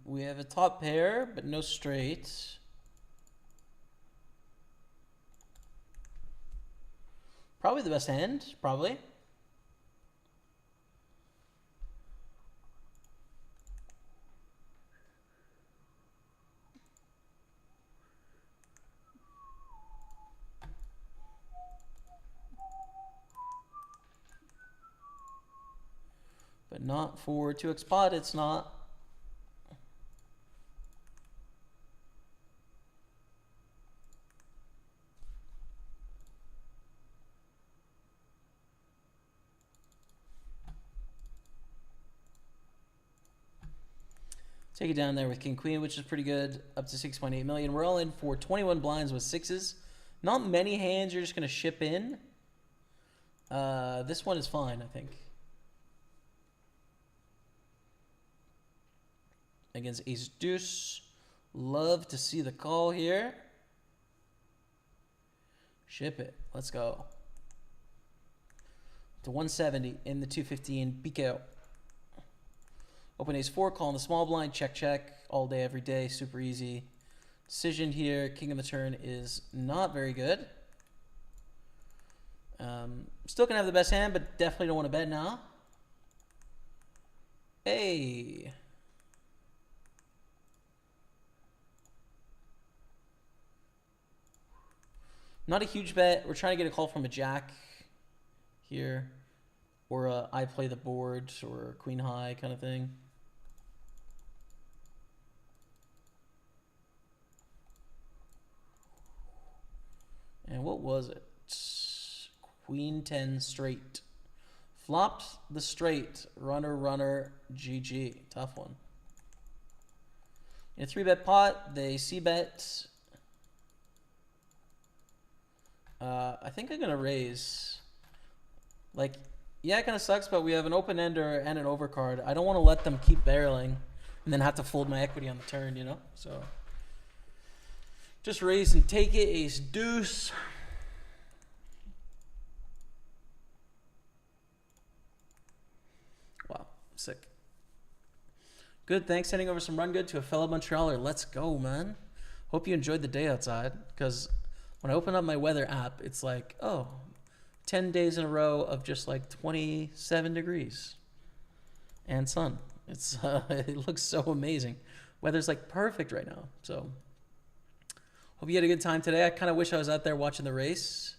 We have a top pair, but no straight. Probably the best hand, probably. But not for 2x pot, it's not. Take it down there with King Queen, which is pretty good. Up to 6.8 million. We're all in for 21 blinds with sixes. Not many hands you're just going to ship in. This one is fine, I think. Against Ace Deuce. Love to see the call here. Ship it. Let's go. To 170 in the 215 Pico. Open Ace 4, call in the small blind, check, check, all day, every day, super easy. Decision here, king of the turn is not very good. Still can have the best hand, but definitely don't want to bet now. Hey. Not a huge bet. We're trying to get a call from a jack here. Or a I play the board or queen high kind of thing. And what was it? Queen 10 straight. Flopped the straight. Runner, runner, GG. Tough one. In a 3-bet pot, they c-bet. I think I'm going to raise. Like, yeah, it kind of sucks, but we have an open-ender and an overcard. I don't want to let them keep barreling and then have to fold my equity on the turn, you know? So, just raise and take it. Ace deuce. Wow, sick. Good, thanks. Sending over some run good to a fellow Montrealer. Let's go, man. Hope you enjoyed the day outside, because when I open up my weather app, it's like, oh, 10 days in a row of just like 27 degrees and sun. It's it looks so amazing. Weather's like perfect right now. So hope you had a good time today. I kind of wish I was out there watching the race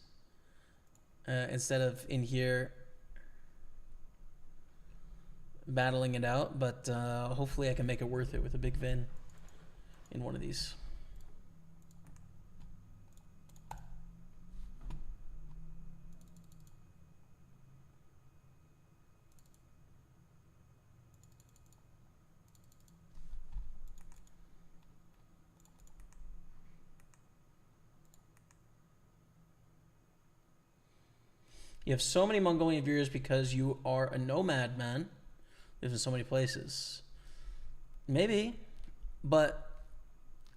instead of in here battling it out. But hopefully I can make it worth it with a big Vin in one of these. You have so many Mongolian viewers because you are a nomad, man. Live in so many places. Maybe, but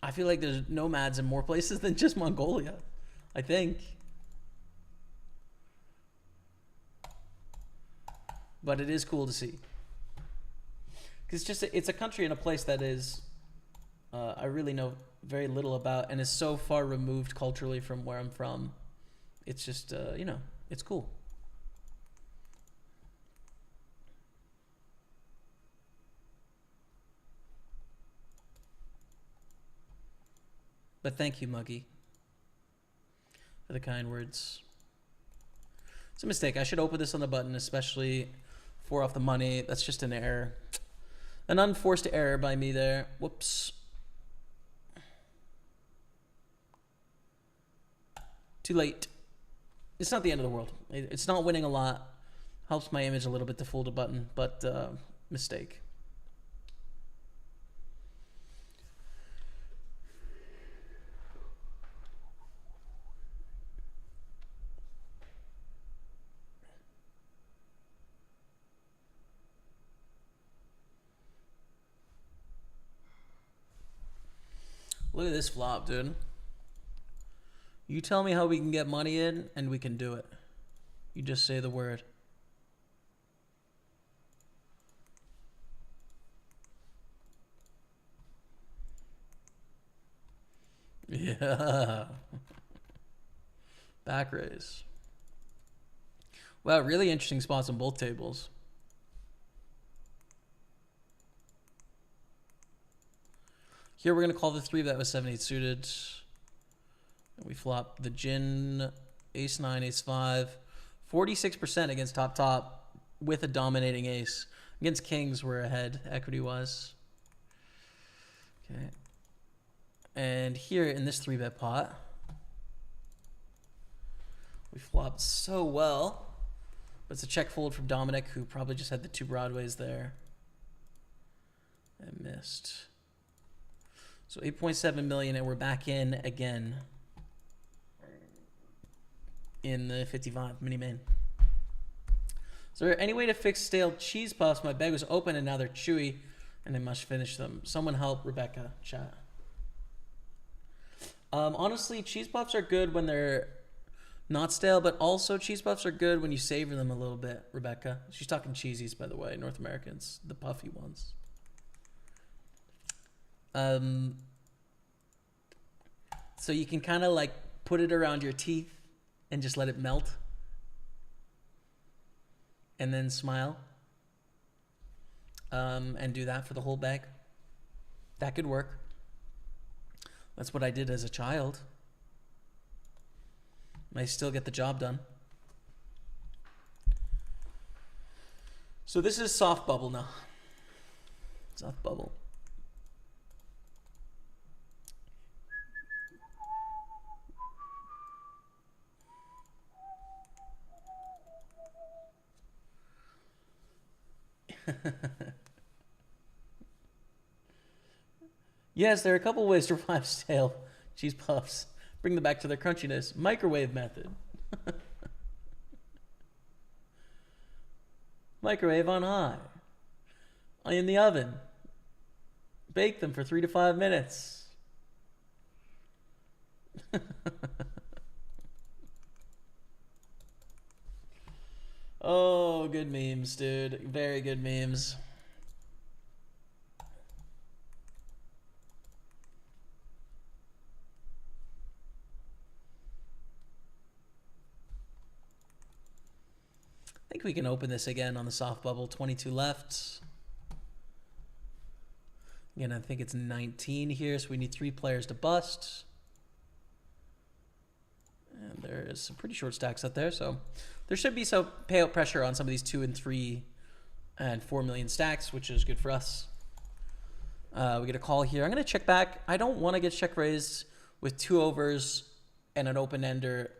I feel like there's nomads in more places than just Mongolia. I think. But it is cool to see. Because it's a country and a place that is, I really know very little about and is so far removed culturally from where I'm from. It's just, you know, it's cool. But thank you, Muggy, for the kind words. It's a mistake. I should open this on the button, especially 4 off the money. That's just an error. An unforced error by me there. Whoops. Too late. It's not the end of the world. It's not winning a lot. Helps my image a little bit to fold a button, but mistake. Look at this flop, dude. You tell me how we can get money in, and we can do it. You just say the word. Yeah. Back raise. Wow, really interesting spots on both tables. Here we're going to call the 3-bet with 7-8 suited. And we flop the gin, ace 9, ace 5. 46% against top with a dominating ace. Against kings, we're ahead equity-wise. Okay. And here in this 3-bet pot, we flopped so well. But it's a check fold from Dominic, who probably just had the 2 broadways there. And missed. So 8.7 million, and we're back in again in the 55 mini main. Is there any way to fix stale cheese puffs? My bag was open and now they're chewy and I must finish them. Someone help Rebecca, chat. Honestly, cheese puffs are good when they're not stale, but also cheese puffs are good when you savor them a little bit, Rebecca. She's talking cheesies, by the way, North Americans, the puffy ones. So you can kind of like put it around your teeth and just let it melt. And then smile. And do that for the whole bag. That could work. That's what I did as a child. I still get the job done. So this is soft bubble now. Soft bubble. Yes, there are a couple ways to revive stale cheese puffs. Bring them back to their crunchiness. Microwave method. Microwave on high. In the oven. Bake them for 3 to 5 minutes. Oh, good memes, dude. Very good memes. I think we can open this again on the soft bubble. 22 left. Again, I think it's 19 here, so we need 3 players to bust. And there's some pretty short stacks out there, so there should be some payout pressure on some of these 2 and 3 and 4 million stacks, which is good for us. We get a call here. I'm going to check back. I don't want to get check raised with 2 overs and an open ender,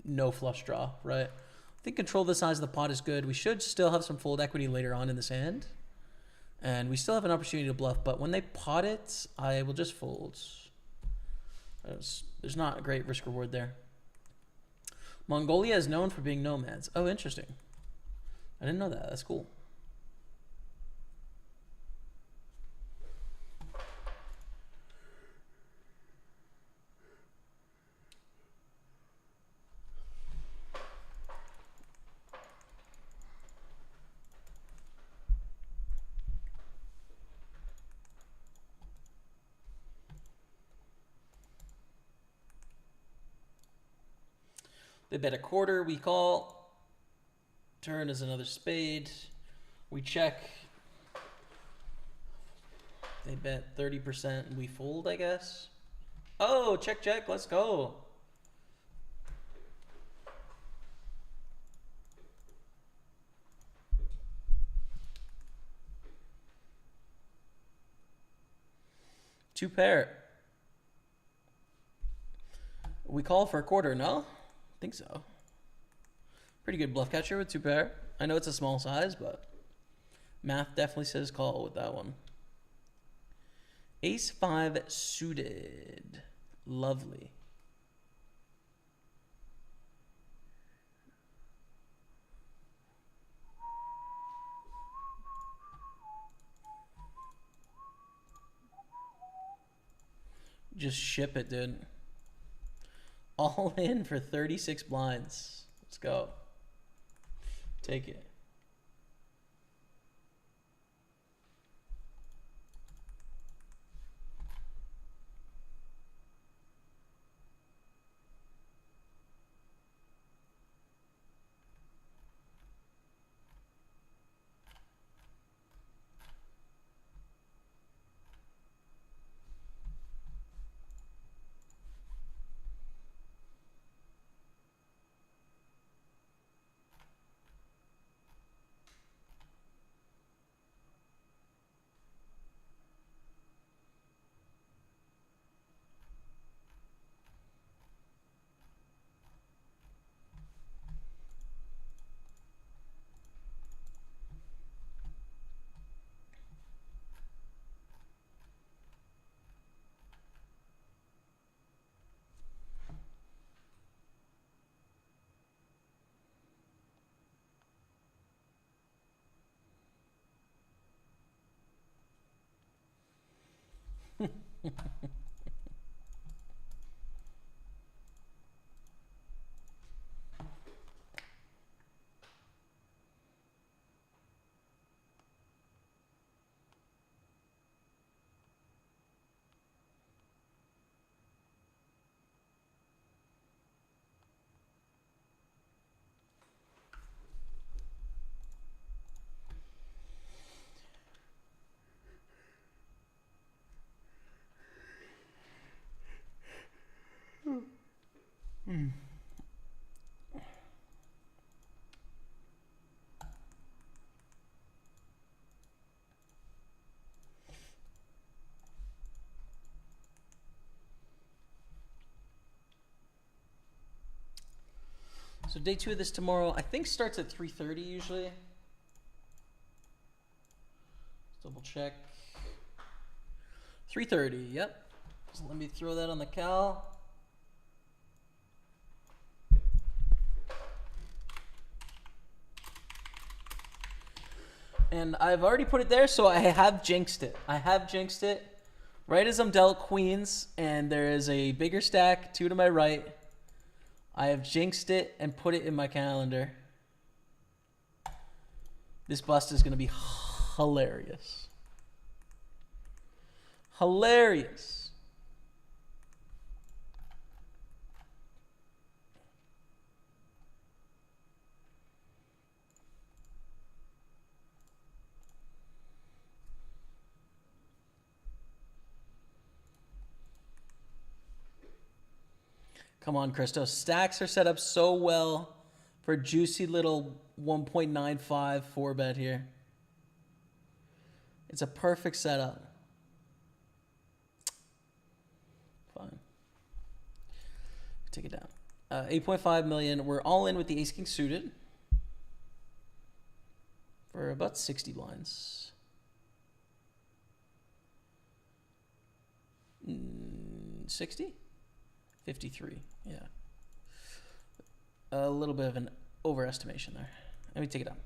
no flush draw, right? I think control the size of the pot is good. We should still have some fold equity later on in this hand. And we still have an opportunity to bluff, but when they pot it, I will just fold. There's not a great risk reward there. Mongolia is known for being nomads. Oh, interesting. I didn't know that. That's cool. They bet a quarter, we call. Turn is another spade. We check. They bet 30% and we fold, I guess. Oh, check, check, let's go. Two pair. We call for a quarter, no? I think so. Pretty good bluff catcher with 2 pair. I know it's a small size, but math definitely says call with that one. Ace 5 suited. Lovely. Just ship it, dude. All in for 36 blinds. Let's go. Take it. So day 2 of this tomorrow, I think starts at 3:30 usually. Let's double check. 3:30, yep. So let me throw that on the cal. And I've already put it there, so I have jinxed it. I have jinxed it. Right as I'm dealt queens, and there is a bigger stack, 2 to my right. I have jinxed it and put it in my calendar. This bust is going to be hilarious. Hilarious. Come on, Christo. Stacks are set up so well for juicy little 1.95 4-bet here. It's a perfect setup. Fine. Take it down. 8.5 million. We're all in with the ace-king suited for about 60 blinds. 60? 53, yeah. A little bit of an overestimation there. Let me take it down.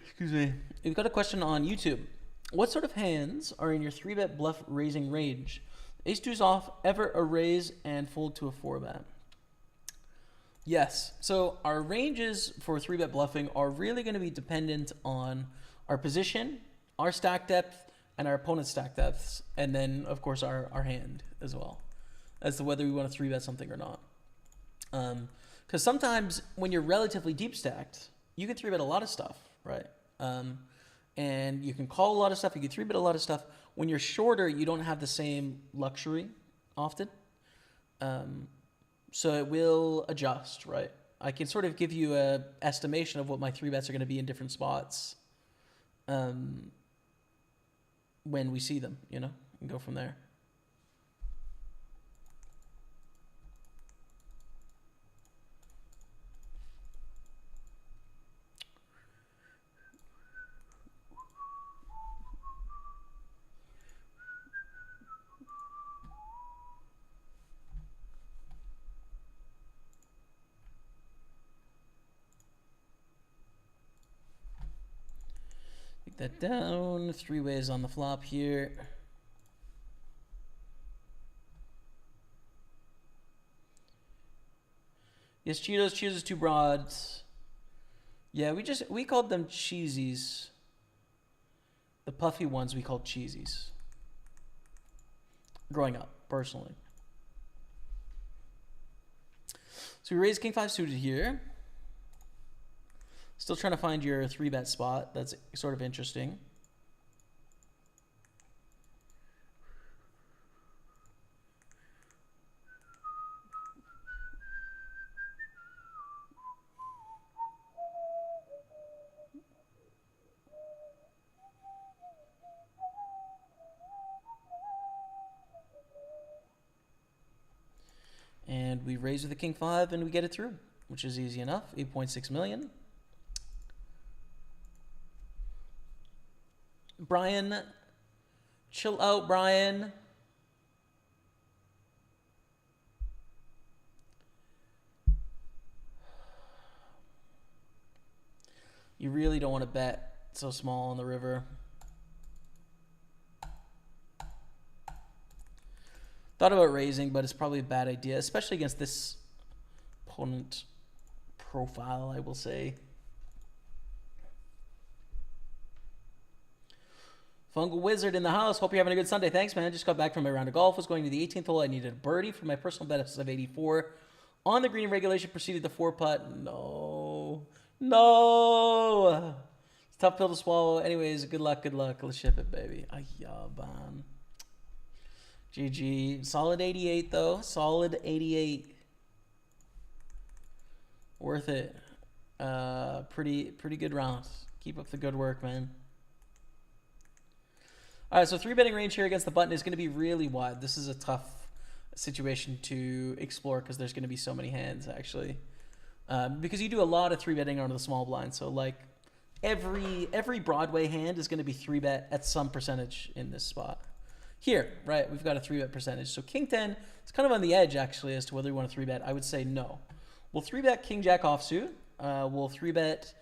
Excuse me. We've got a question on YouTube. What sort of hands are in your 3-bet bluff raising range? Ace deuce off, ever a raise and fold to a 4-bet? Yes. So our ranges for 3-bet bluffing are really going to be dependent on our position, our stack depth, and our opponent's stack depths, and then of course our hand as well, as to whether we want to 3-bet something or not. Because sometimes when you're relatively deep stacked, you can 3-bet a lot of stuff, right? And you can call a lot of stuff. You can 3-bet a lot of stuff. When you're shorter, you don't have the same luxury often. So it will adjust, right? I can sort of give you a estimation of what my 3-bets are going to be in different spots when we see them, you know, and go from there. That down, 3 ways on the flop here. Yes, Cheetos is too broad. Yeah, we called them cheesies. The puffy ones we called cheesies. Growing up, personally. So we raised king 5 suited here. Still trying to find your 3-bet spot. That's sort of interesting. And we raise with the king 5 and we get it through, which is easy enough. 8.6 million. Brian, chill out, Brian. You really don't want to bet so small on the river. Thought about raising, but it's probably a bad idea, especially against this opponent profile, I will say. Fungal Wizard in the house. Hope you're having a good Sunday. Thanks, man. Just got back from my round of golf. Was going to the 18th hole. I needed a birdie for my personal best of 84. On the green regulation, proceeded to 4-putt. No. No. It's a tough pill to swallow. Anyways, good luck, good luck. Let's ship it, baby. Ayyaban. GG. Solid 88, though. Solid 88. Worth it. Pretty good round. Keep up the good work, man. All right, so 3-betting range here against the button is going to be really wide. This is a tough situation to explore because there's going to be so many hands, actually. Because you do a lot of 3-betting onto the small blind. So, like, every Broadway hand is going to be 3-bet at some percentage in this spot. Here, right, we've got a 3-bet percentage. So king 10 is kind of on the edge, actually, as to whether we want to 3-bet. I would say no. We'll 3-bet king jack offsuit. We'll 3-bet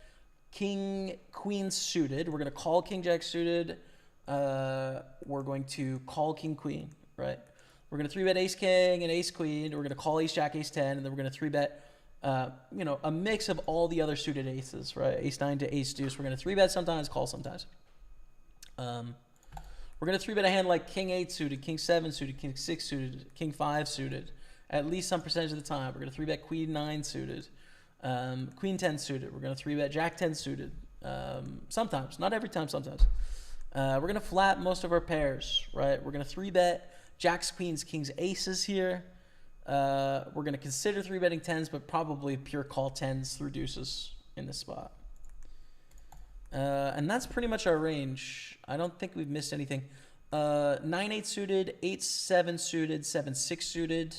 king queen suited. We're going to call king jack suited. We're going to call king queen, right? We're going to 3-bet ace king and ace queen. We're going to call ace jack, ace 10, and then we're going to 3-bet, a mix of all the other suited aces, right? Ace 9 to ace deuce. We're going to 3-bet sometimes, call sometimes. We're going to 3-bet a hand like king 8 suited, king 7 suited, king 6 suited, king 5 suited, at least some percentage of the time. We're going to 3-bet queen 9 suited, queen 10 suited. We're going to 3-bet jack 10 suited, sometimes, not every time, sometimes. We're going to flat most of our pairs, right? We're going to 3-bet jacks, queens, kings, aces here. We're going to consider 3-betting 10s, but probably pure call 10s through deuces in this spot. And that's pretty much our range. I don't think we've missed anything. 9-8 suited, 8-7 suited, 7-6 suited.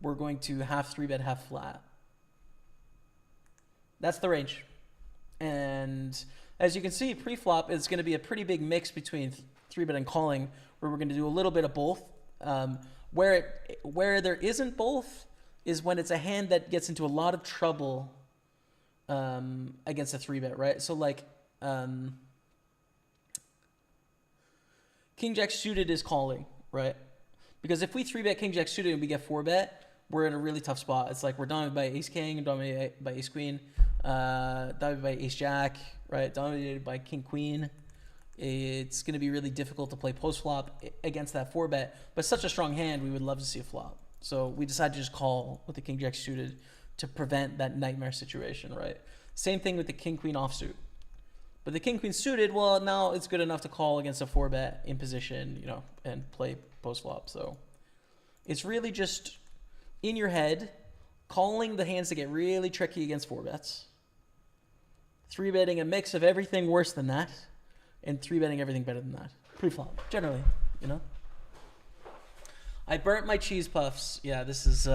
We're going to half 3-bet, half flat. That's the range. And as you can see, pre-flop is going to be a pretty big mix between 3-bet and calling, where we're going to do a little bit of both. Where there isn't both is when it's a hand that gets into a lot of trouble against a 3-bet, right? So like king jack suited is calling, right? Because if we 3-bet king jack suited and we get 4-bet, we're in a really tough spot. It's like we're dominated by ace king, dominated by ace queen, dominated by ace jack, right? Dominated by king queen. It's going to be really difficult to play post flop against that 4-bet, but such a strong hand, we would love to see a flop. So we decided to just call with the king jack suited to prevent that nightmare situation, right? Same thing with the king queen offsuit. But the king queen suited, well, now it's good enough to call against a 4-bet in position, and play post flop. So it's really just in your head, calling the hands that get really tricky against 4-bets, 3-betting a mix of everything worse than that, and 3-betting everything better than that. Pre-flop, generally, I burnt my cheese puffs. Yeah, this is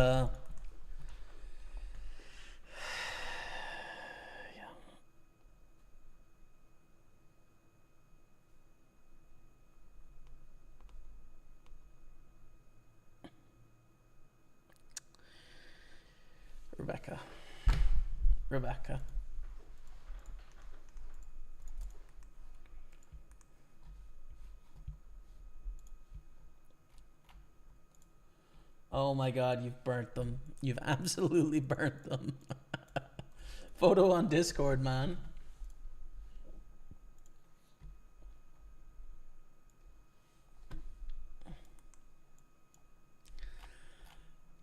Rebecca. Oh my God, you've burnt them. You've absolutely burnt them. Photo on Discord, man.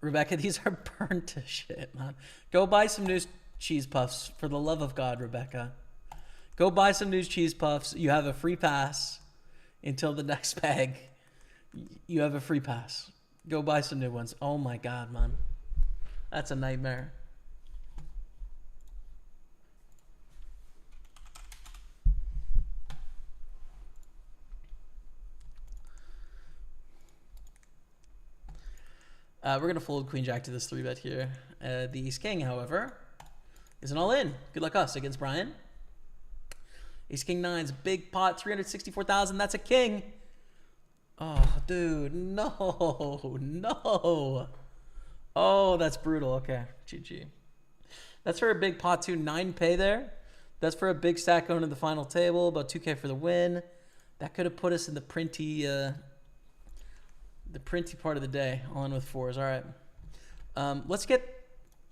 Rebecca, these are burnt to shit, man. Go buy some new cheese puffs. For the love of God, Rebecca. Go buy some new cheese puffs. You have a free pass until the next peg. You have a free pass. Go buy some new ones. Oh my God, man. That's a nightmare. We're going to fold Queen Jack to this 3-bet here. The Ace King, however, is an all-in. Good luck us against Brian. Ace King 9's big pot, 364,000. That's a king. Oh, dude, no, no. Oh, that's brutal. Okay, GG. That's for a big pot too. 9 pay there. That's for a big stack going to the final table. About 2K for the win. That could have put us in the printy part of the day. All in with 4s. All right. Let's get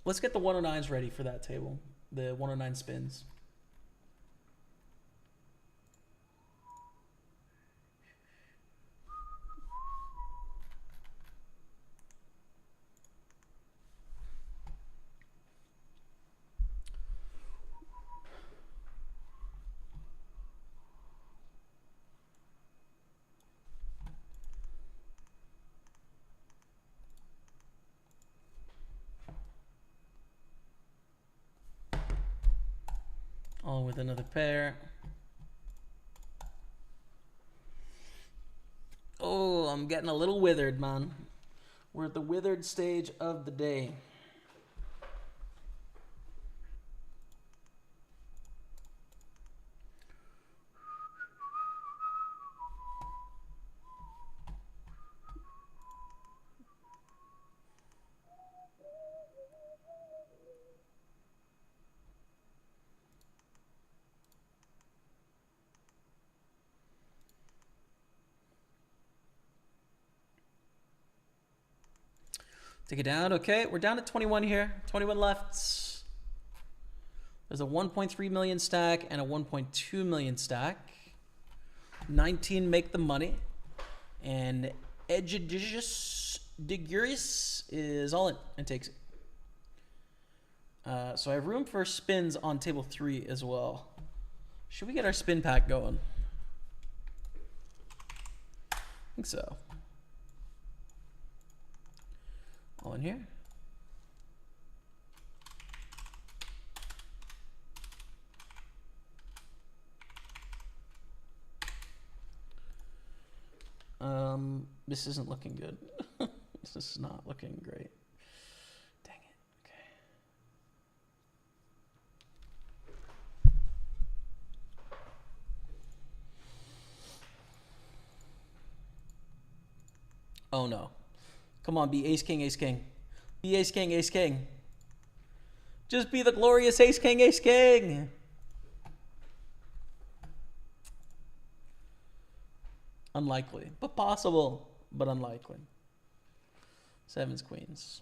the 109s ready for that table. The 109 spins. All with another pair. Oh, I'm getting a little withered, man. We're at the withered stage of the day. Take it down. Okay, we're down to 21 here. 21 left. There's a 1.3 million stack and a 1.2 million stack. 19 make the money. And Edgidius Digurius is all in and takes it. So I have room for spins on table 3 as well. Should we get our spin pack going? I think so. All in here. This isn't looking good. This is not looking great. Dang it. Okay. Oh no. Come on, be ace king, ace king. Be ace king, ace king. Just be the glorious ace king, ace king. Unlikely, but possible, but unlikely. 7s, queens.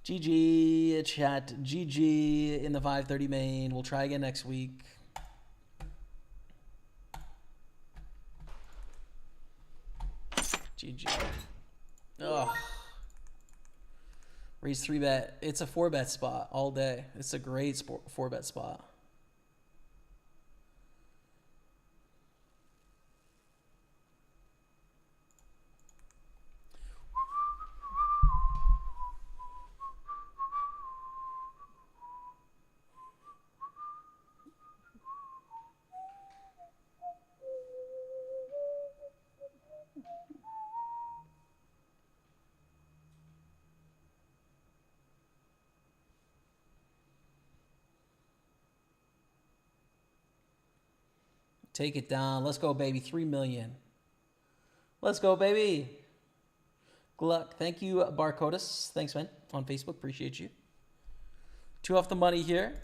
GG, chat. GG in the 5:30 main. We'll try again next week. GG. Ugh. Raise 3-bet. It's a 4-bet spot all day. It's a great 4-bet spot. Take it down. Let's go, baby. 3 million. Let's go, baby. Gluck. Thank you, Barcodus. Thanks, man. On Facebook. Appreciate you. 2 off the money here.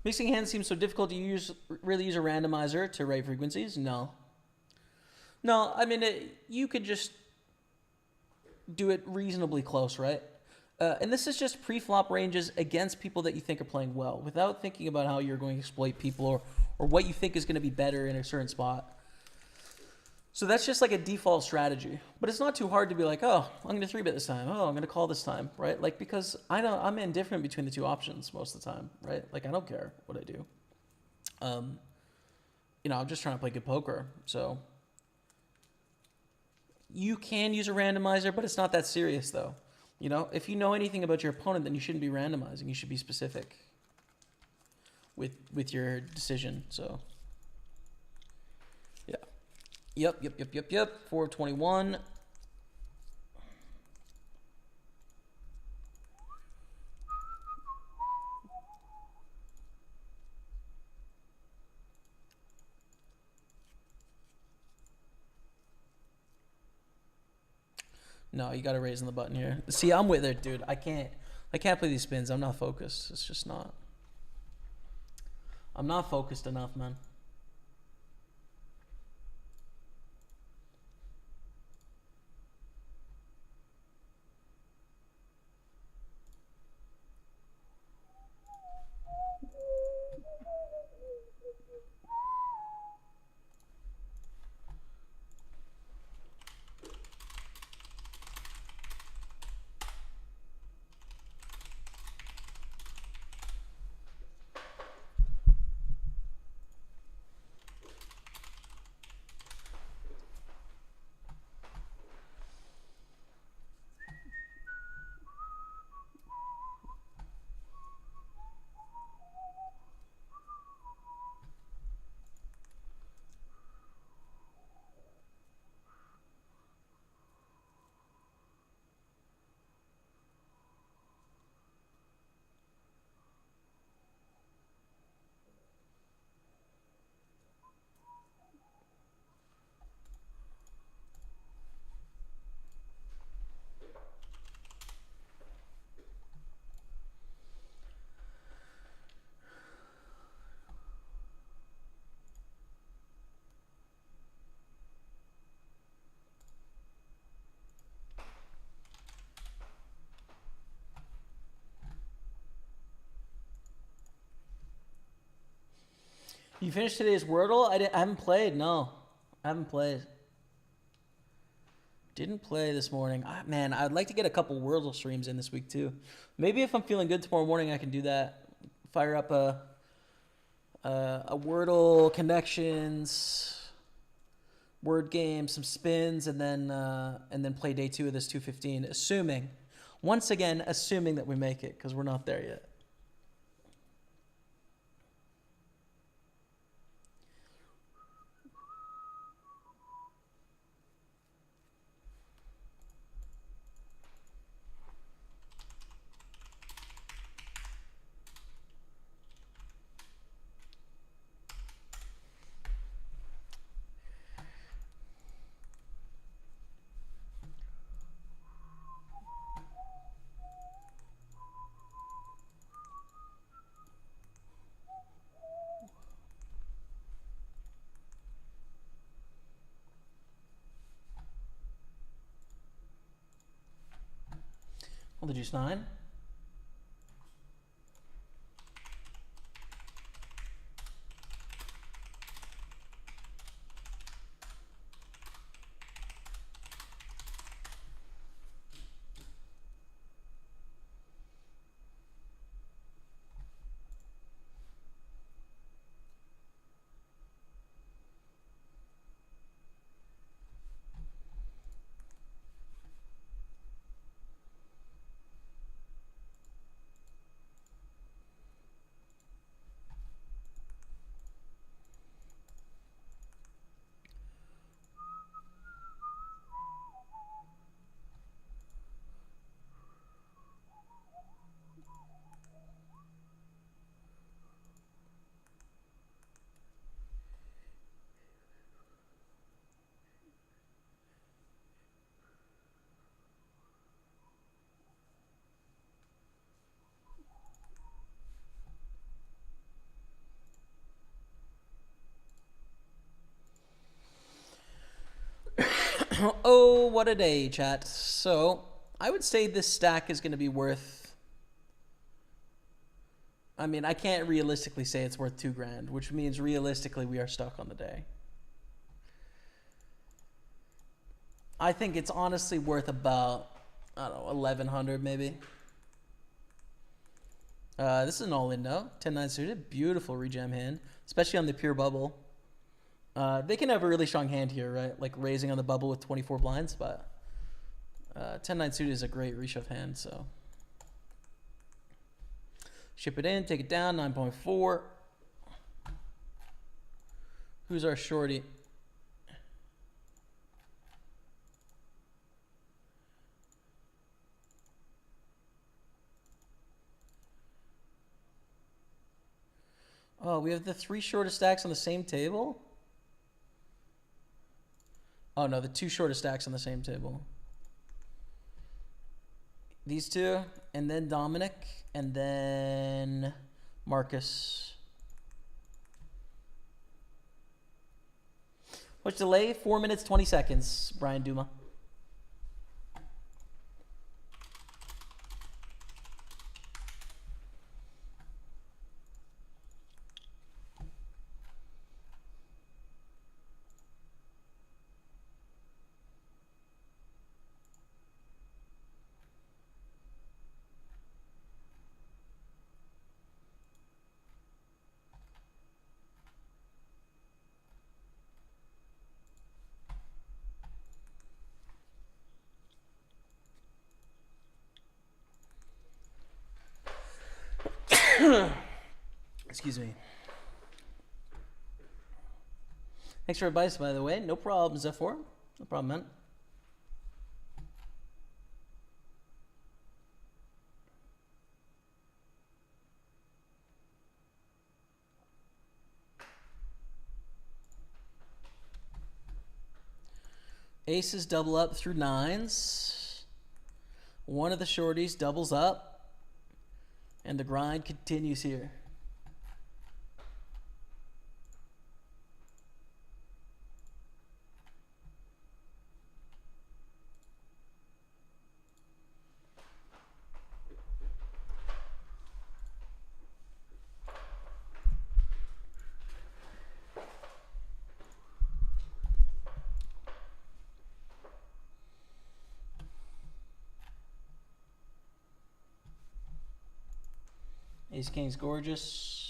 Mixing hands seems so difficult to really use a randomizer to rate frequencies. No. No, I mean, you could just do it reasonably close, right? And this is just pre-flop ranges against people that you think are playing well, without thinking about how you're going to exploit people or what you think is going to be better in a certain spot. So that's just like a default strategy. But it's not too hard to be like, oh, I'm going to 3-bet this time. Oh, I'm going to call this time, right? Like, because I'm indifferent between the two options most of the time, right? Like, I don't care what I do. I'm just trying to play good poker. So you can use a randomizer, but it's not that serious, though. If you know anything about your opponent, then you shouldn't be randomizing. You should be specific with your decision. So, yeah. Yep. 421. No, you got to raise on the button here. See, I'm with it, dude. I can't play these spins. I'm not focused. It's just not. I'm not focused enough, man. You finished today's Wordle? I haven't played. No, I haven't played. Didn't play this morning. Man, I'd like to get a couple Wordle streams in this week too. Maybe if I'm feeling good tomorrow morning, I can do that. Fire up a Wordle connections, word game, some spins, and then play day 2 of this 215. Assuming that we make it, because we're not there yet. Well, the deuce 9. Oh, what a day, chat. So, I would say this stack is going to be worth... I mean, I can't realistically say it's worth $2,000, which means realistically we are stuck on the day. I think it's honestly worth about, I don't know, 1,100 maybe. This is an all-in though. 10-9 suited. Beautiful rejam hand, especially on the pure bubble. They can have a really strong hand here, right? Like raising on the bubble with 24 blinds, but 10-9 suited is a great reshove hand, so. Ship it in, take it down, 9.4. Who's our shorty? Oh, we have the 3 shortest stacks on the same table? Oh no, the 2 shortest stacks on the same table. These 2, and then Dominic, and then Marcus. What's delay? 4 minutes, 20 seconds, Brian Duma. Excuse me. Thanks for advice, by the way. No problem, Zephyr. No problem, man. Aces double up through 9s. One of the shorties doubles up. And the grind continues here. Ace King's gorgeous.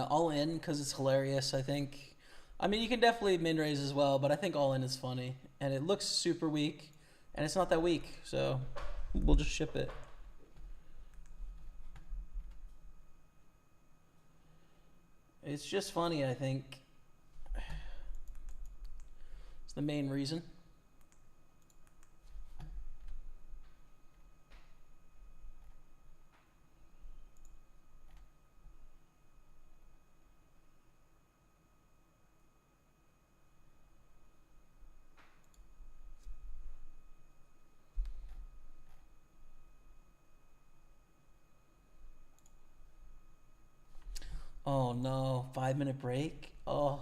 All in because it's hilarious, I think. I mean, you can definitely min raise as well, but I think all in is funny. And it looks super weak, and it's not that weak, so we'll just ship it. It's just funny, I think. It's the main reason. Oh no, 5-minute break? Oh.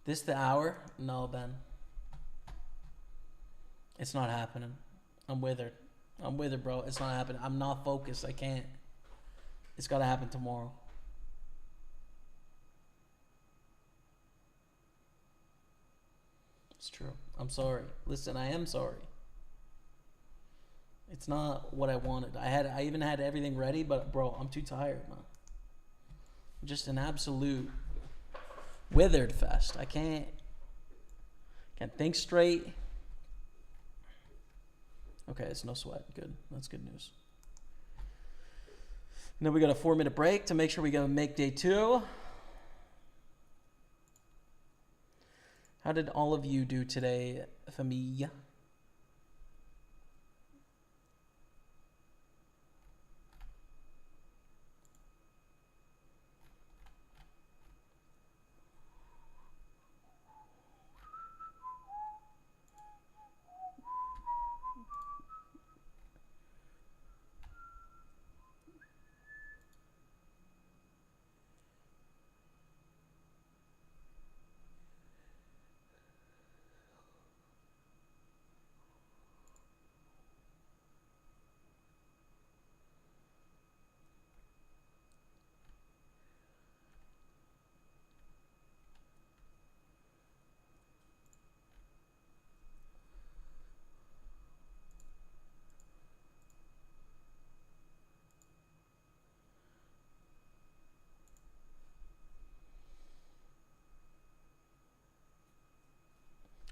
This the hour? No, Ben. It's not happening. I'm withered. I'm withered, bro. It's not happening. I'm not focused. I can't. It's gotta happen tomorrow. It's true. I'm sorry. Listen, I am sorry. It's not what I wanted. I even had everything ready, but bro, I'm too tired, man. Just an absolute withered fest. I can't think straight. Okay, it's no sweat. Good. That's good news. And then we got a 4-minute break to make sure we go make day 2. How did all of you do today, familia?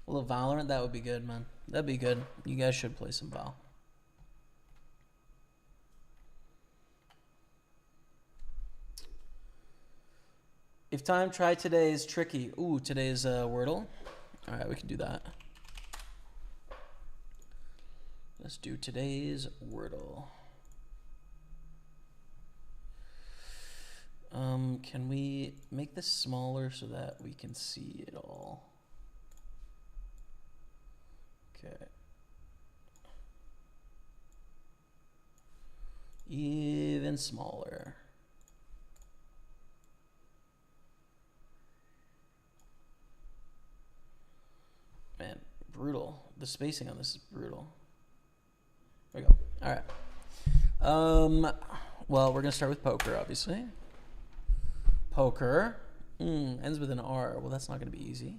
A little Valorant, that would be good, man. That'd be good. You guys should play some Val. If time, try today's tricky. Ooh, today's Wordle. All right, we can do that. Let's do today's Wordle. Can we make this smaller so that we can see it all? Okay. Even smaller. Man, brutal. The spacing on this is brutal. There we go. All right. Well, we're gonna start with poker, obviously. Poker. Ends with an R. Well, that's not gonna be easy.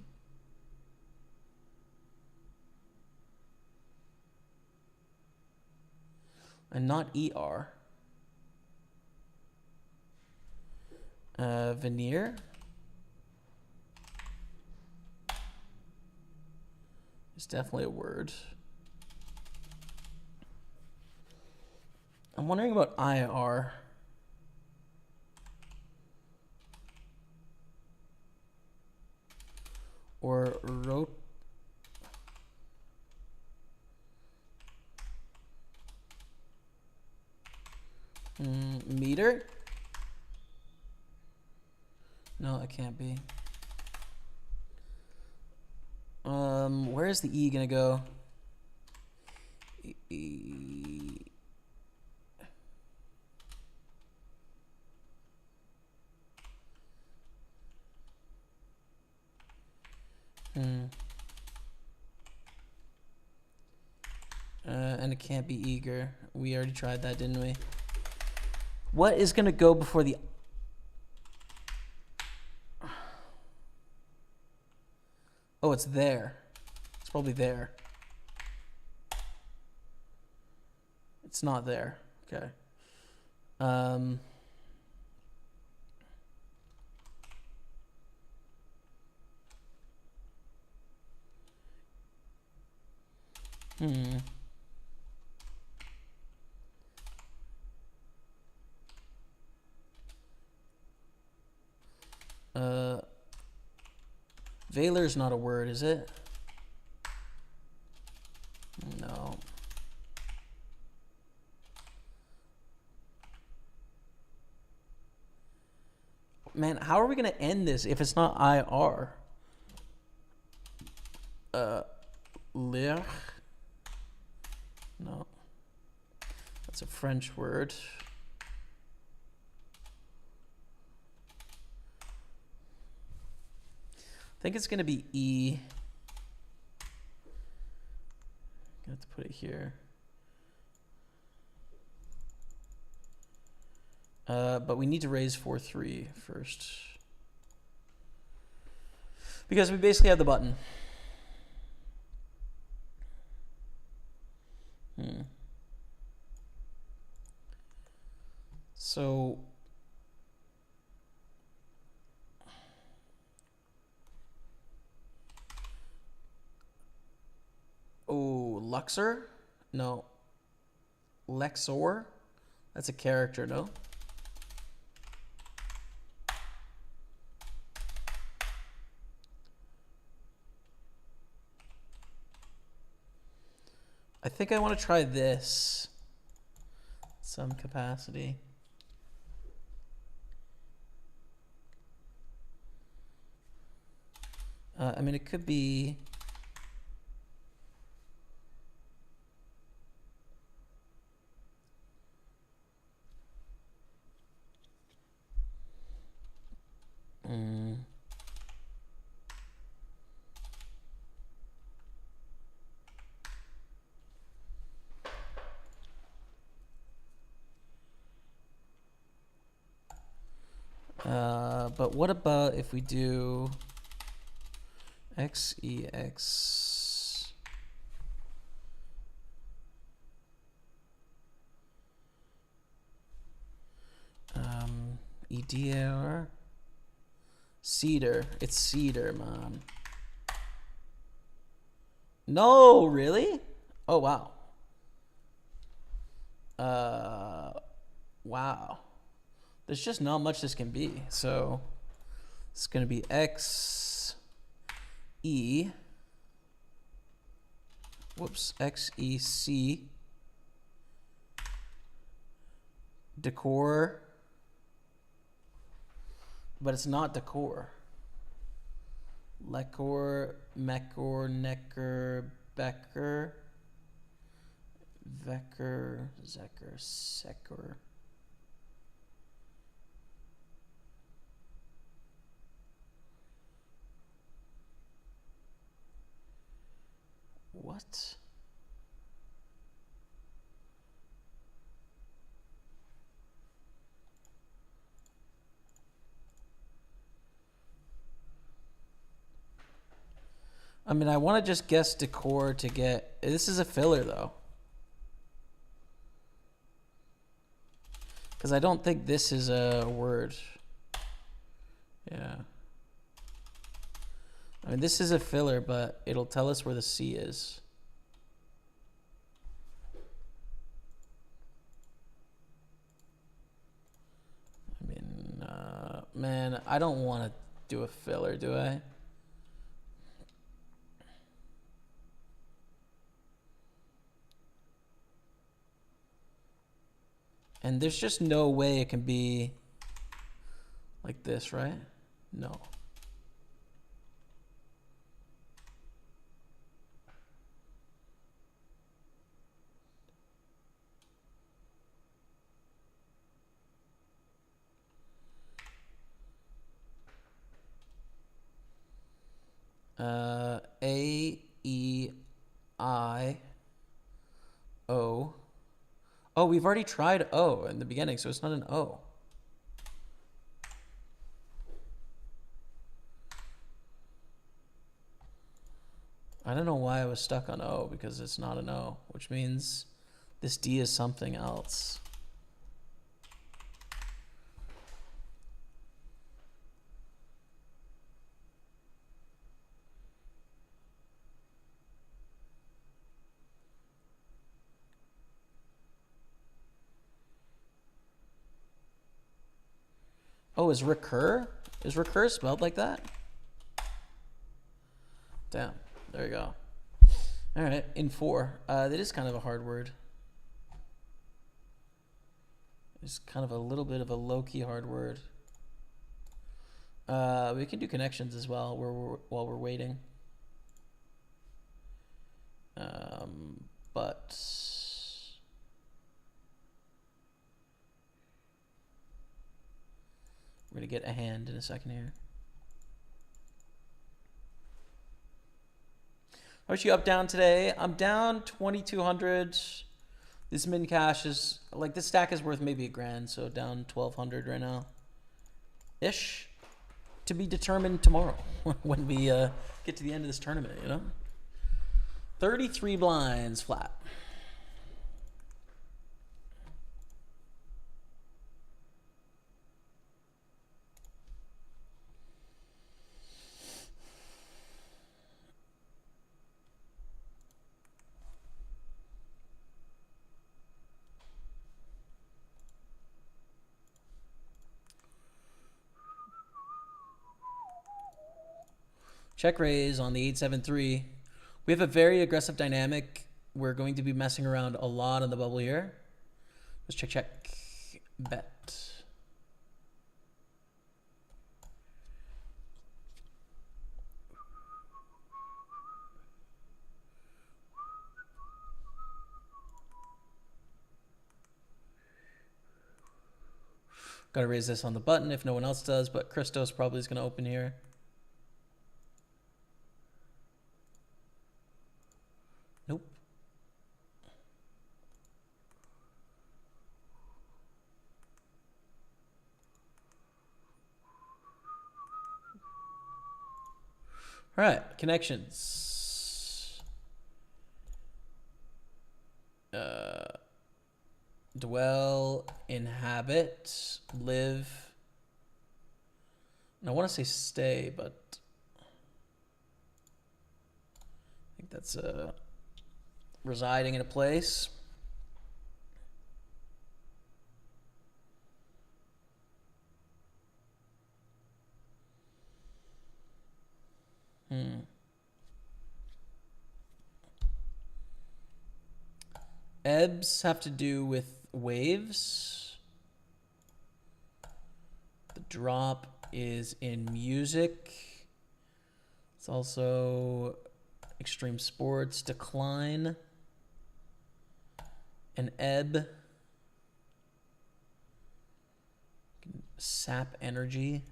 And not ER. Veneer. It's definitely a word. I'm wondering about IR. Or wrote. Meter? No, it can't be. Where is the E gonna go? And it can't be eager. We already tried that, didn't we? What is gonna go before the... Oh, it's there. It's probably there. It's not there. Okay. Valor's not a word, is it? No. Man, how are we gonna end this if it's not IR? Lire? No. That's a French word. I think it's gonna be E. I have to put it here. But we need to raise 4-3 first. Because we basically have the button. Luxor? No. Lexor? That's a character, no? I think I want to try this. Some capacity. I mean, it could be... but what about if we do XEX? EDR? Cedar. It's Cedar, man. No, really? Oh, wow. Wow. There's just not much this can be. So it's going to be X E. Whoops. XEC. Decor. But it's not decor. Lecor, Mecor, Necker, Becker, Vecker, Zecker, Secker. What? I mean, I want to just guess decor to get... This is a filler, though. Because I don't think this is a word. Yeah. I mean, this is a filler, but it'll tell us where the C is. I mean, man, I don't want to do a filler, do I? And there's just no way it can be like this, right? No. A, E, I, O. Oh, we've already tried O in the beginning, so it's not an O. I don't know why I was stuck on O, because it's not an O, which means this D is something else. Oh, is recur? Is recur spelled like that? Damn. There you go. All right, in 4. That is kind of a hard word. It's kind of a little bit of a low-key hard word. We can do connections as well while we're waiting. But we're gonna get a hand in a second here. How much you up down today? I'm down 2,200. This min cash is like this stack is worth maybe $1,000, so down 1,200 right now. Ish. To be determined tomorrow when we get to the end of this tournament, you know? 33 blinds flat. Check raise on the 8-7-3. We have a very aggressive dynamic. We're going to be messing around a lot on the bubble here. Let's check, check, bet. Got to raise this on the button if no one else does, but Christos probably is going to open here. Nope. All right, connections. Dwell, inhabit, live. And I want to say stay, but I think that's residing in a place. Ebbs have to do with waves. The drop is in music. It's also extreme sports. Decline. An ebb. Sap energy.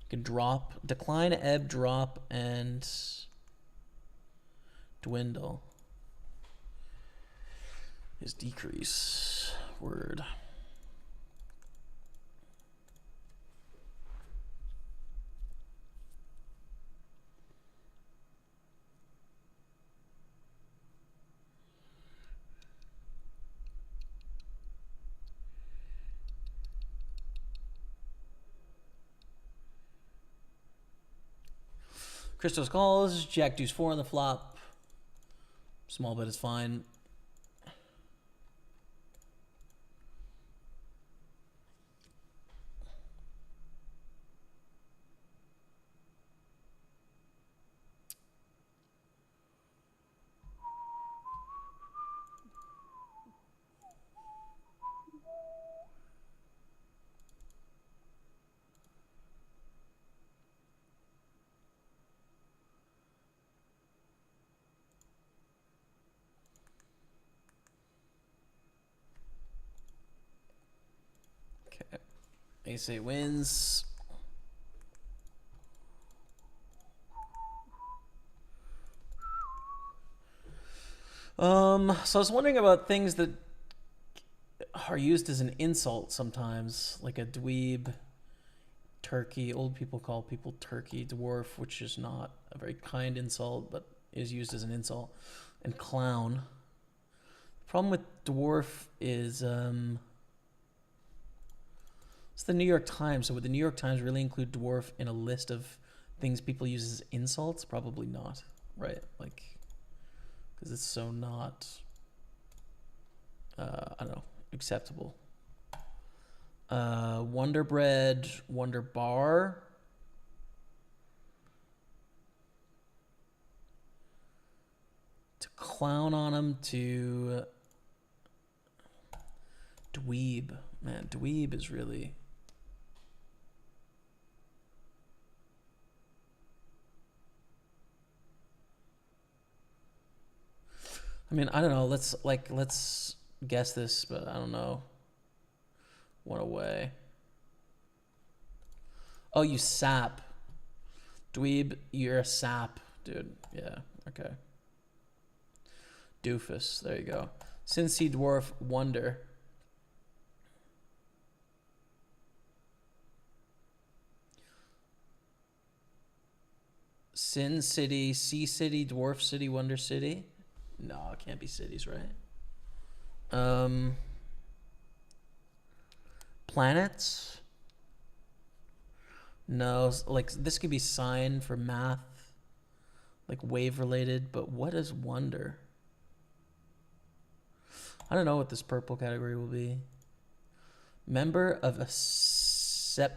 You can drop. Decline, ebb, drop, and dwindle. Is decrease. Word. Christos calls. Jack deuce 4 on the flop. Small bet is fine. Ace-8 wins. So I was wondering about things that are used as an insult sometimes, like a dweeb, turkey. Old people call people turkey, dwarf, which is not a very kind insult, but is used as an insult, and clown. The problem with dwarf is it's the New York Times. So would the New York Times really include dwarf in a list of things people use as insults? Probably not, right? Like, because it's so not, I don't know, acceptable. Wonder Bread, Wonder Bar. To clown on him, to dweeb. Man, dweeb is really... I mean, I don't know. Let's guess this, but I don't know. One away. Oh, you sap. Dweeb, you're a sap, dude. Yeah, okay. Doofus, there you go. Cincy, dwarf, wonder. Sin City, Sea City, Dwarf City, Wonder City. No, it can't be cities, right? Planets? No, like this could be sign for math, like wave related, but what is wonder? I don't know what this purple category will be. Member of a septet.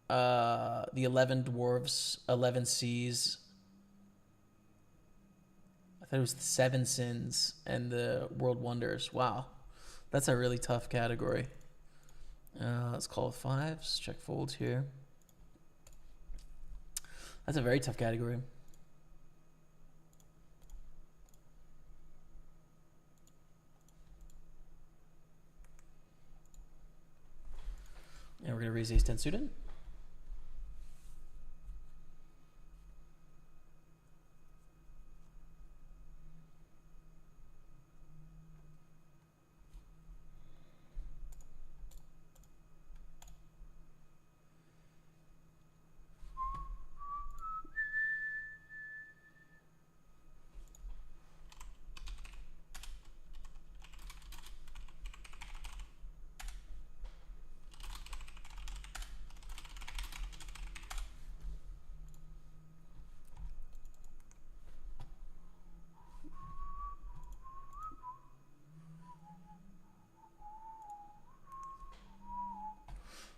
the 11 Dwarves, 11 Seas. I thought it was the 7 Sins and the World Wonders. Wow. That's a really tough category. Let's call it 5s. Check folds here. That's a very tough category. And we're going to raise ace 10 suited.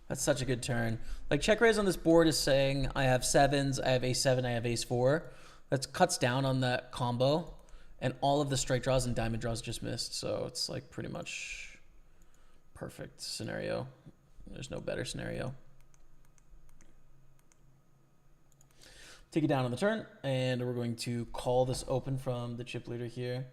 That's such a good turn. Like, check raise on this board is saying I have 7s, I have ace 7, I have ace 4. That cuts down on that combo, and all of the straight draws and diamond draws just missed. So it's like pretty much perfect scenario. There's no better scenario. Take it down on the turn, and we're going to call this open from the chip leader here.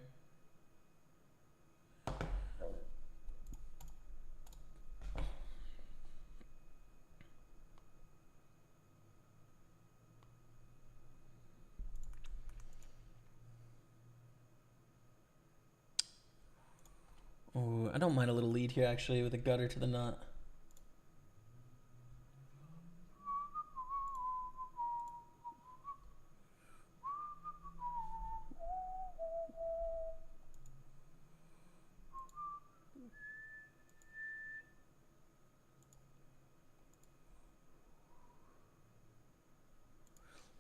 Ooh, I don't mind a little lead here, actually, with a gutter to the nut.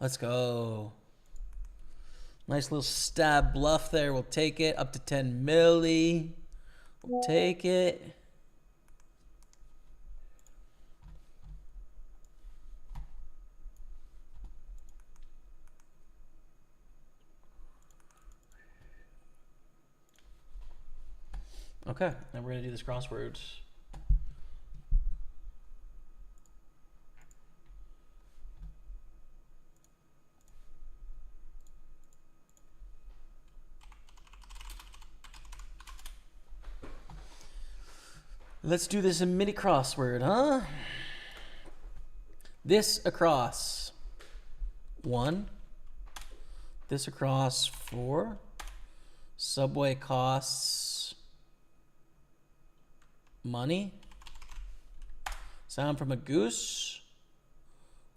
Let's go. Nice little stab bluff there. We'll take it up to 10 milli. We'll take it. Okay, and we're gonna do this crossword. Let's do this in mini crossword, huh? This across 1. This across 4. Subway costs money. Sound from a goose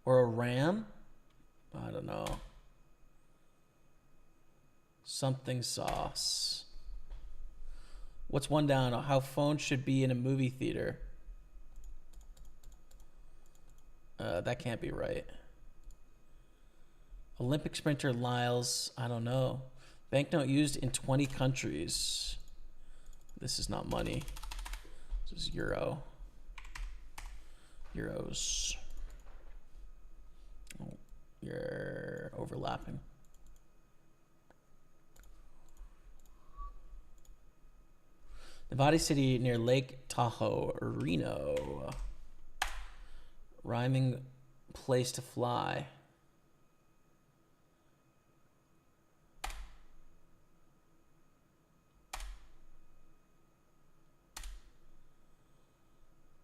or a ram? I don't know. Something sauce. What's one down? How phones should be in a movie theater. That can't be right. Olympic sprinter Lyles. I don't know. Banknote used in 20 countries. This is not money. This is euro. Euros. Oh, you're overlapping. Nevada City near Lake Tahoe, Reno. Rhyming place to fly.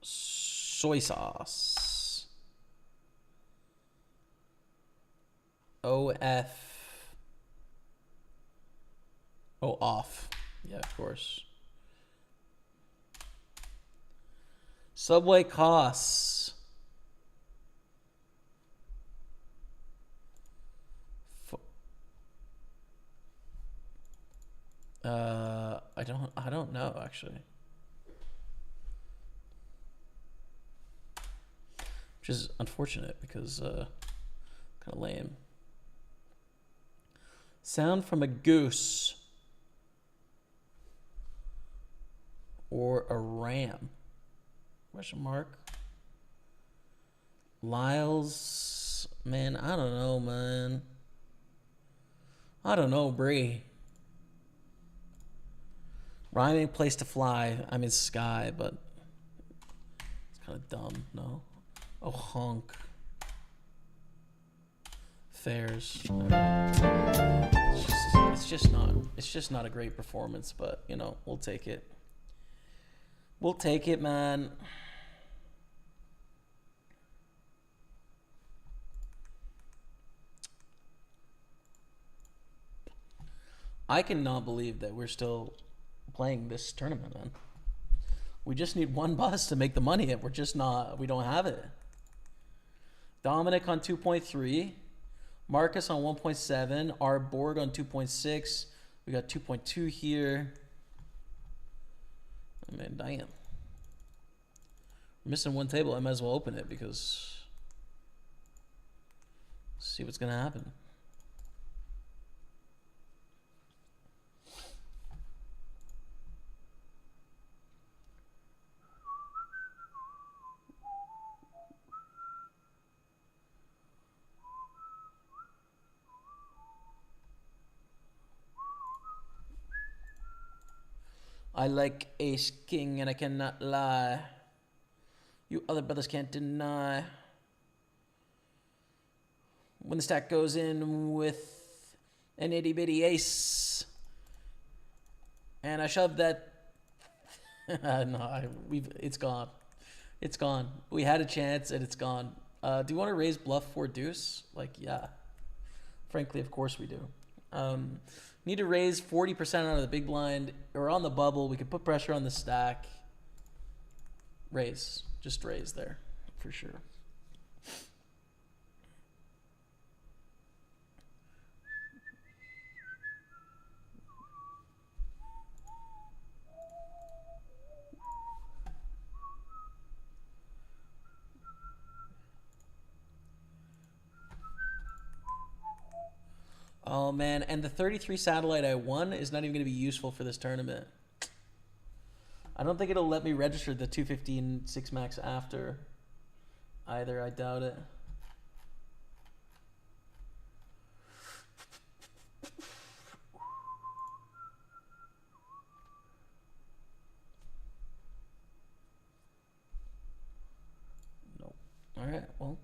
Soy sauce. OF. Oh, off. Yeah, of course. Subway costs. I don't know actually. Which is unfortunate because kind of lame. Sound from a goose or a ram? Question mark. Lyles, man, I don't know, man. I don't know, Bree. Rhyming place to fly. I mean sky, but it's kind of dumb, no? Oh, honk. Fairs. It's just not a great performance, but you know, we'll take it. We'll take it, man. I cannot believe that we're still playing this tournament, man. We just need one bus to make the money, and we're just not. We don't have it. Dominic on 2.3, Marcus on 1.7, our Borg on 2.6. We got 2.2 here. I mean, damn. We're missing one table. I might as well open it because see what's gonna happen. I like ace king and I cannot lie. You other brothers can't deny. When the stack goes in with an itty bitty ace, and I shove that. It's gone. It's gone. We had a chance and it's gone. Do you want to raise bluff for deuce? Like, yeah. Frankly, of course we do. Need to raise 40% out of the big blind. Or on the bubble. We can put pressure on the stack. Raise. Just raise there. For sure. Oh, man. And the 33 satellite I won is not even going to be useful for this tournament. I don't think it'll let me register the 215 6 max after either. I doubt it. Nope. All right. Well.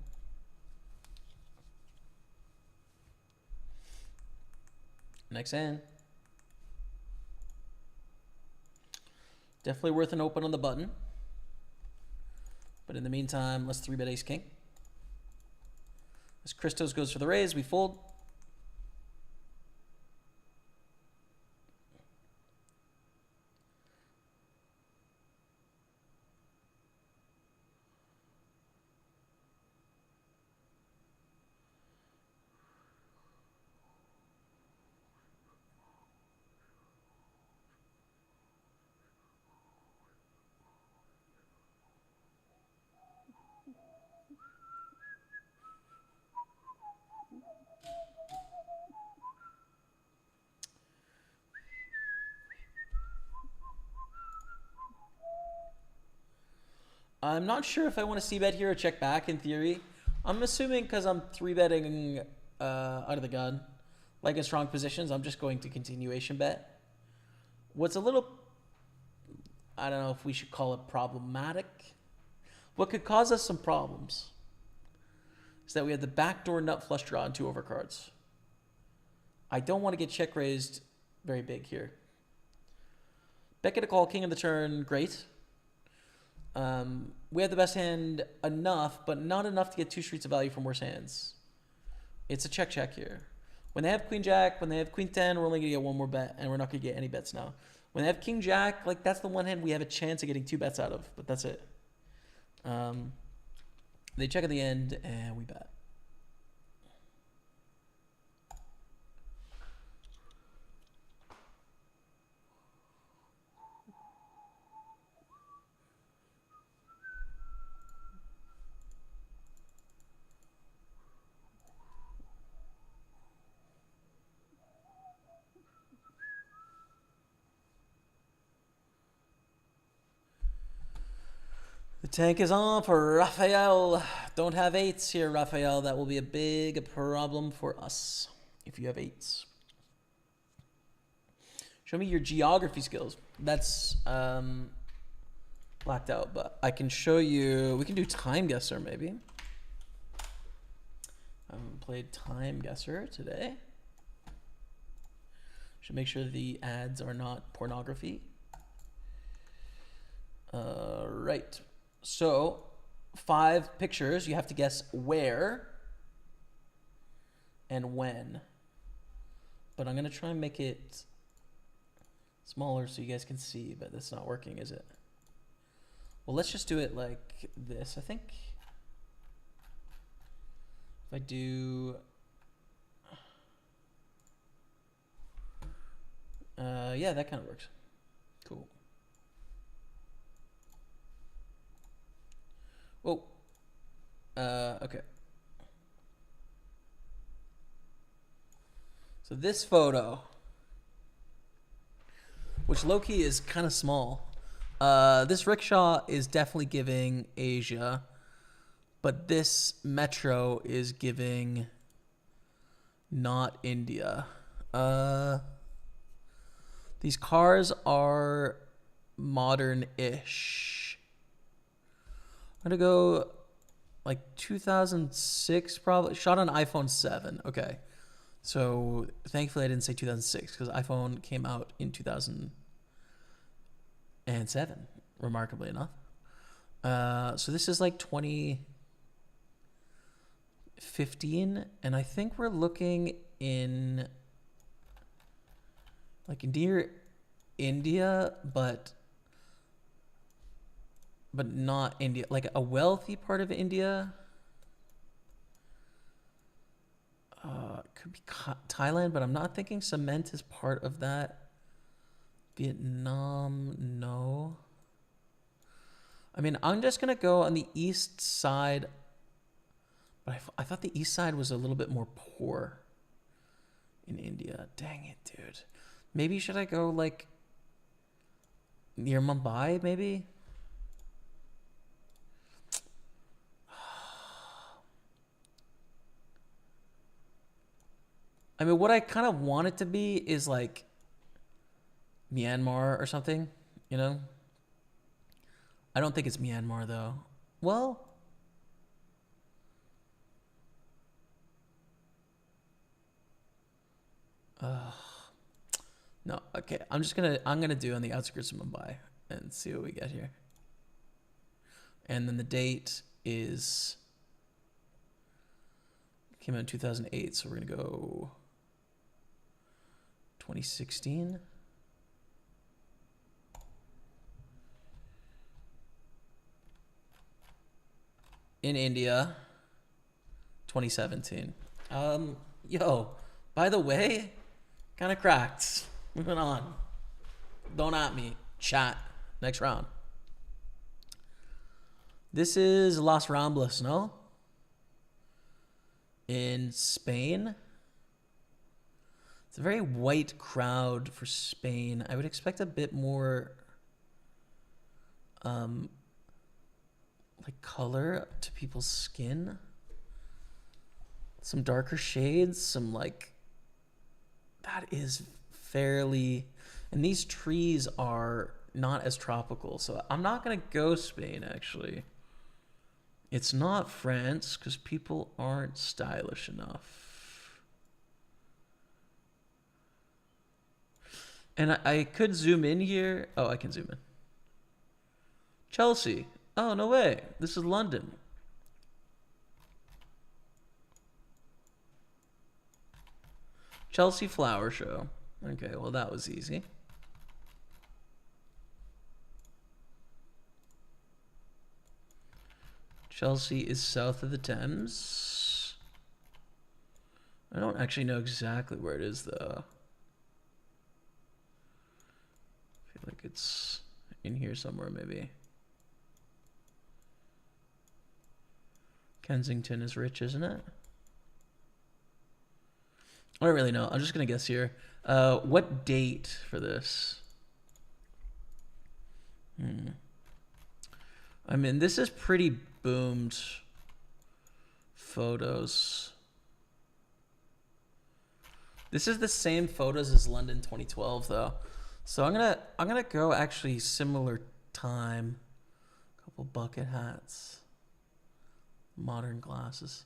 Next hand. Definitely worth an open on the button. But in the meantime, let's 3-bet ace king. As Christos goes for the raise, we fold. I'm not sure if I want to c-bet here or check back in theory. I'm assuming because I'm 3-betting out of the gun, like in strong positions, I'm just going to continuation bet. What's a little, I don't know if we should call it problematic. What could cause us some problems is that we have the backdoor nut flush draw and 2 overcards. I don't want to get check raised very big here. Beckett to call king of the turn, great. We have the best hand enough, but not enough to get 2 streets of value from worse hands. It's a check here. When they have queen jack, when they have queen 10, we're only going to get 1 more bet, and we're not going to get any bets now. When they have king jack, like that's the one hand we have a chance of getting 2 bets out of, but that's it. They check at the end, and we bet. The Tank is on for Raphael. Don't have 8s here, Raphael. That will be a big problem for us if you have 8s. Show me your geography skills. That's blacked out, but I can show you. We can do Time Guesser maybe. I haven't played Time Guesser today. Should make sure the ads are not pornography. Right. So 5 pictures. You have to guess where and when. But I'm going to try and make it smaller so you guys can see, but that's not working, is it? Well, let's just do it like this, I think. If I do... yeah, that kind of works. Cool. Whoa. Okay. So this photo, which low-key is kind of small. This rickshaw is definitely giving Asia, but this metro is giving not India. These cars are modern-ish. I'm gonna go like 2006 probably. Shot on iPhone 7. Okay. So thankfully I didn't say 2006 because iPhone came out in 2007, remarkably enough. So this is like 2015, and I think we're looking in like near India, but not India, like a wealthy part of India. Could be Thailand, but I'm not thinking cement is part of that. Vietnam, no. I mean, I'm just going to go on the east side, but I thought the east side was a little bit more poor in India. Dang it, dude. Maybe should I go like near Mumbai, maybe? I mean, what I kind of want it to be is like Myanmar or something, you know? I don't think it's Myanmar though. Well, no, okay. I'm gonna do on the outskirts of Mumbai and see what we get here. And then the date is came out in 2008, so we're gonna go 2016. In India, 2017. Yo, by the way, kind of cracked. Moving on. Don't at me. Chat. Next round. This is Las Ramblas, no? In Spain. It's a very white crowd for Spain. I would expect a bit more like color to people's skin. Some darker shades, some like that is fairly, and these trees are not as tropical. So I'm not going to go Spain actually. It's not France because people aren't stylish enough. And I could zoom in here. Oh, I can zoom in. Chelsea. Oh, no way. This is London. Chelsea Flower Show. Okay, well, that was easy. Chelsea is south of the Thames. I don't actually know exactly where it is, though. I feel like it's in here somewhere, maybe. Kensington is rich, isn't it? I don't really know. I'm just going to guess here. What date for this? I mean, this is pretty boomed photos. This is the same photos as London 2012 though. So I'm gonna go actually similar time. Couple bucket hats. Modern glasses.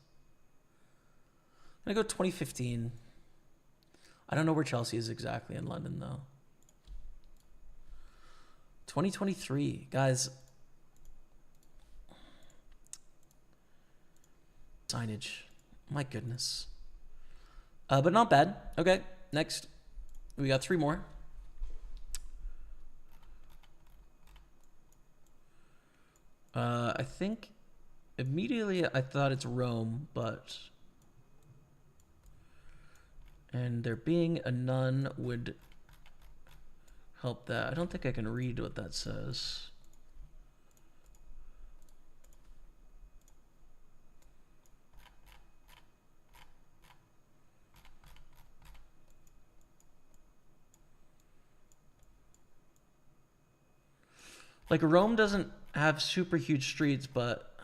I'm gonna go 2015. I don't know where Chelsea is exactly in London though. 2023, guys. Signage. My goodness. But not bad. Okay, next. We got 3 more. I think immediately I thought it's Rome, but... And there being a nun would help that. I don't think I can read what that says. Like, Rome doesn't have super huge streets, but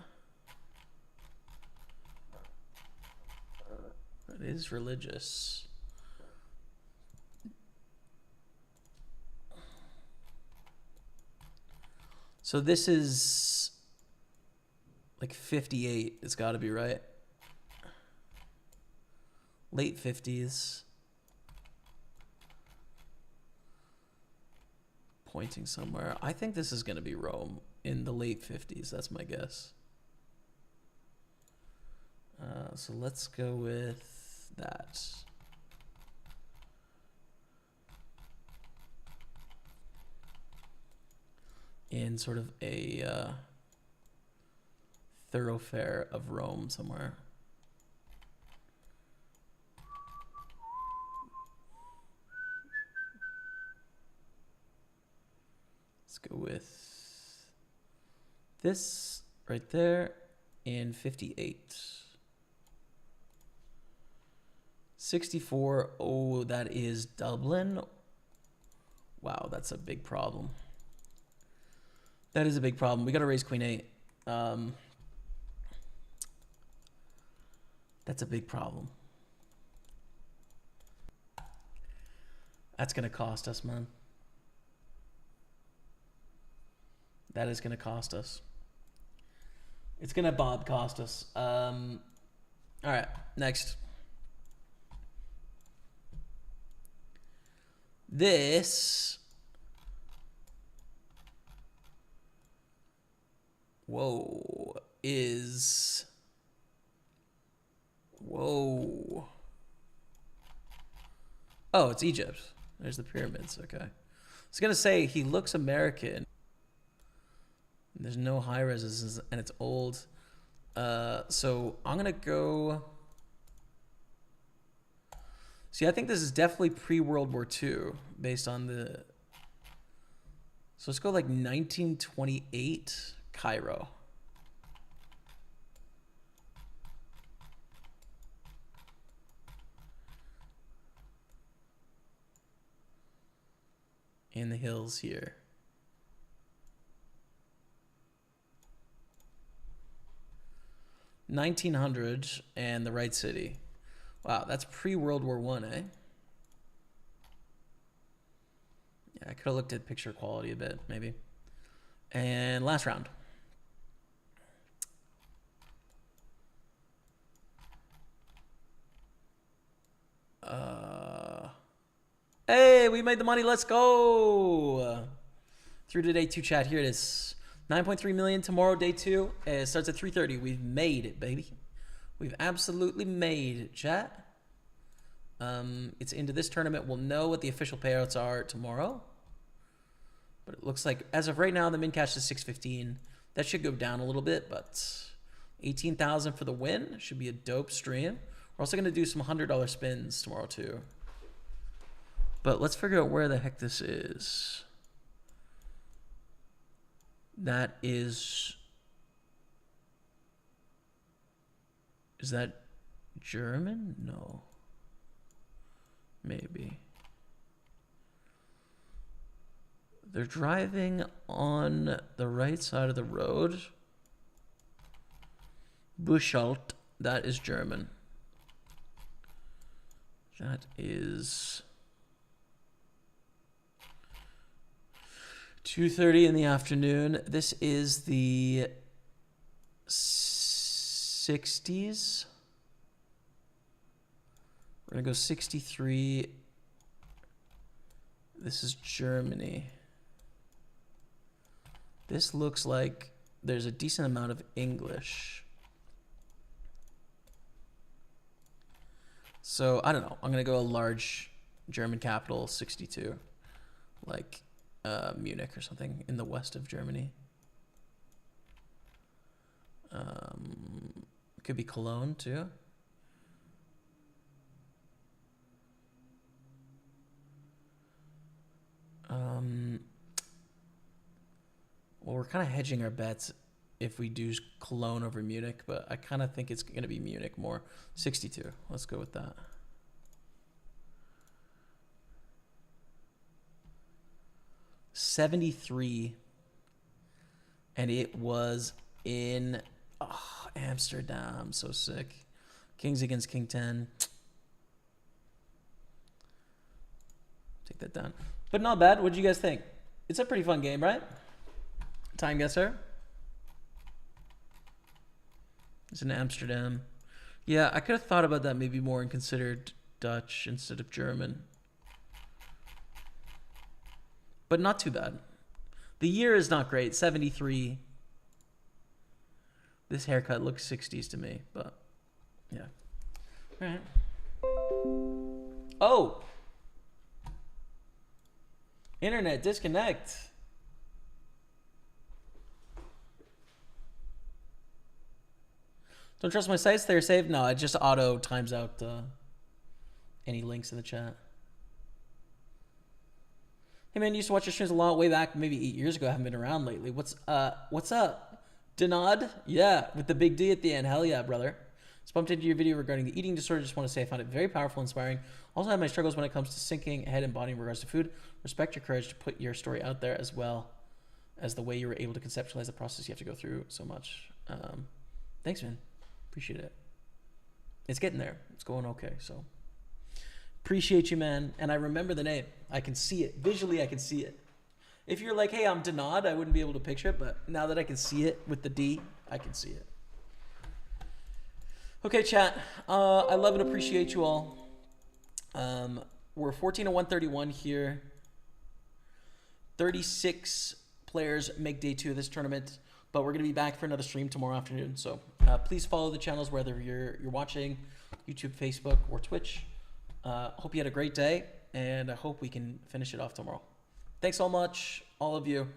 it is religious. So this is like 58. It's got to be right. Late 50s. Pointing somewhere. I think this is going to be Rome in the late 50s. That's my guess. So let's go with that. In sort of a thoroughfare of Rome somewhere. Let's go with this right there in 58. 64. Oh, that is Dublin. Wow, that's a big problem. That is a big problem. We got to raise Queen 8. That's a big problem. That's going to cost us, man. That is going to cost us. It's going to cost us. All right, next. This... Whoa, is... Whoa. Oh, it's Egypt. There's the pyramids, okay. I was going to say, he looks American. There's no high res and it's old. So I'm going to go... See, I think this is definitely pre-World War II based on the... So let's go like 1928 Cairo. In the hills here. $1900 and the right city. Wow, that's pre-World War I, eh? Yeah, I could have looked at picture quality a bit, maybe. And last round. Hey, we made the money. Let's go. Through to day 2 chat. Here it is. 9.3 million tomorrow, day 2. It starts at 3:30. We've made it, baby. We've absolutely made it, chat. It's into this tournament. We'll know what the official payouts are tomorrow. But it looks like, as of right now, the min cash is 615. That should go down a little bit, but 18,000 for the win. Should be a dope stream. We're also going to do some $100 spins tomorrow, too. But let's figure out where the heck this is. That is... Is that German? No. Maybe. They're driving on the right side of the road. Buschalt. That is German. That is 2:30 in the afternoon. This is the 60s. We're going to go 63. This is Germany. This looks like there's a decent amount of English. So, I don't know. I'm going to go a large German capital, 62. Like Munich or something in the west of Germany. Could be Cologne, too. Well, we're kind of hedging our bets if we do Cologne over Munich, but I kind of think it's going to be Munich more. 62. Let's go with that. $73. And it was in Amsterdam. So sick. Kings against King 10. Take that down. But not bad. What did you guys think? It's a pretty fun game, right? Time guesser. It's in Amsterdam. Yeah, I could have thought about that maybe more and considered Dutch instead of German. But not too bad. The year is not great. 73. This haircut looks 60s to me, but yeah. All right. Oh! Internet disconnect. Don't trust my sites, they're saved? No, it just auto times out any links in the chat. Hey man, used to watch your streams a lot way back, maybe 8 years ago. I haven't been around lately. What's up? Denod? Yeah, with the big D at the end. Hell yeah, brother. Just bumped into your video regarding the eating disorder. Just want to say I found it very powerful and inspiring. Also have my struggles when it comes to sinking head and body in regards to food. Respect your courage to put your story out there as well as the way you were able to conceptualize the process you have to go through so much. Thanks, man. Appreciate it. It's getting there. It's going okay, so. Appreciate you, man. And I remember the name. I can see it. Visually, I can see it. If you're like, hey, I'm Denod, I wouldn't be able to picture it, but now that I can see it with the D, I can see it. Okay, chat. I love and appreciate you all. We're 14 to 131 here. 36 players make day 2 of this tournament, but we're going to be back for another stream tomorrow afternoon. So please follow the channels whether you're watching YouTube, Facebook, or Twitch. Hope you had a great day, and I hope we can finish it off tomorrow. Thanks so much, all of you.